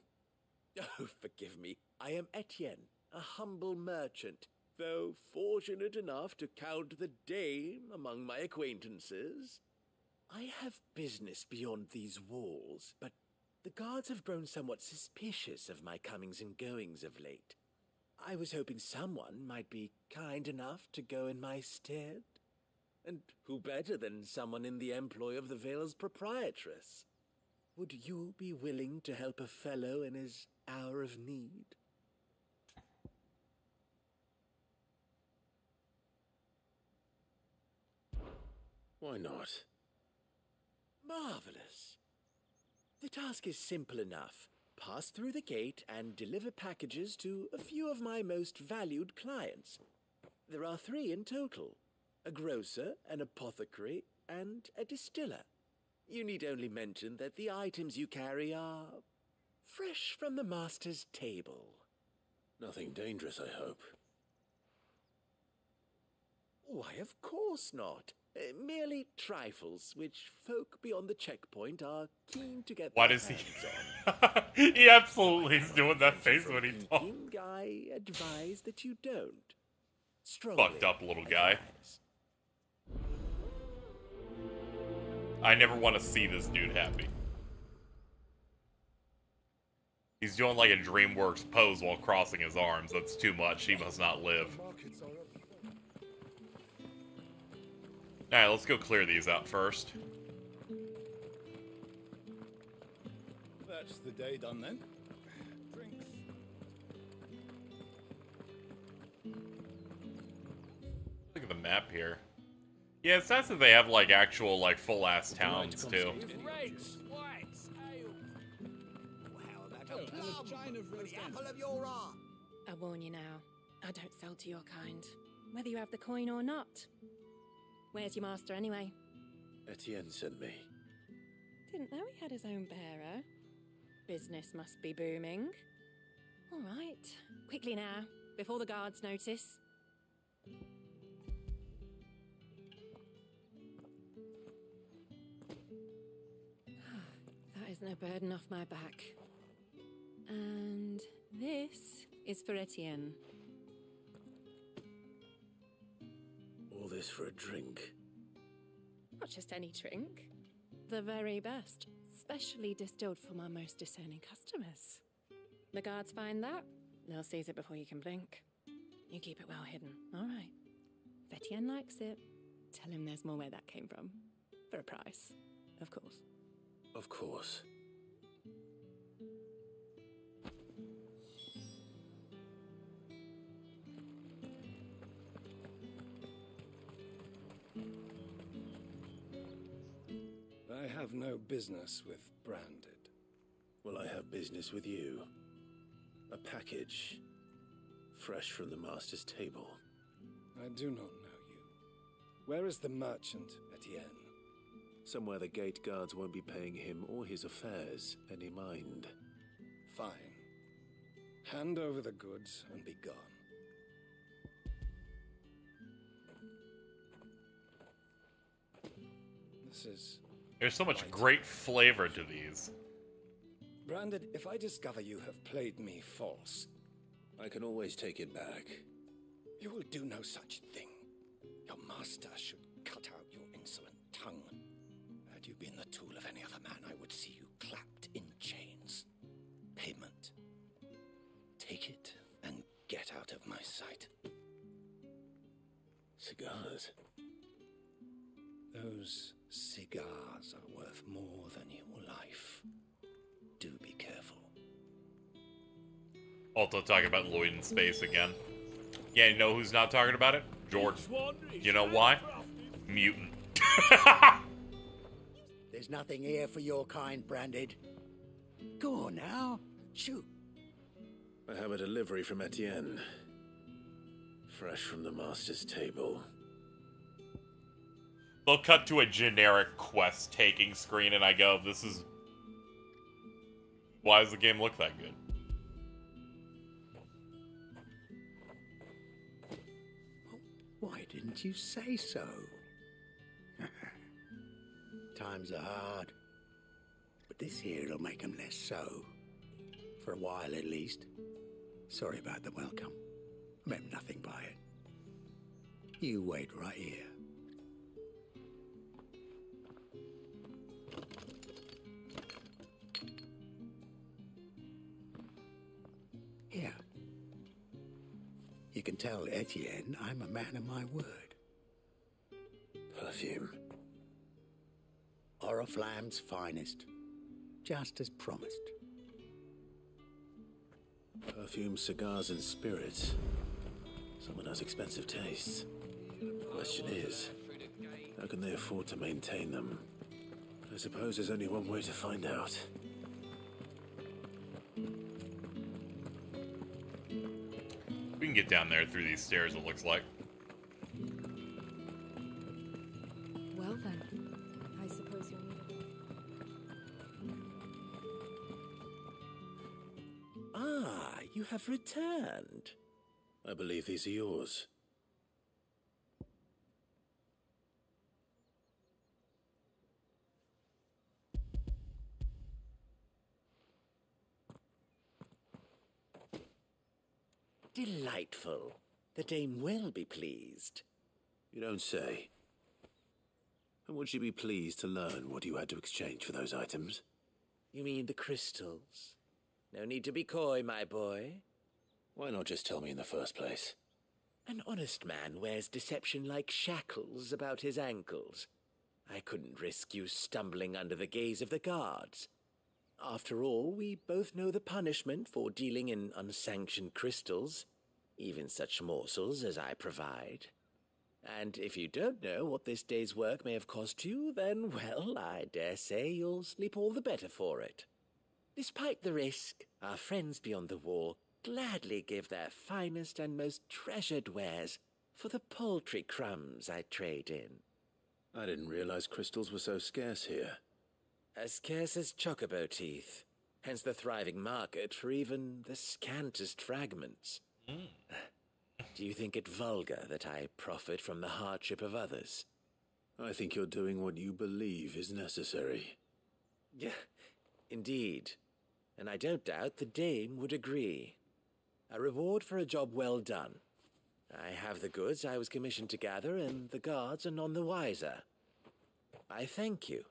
Oh, forgive me. I am Etienne, a humble merchant, though fortunate enough to count the dame among my acquaintances. I have business beyond these walls, but the guards have grown somewhat suspicious of my comings and goings of late. I was hoping someone might be kind enough to go in my stead. And who better than someone in the employ of the Vale's proprietress? Would you be willing to help a fellow in his hour of need?
Why not?
Marvelous. The task is simple enough. Pass through the gate and deliver packages to a few of my most valued clients. There are 3 in total. A grocer, an apothecary, and a distiller. You need only mention that the items you carry are fresh from the master's table.
Nothing dangerous, I hope.
Why, of course not. Merely trifles, which folk beyond the checkpoint are keen to get
Why
their
does he?
hands on.
He absolutely is doing that face when he talks.
I advise that you don't.
Fucked up little guy. I never want to see this dude happy. He's doing like a DreamWorks pose while crossing his arms. That's too much. He must not live. Alright, let's go clear these out first.
That's the day done then. Drinks.
Look at the map here. Yeah, it's nice that they have like actual like full-ass towns too.
I warn you now, I don't sell to your kind, whether you have the coin or not. Where's your master anyway?
Etienne sent me.
Didn't know he had his own bearer. Business must be booming. All right, quickly now, before the guards notice. That is no burden off my back. And this is for Etienne.
All this for a drink.
Not just any drink. The very best, specially distilled for my most discerning customers. The guards find that, they'll seize it before you can blink. You keep it well hidden, all right. If Etienne likes it, tell him there's more where that came from. For a price, of course.
Of course.
I have no business with Branded.
Well, I have business with you. A package, fresh from the master's table.
I do not know you. Where is the merchant, Etienne?
Somewhere the gate guards won't be paying him or his affairs any mind.
Fine. Hand over the goods and be gone. This is...
There's so much great flavor to these.
Branded, if I discover you have played me false...
I can always take it back.
You will do no such thing. Your master should cut out your insolent tongue. Had you been the tool of any other man, I would see you clapped in chains. Payment. Take it and get out of my sight.
Cigars.
Those cigars are worth more than your life. Do be careful.
Also talking about Lloyd in space again. Yeah, you know who's not talking about it? Jordan. You know why? Mutant.
There's nothing here for your kind, Branded. Go on now. Shoot.
I have a delivery from Etienne. Fresh from the master's table.
They'll cut to a generic quest taking screen and I go, this is... Why does the game look that good?
Why didn't you say so? Times are hard. But this here'll make 'em less so. For a while at least. Sorry about the welcome. I meant nothing by it. You wait right here. Here. You can tell Etienne I'm a man of my word.
Perfume.
Oriflamme's finest. Just as promised.
Perfume, cigars, and spirits. Someone has expensive tastes. Question is, how can they afford to maintain them? I suppose there's only one way to find out.
We can get down there through these stairs, it looks like.
Well then, I suppose you'll need it.
Ah, you have returned. I believe these are yours.
Delightful. The dame will be pleased.
You don't say. And would she be pleased to learn what you had to exchange for those items?
You mean the crystals? No need to be coy, my boy.
Why not just tell me in the first place?
An honest man wears deception like shackles about his ankles. I couldn't risk you stumbling under the gaze of the guards. After all, we both know the punishment for dealing in unsanctioned crystals, even such morsels as I provide. And if you don't know what this day's work may have cost you, then, well, I dare say you'll sleep all the better for it. Despite the risk, our friends beyond the wall gladly give their finest and most treasured wares for the paltry crumbs I trade in.
I didn't realize crystals were so scarce here.
As scarce as chocobo teeth, hence the thriving market for even the scantest fragments. Do you think it vulgar that I profit from the hardship of others?
I think you're doing what you believe is necessary.
Yeah, indeed. And I don't doubt the dame would agree. A reward for a job well done. I have the goods I was commissioned to gather, and the guards are none the wiser. I thank you,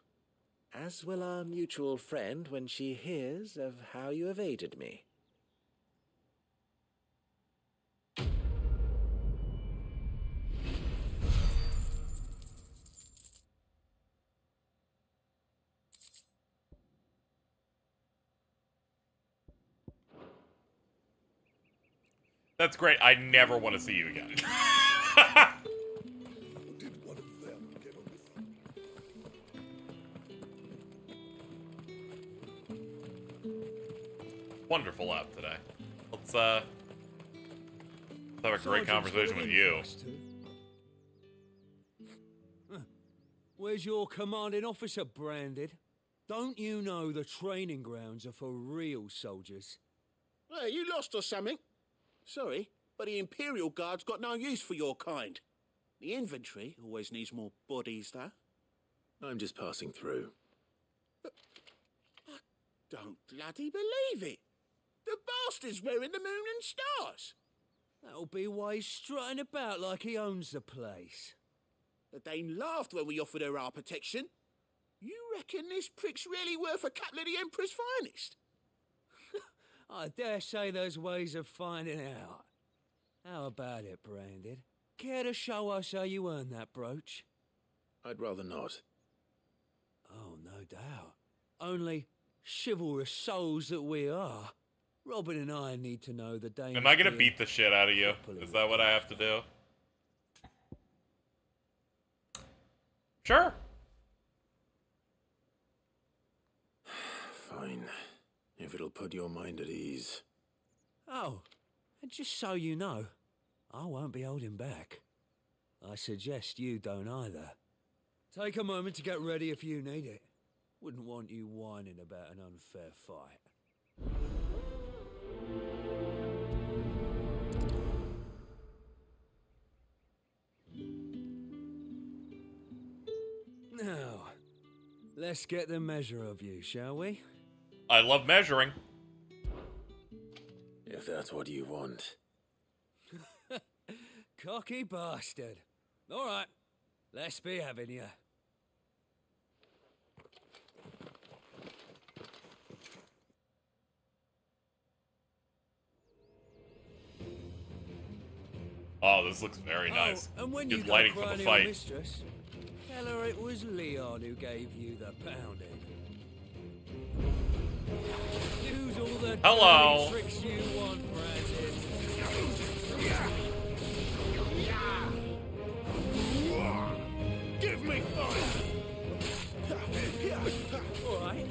as will our mutual friend when she hears of how you have aided me.
That's great. I never want to see you again. Wonderful app today. Let's have a great conversation with you.
Where's your commanding officer branded? Don't you know the training grounds are for real soldiers?
Hey, you lost or something? Sorry, but the Imperial Guard's got no use for your kind. The infantry always needs more bodies, though.
I'm just passing through.
But I don't bloody believe it. The bastard's wearing the moon and stars.
That'll be why he's strutting about like he owns the place.
The dame laughed when we offered her our protection. You reckon this prick's really worth a couple of the Emperor's finest?
I dare say there's ways of finding out. How about it, Branded? Care to show us how you earned that brooch?
I'd rather not.
Oh, no doubt. Only chivalrous souls that we are. Robin and I need to know the danger.
Am I gonna beat the shit out of you? Is that what I have to do? Sure.
Fine. If it'll put your mind at ease.
Oh, and just so you know, I won't be holding back. I suggest you don't either. Take a moment to get ready if you need it. Wouldn't want you whining about an unfair fight. Now, let's get the measure of you, shall we?
I love measuring.
If that's what you want.
Cocky bastard. All right, let's be having you.
Oh, this looks very nice.
And when
Good
you
lighting
got
for the
crying
fight.
your mistress, tell her it was Leon who gave you the pounding. Use all the
Hello.
dirty tricks you want, Brandon.
Give me fire!
All right.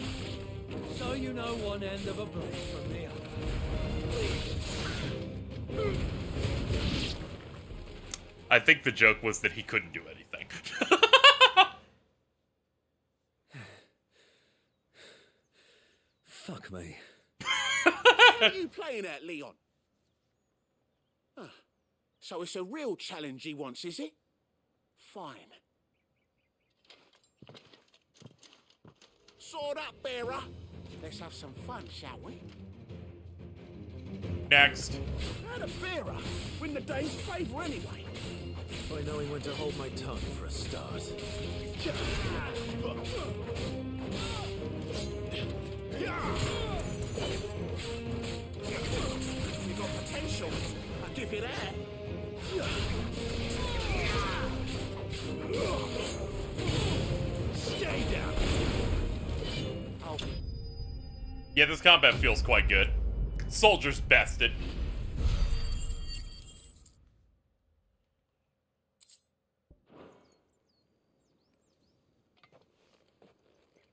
So you know one end of a blade from the other.
I think the joke was that he couldn't do anything.
Fuck me.
What are you playing at, Leon? So it's a real challenge he wants, is it? Fine. Sword up, bearer. Let's have some fun, shall we?
Next.
How'd a bearer win the Dame's favour anyway?
By knowing when to hold my tongue for a start.
You got potential. I'll give you that. Stay down. Oh.
Yeah, this combat feels quite good. Soldiers bested.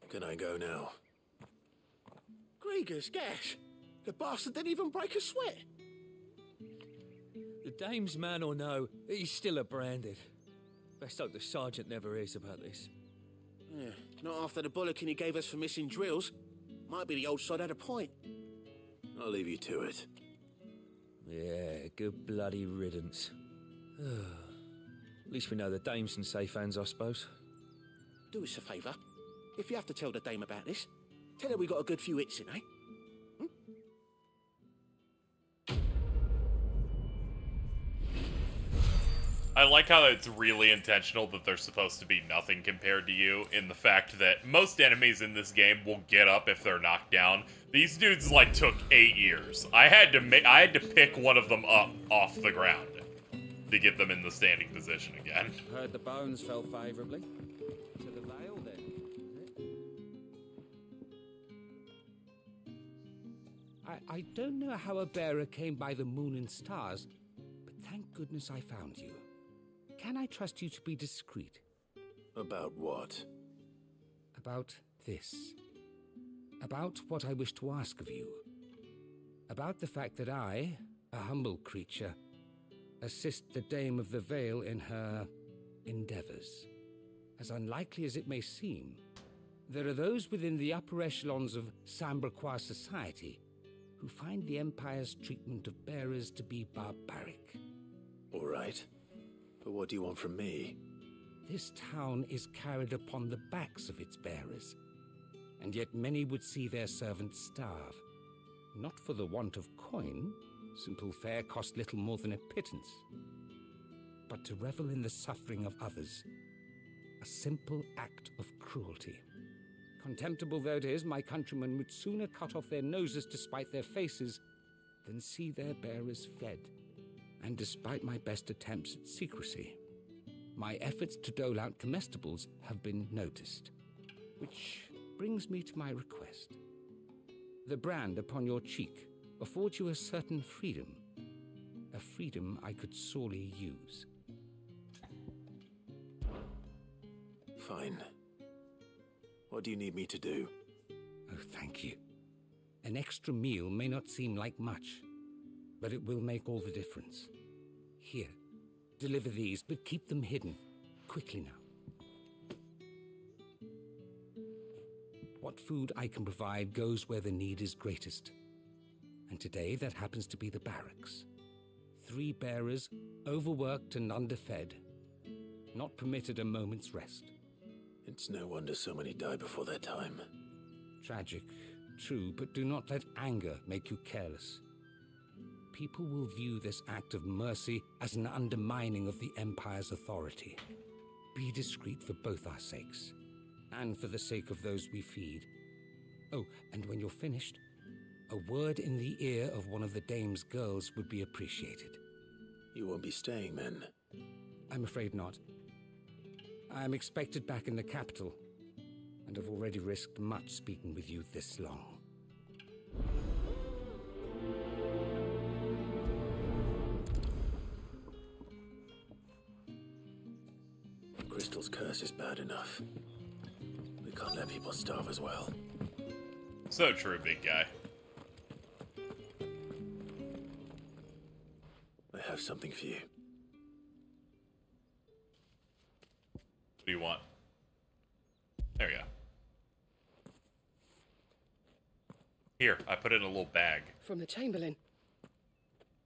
Can I go now?
Grieger's gas. The bastard didn't even break a sweat.
The Dame's man or no, he's still a branded. Best hope the sergeant never hears about this.
Yeah, not after the bollocking he gave us for missing drills. Might be the old sod had a point.
I'll leave you to it.
Yeah, good bloody riddance. At least we know the Dame's in safe hands, I suppose.
Do us a favour. If you have to tell the Dame about this, tell her we got a good few hits in, eh?
I like how it's really intentional that they're supposed to be nothing compared to you, in the fact that most enemies in this game will get up if they're knocked down. These dudes, like, took 8 years. I had to pick one of them up off the ground to get them in the standing position again.
Heard the bones fell favourably. To the Vale, then.
I don't know how a bearer came by the moon and stars, but thank goodness I found you. Can I trust you to be discreet?
About what?
About this. About what I wish to ask of you. About the fact that I, a humble creature, assist the Dame of the Vale in her endeavors. As unlikely as it may seem, there are those within the upper echelons of Samberquois society who find the Empire's treatment of bearers to be barbaric.
All right. But what do you want from me?
This town is carried upon the backs of its bearers, and yet many would see their servants starve. Not for the want of coin, simple fare cost little more than a pittance, but to revel in the suffering of others, a simple act of cruelty. Contemptible though it is, my countrymen would sooner cut off their noses to spite their faces than see their bearers fed. And despite my best attempts at secrecy, my efforts to dole out comestibles have been noticed. Which brings me to my request. The brand upon your cheek affords you a certain freedom, a freedom I could sorely use.
Fine. What do you need me to do?
Oh, thank you. An extra meal may not seem like much, but it will make all the difference. Here, deliver these, but keep them hidden. Quickly now. What food I can provide goes where the need is greatest. And today that happens to be the barracks. 3 bearers, overworked and underfed, not permitted a moment's rest.
It's no wonder so many die before their time.
Tragic, true, but do not let anger make you careless. People will view this act of mercy as an undermining of the Empire's authority. Be discreet for both our sakes, and for the sake of those we feed. Oh, and when you're finished, a word in the ear of one of the Dame's girls would be appreciated.
You won't be staying, then?
I'm afraid not. I am expected back in the capital, and have already risked much speaking with you this long.
Crystal's curse is bad enough. We can't let people starve as well.
So true, big guy.
I have something for you.
What do you want? There we go. Here, I put it in a little bag.
From the Chamberlain.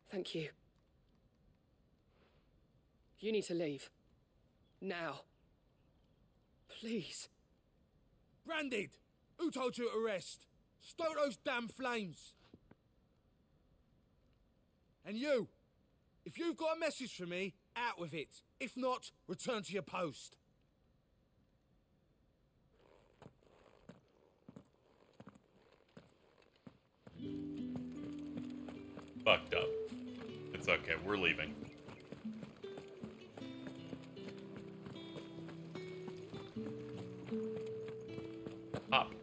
Thank you. You need to leave. Now. Please.
Branded! Who told you to rest? Stoke those damn flames! And you, if you've got a message for me, out with it. If not, return to your post.
Fucked up. It's okay, we're leaving. Hop.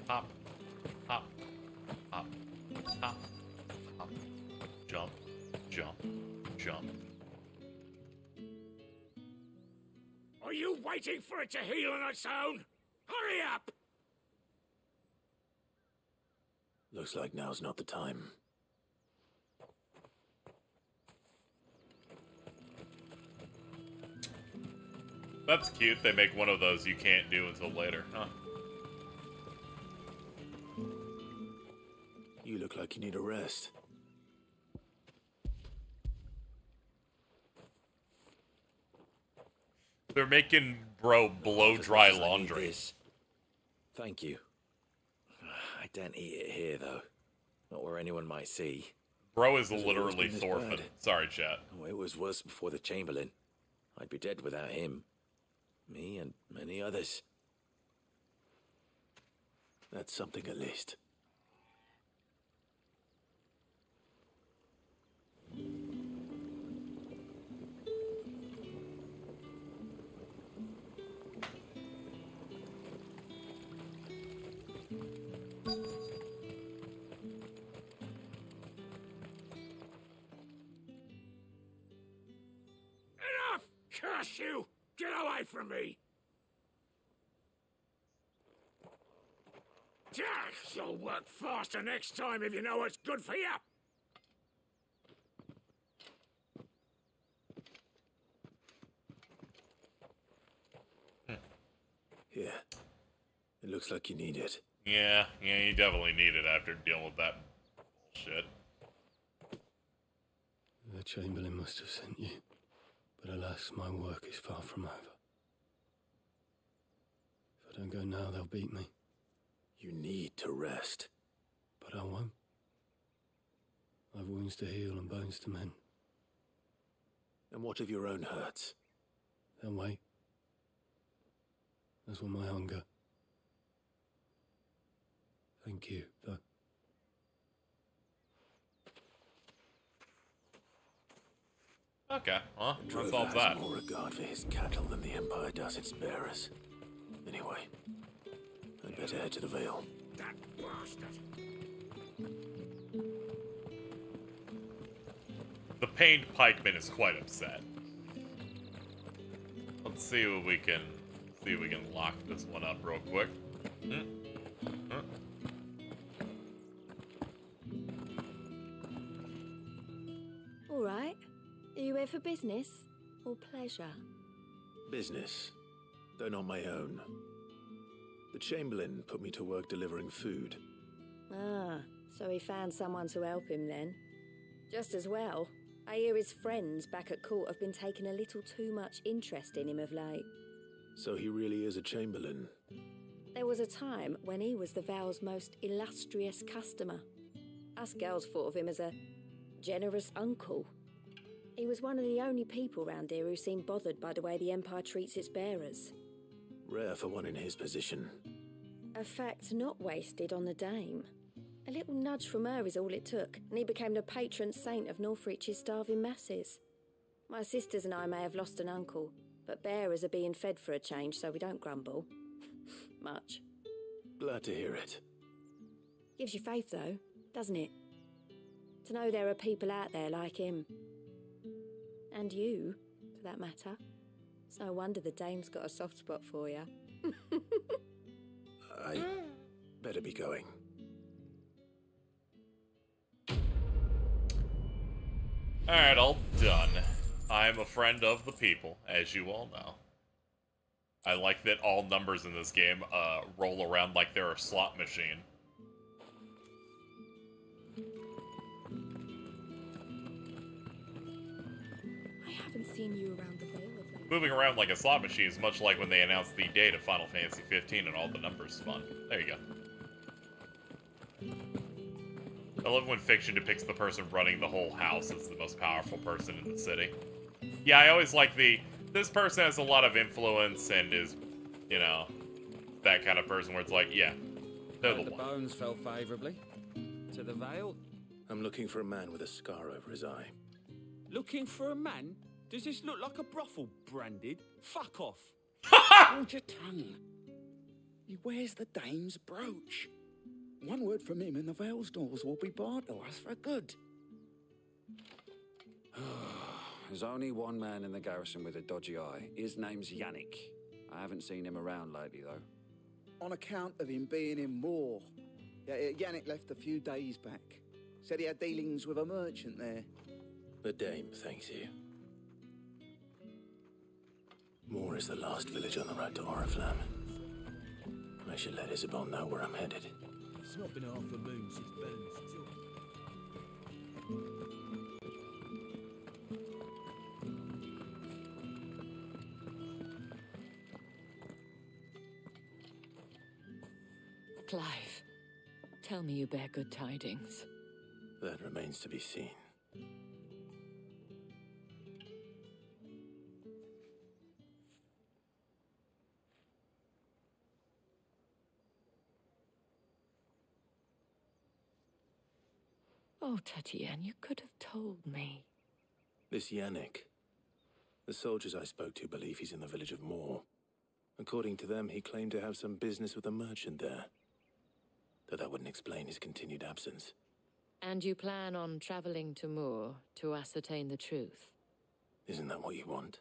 Hop. Hop. Hop. Hop. Hop. Jump. Jump. Jump.
Are you waiting for it to heal on its own? Hurry up!
Looks like now's not the time.
That's cute. They make one of those you can't do until later, huh?
You look like you need a rest.
They're making bro blow dry laundry.
Thank you. I don't eat it here, though. Not where anyone might see.
Bro is
Has it always
literally
been this
Thorfinn.
bad?
Sorry, chat.
Oh, it was worse before the Chamberlain. I'd be dead without him. Me and many others.
That's something at least.
Enough! Curse you! Get away from me! You'll work faster next time if you know what's good for you!
Yeah. It looks like you need it.
Yeah, you definitely need it after dealing with that bullshit.
The Chamberlain must have sent you, but alas, my work is far from over. If I don't go now, they'll beat me.
You need to rest.
But I won't. I've wounds to heal and bones to mend.
And what of your own hurts?
They'll wait. As will my hunger. Thank you, though.
Okay, well, that
Drover
solves
has
that.
more regard for his cattle than the Empire does its bearers. Anyway, I'd better head to the Vale.
That bastard!
The pained pikeman is quite upset. Let's see what we can lock this one up real quick.
All right. Are you here for business or pleasure?
Business, though not my own. The Chamberlain put me to work delivering food.
Ah, so he found someone to help him then. Just as well. I hear his friends back at court have been taking a little too much interest in him of late.
So he really is a Chamberlain.
There was a time when he was the Vale's most illustrious customer. Us girls thought of him as a generous uncle. He was one of the only people round here who seemed bothered by the way the Empire treats its bearers.
Rare for one in his position.
A fact not wasted on the dame. A little nudge from her is all it took, and he became the patron saint of Northreach's starving masses. My sisters and I may have lost an uncle, but bearers are being fed for a change, so we don't grumble. Much.
Glad to hear it.
Gives you faith, though, doesn't it? To know there are people out there like him. And you, for that matter. It's no wonder the dame's got a soft spot for you.
I better be going.
Alright, all done. I'm a friend of the people, as you all know. I like that all numbers in this game roll around like they're a slot machine.
I haven't seen you around the Vale of late.
Moving around like a slot machine is much like when they announced the date of Final Fantasy 15 and all the numbers spun. There you go. I love when fiction depicts the person running the whole house as the most powerful person in the city. Yeah, I always like this person has a lot of influence and is, you know, that kind of person where it's like, yeah, they're the one.
bones fell favourably. To the Vale?
I'm looking for a man with a scar over his eye.
Looking for a man? Does this look like a brothel, Branded? Fuck off.
Hold your tongue. He wears the dame's brooch. One word from him and the Vale's doors will be barred to us for good.
There's only one man in the garrison with a dodgy eye. His name's Yannick. I haven't seen him around lately, though.
On account of him being in war. Yeah, Yannick left a few days back. Said he had dealings with a merchant there.
The dame thanks you. Moor is the last village on the road to Oriflamme. I should let Isabel know where I'm headed.
It's not been half a moon since Burns took.
Clive, tell me you bear good tidings.
That remains to be seen.
Oh, Tatienne, you could have told me.
This Yannick. The soldiers I spoke to believe he's in the village of Moor. According to them, he claimed to have some business with a merchant there. Though that wouldn't explain his continued absence.
And you plan on traveling to Moor to ascertain the truth?
Isn't that what you want?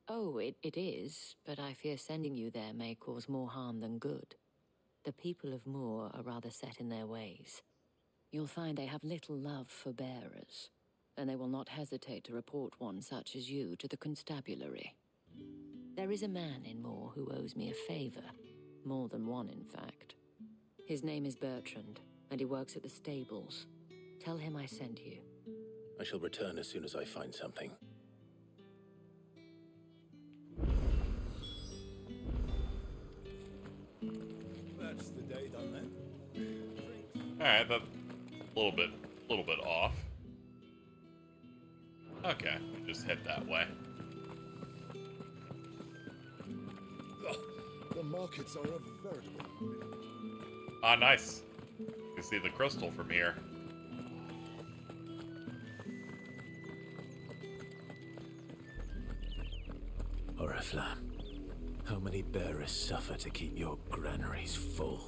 Oh, it is, but I fear sending you there may cause more harm than good. The people of Moor are rather set in their ways. You'll find they have little love for bearers, and they will not hesitate to report one such as you to the constabulary. There is a man in Moor who owes me a favor, more than one in fact. His name is Bertrand, and he works at the stables. Tell him I sent you.
I shall return as soon as I find something.
That's the day done then.
Alright, that's a little bit off. Okay, we'll just head that way.
The markets are a veritable.
Ah, nice. You can see the crystal from here.
Oriflamme, how many bearers suffer to keep your granaries full?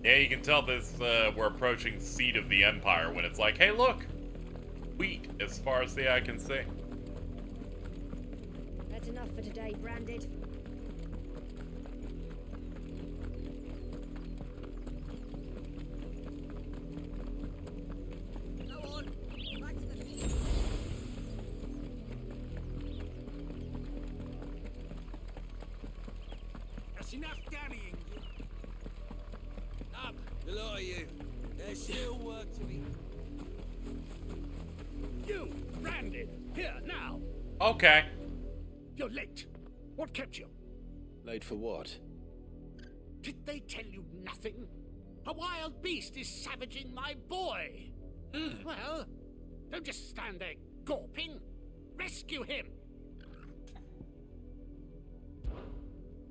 Yeah, you can tell this, we're approaching the seat of the Empire when it's like, hey look! Wheat, as far as the eye can see.
That's enough for today, Branded.
Go on, back to the field.
That's enough daddying. Up, the lot of you. There's still work to be.
You, Branded, here now.
Okay.
You're late. What kept you?
Late for what?
Did they tell you nothing? A wild beast is savaging my boy. Well, don't just stand there gawping. Rescue him.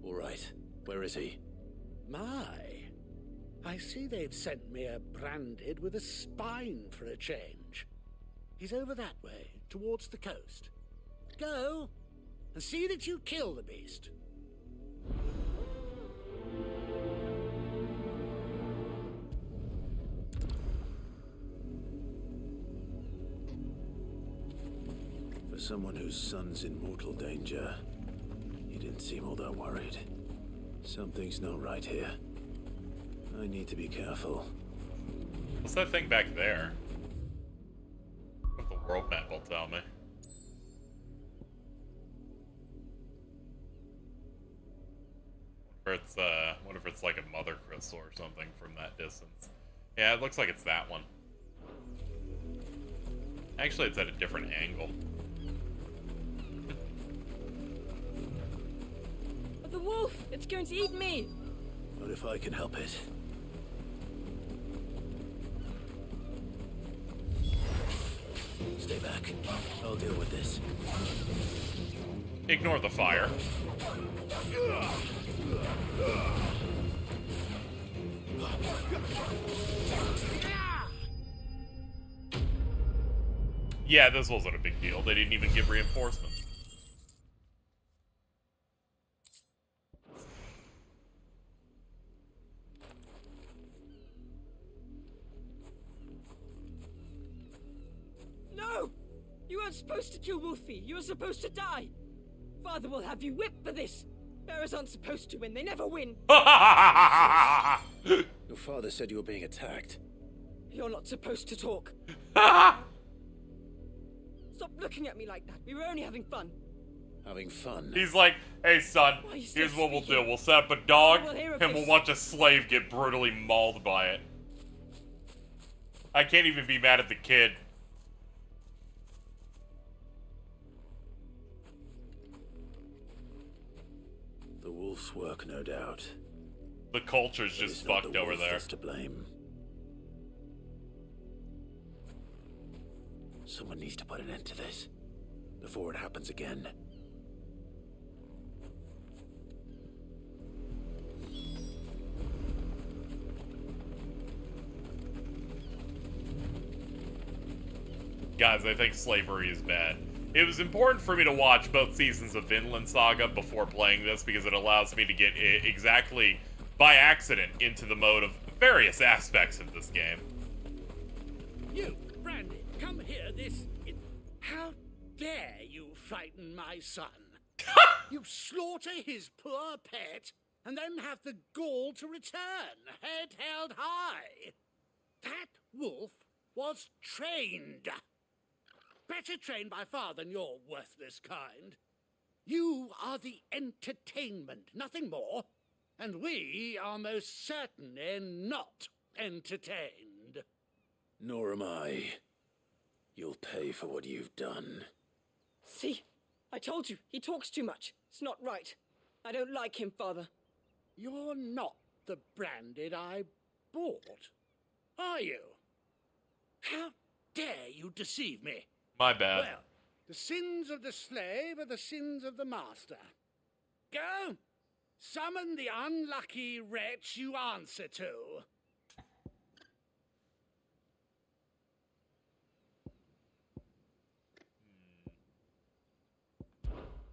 All right. Where is he?
My, I see they've sent me a Branded with a spine for a change. He's over that way, towards the coast. Go, and see that you kill the beast.
For someone whose son's in mortal danger, he didn't seem all that worried. Something's not right here. I need to be careful.
What's that thing back there? What the world map will tell me. What if it's like a mother crystal or something from that distance? Yeah, it looks like it's that one. Actually, it's at a different angle.
The wolf! It's going to eat me!
Not if I can help it. Stay back. I'll deal with this.
Ignore the fire. Yeah, this wasn't a big deal. They didn't even give reinforcements.
No! You weren't supposed to kill Wolfie. You were supposed to die. Father will have you whipped for this. Bearers aren't supposed to win. They never win.
Your father said you were being attacked.
You're not supposed to talk. Stop looking at me like that. We were only having fun.
Having fun?
He's like, hey son, here's what we'll do. We'll set up a dog, and we'll watch a slave get brutally mauled by it. I can't even be mad at the kid.
The wolf's work, no doubt.
The culture's just fucked over there.
To blame. Someone needs to put an end to this before it happens again.
Guys, I think slavery is bad. It was important for me to watch both seasons of Vinland Saga before playing this because it allows me to get exactly by accident into the mode of various aspects of this game.
You, Brandy, come here How dare you frighten my son? You slaughter his poor pet and then have the gall to return, head held high. That wolf was trained. Better trained by far than your worthless kind. You are the entertainment, nothing more. And we are most certainly not entertained.
Nor am I. You'll pay for what you've done.
See? I told you, he talks too much. It's not right. I don't like him, Father.
You're not the Branded I bought, are you? How dare you deceive me?
My bad.
Well, the sins of the slave are the sins of the master. Go! Summon the unlucky wretch you answer to.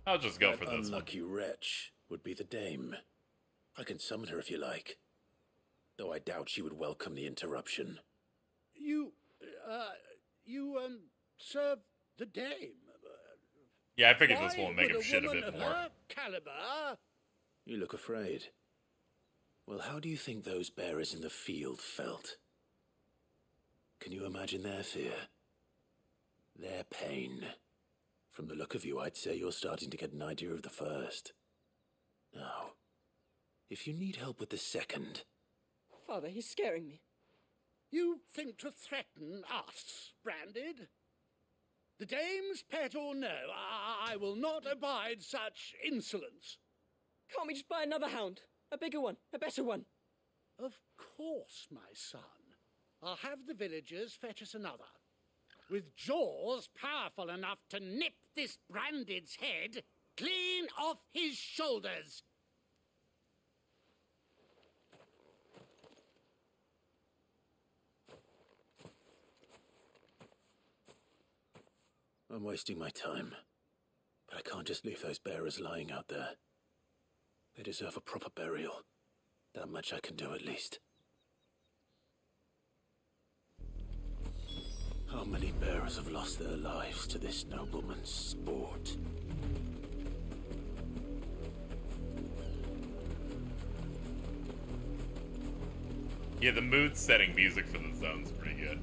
I'll just go
that
for this
unlucky wretch would be the dame. I can summon her if you like. Though I doubt she would welcome the interruption.
You serve the dame.
Yeah, I figured this won't make him shit a bit
of
more.
Her caliber.
You look afraid. Well, how do you think those bearers in the field felt? Can you imagine their fear? Their pain? From the look of you, I'd say you're starting to get an idea of the first. Now, if you need help with the second...
Father, he's scaring me.
You think to threaten us, Branded? The dame's pet or no, I will not abide such insolence.
Can't we just buy another hound? A bigger one, a better one.
Of course, my son. I'll have the villagers fetch us another. With jaws powerful enough to nip this Branded's head clean off his shoulders.
I'm wasting my time. But I can't just leave those bearers lying out there. They deserve a proper burial. That much I can do at least. How many bearers have lost their lives to this nobleman's sport?
Yeah, the mood-setting music for the zone's pretty good.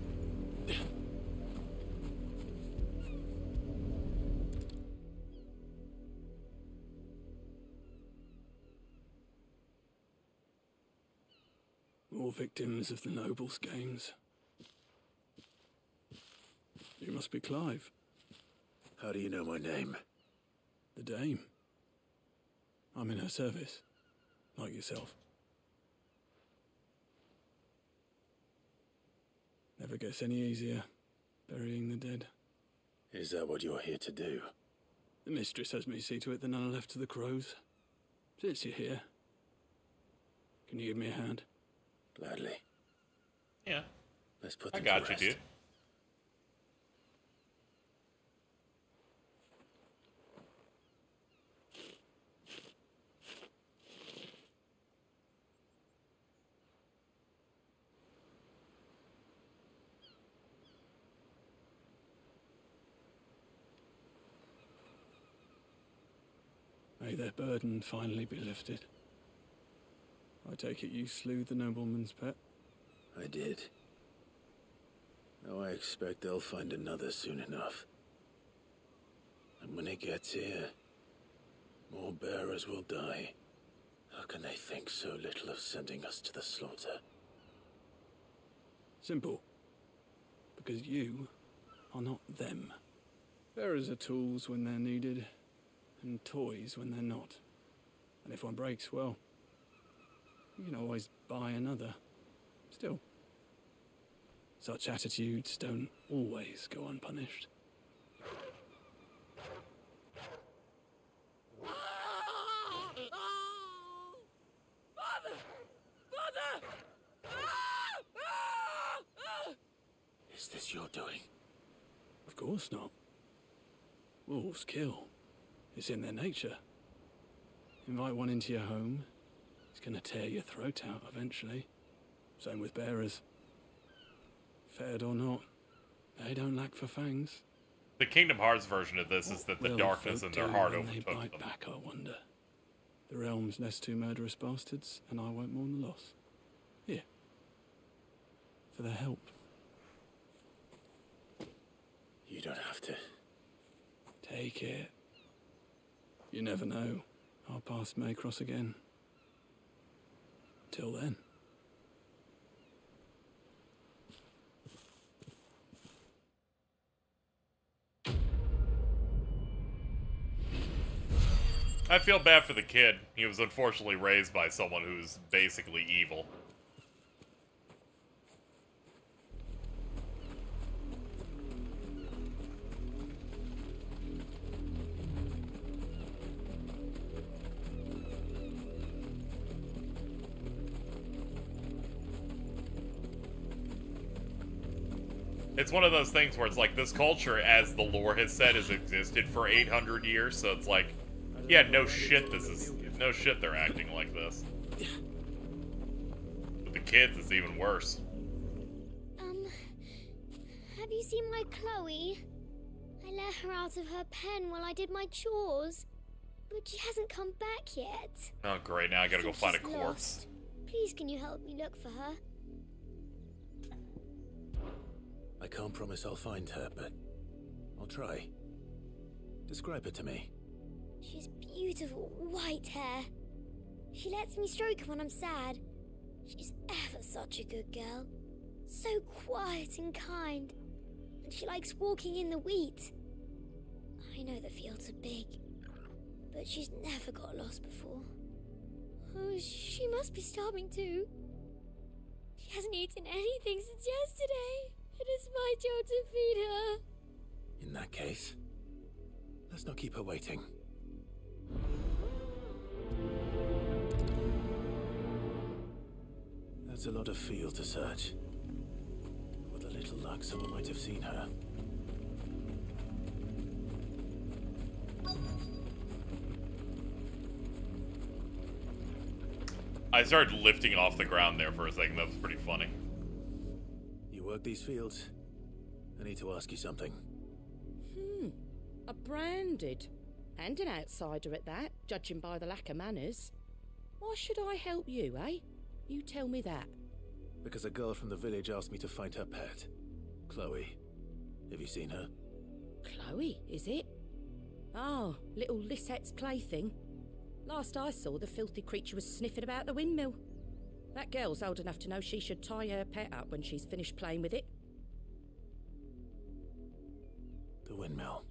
More victims of the nobles' games. You must be Clive.
How do you know my name?
The dame. I'm in her service, like yourself. Never gets any easier, burying the dead.
Is that what you're here to do?
The mistress has me see to it that none are left to the crows. Since you're here, can you give me a hand?
Gladly.
Yeah.
Let's put
I
them
got
to
you,
rest.
dude.
May their burden finally be lifted. I take it you slew the nobleman's pet?
I did. Now I expect they'll find another soon enough. And when it gets here, more bearers will die. How can they think so little of sending us to the slaughter?
Simple. Because you are not them. Bearers are tools when they're needed, and toys when they're not. And if one breaks, well, you can always buy another. Still, such attitudes don't always go unpunished.
Is this your doing?
Of course not. Wolves kill. It's in their nature. Invite one into your home, he's gonna tear your throat out eventually. Same with bearers. Fed or not, they don't lack for fangs.
The Kingdom Hearts version of this is that the
Will
darkness
folk
in their
do
heart
when they
overtook
bite
them.
back, I wonder. The realm's nest two murderous bastards, and I won't mourn the loss. Here. For their help.
You don't have to.
Take it. You never know. Our paths may cross again. Till then.
I feel bad for the kid. He was unfortunately raised by someone who's basically evil. It's one of those things where it's like this culture, as the lore has said, has existed for 800 years, so it's like, yeah, no shit no shit they're acting like this. With the kids, it's even worse.
Have you seen my Chloe? I let her out of her pen while I did my chores, but she hasn't come back yet.
Oh, great, now I gotta go
think
find a
she's
corpse.
lost. Please, can you help me look for her?
I can't promise I'll find her, but I'll try. Describe her to me.
She's beautiful white hair. She lets me stroke her when I'm sad. She's ever such a good girl. So quiet and kind. And she likes walking in the wheat. I know the fields are big, but she's never got lost before. Oh, she must be starving too. She hasn't eaten anything since yesterday. It is my job to feed her.
In that case, let's not keep her waiting. That's a lot of field to search. With a little luck, someone might have seen her.
I started lifting it off the ground there for a second. That was pretty funny.
You work these fields? I need to ask you something.
A branded. And an outsider at that, judging by the lack of manners. Why should I help you, eh? You tell me that.
Because a girl from the village asked me to find her pet. Chloe. Have you seen her?
Chloe, is it? Oh, little Lisette's plaything. Last I saw, the filthy creature was sniffing about the windmill. That girl's old enough to know she should tie her pet up when she's finished playing with it.
The windmill.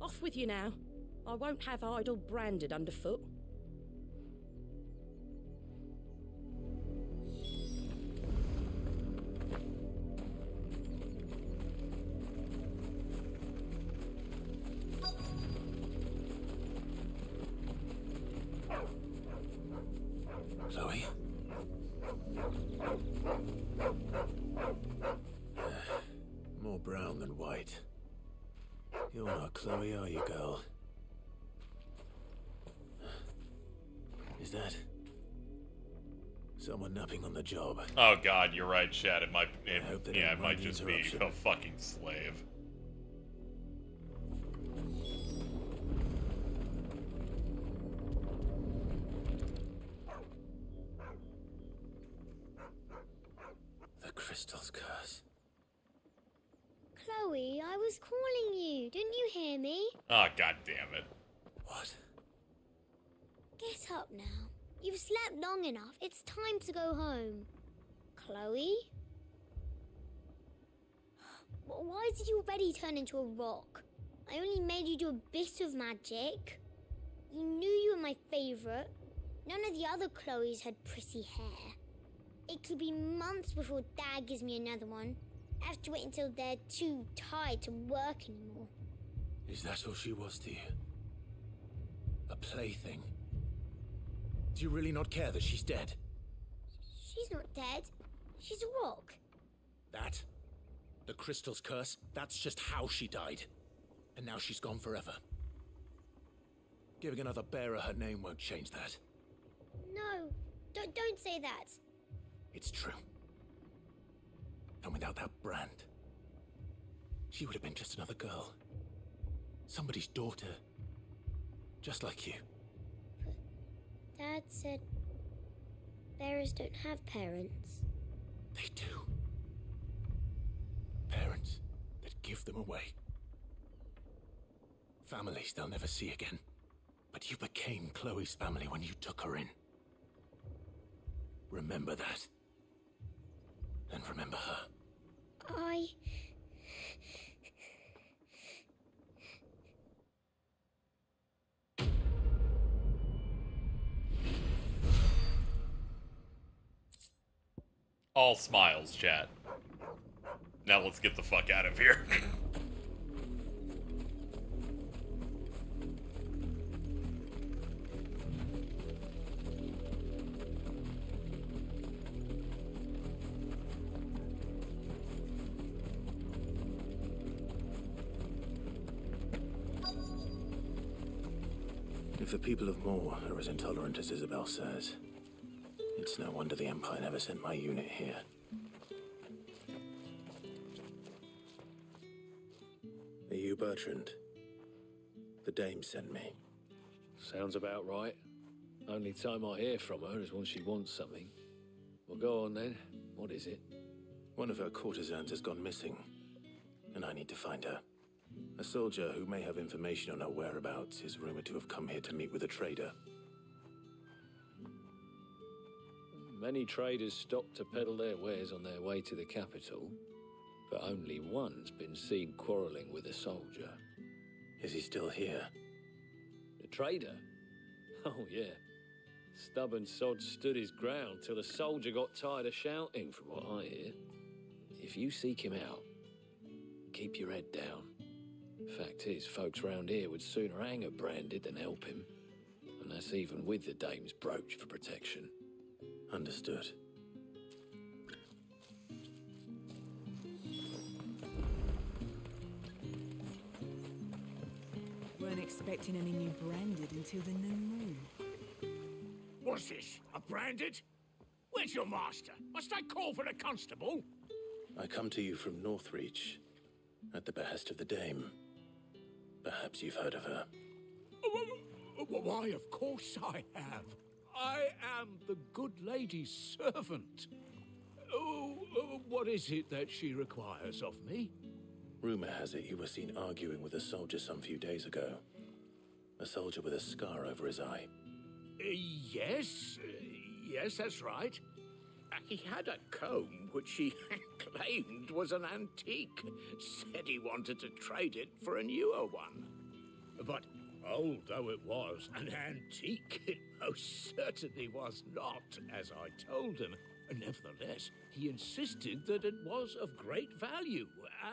Off with you now. I won't have idle branded underfoot.
Chloe are you, girl? Is that someone napping on the job?
Oh god, you're right, Chad. It might,
hope they
yeah,
don't
it might
mind the
just be
interruption.
a fucking slave.
The crystal's curse.
Chloe, I was calling you. Didn't you hear me?
Oh god damn it.
What?
Get up now. You've slept long enough. It's time to go home. Chloe? Why did you already turn into a rock? I only made you do a bit of magic. You knew you were my favourite. None of the other Chloes had pretty hair. It could be months before Dad gives me another one. I have to wait until they're too tired to work anymore.
Is that all she was to you? A plaything? Do you really not care that she's dead?
She's not dead. She's a rock.
That? The crystal's curse? That's just how she died. And now she's gone forever. Giving another bearer her name won't change that.
No, don't say that.
It's true. And without that brand, she would have been just another girl. Somebody's daughter. Just like you.
Dad said bearers don't have parents.
They do. Parents that give them away. Families they'll never see again. But you became Chloe's family when you took her in. Remember that. And remember her.
All smiles, chat. Now let's get the fuck out of here.
If the people of Moor are as intolerant as Isabel says, it's no wonder the Empire never sent my unit here. Are you Bertrand? The dame sent me.
Sounds about right. Only time I hear from her is when she wants something. Well, go on then. What is it?
One of her courtesans has gone missing, and I need to find her. A soldier who may have information on her whereabouts is rumored to have come here to meet with a trader.
Many traders stop to peddle their wares on their way to the capital, but only one's been seen quarrelling with a soldier.
Is he still here?
The trader? Oh, yeah. Stubborn sod stood his ground till the soldier got tired of shouting, from what I hear. If you seek him out, keep your head down. Fact is, folks round here would sooner hang a branded than help him. And that's even with the dame's brooch for protection.
Understood.
Weren't expecting any new branded until the new moon.
What's this? A branded? Where's your master? Must I call for the constable?
I come to you from Northreach, at the behest of the dame. Perhaps you've heard of her.
Why, of course I have. I am the good lady's servant. What is it that she requires of me?
Rumor has it you were seen arguing with a soldier some few days ago. A soldier with a scar over his eye.
Yes, that's right. He had a comb which he claimed was an antique. Said he wanted to trade it for a newer one. But old though it was, an antique it most certainly was not, as I told him. Nevertheless, he insisted that it was of great value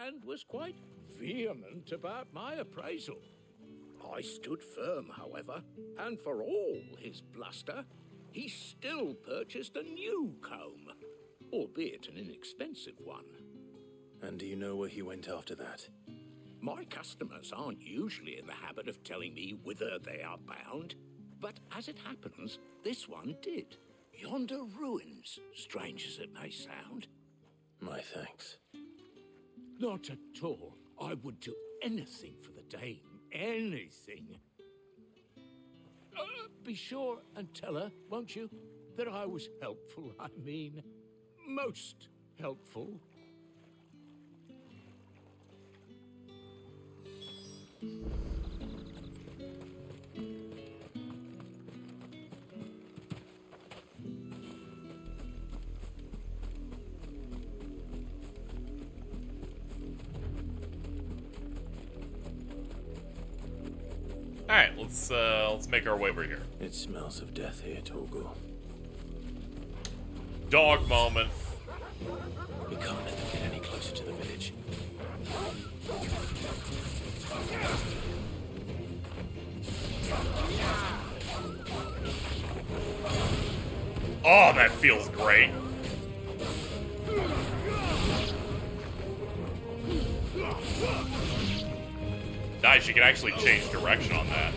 and was quite vehement about my appraisal. I stood firm, however, and for all his bluster, he still purchased a new comb, albeit an inexpensive one.
And do you know where he went after that?
My customers aren't usually in the habit of telling me whither they are bound, but as it happens, this one did. Yonder ruins, strange as it may sound.
My thanks.
Not at all. I would do anything for the Dame. Anything. Be sure and tell her, won't you, that I was helpful. I mean, most helpful.
Alright, let's make our way over here.
It smells of death here, Torgal.
Dog moment.
We can't let them get any closer to the village.
Oh, that feels great. Nice, you can actually change direction on that.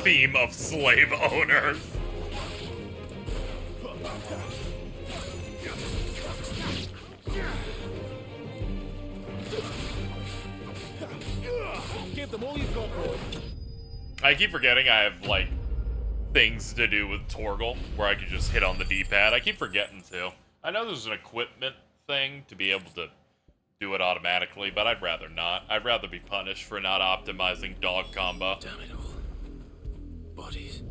Theme of slave owners.
Give them all you've got, boy.
I keep forgetting I have, like, things to do with Torgal, where I could just hit on the D-pad. I keep forgetting to. I know there's an equipment thing to be able to do it automatically, but I'd rather not. I'd rather be punished for not optimizing dog combo.
Damn it all. Bodies.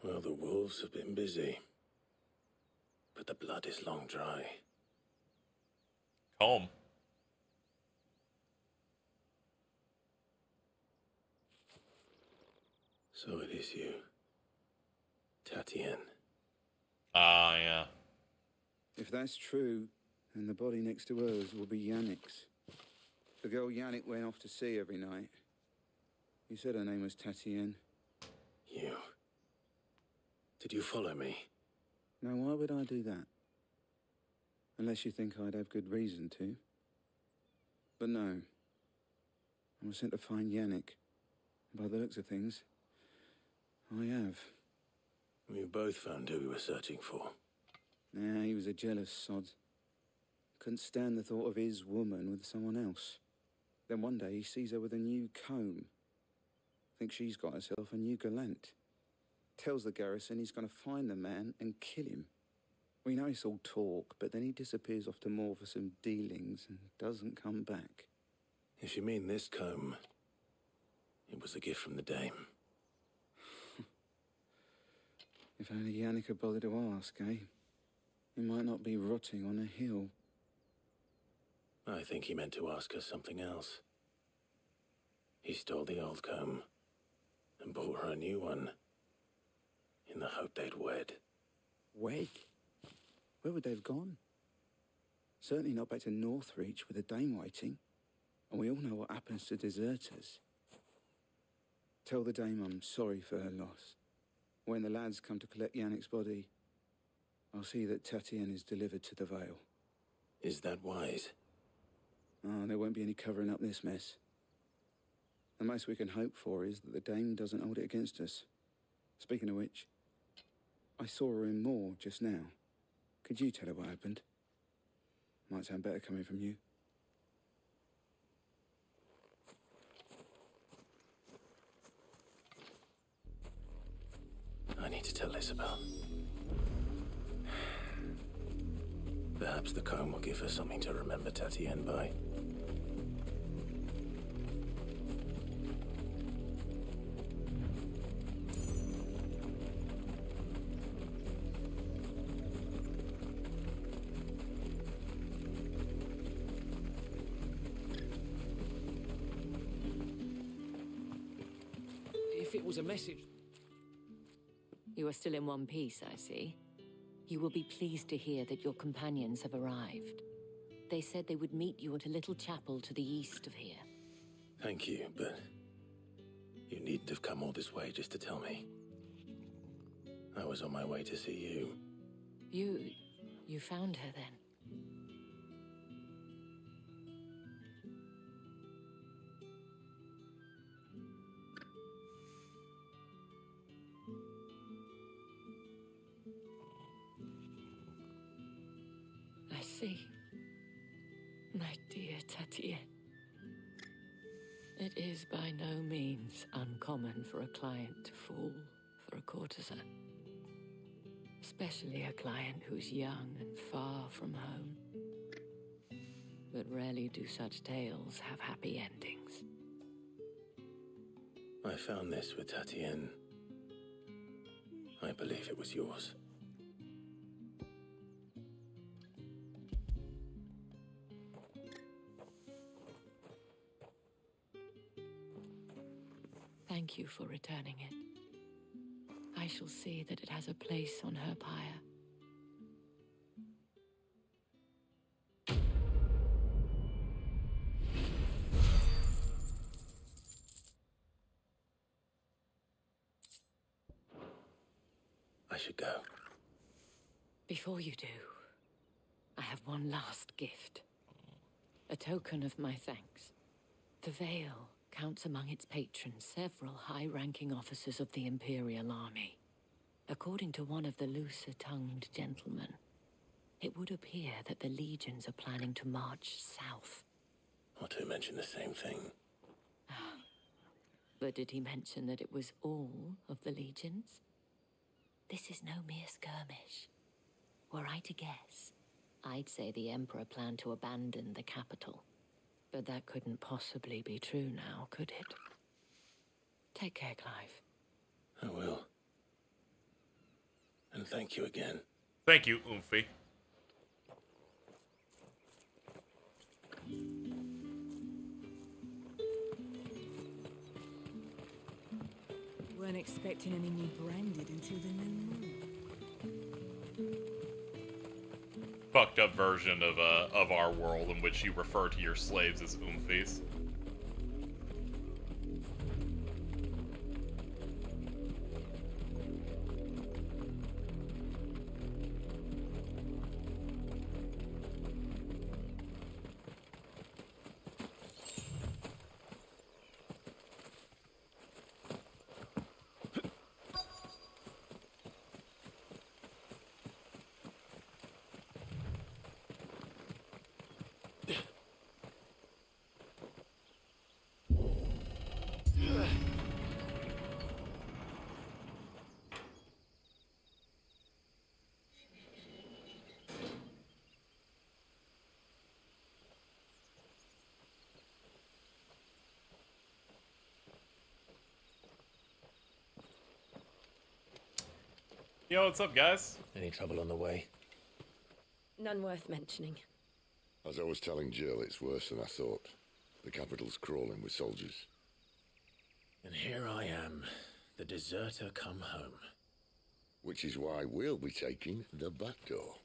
Well, the wolves have been busy. But the blood is long dry.
Home.
So it is you. Tatien.
Ah, yeah.
If that's true, then the body next to hers will be Yannick's. The girl Yannick went off to see every night. You said her name was Tatien.
You. Did you follow me?
Now, why would I do that? Unless you think I'd have good reason to. But no. I was sent to find Yannick. By the looks of things, I have.
We both found who we were searching for.
Nah, he was a jealous sod. Couldn't stand the thought of his woman with someone else. Then one day he sees her with a new comb. Thinks she's got herself a new gallant. Tells the garrison he's going to find the man and kill him. We know it's all talk, but then he disappears off to Moor for some dealings and doesn't come back.
If you mean this comb, it was a gift from the Dame.
If only Yannick had bothered to ask, eh? He might not be rotting on a hill.
I think he meant to ask her something else. He stole the old comb and bought her a new one in the hope they'd wed.
Wed? Where would they have gone? Certainly not back to Northreach with the Dame waiting. And we all know what happens to deserters. Tell the Dame I'm sorry for her loss. When the lads come to collect Yannick's body, I'll see that Tatien is delivered to the Vale.
Is that wise?
Oh, there won't be any covering up this mess. The most we can hope for is that the Dame doesn't hold it against us. Speaking of which, I saw her in Moor just now. Could you tell her what happened? Might sound better coming from you.
I need to tell Isabel. Perhaps the comb will give her something to remember Tatien by.
If it was a message...
You are still in one piece, I see. You will be pleased to hear that your companions have arrived. They said they would meet you at a little chapel to the east of here.
Thank you, but you needn't have come all this way just to tell me. I was on my way to see you.
You found her then? I see. My dear Tatienne. It is by no means uncommon for a client to fall for a courtesan. Especially a client who's young and far from home. But rarely do such tales have happy endings.
I found this with Tatienne. I believe it was yours.
Thank you for returning it. I shall see that it has a place on her pyre.
I should go.
Before you do, I have one last gift. A token of my thanks. The Veil counts among its patrons several high-ranking officers of the Imperial Army. According to one of the looser-tongued gentlemen, it would appear that the legions are planning to march south.
Not to mention the same thing.
But did he mention that it was all of the legions? This is no mere skirmish. Were I to guess, I'd say the Emperor planned to abandon the capital. But that couldn't possibly be true now, could it? Take care, Clive.
I will. And thank you again.
Thank you, Oomphy.
Weren't expecting any new branded until the new moon.
Fucked up version of our world in which you refer to your slaves as Oomphies. Yo, what's up, guys?
Any trouble on the way?
None worth mentioning.
As I was telling Jill, it's worse than I thought. The capital's crawling with soldiers.
And here I am, the deserter come home.
Which is why we'll be taking the back door.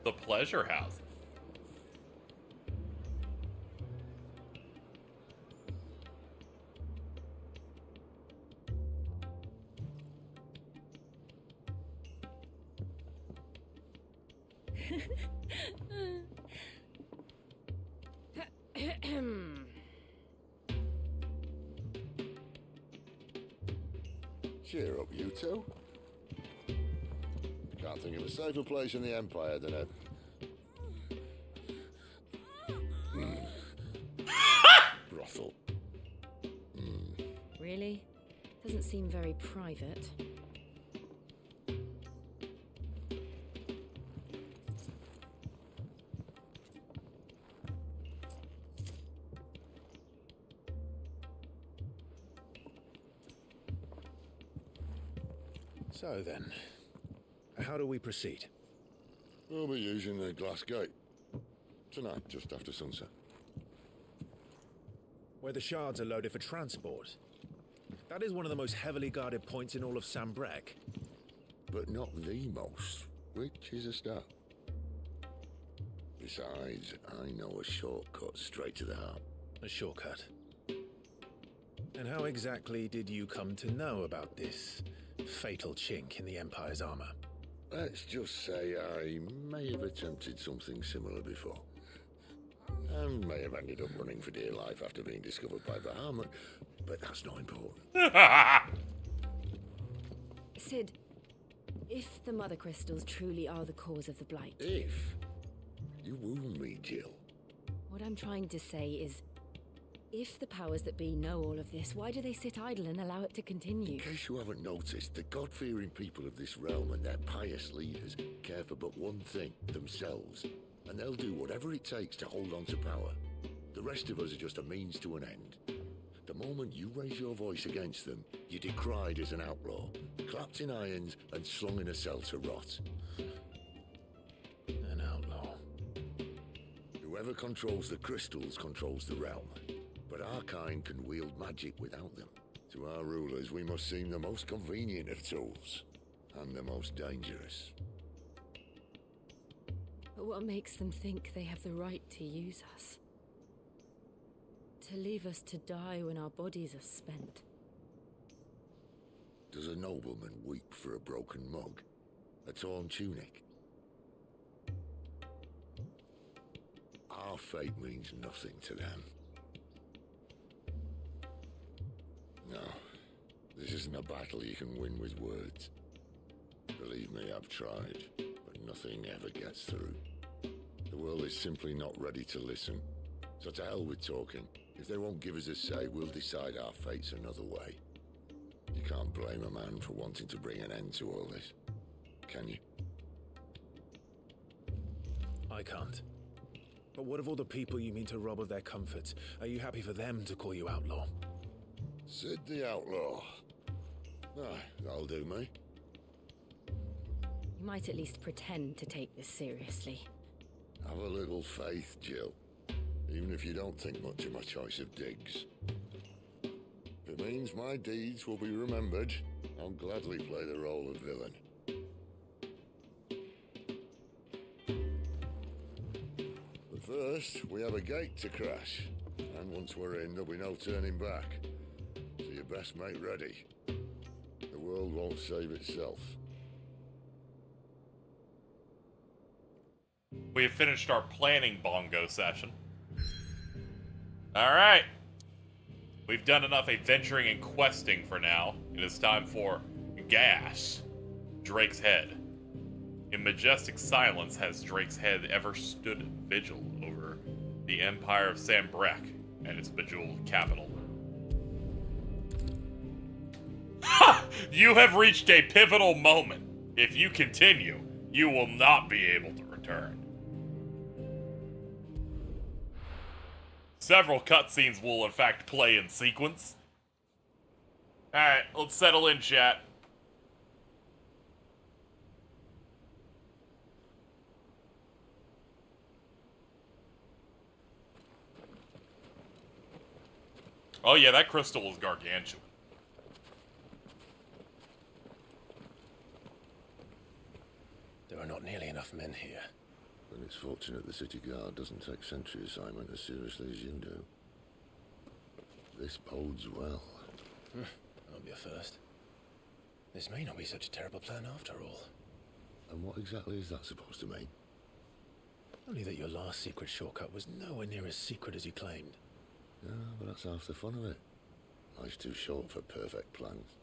The pleasure house.
Cheer up, you two. Can't think of a safer place in the Empire than a... brothel.
Really? Doesn't seem very private.
So then, how do we proceed?
We'll be using the glass gate. Tonight, just after sunset.
Where the shards are loaded for transport. That is one of the most heavily guarded points in all of Sambrek.
But not the most, which is a start. Besides, I know a shortcut straight to the heart.
A shortcut? And how exactly did you come to know about this fatal chink in the Empire's armor?
Let's just say I may have attempted something similar before. And may have ended up running for dear life after being discovered by Bahamut, but that's not important.
Sid, if the Mother Crystals truly are the cause of the Blight...
If? You wound me, Jill.
What I'm trying to say is, if the powers that be know all of this, why do they sit idle and allow it to continue?
In case you haven't noticed, the God-fearing people of this realm and their pious leaders care for but one thing, themselves. And they'll do whatever it takes to hold on to power. The rest of us are just a means to an end. The moment you raise your voice against them, you're decried as an outlaw, clapped in irons and slung in a cell to rot.
An outlaw.
Whoever controls the crystals controls the realm. But our kind can wield magic without them. To our rulers, we must seem the most convenient of tools, and the most dangerous.
But what makes them think they have the right to use us? To leave us to die when our bodies are spent?
Does a nobleman weep for a broken mug? A torn tunic? Our fate means nothing to them. No, this isn't a battle you can win with words. Believe me, I've tried, but nothing ever gets through. The world is simply not ready to listen. So to hell with talking. If they won't give us a say, we'll decide our fates another way. You can't blame a man for wanting to bring an end to all this, can you?
I can't. But what of all the people you mean to rob of their comforts? Are you happy for them to call you outlaw?
Sid the Outlaw. Ah, that'll do me.
You might at least pretend to take this seriously.
Have a little faith, Jill. Even if you don't think much of my choice of digs. If it means my deeds will be remembered, I'll gladly play the role of villain. But first, we have a gate to crash. And once we're in, there'll be no turning back. So you best make ready. The world won't save itself.
We have finished our planning bongo session. Alright. We've done enough adventuring and questing for now. It is time for Gas, Drake's Head. In majestic silence has Drake's Head ever stood vigil over the Empire of Sambrek and its bejeweled capital. Ha! You have reached a pivotal moment. If you continue, you will not be able to return. Several cutscenes will in fact play in sequence. Alright, let's settle in, chat. Oh yeah, that crystal is gargantuan.
There are not nearly enough men here.
Then it's fortunate the city guard doesn't take sentry assignment as seriously as you do. This bodes well.
I'll be a first. This may not be such a terrible plan after all.
And what exactly is that supposed to mean?
Only that your last secret shortcut was nowhere near as secret as you claimed.
Yeah, but that's half the fun of it. Life's too short for perfect plans.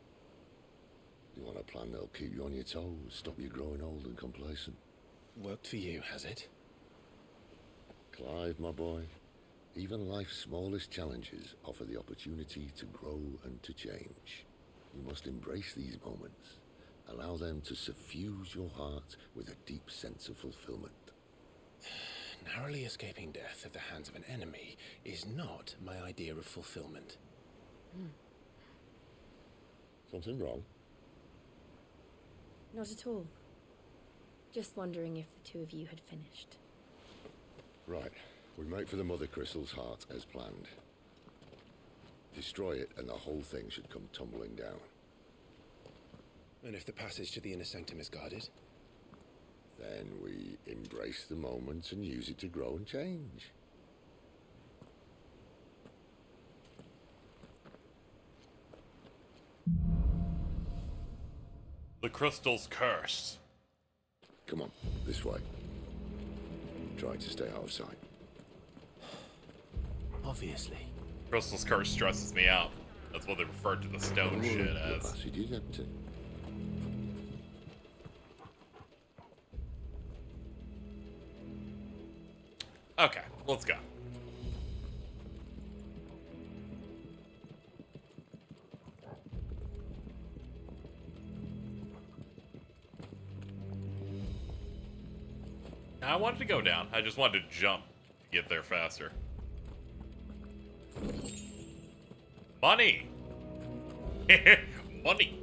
You want a plan that'll keep you on your toes, stop you growing old and complacent.
Worked for you, has it?
Clive, my boy, even life's smallest challenges offer the opportunity to grow and to change. You must embrace these moments. Allow them to suffuse your heart with a deep sense of fulfillment.
Narrowly escaping death at the hands of an enemy is not my idea of fulfillment.
Something wrong?
Not at all. Just wondering if the two of you had finished.
Right. We make for the Mother Crystal's heart as planned. Destroy it and the whole thing should come tumbling down.
And if the passage to the inner sanctum is guarded?
Then we embrace the moment and use it to grow and change.
The crystal's curse.
Come on, this way. Try to stay out of sight.
Obviously.
Crystal's curse stresses me out. That's what they refer to the stone shit
The
as.
passage is empty.
Okay, let's go. I wanted to go down. I just wanted to jump to get there faster. Money! Money!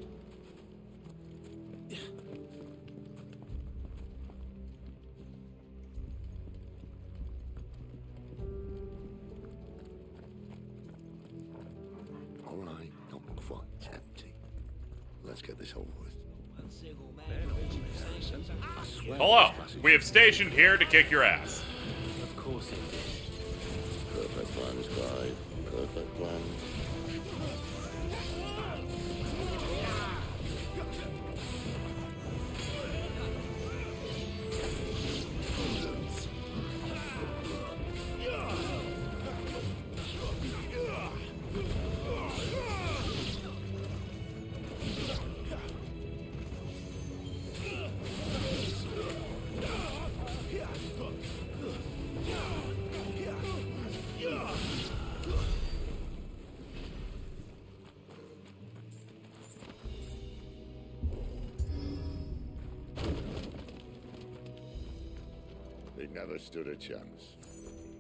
All right, not quite empty. Let's get this over with. I swear
Hello!
this passage-
We have stationed here to kick your ass.
Of course it did.
Perfect plans, Clive. Perfect plans. They never stood a chance.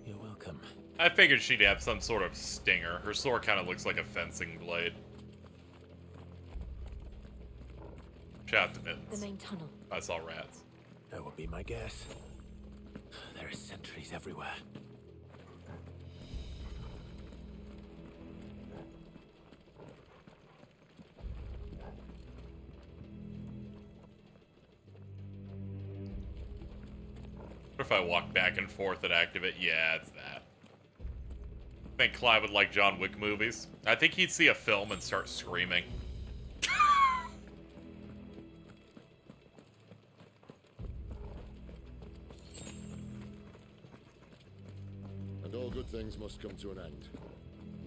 You're welcome.
I figured she'd have some sort of stinger. Her sword kind of looks like a fencing blade. Shout to mittens.
The main tunnel.
I saw rats.
That would be my guess. There are sentries everywhere.
What if I walk back and forth and activate? Yeah, it's that. I think Clive would like John Wick movies. I think he'd see a film and start screaming.
And all good things must come to an end.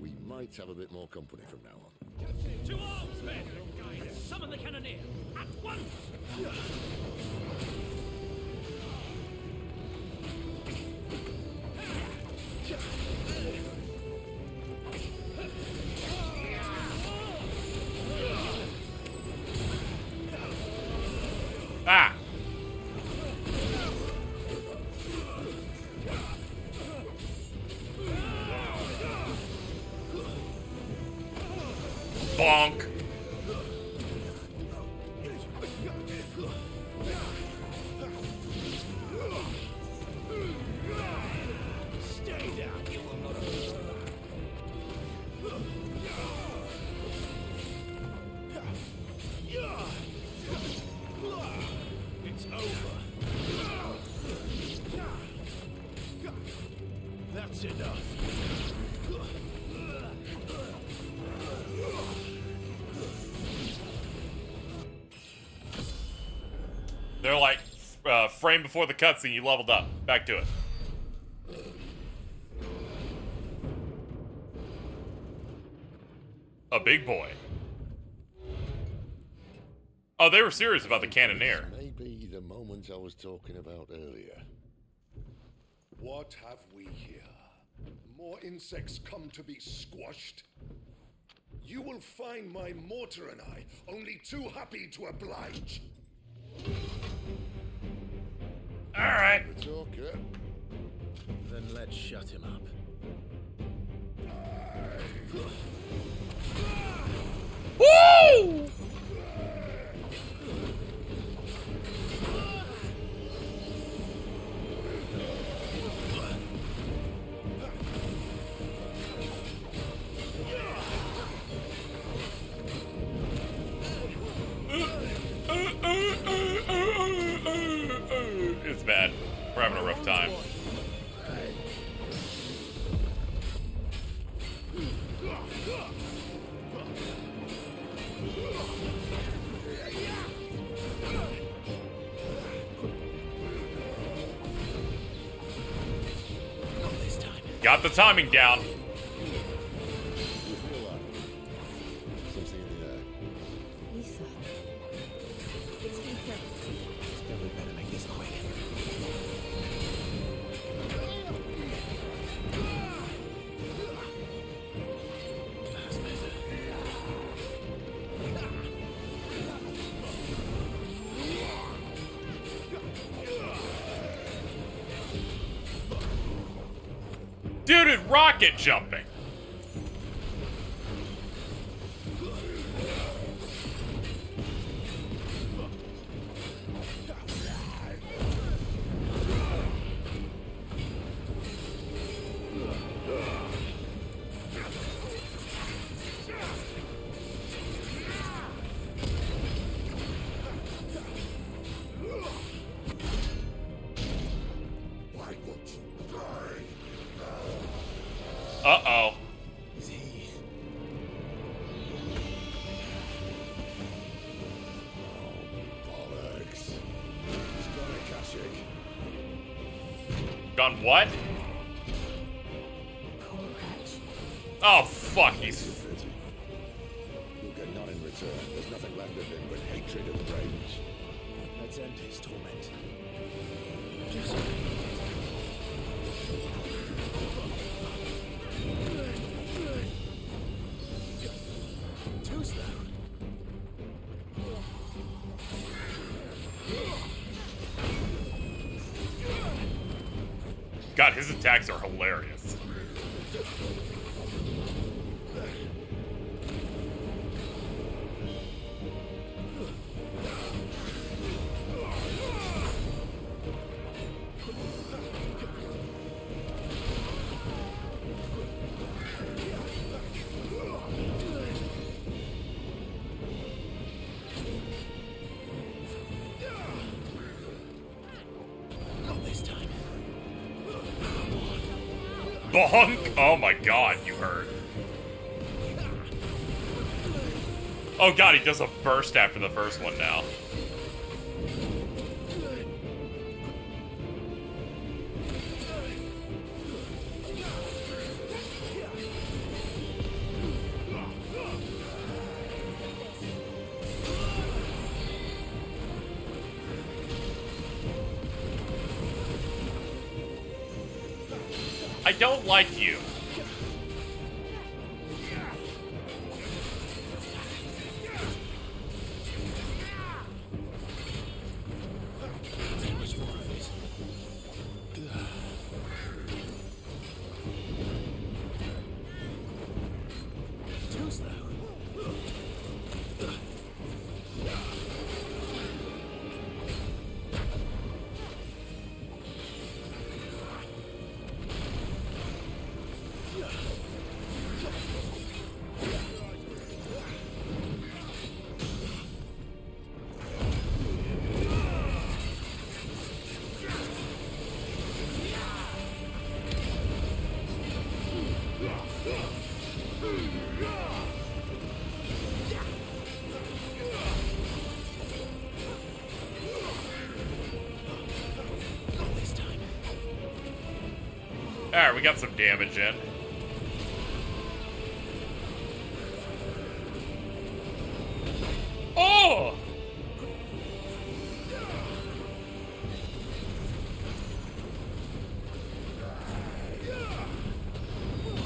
We might have a bit more company from now on.
To arms, men! Summon the cannoneer! At once!
Ah! Bonk!
Stay down, you will not It's over. That's enough.
They're like, frame before the cutscene, you leveled up. Back to it. A big boy. Oh, they were serious about the cannoneer.
Maybe the moment I was talking about earlier.
What have we here? More insects come to be squashed? You will find my mortar and I only too happy to oblige.
Alright.
Talker.
Then let's shut him up.
Woo! Got the timing down.
Something in the air.
Lisa. It's Lisa.
Still, we better make this quick.
Dude is rocket jumping. Uh-oh.
Is he?
Bollocks. He's got it, Kashyyyk.
Gone what? Oh, fuck, he's...
You'll get none in return. There's nothing left of him but hatred and rage.
Let's end his torment. Too slow.
God, his attacks are hilarious.
Not this time.
Bonk! Oh my god, you heard. Oh god, he does a burst after the first one now. I don't like you.
Too slow.
Alright, we got some damage in. Oh!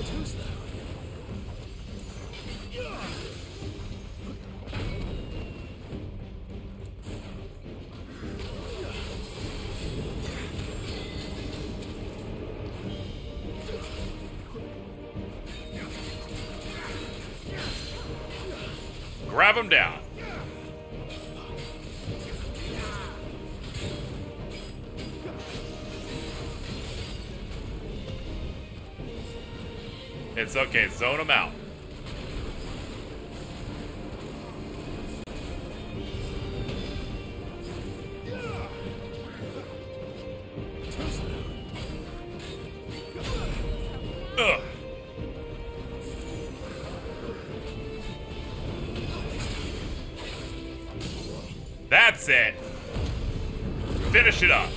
Too slow.
Grab him down. It's okay, zone him out. Ugh. That's it. Finish it up.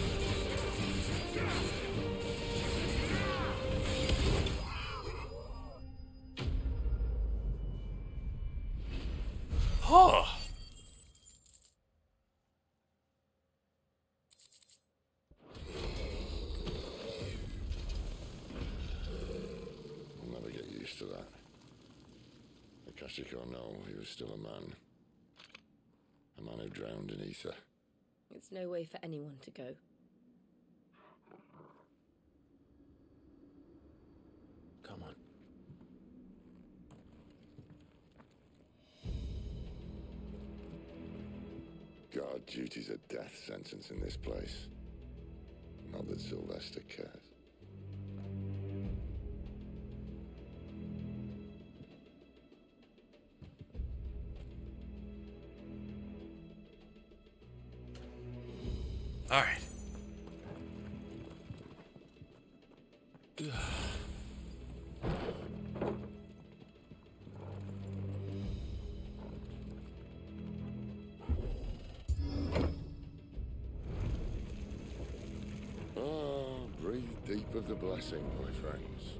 to that. Akashic or no, he was still a man. A man who drowned in ether.
It's no way for anyone to go.
Come on.
Guard duty's a death sentence in this place. Not that Sylvester cares.
All right.
Breathe deep of the blessing, my friends.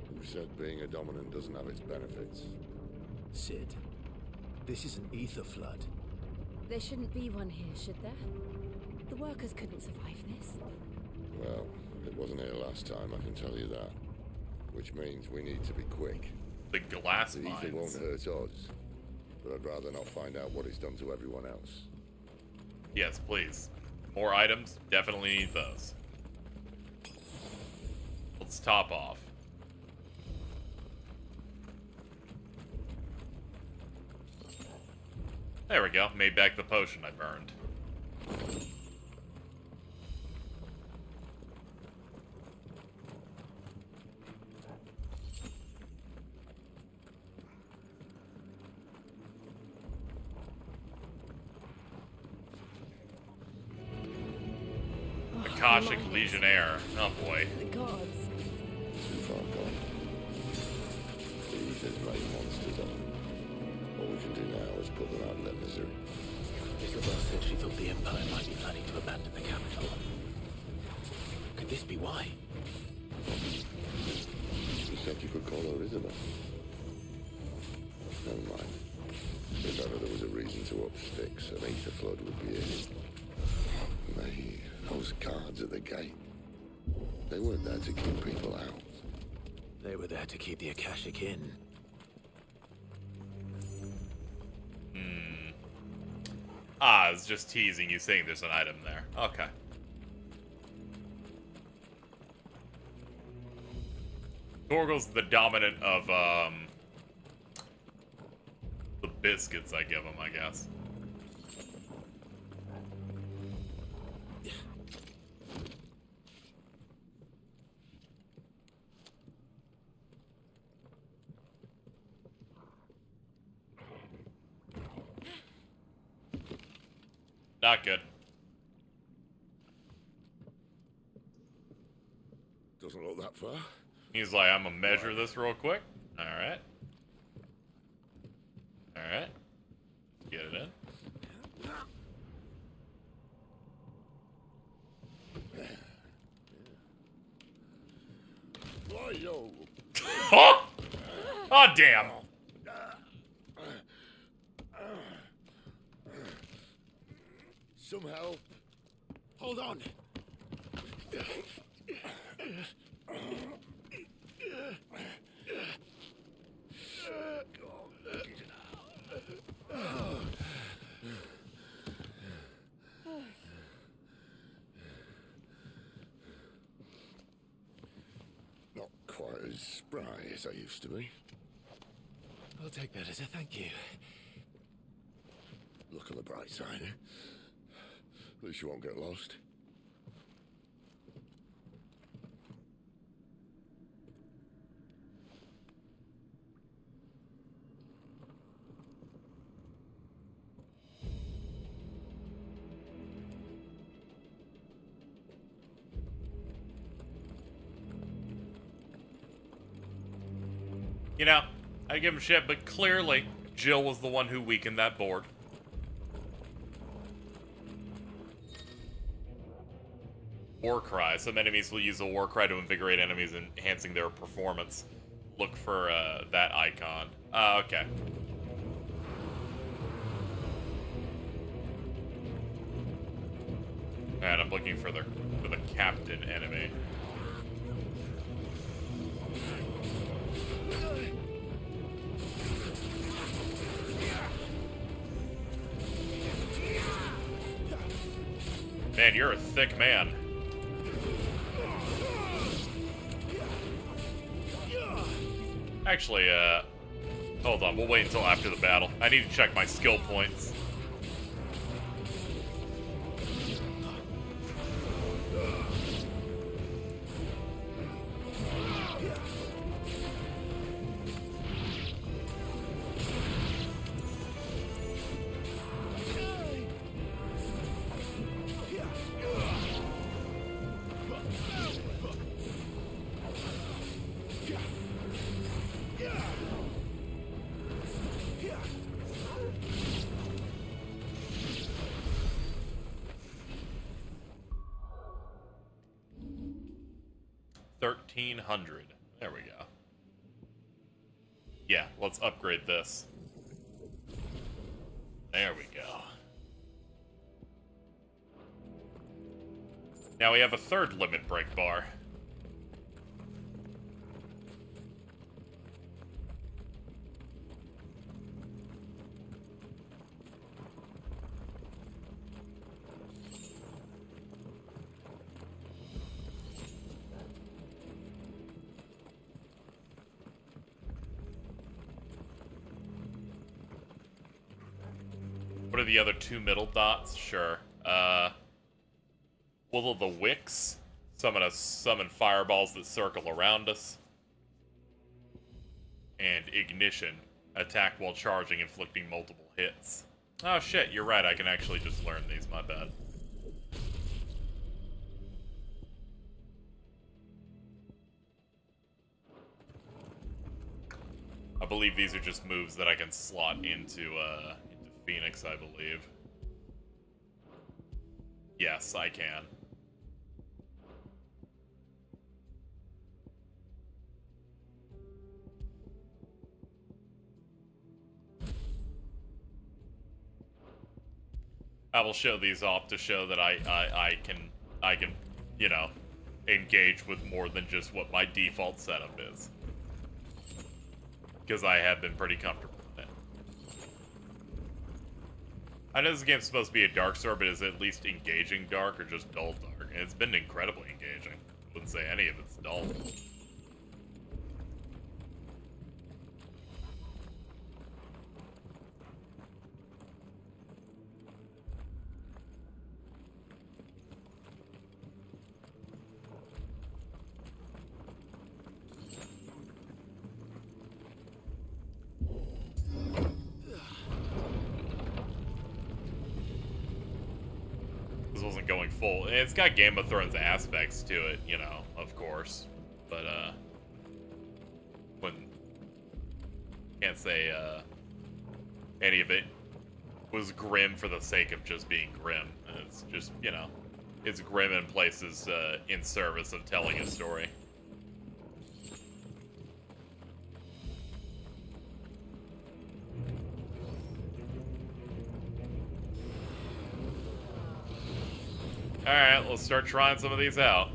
Who said being a dominant doesn't have its benefits?
Sid, this is an ether flood.
There shouldn't be one here, should there? The workers couldn't survive this.
Well, it wasn't here last time, I can tell you that. Which means we need to be quick.
The glass
The
mines.
ether won't hurt us, but I'd rather not find out what it's done to everyone else.
Yes, please. More items. Definitely need those. Let's top off. There we go. Made back the potion I burned. Akashic Legionnaire. Oh boy.
The gods.
Too far gone. The ether's made monsters of them. All we can do now is put them out of their misery.
Isabel said she thought the Empire might be planning to abandon the capital. Could this be why?
She said you could call her Isabel. Never mind. If ever there was a reason to up sticks, an ether flood would be it. Those guards at the gate. They weren't there to keep people out.
They were there to keep the Akashic in.
Ah, it's just teasing you saying there's an item there. Okay. Torgal's the dominant of, the biscuits I give him, I guess. Not good.
Doesn't look that far.
He's like, I'm gonna measure this real quick. Alright. Alright. Get it in.
Oh, yo.
Oh! Oh, damn.
Some help.
Hold on.
Not quite as spry as I used to be.
I'll take that as a thank you.
Look on the bright side, eh? At least you won't get lost.
You know, I give him shit, but clearly Jill was the one who weakened that board. War cry. Some enemies will use a war cry to invigorate enemies, enhancing their performance. Look for that icon. Okay. And I'm looking for the captain enemy. Man, you're a thick man. Actually, hold on. We'll wait until after the battle. I need to check my skill points. $1,300. There we go. Yeah, let's upgrade this. There we go. Now we have a third limit break bar. What are the other two middle dots? Sure. Will the wicks summon fireballs that circle around us. And ignition. Attack while charging, inflicting multiple hits. Oh shit, you're right, I can actually just learn these, my bad. I believe these are just moves that I can slot into Phoenix, I believe. Yes, I can. I will show these off to show that I can, you know, engage with more than just what my default setup is. Because I have been pretty comfortable with it. I know this game's supposed to be a dark story, but is it at least engaging dark or just dull dark? And it's been incredibly engaging. I wouldn't say any of it's dull. Wasn't going full. It's got Game of Thrones aspects to it, you know, of course. But, when... Can't say, any of it was grim for the sake of just being grim. It's just, you know, it's grim in places, in service of telling a story. Alright, let's start trying some of these out.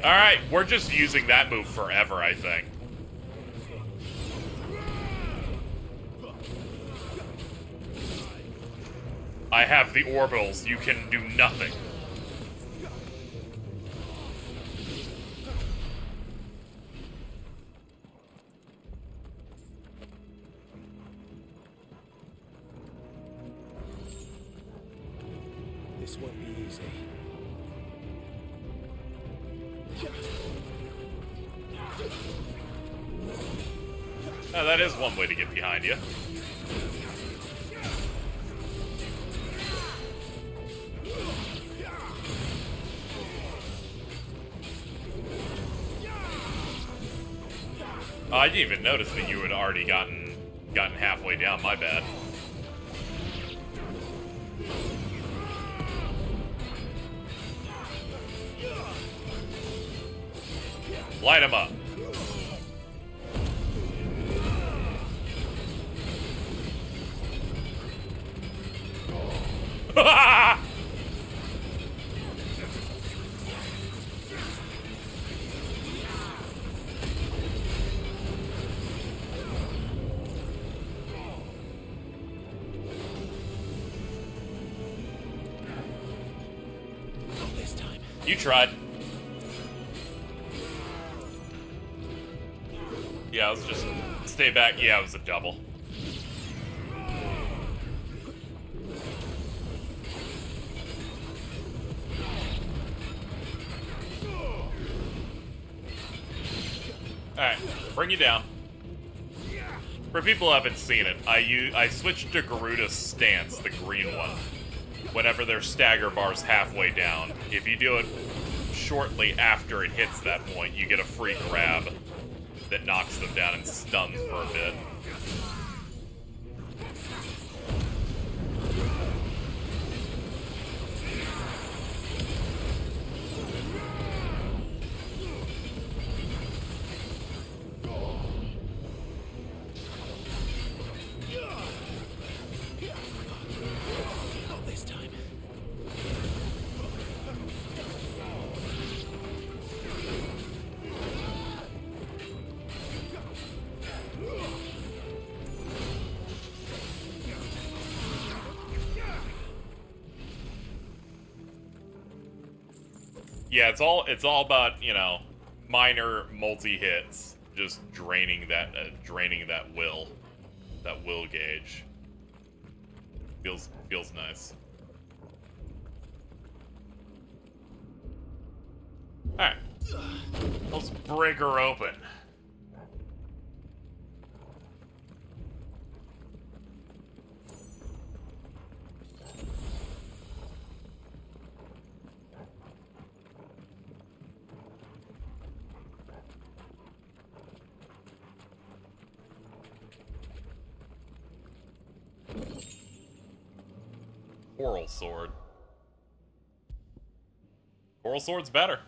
Alright, we're just using that move forever, I think. I have the orbitals, you can do nothing.
This won't be easy.
Oh, that is one way to get behind you. Oh, I didn't even notice that you had already gotten halfway down, my bad. Light him up. You tried. Yeah, let's just stay back. Yeah, it was a double. Alright, bring you down. For people who haven't seen it, I switched to Garuda's stance, the green one. Whenever their stagger bar's halfway down, if you do it shortly after it hits that point, you get a free grab that knocks them down and stuns for a bit.
Not this time.
Yeah, it's all about, you know, minor multi-hits, just draining that will gauge. Feels nice. All right, let's break her open. Coral sword. Coral sword's better.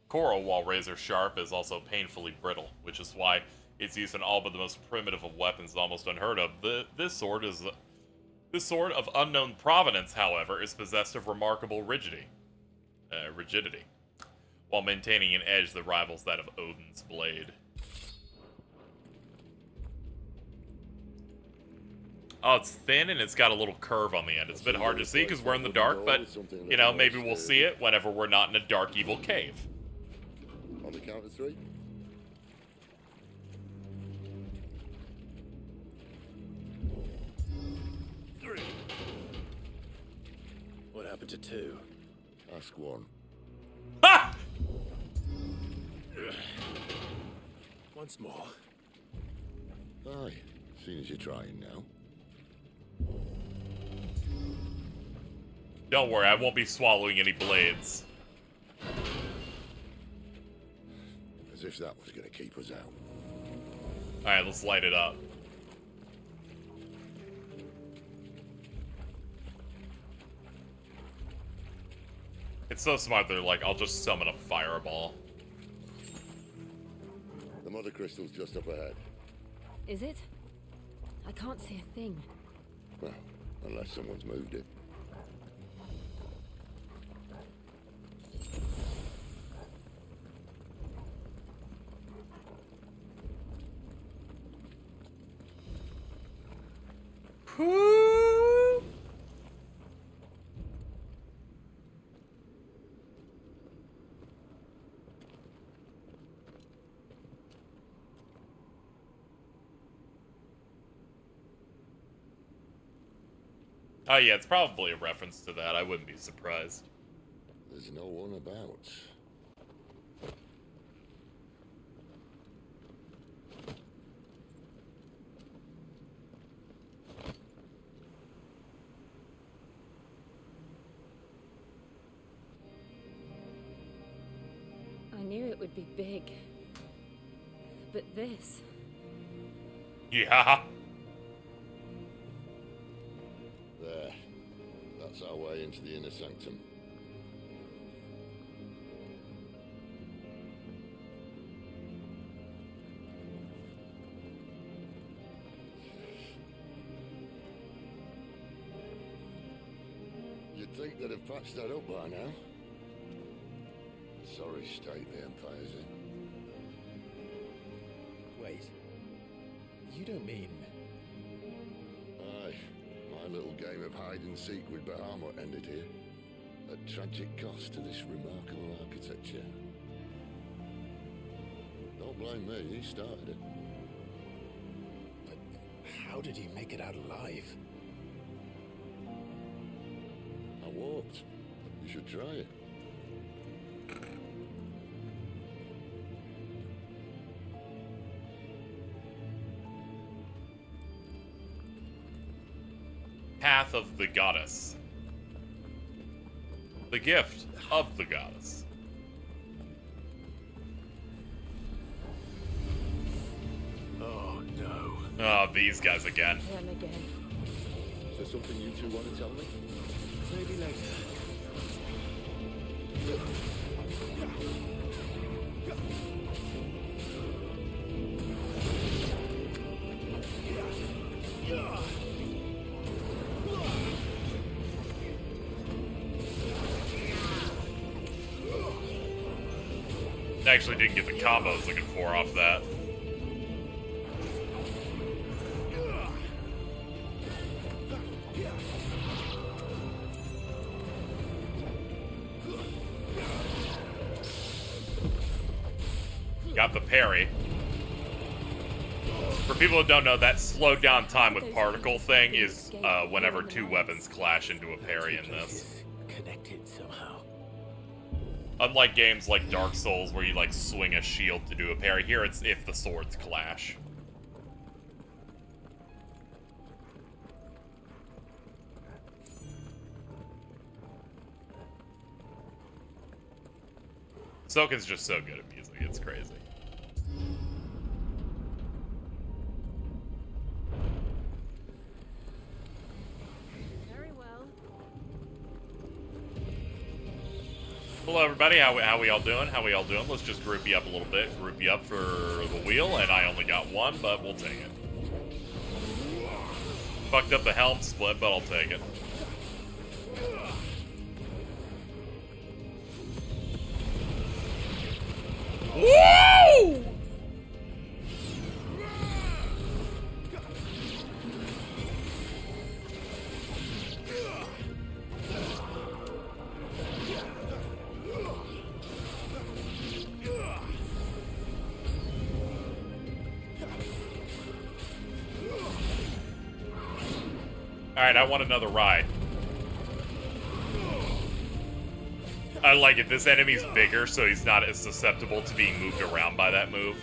Coral, while razor sharp, is also painfully brittle, which is why its use in all but the most primitive of weapons is almost unheard of. This sword of unknown provenance, however, is possessed of remarkable rigidity, while maintaining an edge that rivals that of Odin's blade. Oh, it's thin and it's got a little curve on the end. It's a bit hard to see because we're in the dark, but, you know, maybe we'll see it whenever we're not in a dark, evil cave.
On the count of 3.
What happened to 2?
Ask 1.
Ha!
Once more.
Aye, seeing as you're trying now.
Don't worry, I won't be swallowing any blades.
As if that was going to keep us out.
Alright, let's light it up. It's so smart, they're like, I'll just summon a fireball.
The mother crystal's just up ahead.
Is it? I can't see a thing.
Well, unless someone's moved it.
Oh yeah, it's probably a reference to that. I wouldn't be surprised.
There's no one about.
I knew it would be big. But this...
Yeah.
There. That's our way into the inner sanctum. You'd think they'd have patched that up by now. Sorry state the Empire's in.
Wait. You don't mean...
Aye. My little game of hide and seek with Bahamut ended here. at tragic cost to this remarkable architecture. Don't blame me, he started it.
But how did he make it out alive?
I walked. You should try it.
Path of the Goddess. The gift of the Goddess.
Oh no.
Oh, these guys again.
Him again.
Is there something you two want to tell me?
Maybe later.
Actually didn't get the combo I was looking for off that. Got the parry. For people who don't know, that slowed down time with particle thing is whenever two weapons clash into a parry in this.
Connected somehow.
Unlike games like Dark Souls where you like swing a shield to do a parry, here it's if the swords clash. Soken's just so good at music, it's crazy.
Very well.
Hello everybody, how we all doing? How we all doing? Let's just group you up a little bit. Group you up for the wheel, and I only got one, but we'll take it. Fucked up the helm split, but I'll take it. Woo! Alright, I want another ride. I like it. This enemy's bigger, so he's not as susceptible to being moved around by that move.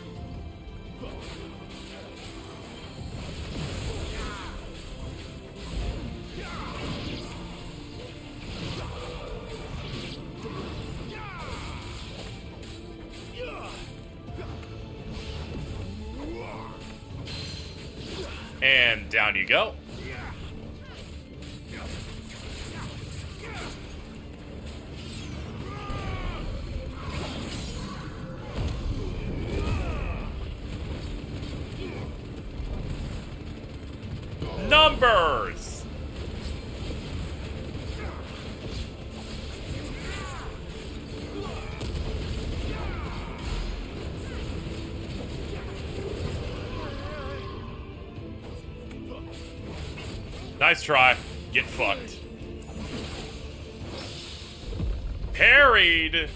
And down you go. Numbers! Nice try. Get fucked. Parried!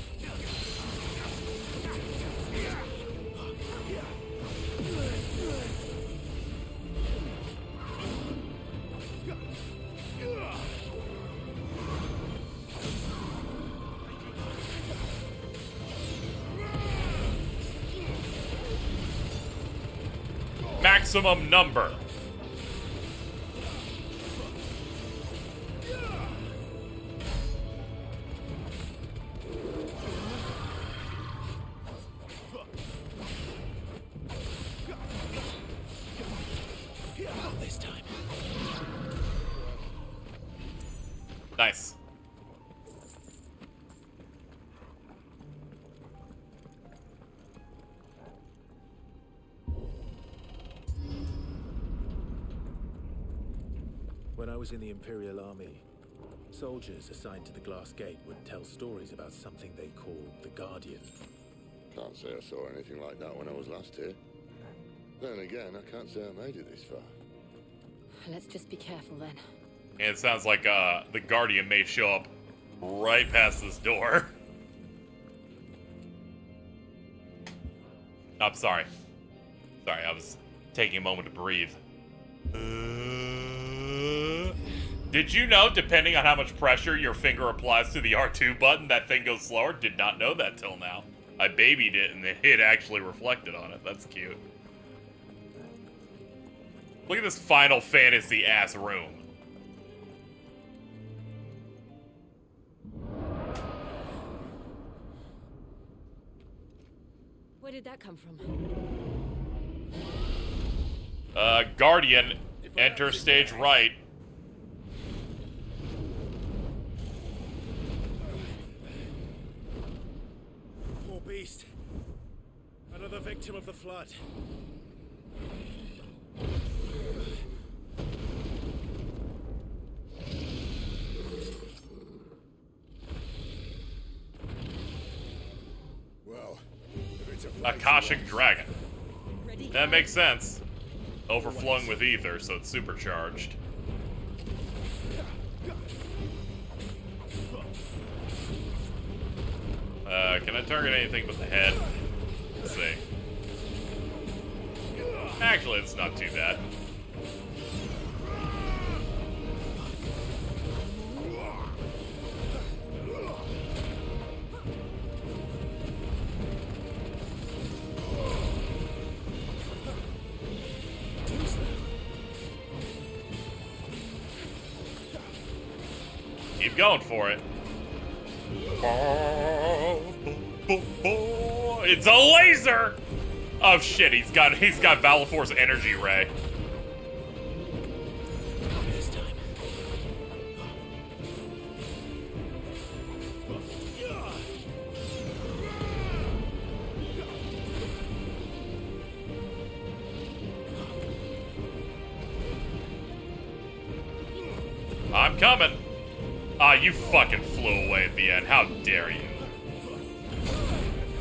Maximum number.
Not this time.
Nice.
When I was in the Imperial Army, soldiers assigned to the Glass Gate would tell stories about something they called the Guardian.
Can't say I saw anything like that when I was last here. Then again, I can't say I made it this far.
Let's just be careful then.
And it sounds like the Guardian may show up Right past this door. I'm sorry. Sorry, I was taking a moment to breathe. Did you know, depending on how much pressure your finger applies to the R2 button, that thing goes slower? Did not know that till now. I babied it and it actually reflected on it. That's cute. Look at this Final Fantasy ass room.
Where did that come from?
Guardian, enter stage right.
Poor beast. Another victim of the flood.
Well, if it's a
Akashic Dragon. That makes sense. Overflowing with ether, so it's supercharged. Can I target anything but the head? Let's see. Actually, it's not too bad. Keep going for it. It's a laser! Oh shit, he's got Valifor's energy ray.
This time.
I'm coming. Ah, you fucking flew away at the end. How dare you?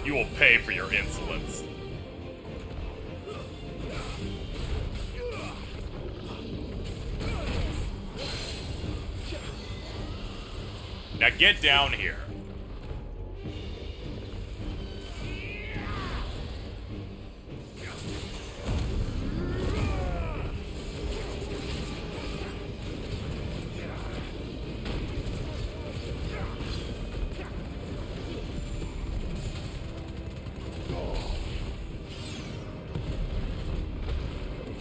You will pay for your insolence. Now get down here.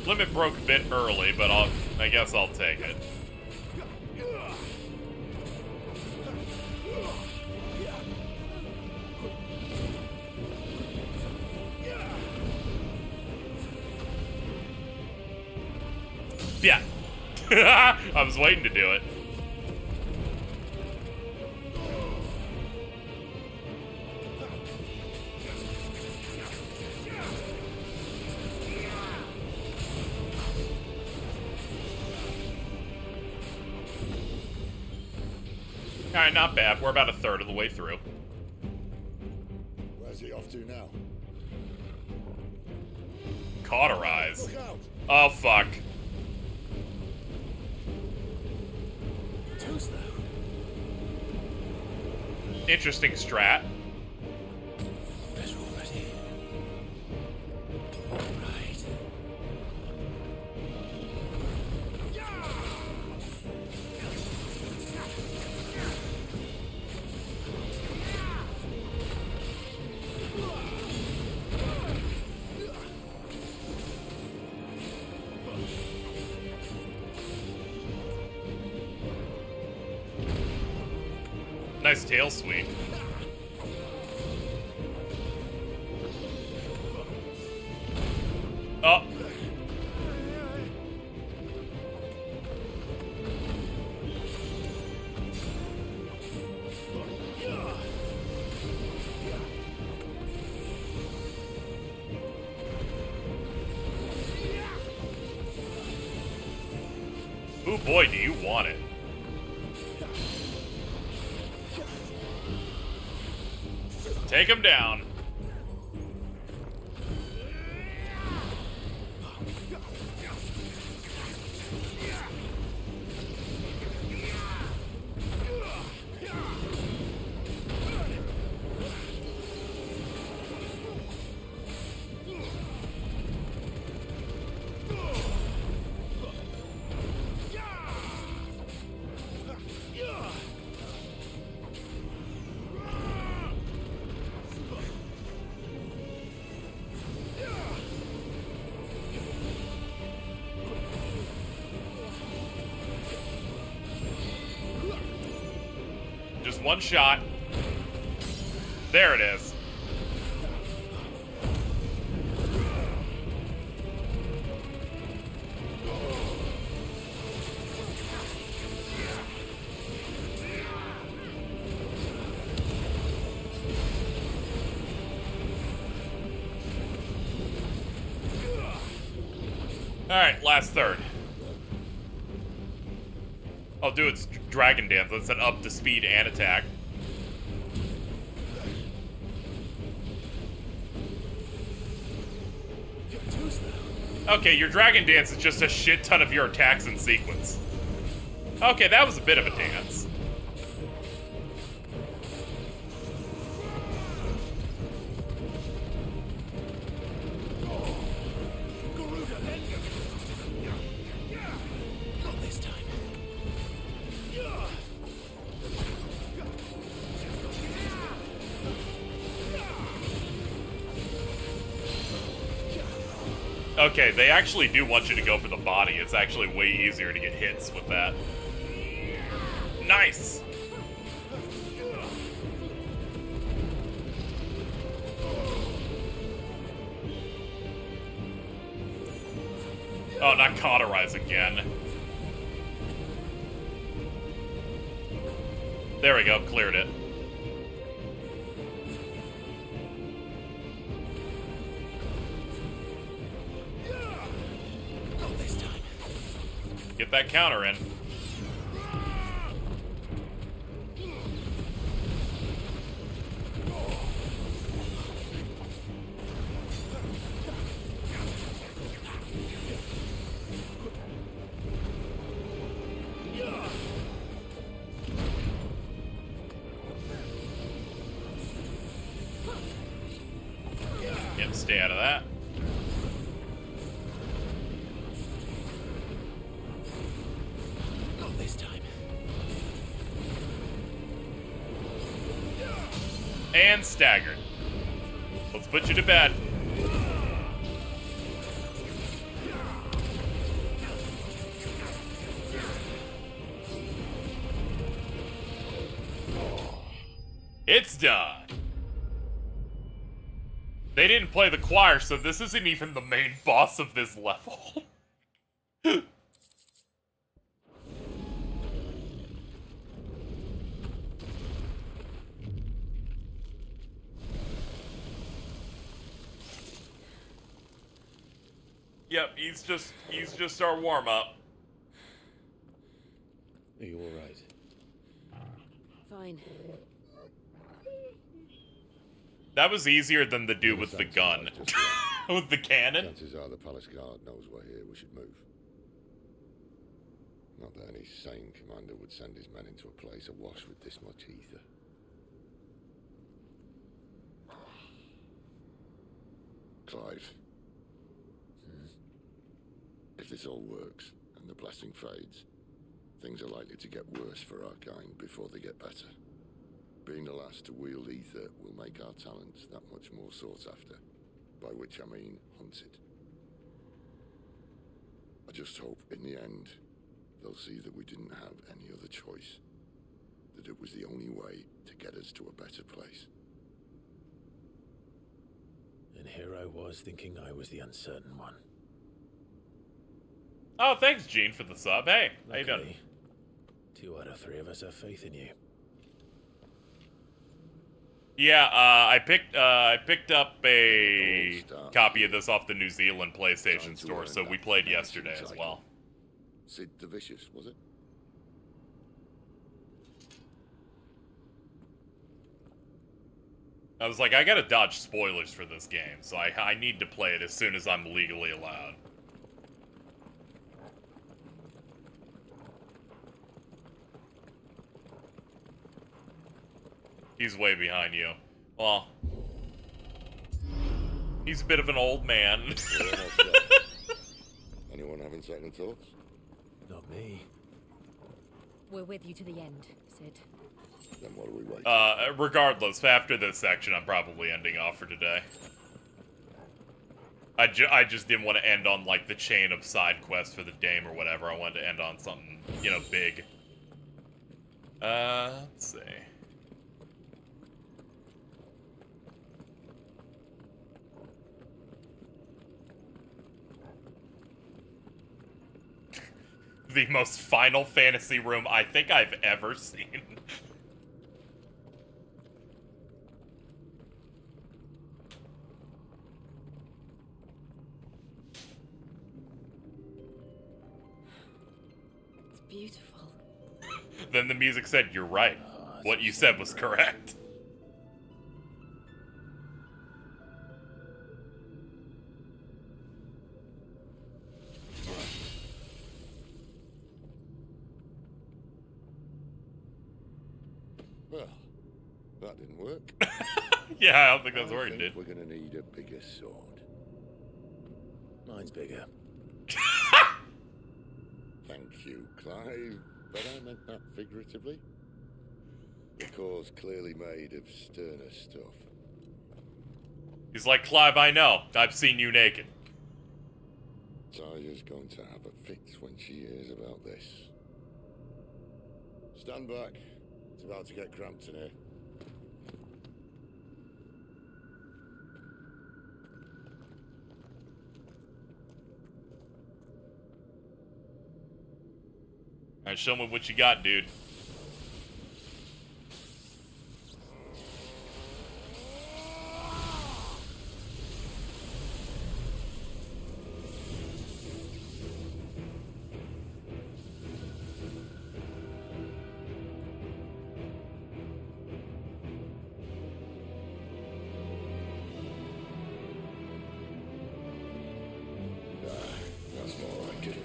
Limit broke a bit early, but I guess I'll take it. Yeah. I was waiting to do it. Alright, not bad. We're about a third of the way through.
Where's he off to now?
Cauterize. Oh, fuck.
Too slow.
Interesting strat.
Better already. Right.
Nice tail sweep. Oh. Ooh boy, do you want it. Take him down. one shot. There it is. Alright, last third. I'll do its dragon dance. Let's set up the speed and attack. Okay, your dragon dance is just a shit ton of your attacks in sequence. Okay, that was a bit of a dance. Okay, they actually do want you to go for the body. It's actually way easier to get hits with that. Nice! Oh, not cauterize again. There we go, cleared it. Get that counter in. Yep, stay out of that. And staggered. Let's put you to bed. It's done. They didn't play the choir, so this isn't even the main boss of this level. Yep, he's just our warm-up.
Are you alright?
Fine.
That was easier than the dude with the gun. With the cannon.
Chances are the palace guard knows we're here. We should move. Not that any sane commander would send his men into a place awash with this much ether. Clive. If this all works, and the blessing fades, things are likely to get worse for our kind before they get better. Being the last to wield ether will make our talents that much more sought after, by which I mean hunted. I just hope, in the end, they'll see that we didn't have any other choice, that it was the only way to get us to a better place.
And here I was thinking I was the uncertain one.
Oh, thanks, Gene, for the sub. Hey, how you doing?
2 out of 3 of us have faith in you.
Yeah, I picked up a copy of this off the New Zealand PlayStation Store, so we played yesterday as well.
Sid the Vicious, was it?
I was like, I gotta dodge spoilers for this game, so I need to play it as soon as I'm legally allowed. He's way behind you. Well, he's a bit of an old man.
Anyone having second thoughts?
Not me.
We're with you to the end, Sid.
Then what are we waiting?
Regardless, after this section, I'm probably ending off for today. I just didn't want to end on, like, the chain of side quests for the dame or whatever. I wanted to end on something, you know, big. Let's see. the most Final Fantasy room I think I've ever seen.
It's beautiful.
Then the music said, "You're right. What you said was correct."
Well, that didn't work.
Yeah, I don't think that's working, dude.
We're gonna need a bigger sword.
Mine's bigger.
Thank you, Clive, but I meant that figuratively. The core's clearly made of sterner stuff.
He's like, Clive, I know. I've seen you naked.
Taya's going to have a fit when she hears about this. Stand back. It's about to get cramped in here.
Alright, show me what you got, dude.
That's more like it.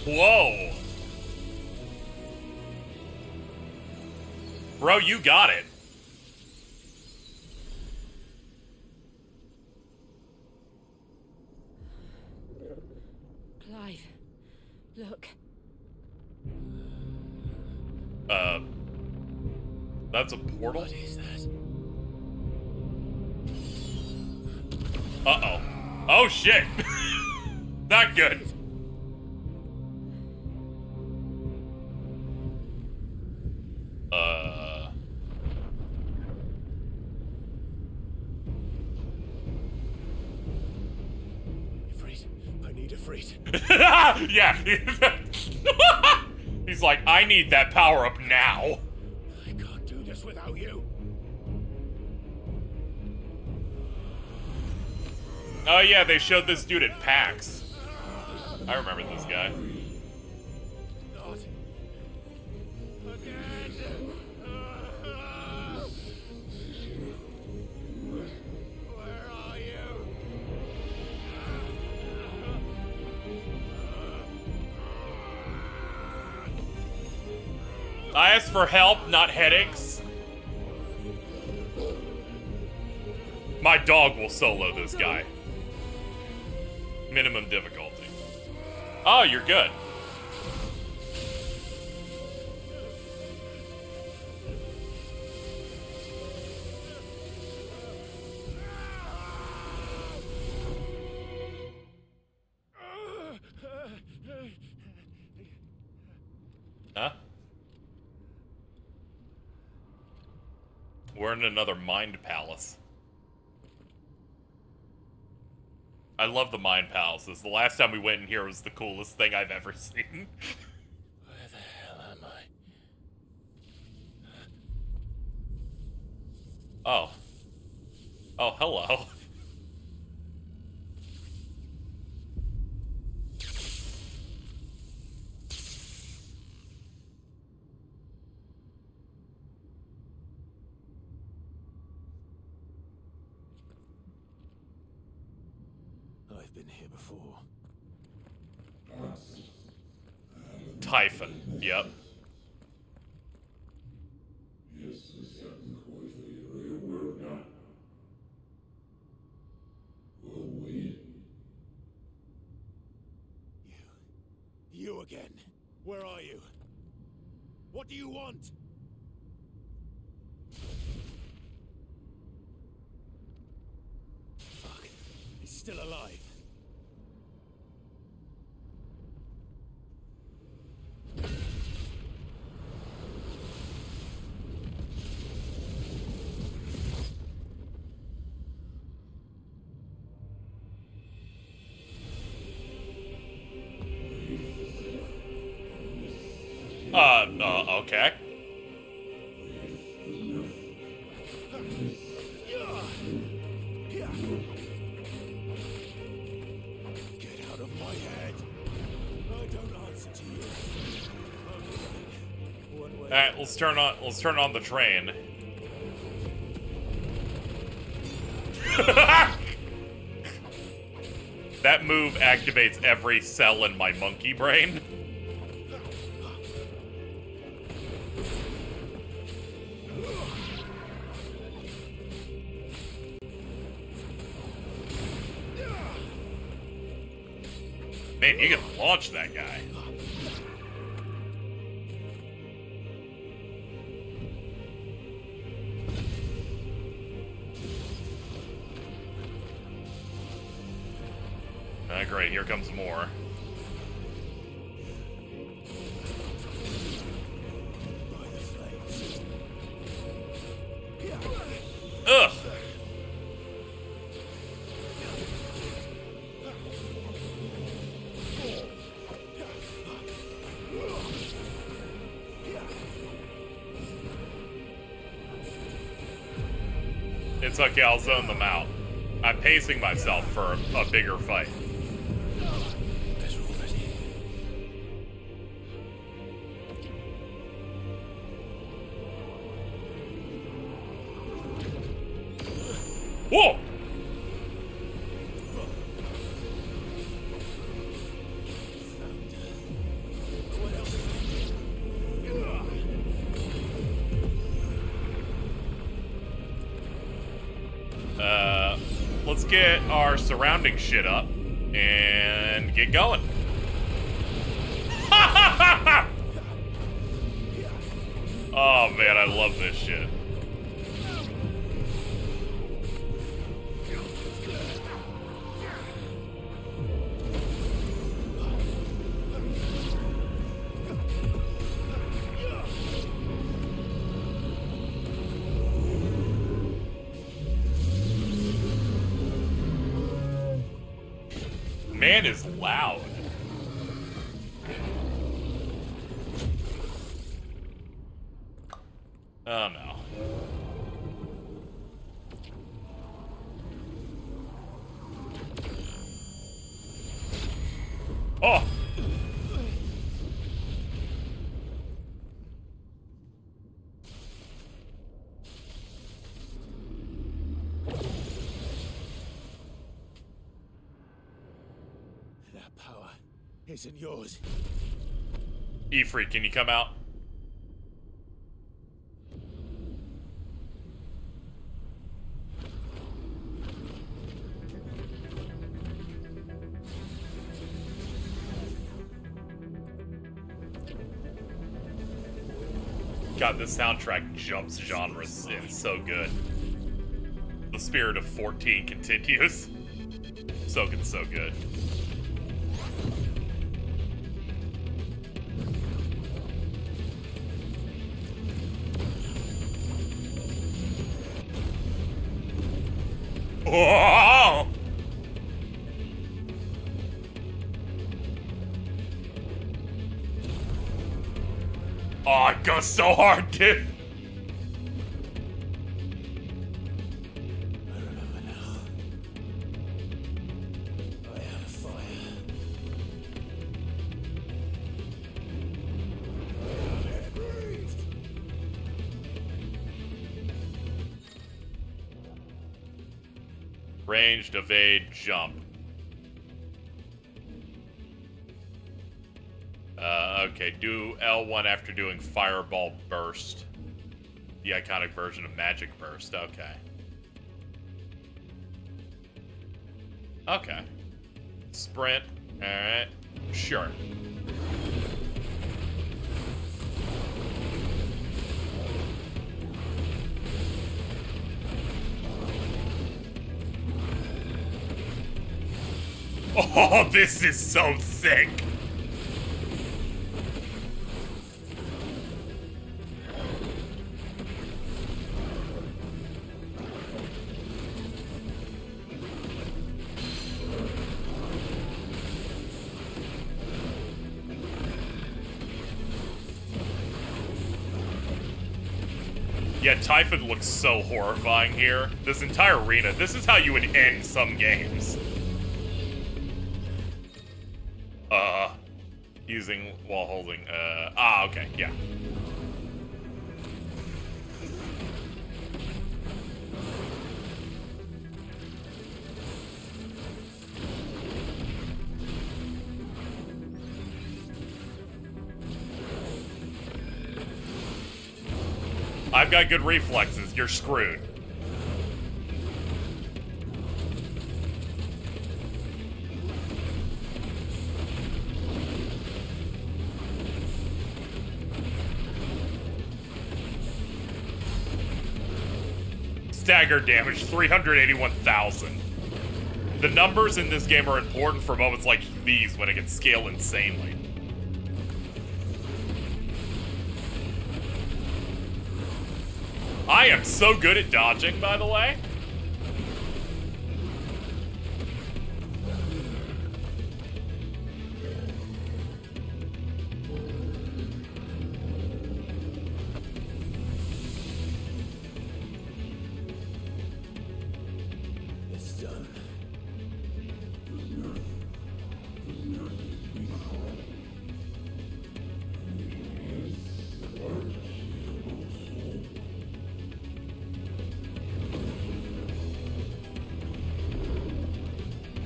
Whoa! Bro, you got it.
Clive, look.
That's a portal?
What is that?
Uh-oh. Oh, shit! Not good.
Ifrit, I need Ifrit.
Yeah. He's like, I need that power up now.
I can't do this without you.
Oh yeah, they showed this dude at PAX. I remember this guy.
Not again. Where are you?
I asked for help, not headaches. My dog will solo this guy. Minimum difficulty. Oh, you're good. Huh? We're in another mind palace. I love the mind palaces. The last time we went in here was the coolest thing I've ever seen.
Where the hell am I?
Oh. Oh, hello.
I've been here before.
Typhon. Yep.
You again. Where are you? What do you want? Fuck. He's still alive.
Okay.
Get out of my head. I don't answer to you.
Alright, let's turn on the train. That move activates every cell in my monkey brain. Man, you can launch that guy. Great, here comes more. Ugh! It's okay, I'll zone them out. I'm pacing myself for a bigger fight. Whoa! Let's get our surrounding shit up and get going. Oh man, I love this shit. Man is loud. Oh no. Oh!
That power isn't yours.
Ifrit, can you come out? God, this soundtrack jumps genres. It's so good. The spirit of 14 continues. So good, so good. Whoa! Oh, it goes so hard, dude.
I remember now. I had a fire. It breathed.
Ranged, evade, jump. Okay, do L1 after doing Fireball Burst. The iconic version of Magic Burst, okay. Okay. Sprint, alright. Sure. Oh, this is so sick! Yeah, Typhon looks so horrifying here. This entire arena, this is how you would end some games. Using while holding, okay, yeah. I've got good reflexes, you're screwed. Stagger damage, 381,000. The numbers in this game are important for moments like these when it can scale insanely. I am so good at dodging, by the way.
It's done.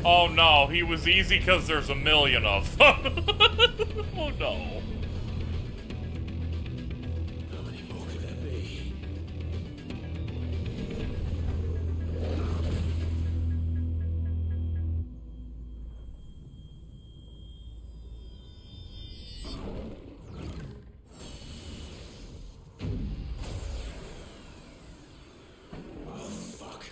Oh no, he was easy because there's a million of them. Oh no.
How many more could there be? Oh, fuck.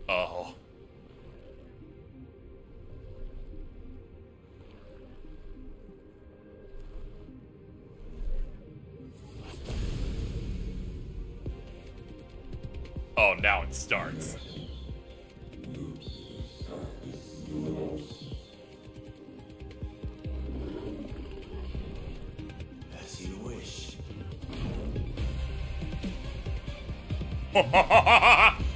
Oh. Oh, now it starts.
As you wish.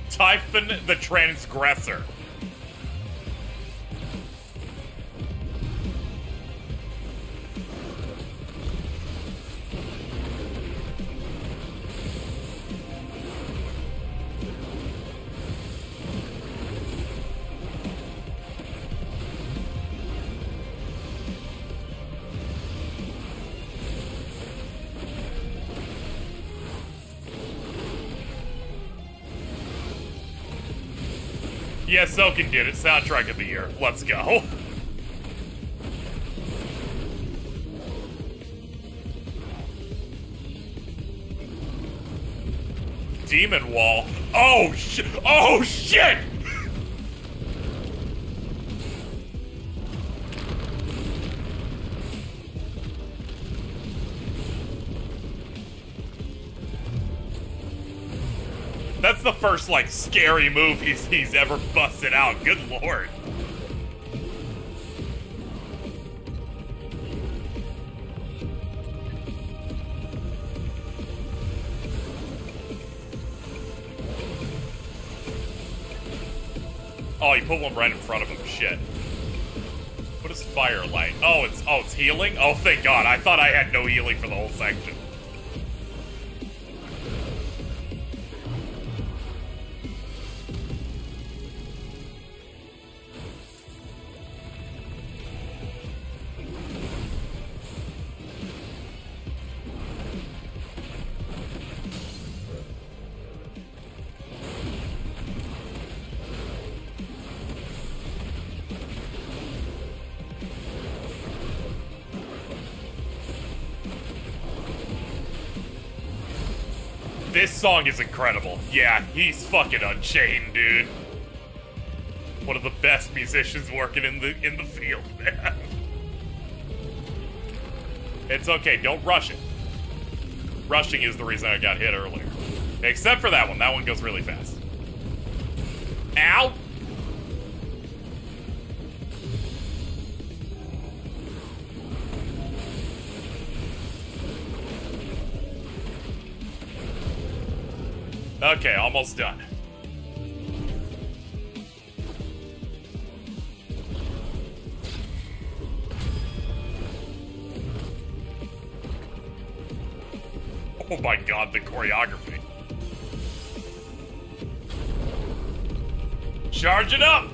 Typhon the Transgressor. Yes, Soken did it. Soundtrack of the year. Let's go. Demon Wall. Oh, shit. Oh, shit! That's the first, like, scary move he's ever busted out. Good lord. Oh, he put one right in front of him. Shit. What is Firelight? Oh, it's healing? Oh, thank God. I thought I had no healing for the whole section. This song is incredible. Yeah, he's fucking Unchained, dude. One of the best musicians working in the field, man. It's okay, don't rush it. Rushing is the reason I got hit earlier. Except for that one. That one goes really fast. Ow! Okay, almost done. Oh my god, the choreography. Charge it up!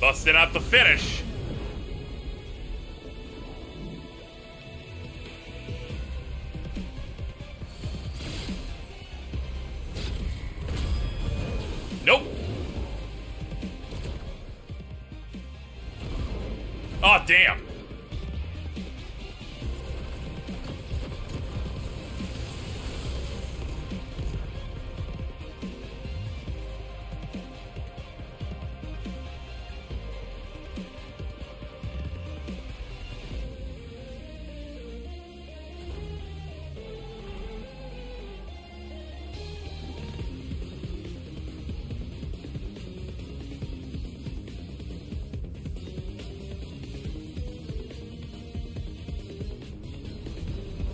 Busting out the finish. Nope. Oh, damn.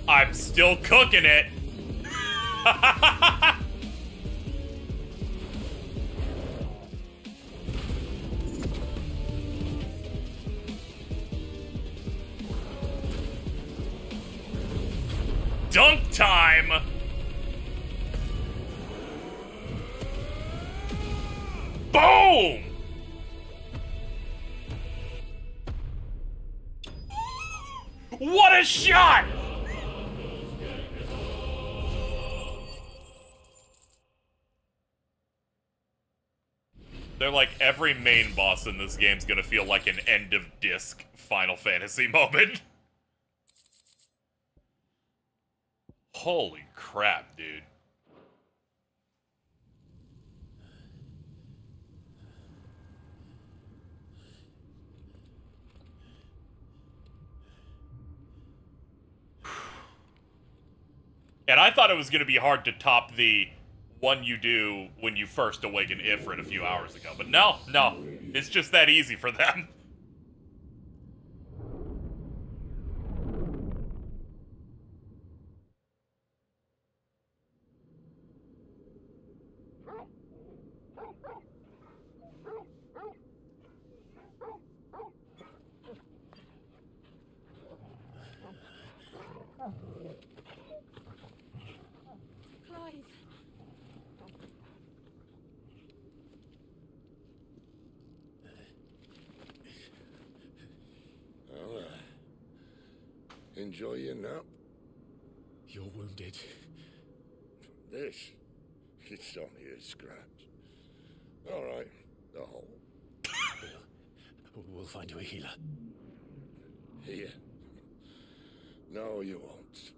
I'm still cooking it. Dunk time. Boom. What a shot! They're like, every main boss in this game's gonna feel like an end of disc Final Fantasy moment. Holy crap, dude. And I thought it was gonna be hard to top the one you do when you first awaken Ifrit a few hours ago. But no, it's just that easy for them.
Clive.
Well, enjoy your nap.
You're wounded.
This, it's only a scratch. All right, the hole.
We'll find you a healer.
Here? No, you won't.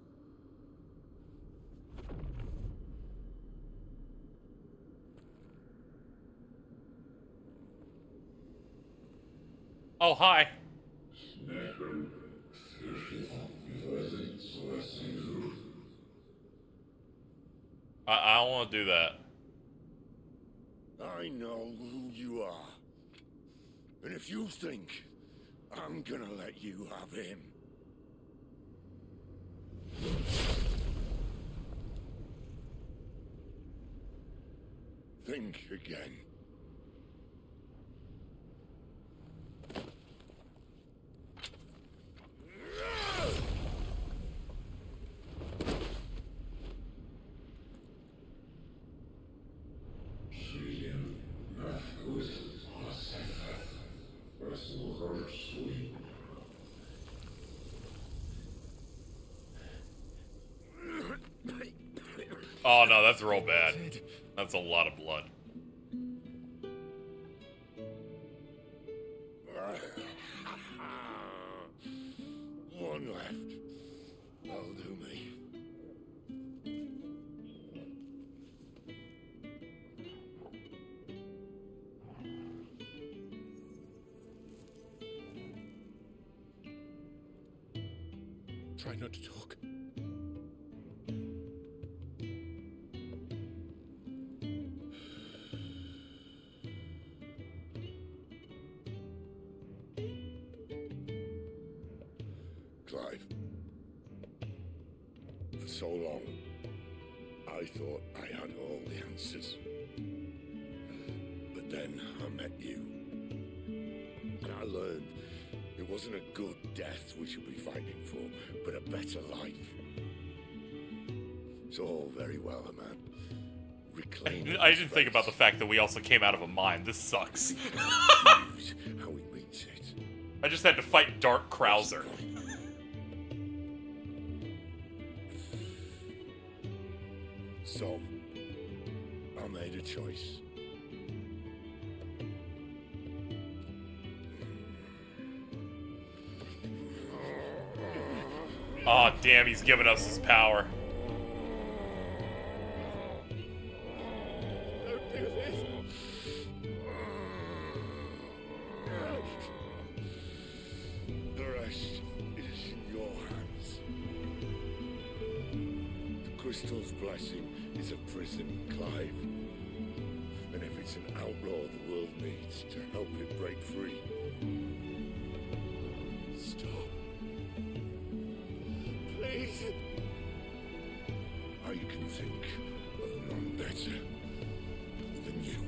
Oh, hi. I don't want to do that.
I know who you are. And if you think I'm gonna let you have him... think again.
Oh no, that's real bad. That's a lot of blood.
One left. That'll do me.
Try not to talk.
Clive. For so long, I thought I had all the answers. But then I met you. And I learned it wasn't a good death we should be fighting for, but a better life. It's all very well, a man.
I didn't think about the fact that we also came out of a mine. This sucks.
How he meets it.
I just had to fight Dark Krauser.
So, I made a choice.
Aw, oh, damn, he's giving us his power.
Don't do this. The rest is in your hands. The crystal's blessing is a prison, Clive. And if it's an outlaw the world needs to help it break free. Stop. Please. I can think of none better than you.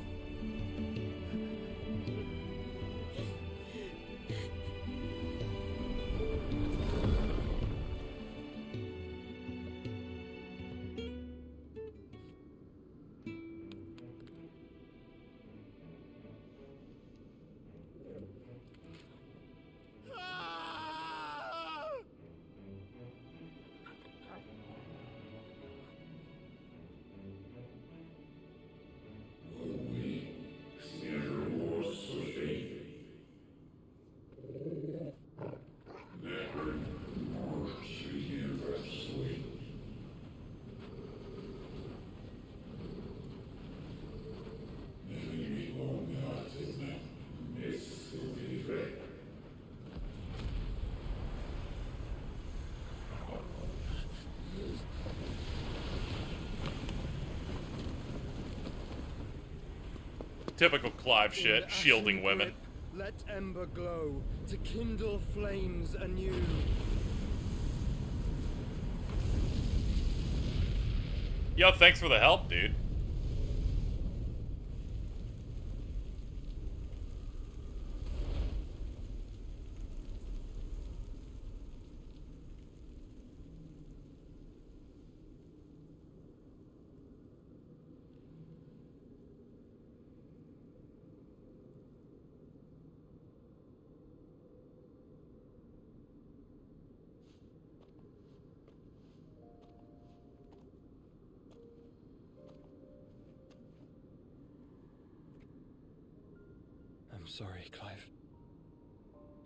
Typical Clive shit, shielding women.
Let ember glow to kindle flames anew.
Yo, thanks for the help, dude.
I'm sorry, Clive.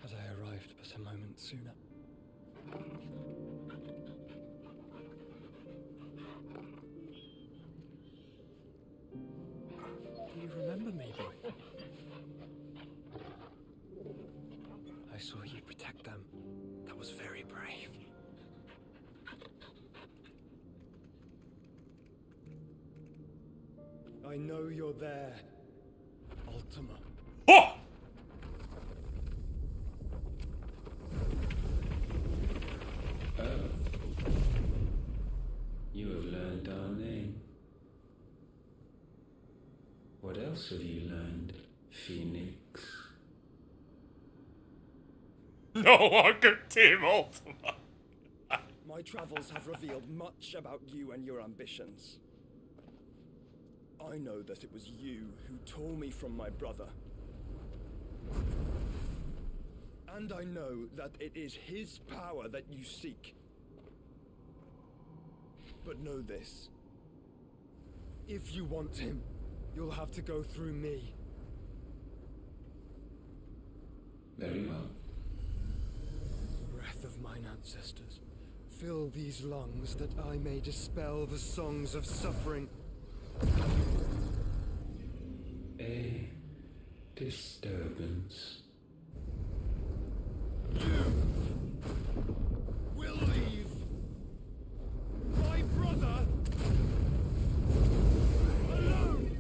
Had I arrived but a moment sooner. Do you remember me, boy? I saw you protect them. That was very brave.
I know you're there, Ultima.
Oh!
You have learned our name. What else have you learned, Phoenix?
No longer Team Ultima.
My travels have revealed much about you and your ambitions. I know that it was you who tore me from my brother. And I know that it is his power that you seek. But know this. If you want him, you'll have to go through me.
Very well.
Breath of mine ancestors, fill these lungs that I may dispel the songs of suffering.
A disturbance.
You will leave my brother alone.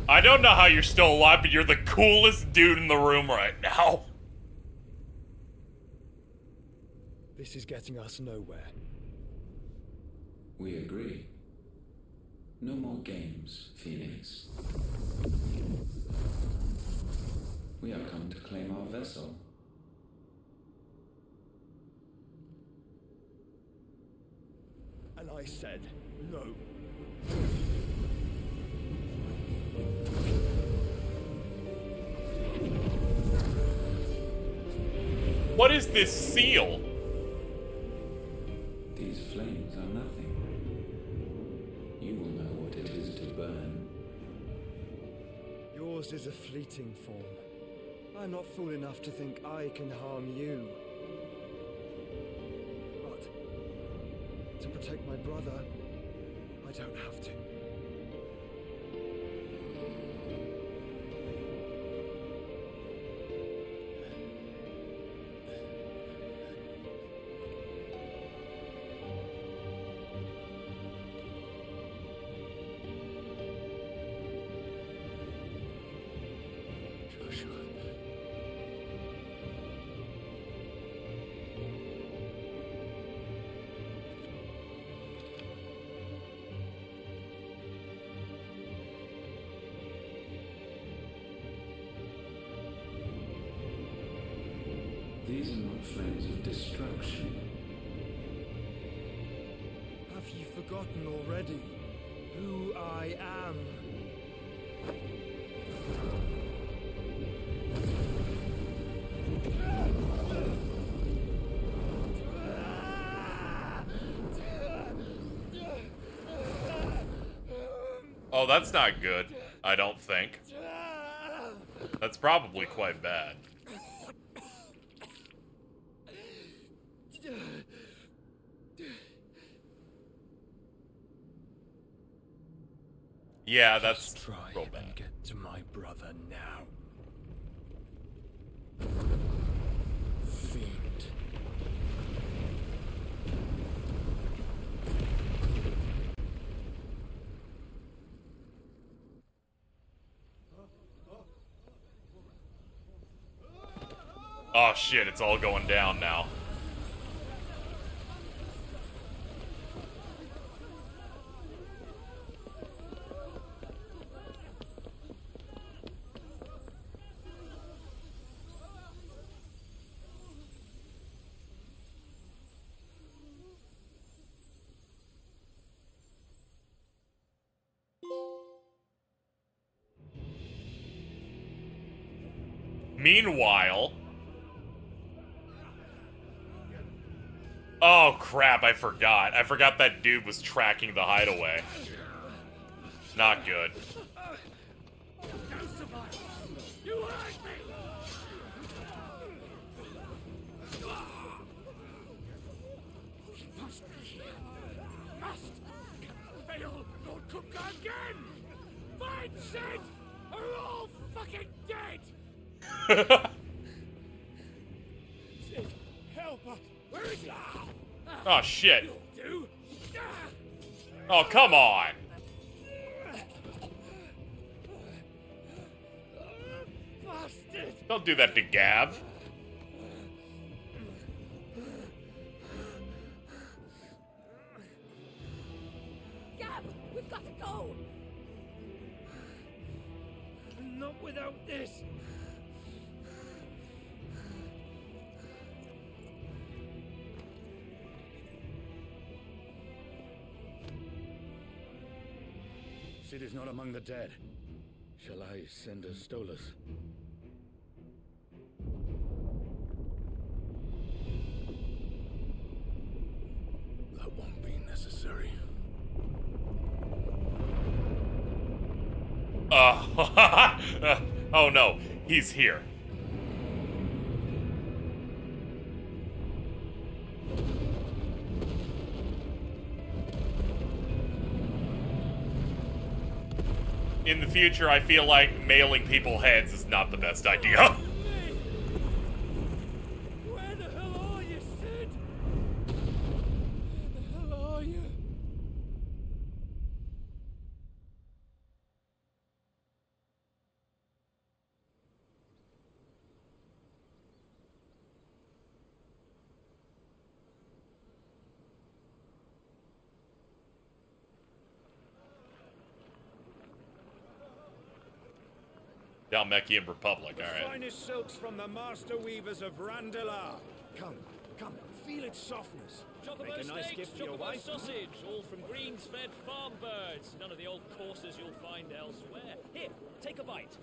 I don't know how you're still alive, but you're the coolest dude in the room right now.
This is getting us nowhere.
We agree. No more games, Phoenix. We have come to claim our vessel.
And I said no.
What is this seal?
These flames are nothing. You will know what it is to burn.
Yours is a fleeting form. I'm not fool enough to think I can harm you. But to protect my brother, I don't have to.
These are not flames of destruction.
Have you forgotten already who I am?
Oh, that's not good. I don't think. That's probably quite bad. Yeah, that's
try
real bad.
and get to my brother now. Fiend.
Oh shit, it's all going down now. Meanwhile... Oh crap, I forgot. I forgot that dude was tracking the hideaway. Not good.
You hurt me! He must be here. Must! Fail, Lord Cook again! Find Sid! Or we're all fucking dead! Sid, help us! Where is he?
Oh shit. Oh, come on.
Bastard!
Don't do that to Gav.
Gab, we've got to go! Not without this!
Sid is not among the dead. Shall I send a Stolas?
That won't be necessary.
Oh no, he's here. In the future, I feel like mailing people heads is not the best idea.
Where the hell are you, Sid? Where the hell are you?
Dalmekian Republic,
The
alright.
finest silks from the master weavers of Randelar. Come, come, feel its softness.
Chocobo
Make a nice
steaks,
gift for your
chocobo
wife.
sausage, all from greens-fed farm birds. None of the old courses you'll find elsewhere. Here, take a bite.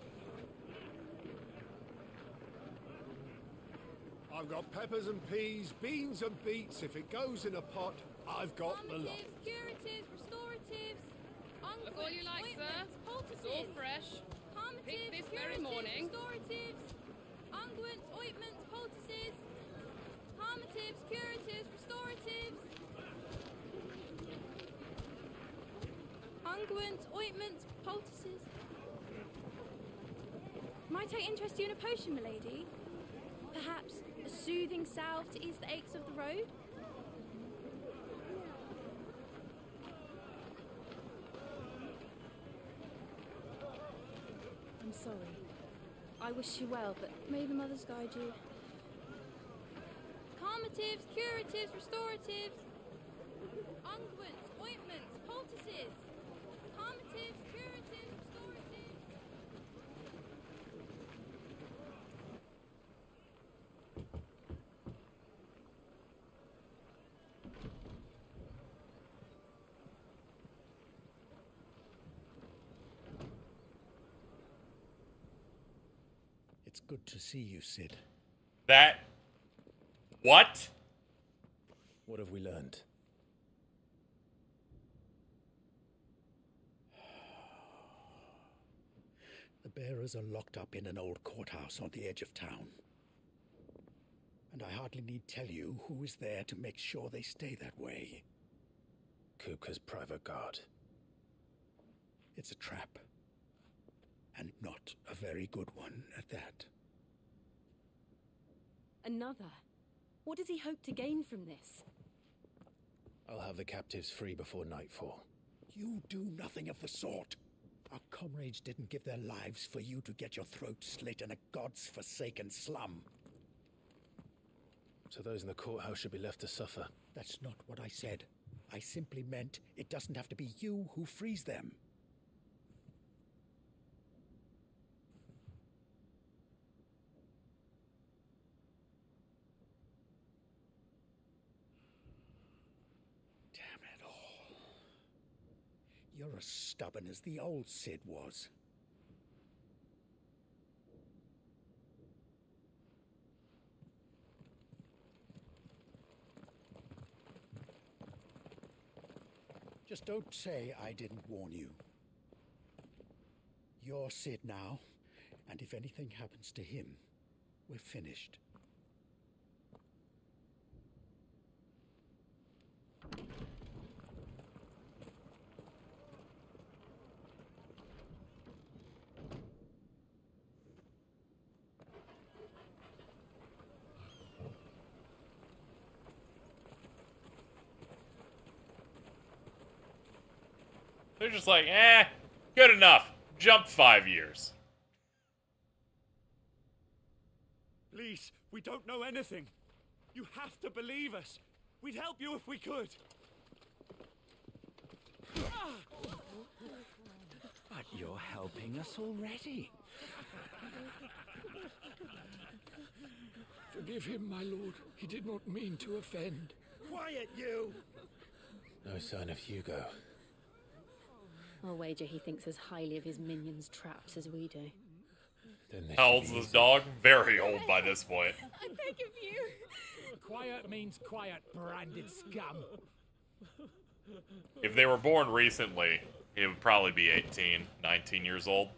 I've got peppers and peas, beans and beets. If it goes in a pot, I've got the lot.
Curatives, restoratives,
Look all you like, sir. It's all fresh. Picked this very morning.
Restoratives, unguents, ointments, poultices, calmatives, curatives, restoratives, unguents, ointments, poultices. Might I interest you in a potion, milady? Perhaps a soothing salve to ease the aches of the road? I'm sorry. I wish you well, but may the mothers guide you. Calmatives, curatives, restoratives, unguents, ointments, poultices. Calmatives, curatives, restoratives.
It's good to see you, Sid.
That... What?
What have we learned?
The bearers are locked up in an old courthouse on the edge of town. And I hardly need tell you who is there to make sure they stay that way.
Kupka's private guard.
It's a trap. And not a very good one at that.
Another? What does he hope to gain from this?
I'll have the captives free before nightfall.
You do nothing of the sort. Our comrades didn't give their lives for you to get your throat slit in a god's forsaken slum.
So those in the courthouse should be left to suffer.
That's not what I said. I simply meant it doesn't have to be you who frees them. Damn it all. You're as stubborn as the old Sid was. Just don't say I didn't warn you. You're Sid now, and if anything happens to him, we're finished.
They're just like, good enough. Jump 5 years.
Please, we don't know anything. You have to believe us. We'd help you if we could.
But you're helping us already.
Forgive him, my lord. He did not mean to offend.
Quiet, you!
No sign of Hugo.
I'll wager he thinks as highly of his minions' traps as we do.
How old's this dog? Very old by this point.
I beg of you.
Quiet means quiet, branded scum.
If they were born recently, it would probably be 18, 19 years old.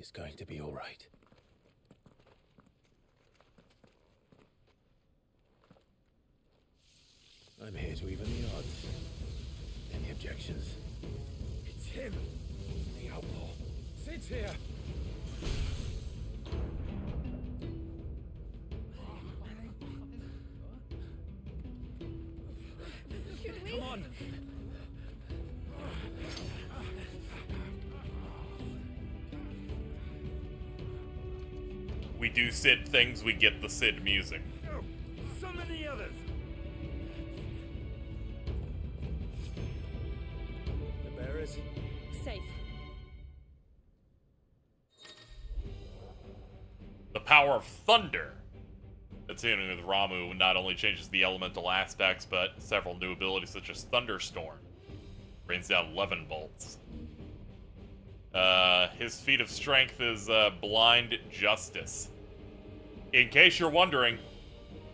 is going to be all right. I'm here to even the odds. Any objections?
It's him, the outlaw. Sid's here.
Come on.
We do Sid things, we get the Sid music.
Some of the others. The bearers.
Safe.
The power of thunder. Continuing with Ramu not only changes the elemental aspects, but several new abilities such as Thunderstorm. Rains down 11 bolts. His feat of strength is Blind Justice. In case you're wondering,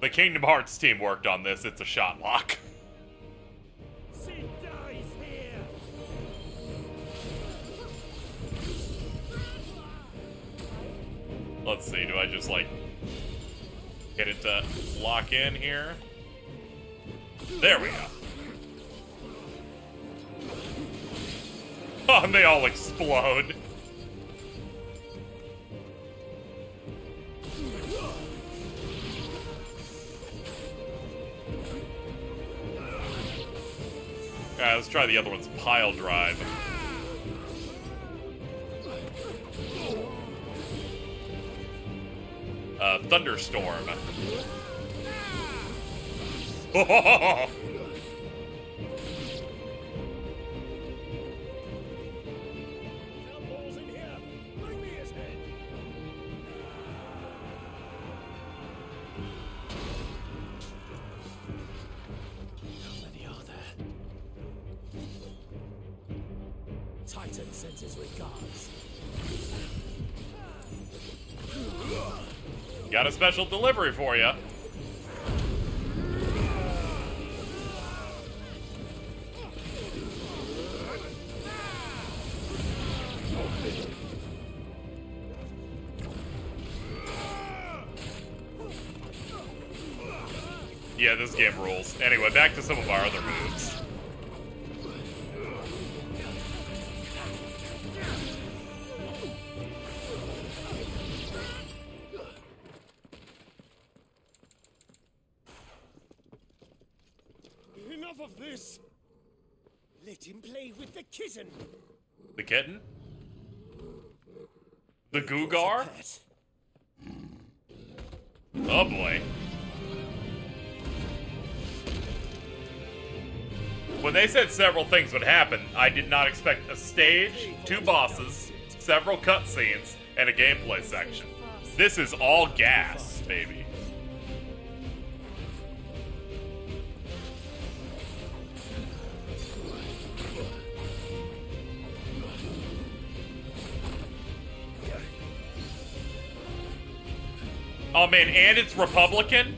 the Kingdom Hearts team worked on this. It's a shot lock.
Sid dies here.
Let's see, do I just, like, get it to lock in here? There we go. Oh, and they all explode. Alright, let's try the other one's pile drive. Thunderstorm. Oh!
Titan sends his regards.
Got a special delivery for you. Yeah, this game rules. Anyway, back to some of our other moves.
Enough of this. Let him play with the kitten.
The kitten? The Gugar? Oh boy. When they said several things would happen, I did not expect a stage, 2 bosses, several cutscenes, and a gameplay section. This is all gas, baby. Oh man, and it's Republican?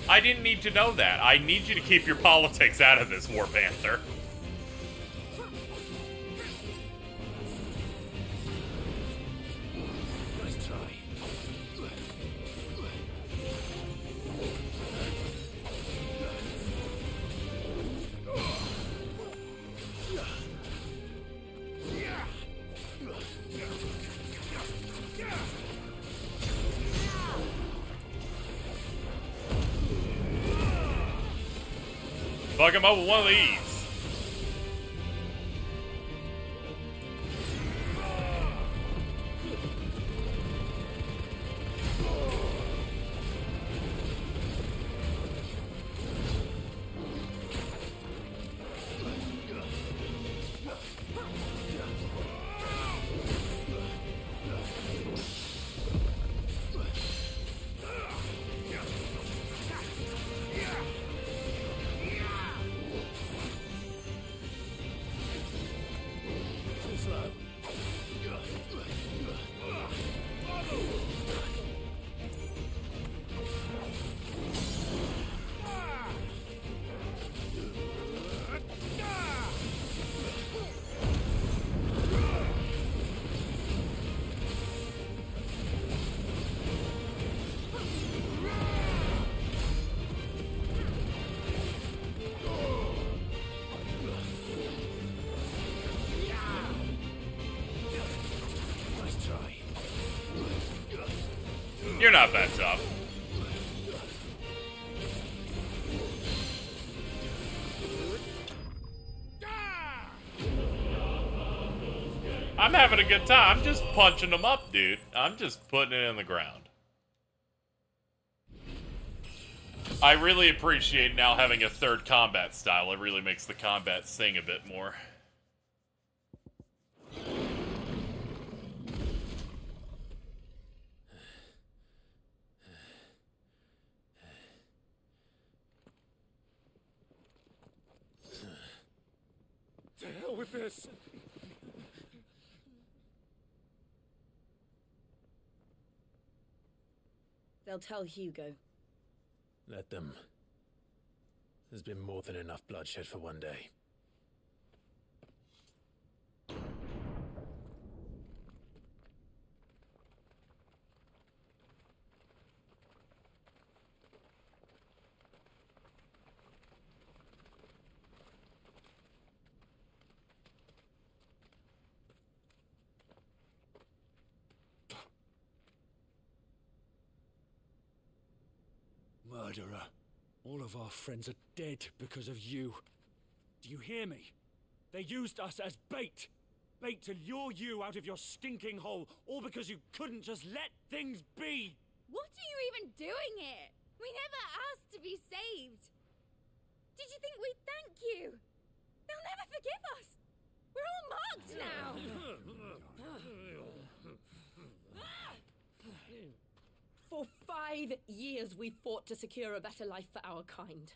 I didn't need to know that. I need you to keep your politics out of this, War Panther.
Nice try.
Fuck him up with one of these. You're not that tough. I'm having a good time. I'm just punching them up, dude. I'm just putting it in the ground. I really appreciate now having a third combat style. It really makes the combat sing a bit more.
To hell with this!
They'll tell Hugo.
Let them. There's been more than enough bloodshed for one day.
Murderer. All of our friends are dead because of you. Do you hear me? They used us as bait. Bait to lure you out of your stinking hole, all because you couldn't just let things be.
What are you even doing here? We never asked to be saved. Did you think we'd thank you? They'll never forgive us. We're all marked now.
For 5 years we fought to secure a better life for our kind.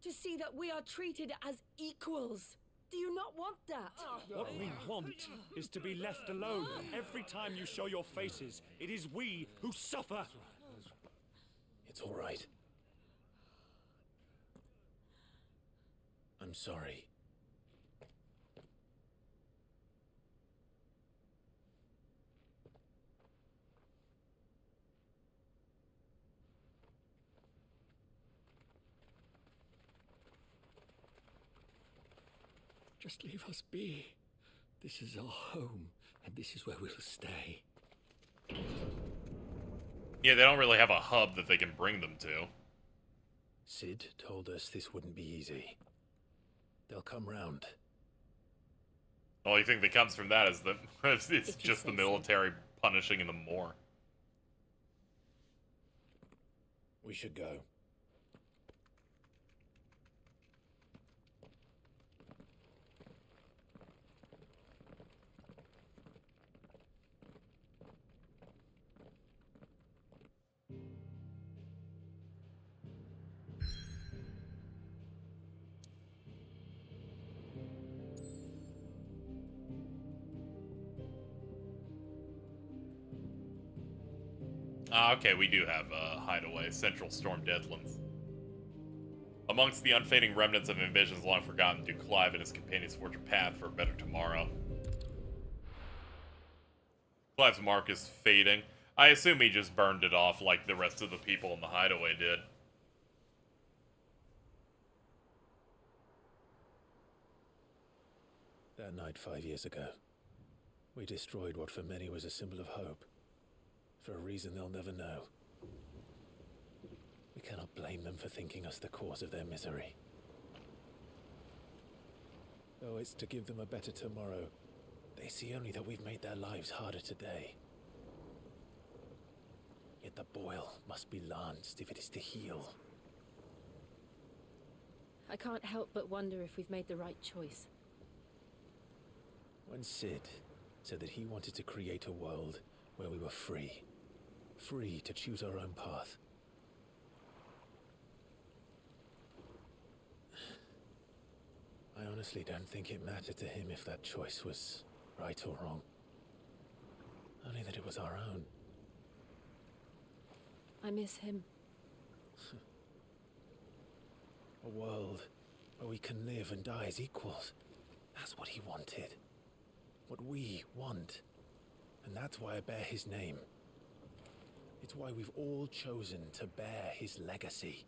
To see that we are treated as equals. Do you not want that?
What we want is to be left alone. Every time you show your faces, it is we who suffer.
It's all right. I'm sorry.
Just leave us be. This is our home, and this is where we'll stay.
Yeah, they don't really have a hub that they can bring them to.
Sid told us this wouldn't be easy. They'll come round.
The only thing that comes from that is that it's just the military punishing them more.
We should go.
Ah, okay, we do have a hideaway, Central Storm Deadlands. Amongst the unfading remnants of ambitions long forgotten, do Clive and his companions forge a path for a better tomorrow. Clive's mark is fading. I assume he just burned it off like the rest of the people in the hideaway did.
That night 5 years ago, we destroyed what for many was a symbol of hope. For a reason they'll never know. We cannot blame them for thinking us the cause of their misery. Though it's to give them a better tomorrow, they see only that we've made their lives harder today. Yet the boil must be lanced if it is to heal.
I can't help but wonder if we've made the right choice.
When Sid said that he wanted to create a world where we were free. Free to choose our own path. I honestly don't think it mattered to him if that choice was right or wrong. Only that it was our own.
I miss him.
A world where we can live and die as equals. That's what he wanted. What we want. And that's why I bear his name. It's why we've all chosen to bear his legacy.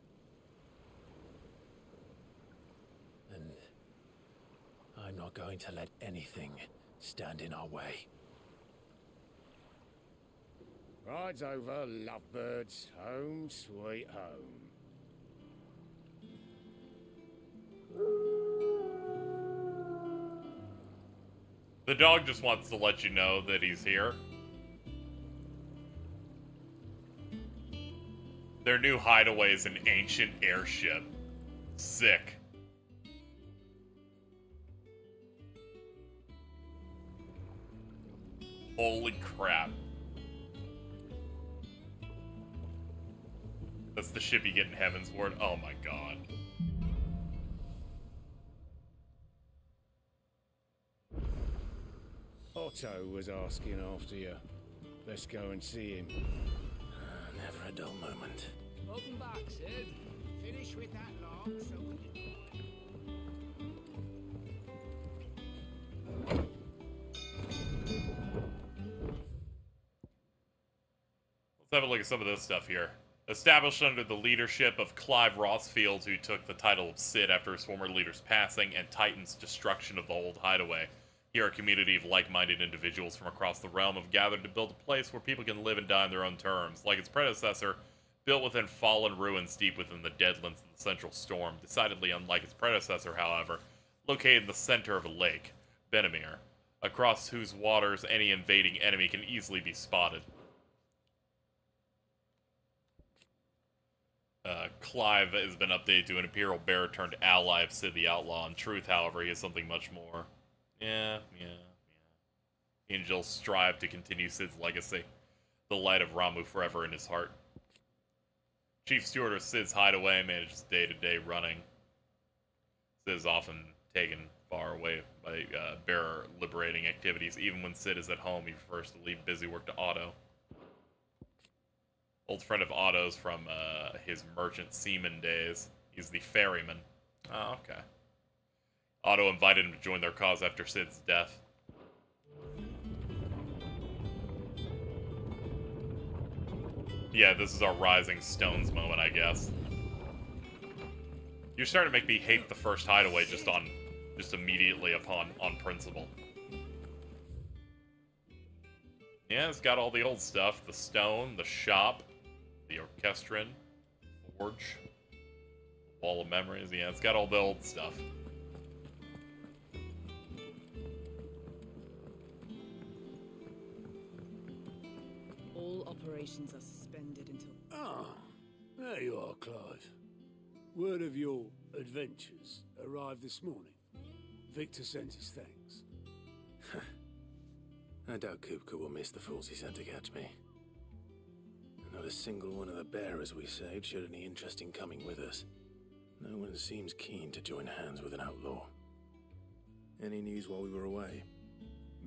And I'm not going to let anything stand in our way.
Rides over, lovebirds, home sweet home.
The dog just wants to let you know that he's here. Their new hideaway is an ancient airship. Sick. Holy crap. That's the ship you get in Heaven's Ward. Oh my god.
Otto was asking after you. Let's go and see him.
Never a dull moment.
Welcome back, Sid. Finish with that log, so we
Let's have a look at some of this stuff here. Established under the leadership of Clive Rossfield, who took the title of Cid after his former leader's passing and Titan's destruction of the old hideaway. Here, a community of like-minded individuals from across the realm have gathered to build a place where people can live and die on their own terms. Like its predecessor, built within fallen ruins deep within the deadlands of the Central Storm. Decidedly unlike its predecessor, however, located in the center of a lake, Benamir, across whose waters any invading enemy can easily be spotted. Clive has been updated to an Imperial Bearer turned ally of Cid the Outlaw. In truth, however, he is something much more. Yeah. Angels strive to continue Cid's legacy. The light of Ramu forever in his heart. Chief Steward of Cid's hideaway manages day-to-day running. Cid is often taken far away by bearer liberating activities. Even when Cid is at home, he prefers to leave busy work to Otto. Old friend of Otto's from his merchant seaman days. He's the ferryman. Oh, okay. Otto invited him to join their cause after Cid's death. Yeah, this is our Rising Stones moment, I guess. You're starting to make me hate the first hideaway just immediately on principle. Yeah, it's got all the old stuff. The stone, the shop, the orchestrion, forge, wall of memories. Yeah, it's got all the old stuff.
All operations are suspended until...
Ah, there you are, Clive. Word of your adventures arrived this morning. Victor sent his thanks.
I doubt Kupka will miss the fools he sent to catch me. Not a single one of the bearers we saved showed any interest in coming with us. No one seems keen to join hands with an outlaw. Any news while we were away?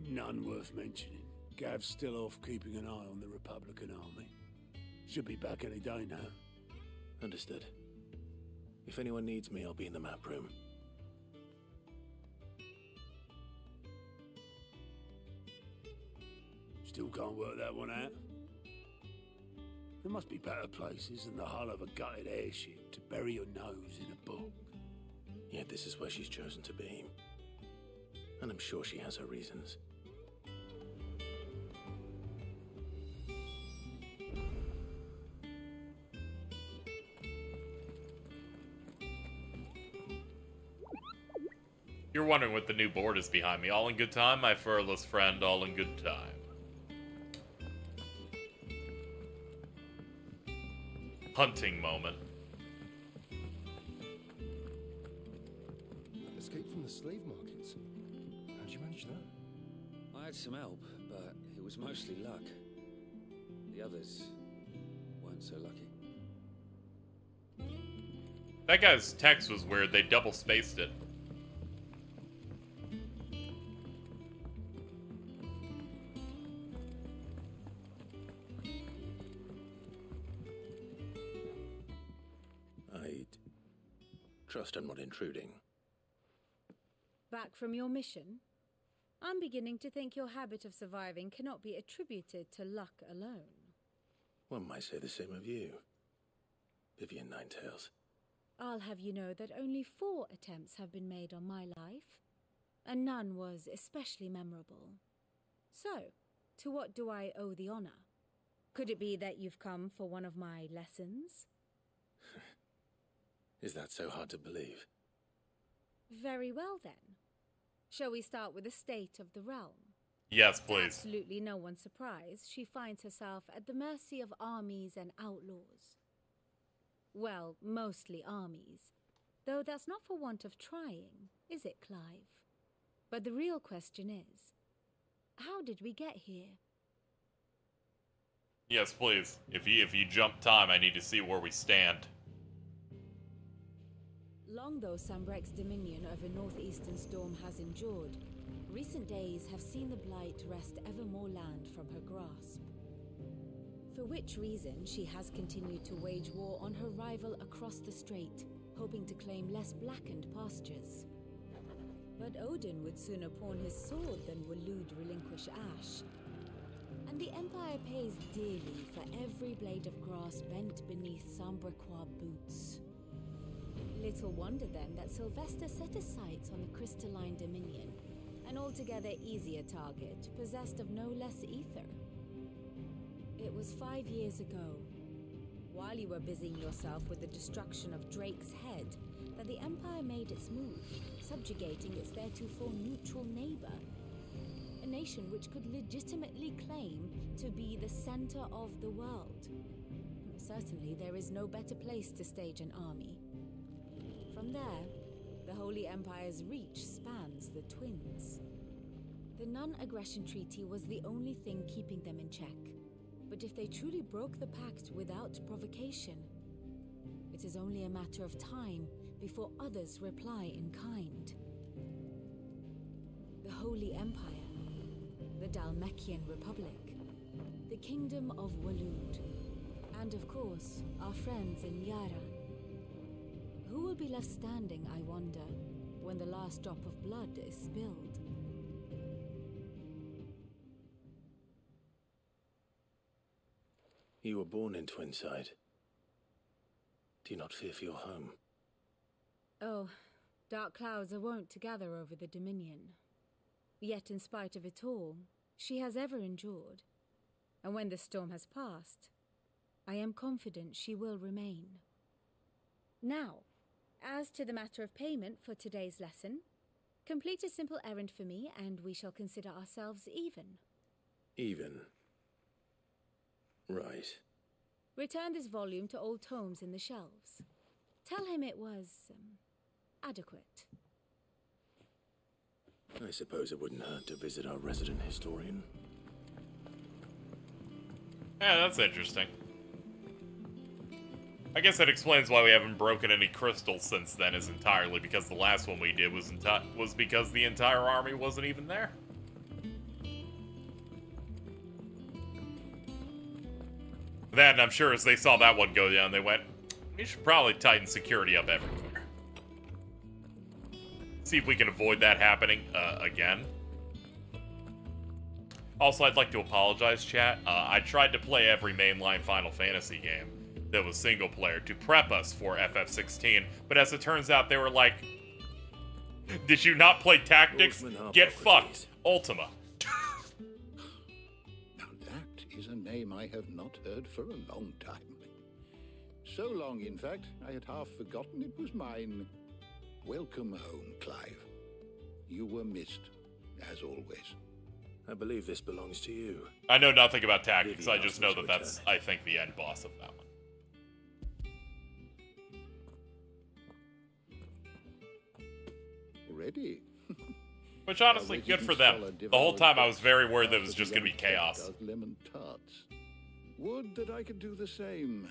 None worth mentioning. Gav's still off keeping an eye on the Republican army. Should be back any day now.
Understood. If anyone needs me, I'll be in the map room.
Still can't work that one out. There must be better places than the hull of a gutted airship to bury your nose in a book.
Yet this is where she's chosen to be. And I'm sure she has her reasons.
You're wondering what the new board is behind me. All in good time, my furless friend, all in good time. Hunting moment.
Escape from the slave markets. How'd you manage that?
I had some help, but it was mostly luck. The others weren't so lucky.
That guy's text was weird. They double spaced it.
Trust I'm not intruding.
Back from your mission? I'm beginning to think your habit of surviving cannot be attributed to luck alone.
One might say the same of you, Vivian Ninetails.
I'll have you know that only 4 attempts have been made on my life, and none was especially memorable. So, to what do I owe the honor? Could it be that you've come for one of my lessons?
Is that so hard to believe?
Very well, then. Shall we start with the state of the realm?
Yes, please.
Absolutely no one's surprised she finds herself at the mercy of armies and outlaws. Well, mostly armies. Though that's not for want of trying, is it, Clive? But the real question is, how did we get here?
Yes, please. If you jump time, I need to see where we stand.
Long though Sambrek's dominion over northeastern Storm has endured, recent days have seen the Blight wrest ever more land from her grasp. For which reason she has continued to wage war on her rival across the strait, hoping to claim less blackened pastures. But Odin would sooner pawn his sword than Waloed relinquish Ash. And the Empire pays dearly for every blade of grass bent beneath Sambrequois boots. Little wonder then that Sylvester set his sights on the crystalline dominion, an altogether easier target, possessed of no less ether. It was 5 years ago, while you were busying yourself with the destruction of Drake's head, that the Empire made its move, subjugating its theretofore neutral neighbor. A nation which could legitimately claim to be the center of the world. Certainly there is no better place to stage an army. From there, the Holy Empire's reach spans the Twins. The non-aggression treaty was the only thing keeping them in check. But if they truly broke the pact without provocation, it is only a matter of time before others reply in kind. The Holy Empire, the Dalmekian Republic, the Kingdom of Waloed, and of course, our friends in Yaran. Who will be left standing, I wonder, when the last drop of blood is spilled?
You were born in Twinside. Do you not fear for your home?
Oh, dark clouds are wont to gather over the Dominion. Yet in spite of it all, she has ever endured. And when the storm has passed, I am confident she will remain. Now, as to the matter of payment for today's lesson, complete a simple errand for me and we shall consider ourselves even.
Even? Right.
Return this volume to old tomes in the shelves. Tell him it was, adequate.
I suppose it wouldn't hurt to visit our resident historian.
Yeah, that's interesting. I guess that explains why we haven't broken any crystals since then, is entirely because the last one we did was because the entire army wasn't even there. Then, I'm sure as they saw that one go down, they went, we should probably tighten security up everywhere. See if we can avoid that happening, again. Also, I'd like to apologize, chat. I tried to play every mainline Final Fantasy game that was single player to prep us for FF16, but as it turns out, they were like, did you not play Tactics? Get fucked. Ultima.
Is a name I have not heard for a long time. So long, in fact, I had half forgotten it was mine. Welcome home, Clive. You were missed, as always.
I believe this belongs to you.
I know nothing about Tactics, I just know that that's, I think, the end boss of that one.
Ready?
Which, honestly, good for them. The whole time I was very worried that it was just going to be chaos.
Lemon tarts. Would that I could do the same.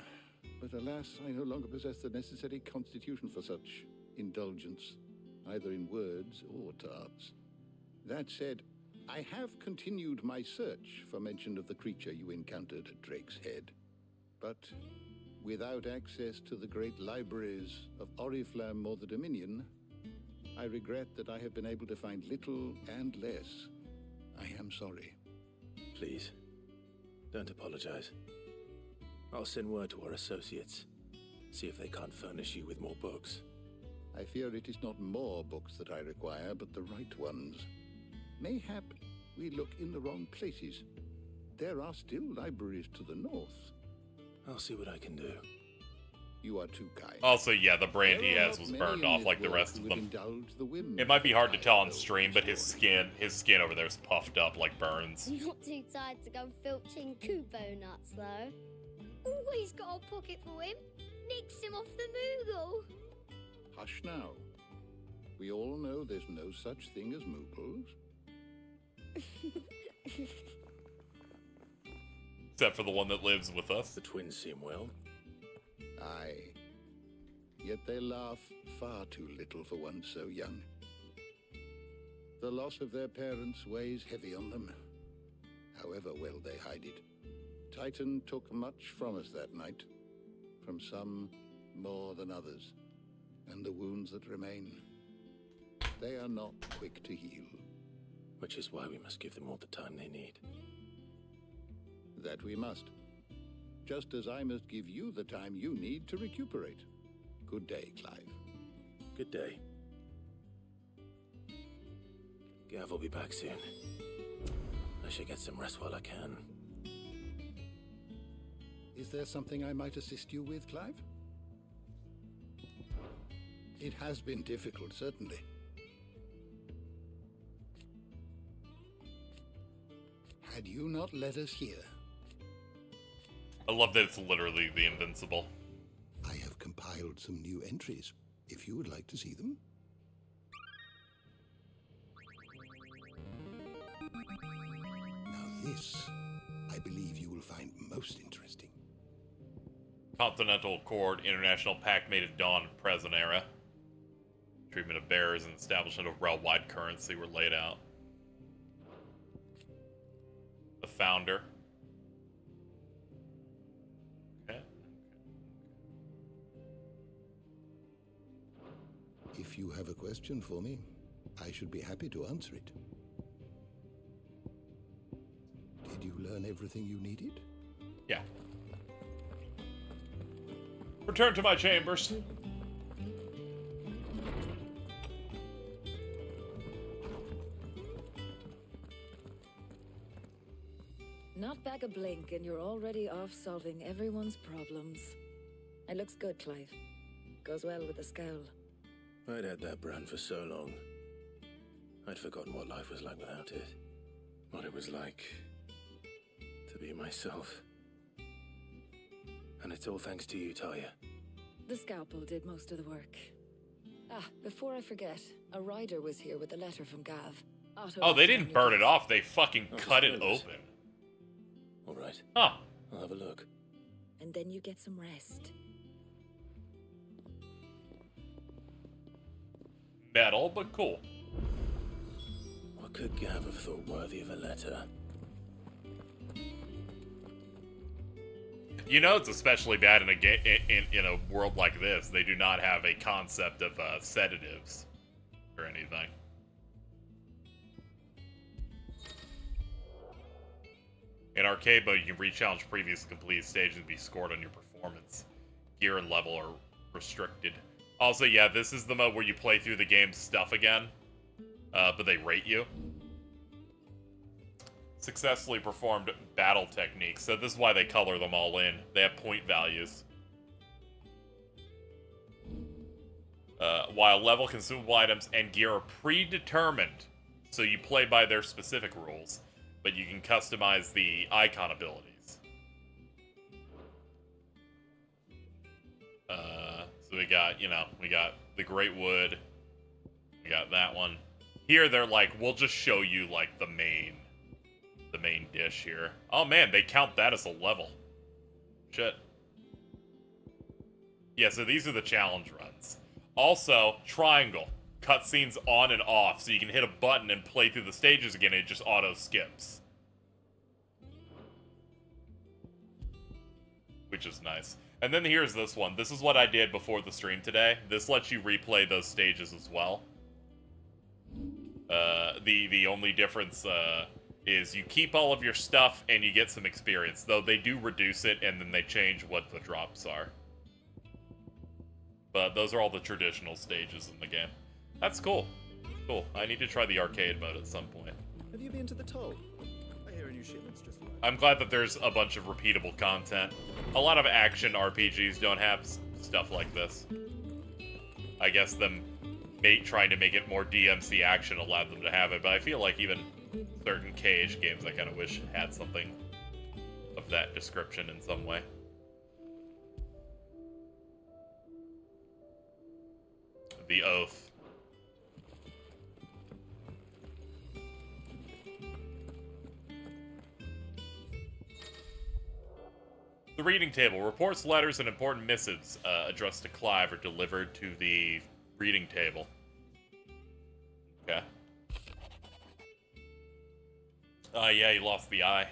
But alas, I no longer possess the necessary constitution for such indulgence, either in words or tarts. That said, I have continued my search for mention of the creature you encountered at Drake's Head. But without access to the great libraries of Oriflamme or the Dominion, I regret that I have been able to find little and less. I am sorry.
Please, don't apologize. I'll send word to our associates. See if they can't furnish you with more books.
I fear it is not more books that I require, but the right ones. Mayhap we look in the wrong places. there are still libraries to the north.
I'll see what I can do.
You are too kind.
Also, yeah, the brand he has was burned off like the rest of them. It might be hard to tell on stream, but his skin over there is puffed up like Burns.
Not too tired to go filching Kubo nuts, though. Always got a pocket for him. Nicks him off the Moogle.
Hush now. We all know there's no such thing as Moogles.
Except for the one that lives with us.
The twins seem well.
Aye. Yet they laugh far too little for one so young. The loss of their parents weighs heavy on them, however well they hide it. Titan took much from us that night, from some more than others, and the wounds that remain, they are not quick to heal.
Which is why we must give them all the time they need.
That we must. Just as I must give you the time you need to recuperate. Good day, Clive.
Good day. Gav will be back soon. I should get some rest while I can.
Is there something I might assist you with, Clive? It has been difficult, certainly. Had you not led us here?
I love that it's literally the Invincible.
I have compiled some new entries, if you would like to see them. Now this, I believe you will find most interesting.
Continental Accord, International Pact made at dawn of present era. Treatment of bearers and establishment of realm-wide currency were laid out. The founder. Okay.
If you have a question for me, I should be happy to answer it. Did you learn everything you needed?
Yeah. Return to my chambers.
Not back a blink and you're already off solving everyone's problems. It looks good, Clive. Goes well with the scowl.
I'd had that brand for so long. I'd forgotten what life was like without it. What it was like to be myself. And it's all thanks to you, Talia.
The scalpel did most of the work. Ah, before I forget, a rider was here with a letter from Gav.
Oh, they didn't burn it off. They fucking cut it open.
All right.
Huh.
I'll have a look.
And then you get some rest.
Metal, but cool.
What could Gav have thought worthy of a letter?
You know, it's especially bad in a in a world like this. They do not have a concept of sedatives or anything. In arcade mode, you can re-challenge previously completed stages and be scored on your performance. Gear and level are restricted. Also, yeah, this is the mode where you play through the game's stuff again, but they rate you. Successfully performed battle techniques. So this is why they color them all in. They have point values. While level, consumable items, and gear are predetermined, so you play by their specific rules, but you can customize the icon abilities. So we got, you know, we got the Great Wood. We got that one. Here they're like, we'll just show you like the main dish here. Oh man, they count that as a level. Shit. Yeah, so these are the challenge runs. Also, triangle. Cutscenes on and off, so you can hit a button and play through the stages again, and it just auto skips. Which is nice. And then here's this one. This is what I did before the stream today. This lets you replay those stages as well. The only difference is you keep all of your stuff and you get some experience. Though they do reduce it and then they change what the drops are. But those are all the traditional stages in the game. That's cool. Cool. I need to try the arcade mode at some point.
Have you been to the toll? I hear a new
I'm glad that there's a bunch of repeatable content. A lot of action RPGs don't have stuff like this. I guess them trying to make it more DMC action allowed them to have it, but I feel like even certain KH games I kind of wish had something of that description in some way. The Oath. The reading table. Reports, letters, and important missives addressed to Clive are delivered to the reading table. Okay. Yeah, he lost the eye.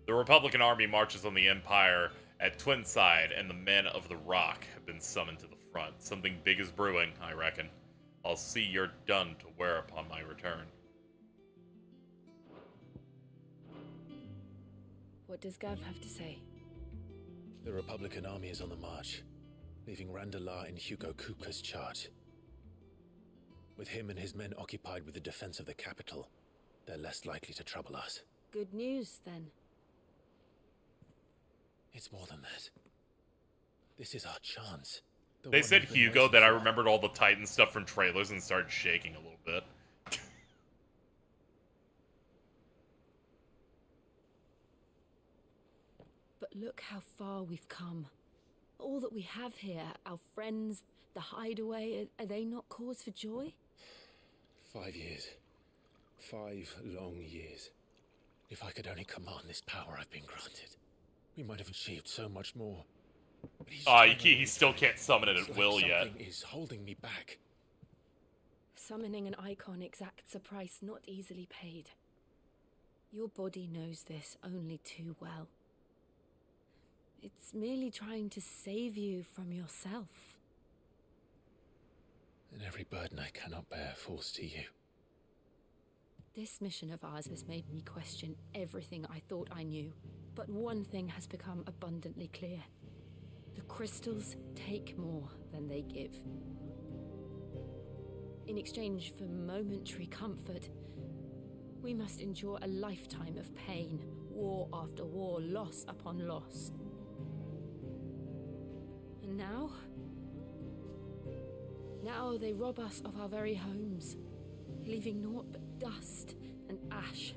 The Republican army marches on the Empire at Twinside, and the men of the Rock have been summoned to the front. Something big is brewing, I reckon. I'll see you're done to wear upon my return.
What does Gav have to say?
The Republican army is on the march, leaving Randalar in Hugo Kupka's charge. With him and his men occupied with the defense of the capital, they're less likely to trouble us.
Good news, then.
It's more than that. This is our chance.
They said Hugo, that I remembered all the Titan stuff from trailers and started shaking a little bit.
But look how far we've come. All that we have here, our friends, the hideaway, are they not cause for joy?
5 years. 5 long years. If I could only command this power I've been granted, we might have achieved so much more.
He still can't summon it at will yet.
Something is holding me back.
Summoning an icon exacts a price not easily paid. Your body knows this only too well. It's merely trying to save you from yourself.
And every burden I cannot bear falls to you.
This mission of ours has made me question everything I thought I knew. But one thing has become abundantly clear. The crystals take more than they give. In exchange for momentary comfort, we must endure a lifetime of pain, war after war, loss upon loss. And now they rob us of our very homes, leaving naught but dust and ash.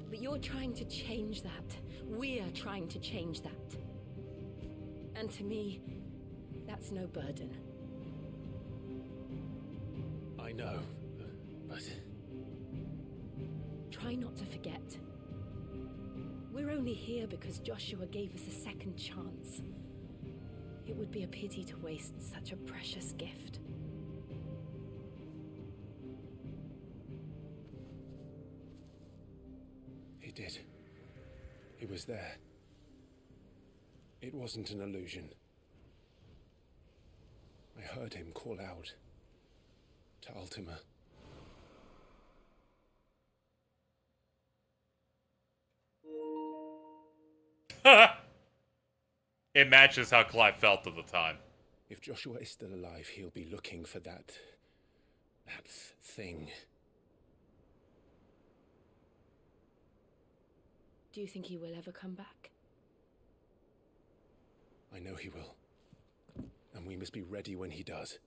But you're trying to change that. We're trying to change that. And to me, that's no burden.
I know, but...
Try not to forget. We're only here because Joshua gave us a second chance. It would be a pity to waste such a precious gift.
He did. He was there. It wasn't an illusion. I heard him call out to Ultima.
It matches how Clive felt at the time.
If Joshua is still alive, he'll be looking for that thing.
Do you think he will ever come back?
I know he will. And we must be ready when he does.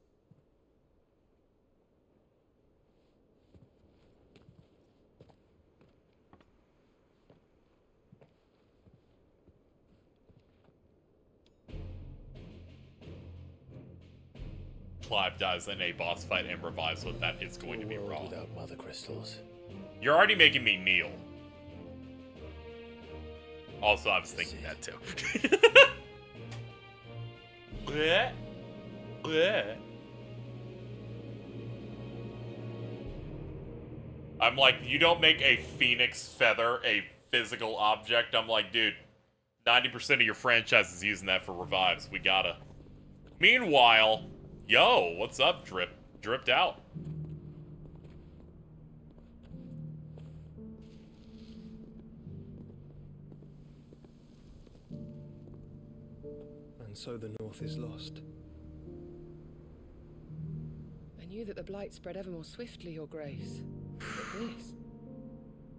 Clive dies in a boss fight and revives with that, it's going to be wrong.
Without mother crystals.
You're already making me kneel. Also, I was thinking that too. Bleh. Bleh. I'm like, you don't make a phoenix feather a physical object. I'm like, dude, 90% of your franchise is using that for revives. We gotta. Meanwhile, yo, what's up, Drip? Dripped out.
And so the North is lost.
I knew that the Blight spread ever more swiftly, Your Grace. But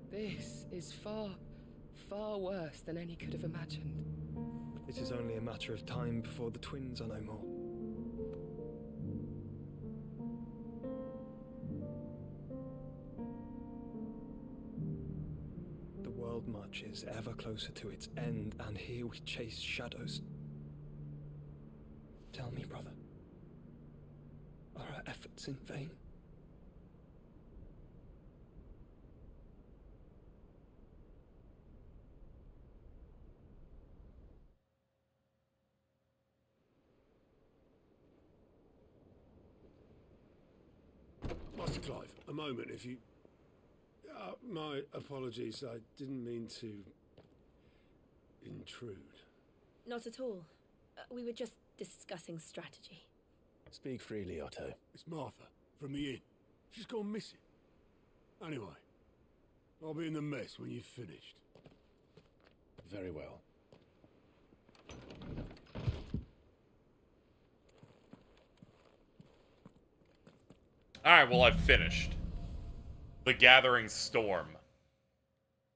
This is far, far worse than any could have imagined.
It is only a matter of time before the twins are no more. The world marches ever closer to its end, and here we chase shadows. Tell me, brother, are our efforts in vain?
Master Clive, a moment, if you... my apologies, I didn't mean to... intrude.
Not at all. We were just discussing strategy.
Speak freely, Otto.
It's Martha, from the inn. She's gone missing. Anyway, I'll be in the mess when you've finished.
Very well.
Alright, well, I've finished. The Gathering Storm.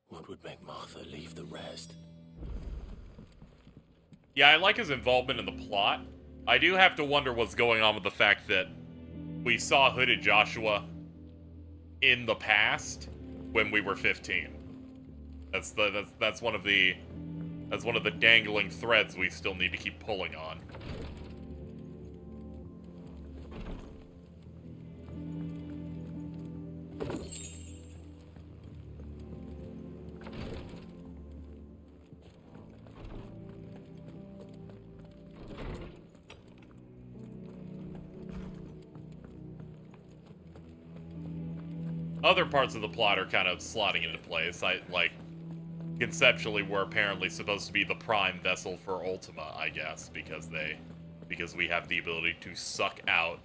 What would make Martha leave the rest?
Yeah, I like his involvement in the plot. I do have to wonder what's going on with the fact that we saw Hooded Joshua in the past when we were 15. That's one of the dangling threads we still need to keep pulling on. Other parts of the plot are kind of slotting into place. Conceptually, we're apparently supposed to be the prime vessel for Ultima, I guess, because we have the ability to suck out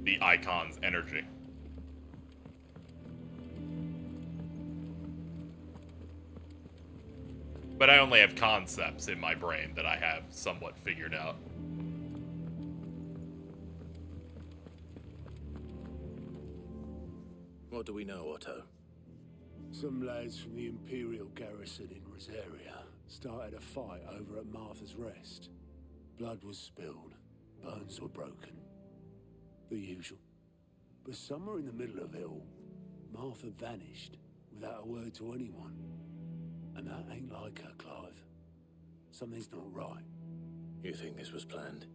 the Icon's energy. But I only have concepts in my brain that I have somewhat figured out.
What do we know, Otto?
Some lads from the Imperial garrison in Rosaria started a fight over at Martha's Rest. Blood was spilled, bones were broken. The usual. But somewhere in the middle of it all, Martha vanished without a word to anyone. And that ain't like her, Clive. Something's not right.
You think this was planned?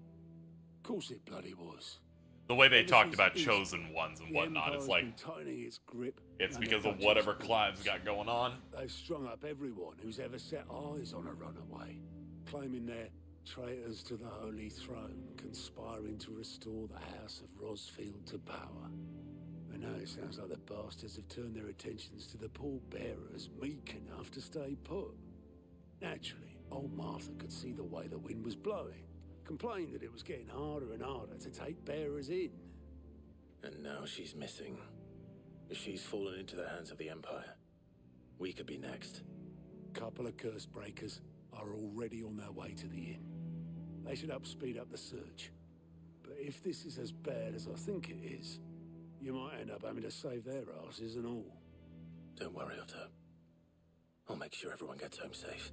Of course it bloody was.
The way they talked about chosen ones and whatnot, it's like,
its grip
it's because of whatever Clive's got going on.
They've strung up everyone who's ever set eyes on a runaway, claiming they're traitors to the Holy Throne, conspiring to restore the House of Rosfield to power. And now it sounds like the bastards have turned their attentions to the pallbearers meek enough to stay put. Naturally, old Martha could see the way the wind was blowing. Complained that it was getting harder and harder to take bearers in.
And now she's missing. If she's fallen into the hands of the Empire, we could be next.
Couple of curse breakers are already on their way to the inn. They should help speed up the search. But if this is as bad as I think it is, you might end up having to save their asses and all.
Don't worry, Otto. I'll make sure everyone gets home safe.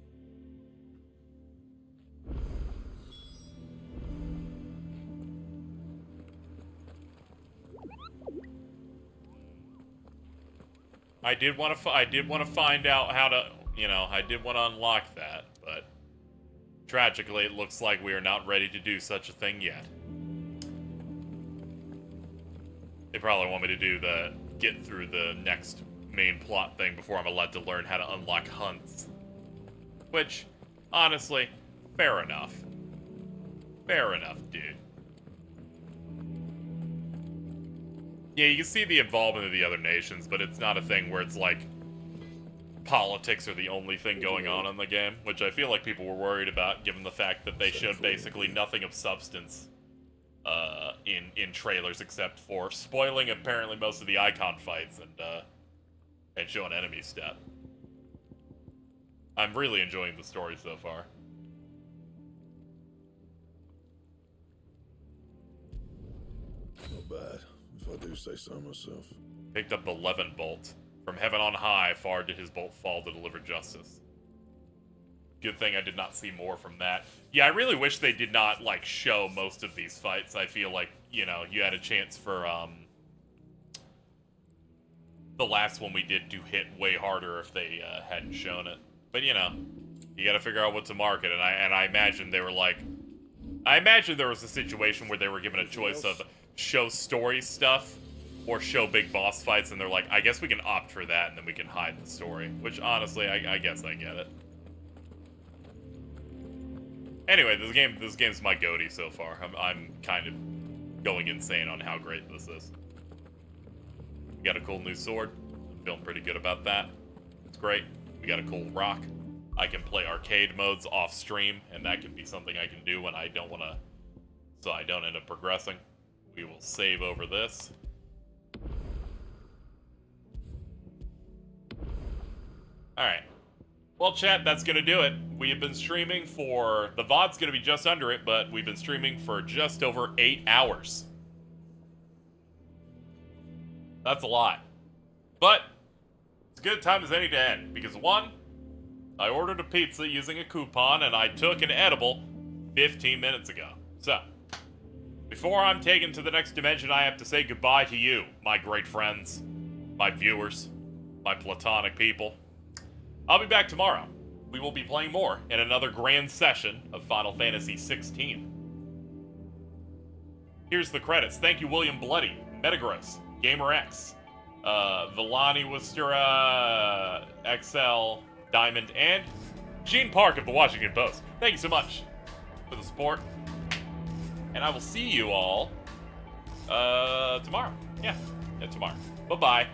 I did want to find out how to, I did want to unlock that, but tragically it looks like we are not ready to do such a thing yet. They probably want me to get through the next main plot thing before I'm allowed to learn how to unlock hunts. Which, honestly, fair enough. Fair enough, dude. Yeah, you can see the involvement of the other nations, but it's not a thing where it's like politics are the only thing going on in the game, which I feel like people were worried about, given the fact that they showed basically nothing of substance in trailers except for spoiling apparently most of the Icon fights and showing enemy stat. I'm really enjoying the story so far.
Not bad, if I do say so myself.
Picked up the Levin bolt. From heaven on high, far did his bolt fall to deliver justice. Good thing I did not see more from that. Yeah, I really wish they did not, like, show most of these fights. I feel like, you know, you had a chance for, the last one we did to hit way harder if they, hadn't shown it. But, you know, you gotta figure out what to market, and I imagine they were like... I imagine there was a situation where they were given a choice of show story stuff or show big boss fights, and they're like, I guess we can opt for that, and then we can hide the story. Which, honestly, I guess I get it. Anyway, this game's my goatee so far. I'm kind of going insane on how great this is. We got a cool new sword. I'm feeling pretty good about that. It's great. We got a cool rock. I can play arcade modes off stream, and that can be something I can do when I don't want to, so I don't end up progressing. We will save over this. Alright. Well, chat, that's going to do it. We have been streaming for... The VOD's going to be just under it, but we've been streaming for just over 8 hours. That's a lot. But, it's a good time as any to end, because one, I ordered a pizza using a coupon, and I took an edible 15 minutes ago. So, before I'm taken to the next dimension, I have to say goodbye to you, my great friends, my viewers, my platonic people. I'll be back tomorrow. We will be playing more in another grand session of Final Fantasy XVI. Here's the credits. Thank you, William Bloody, Metagross, GamerX, Villani Wistera, XL, Diamond, and Gene Park of the Washington Post. Thank you so much for the support. And I will see you all tomorrow. Yeah, tomorrow. Bye-bye.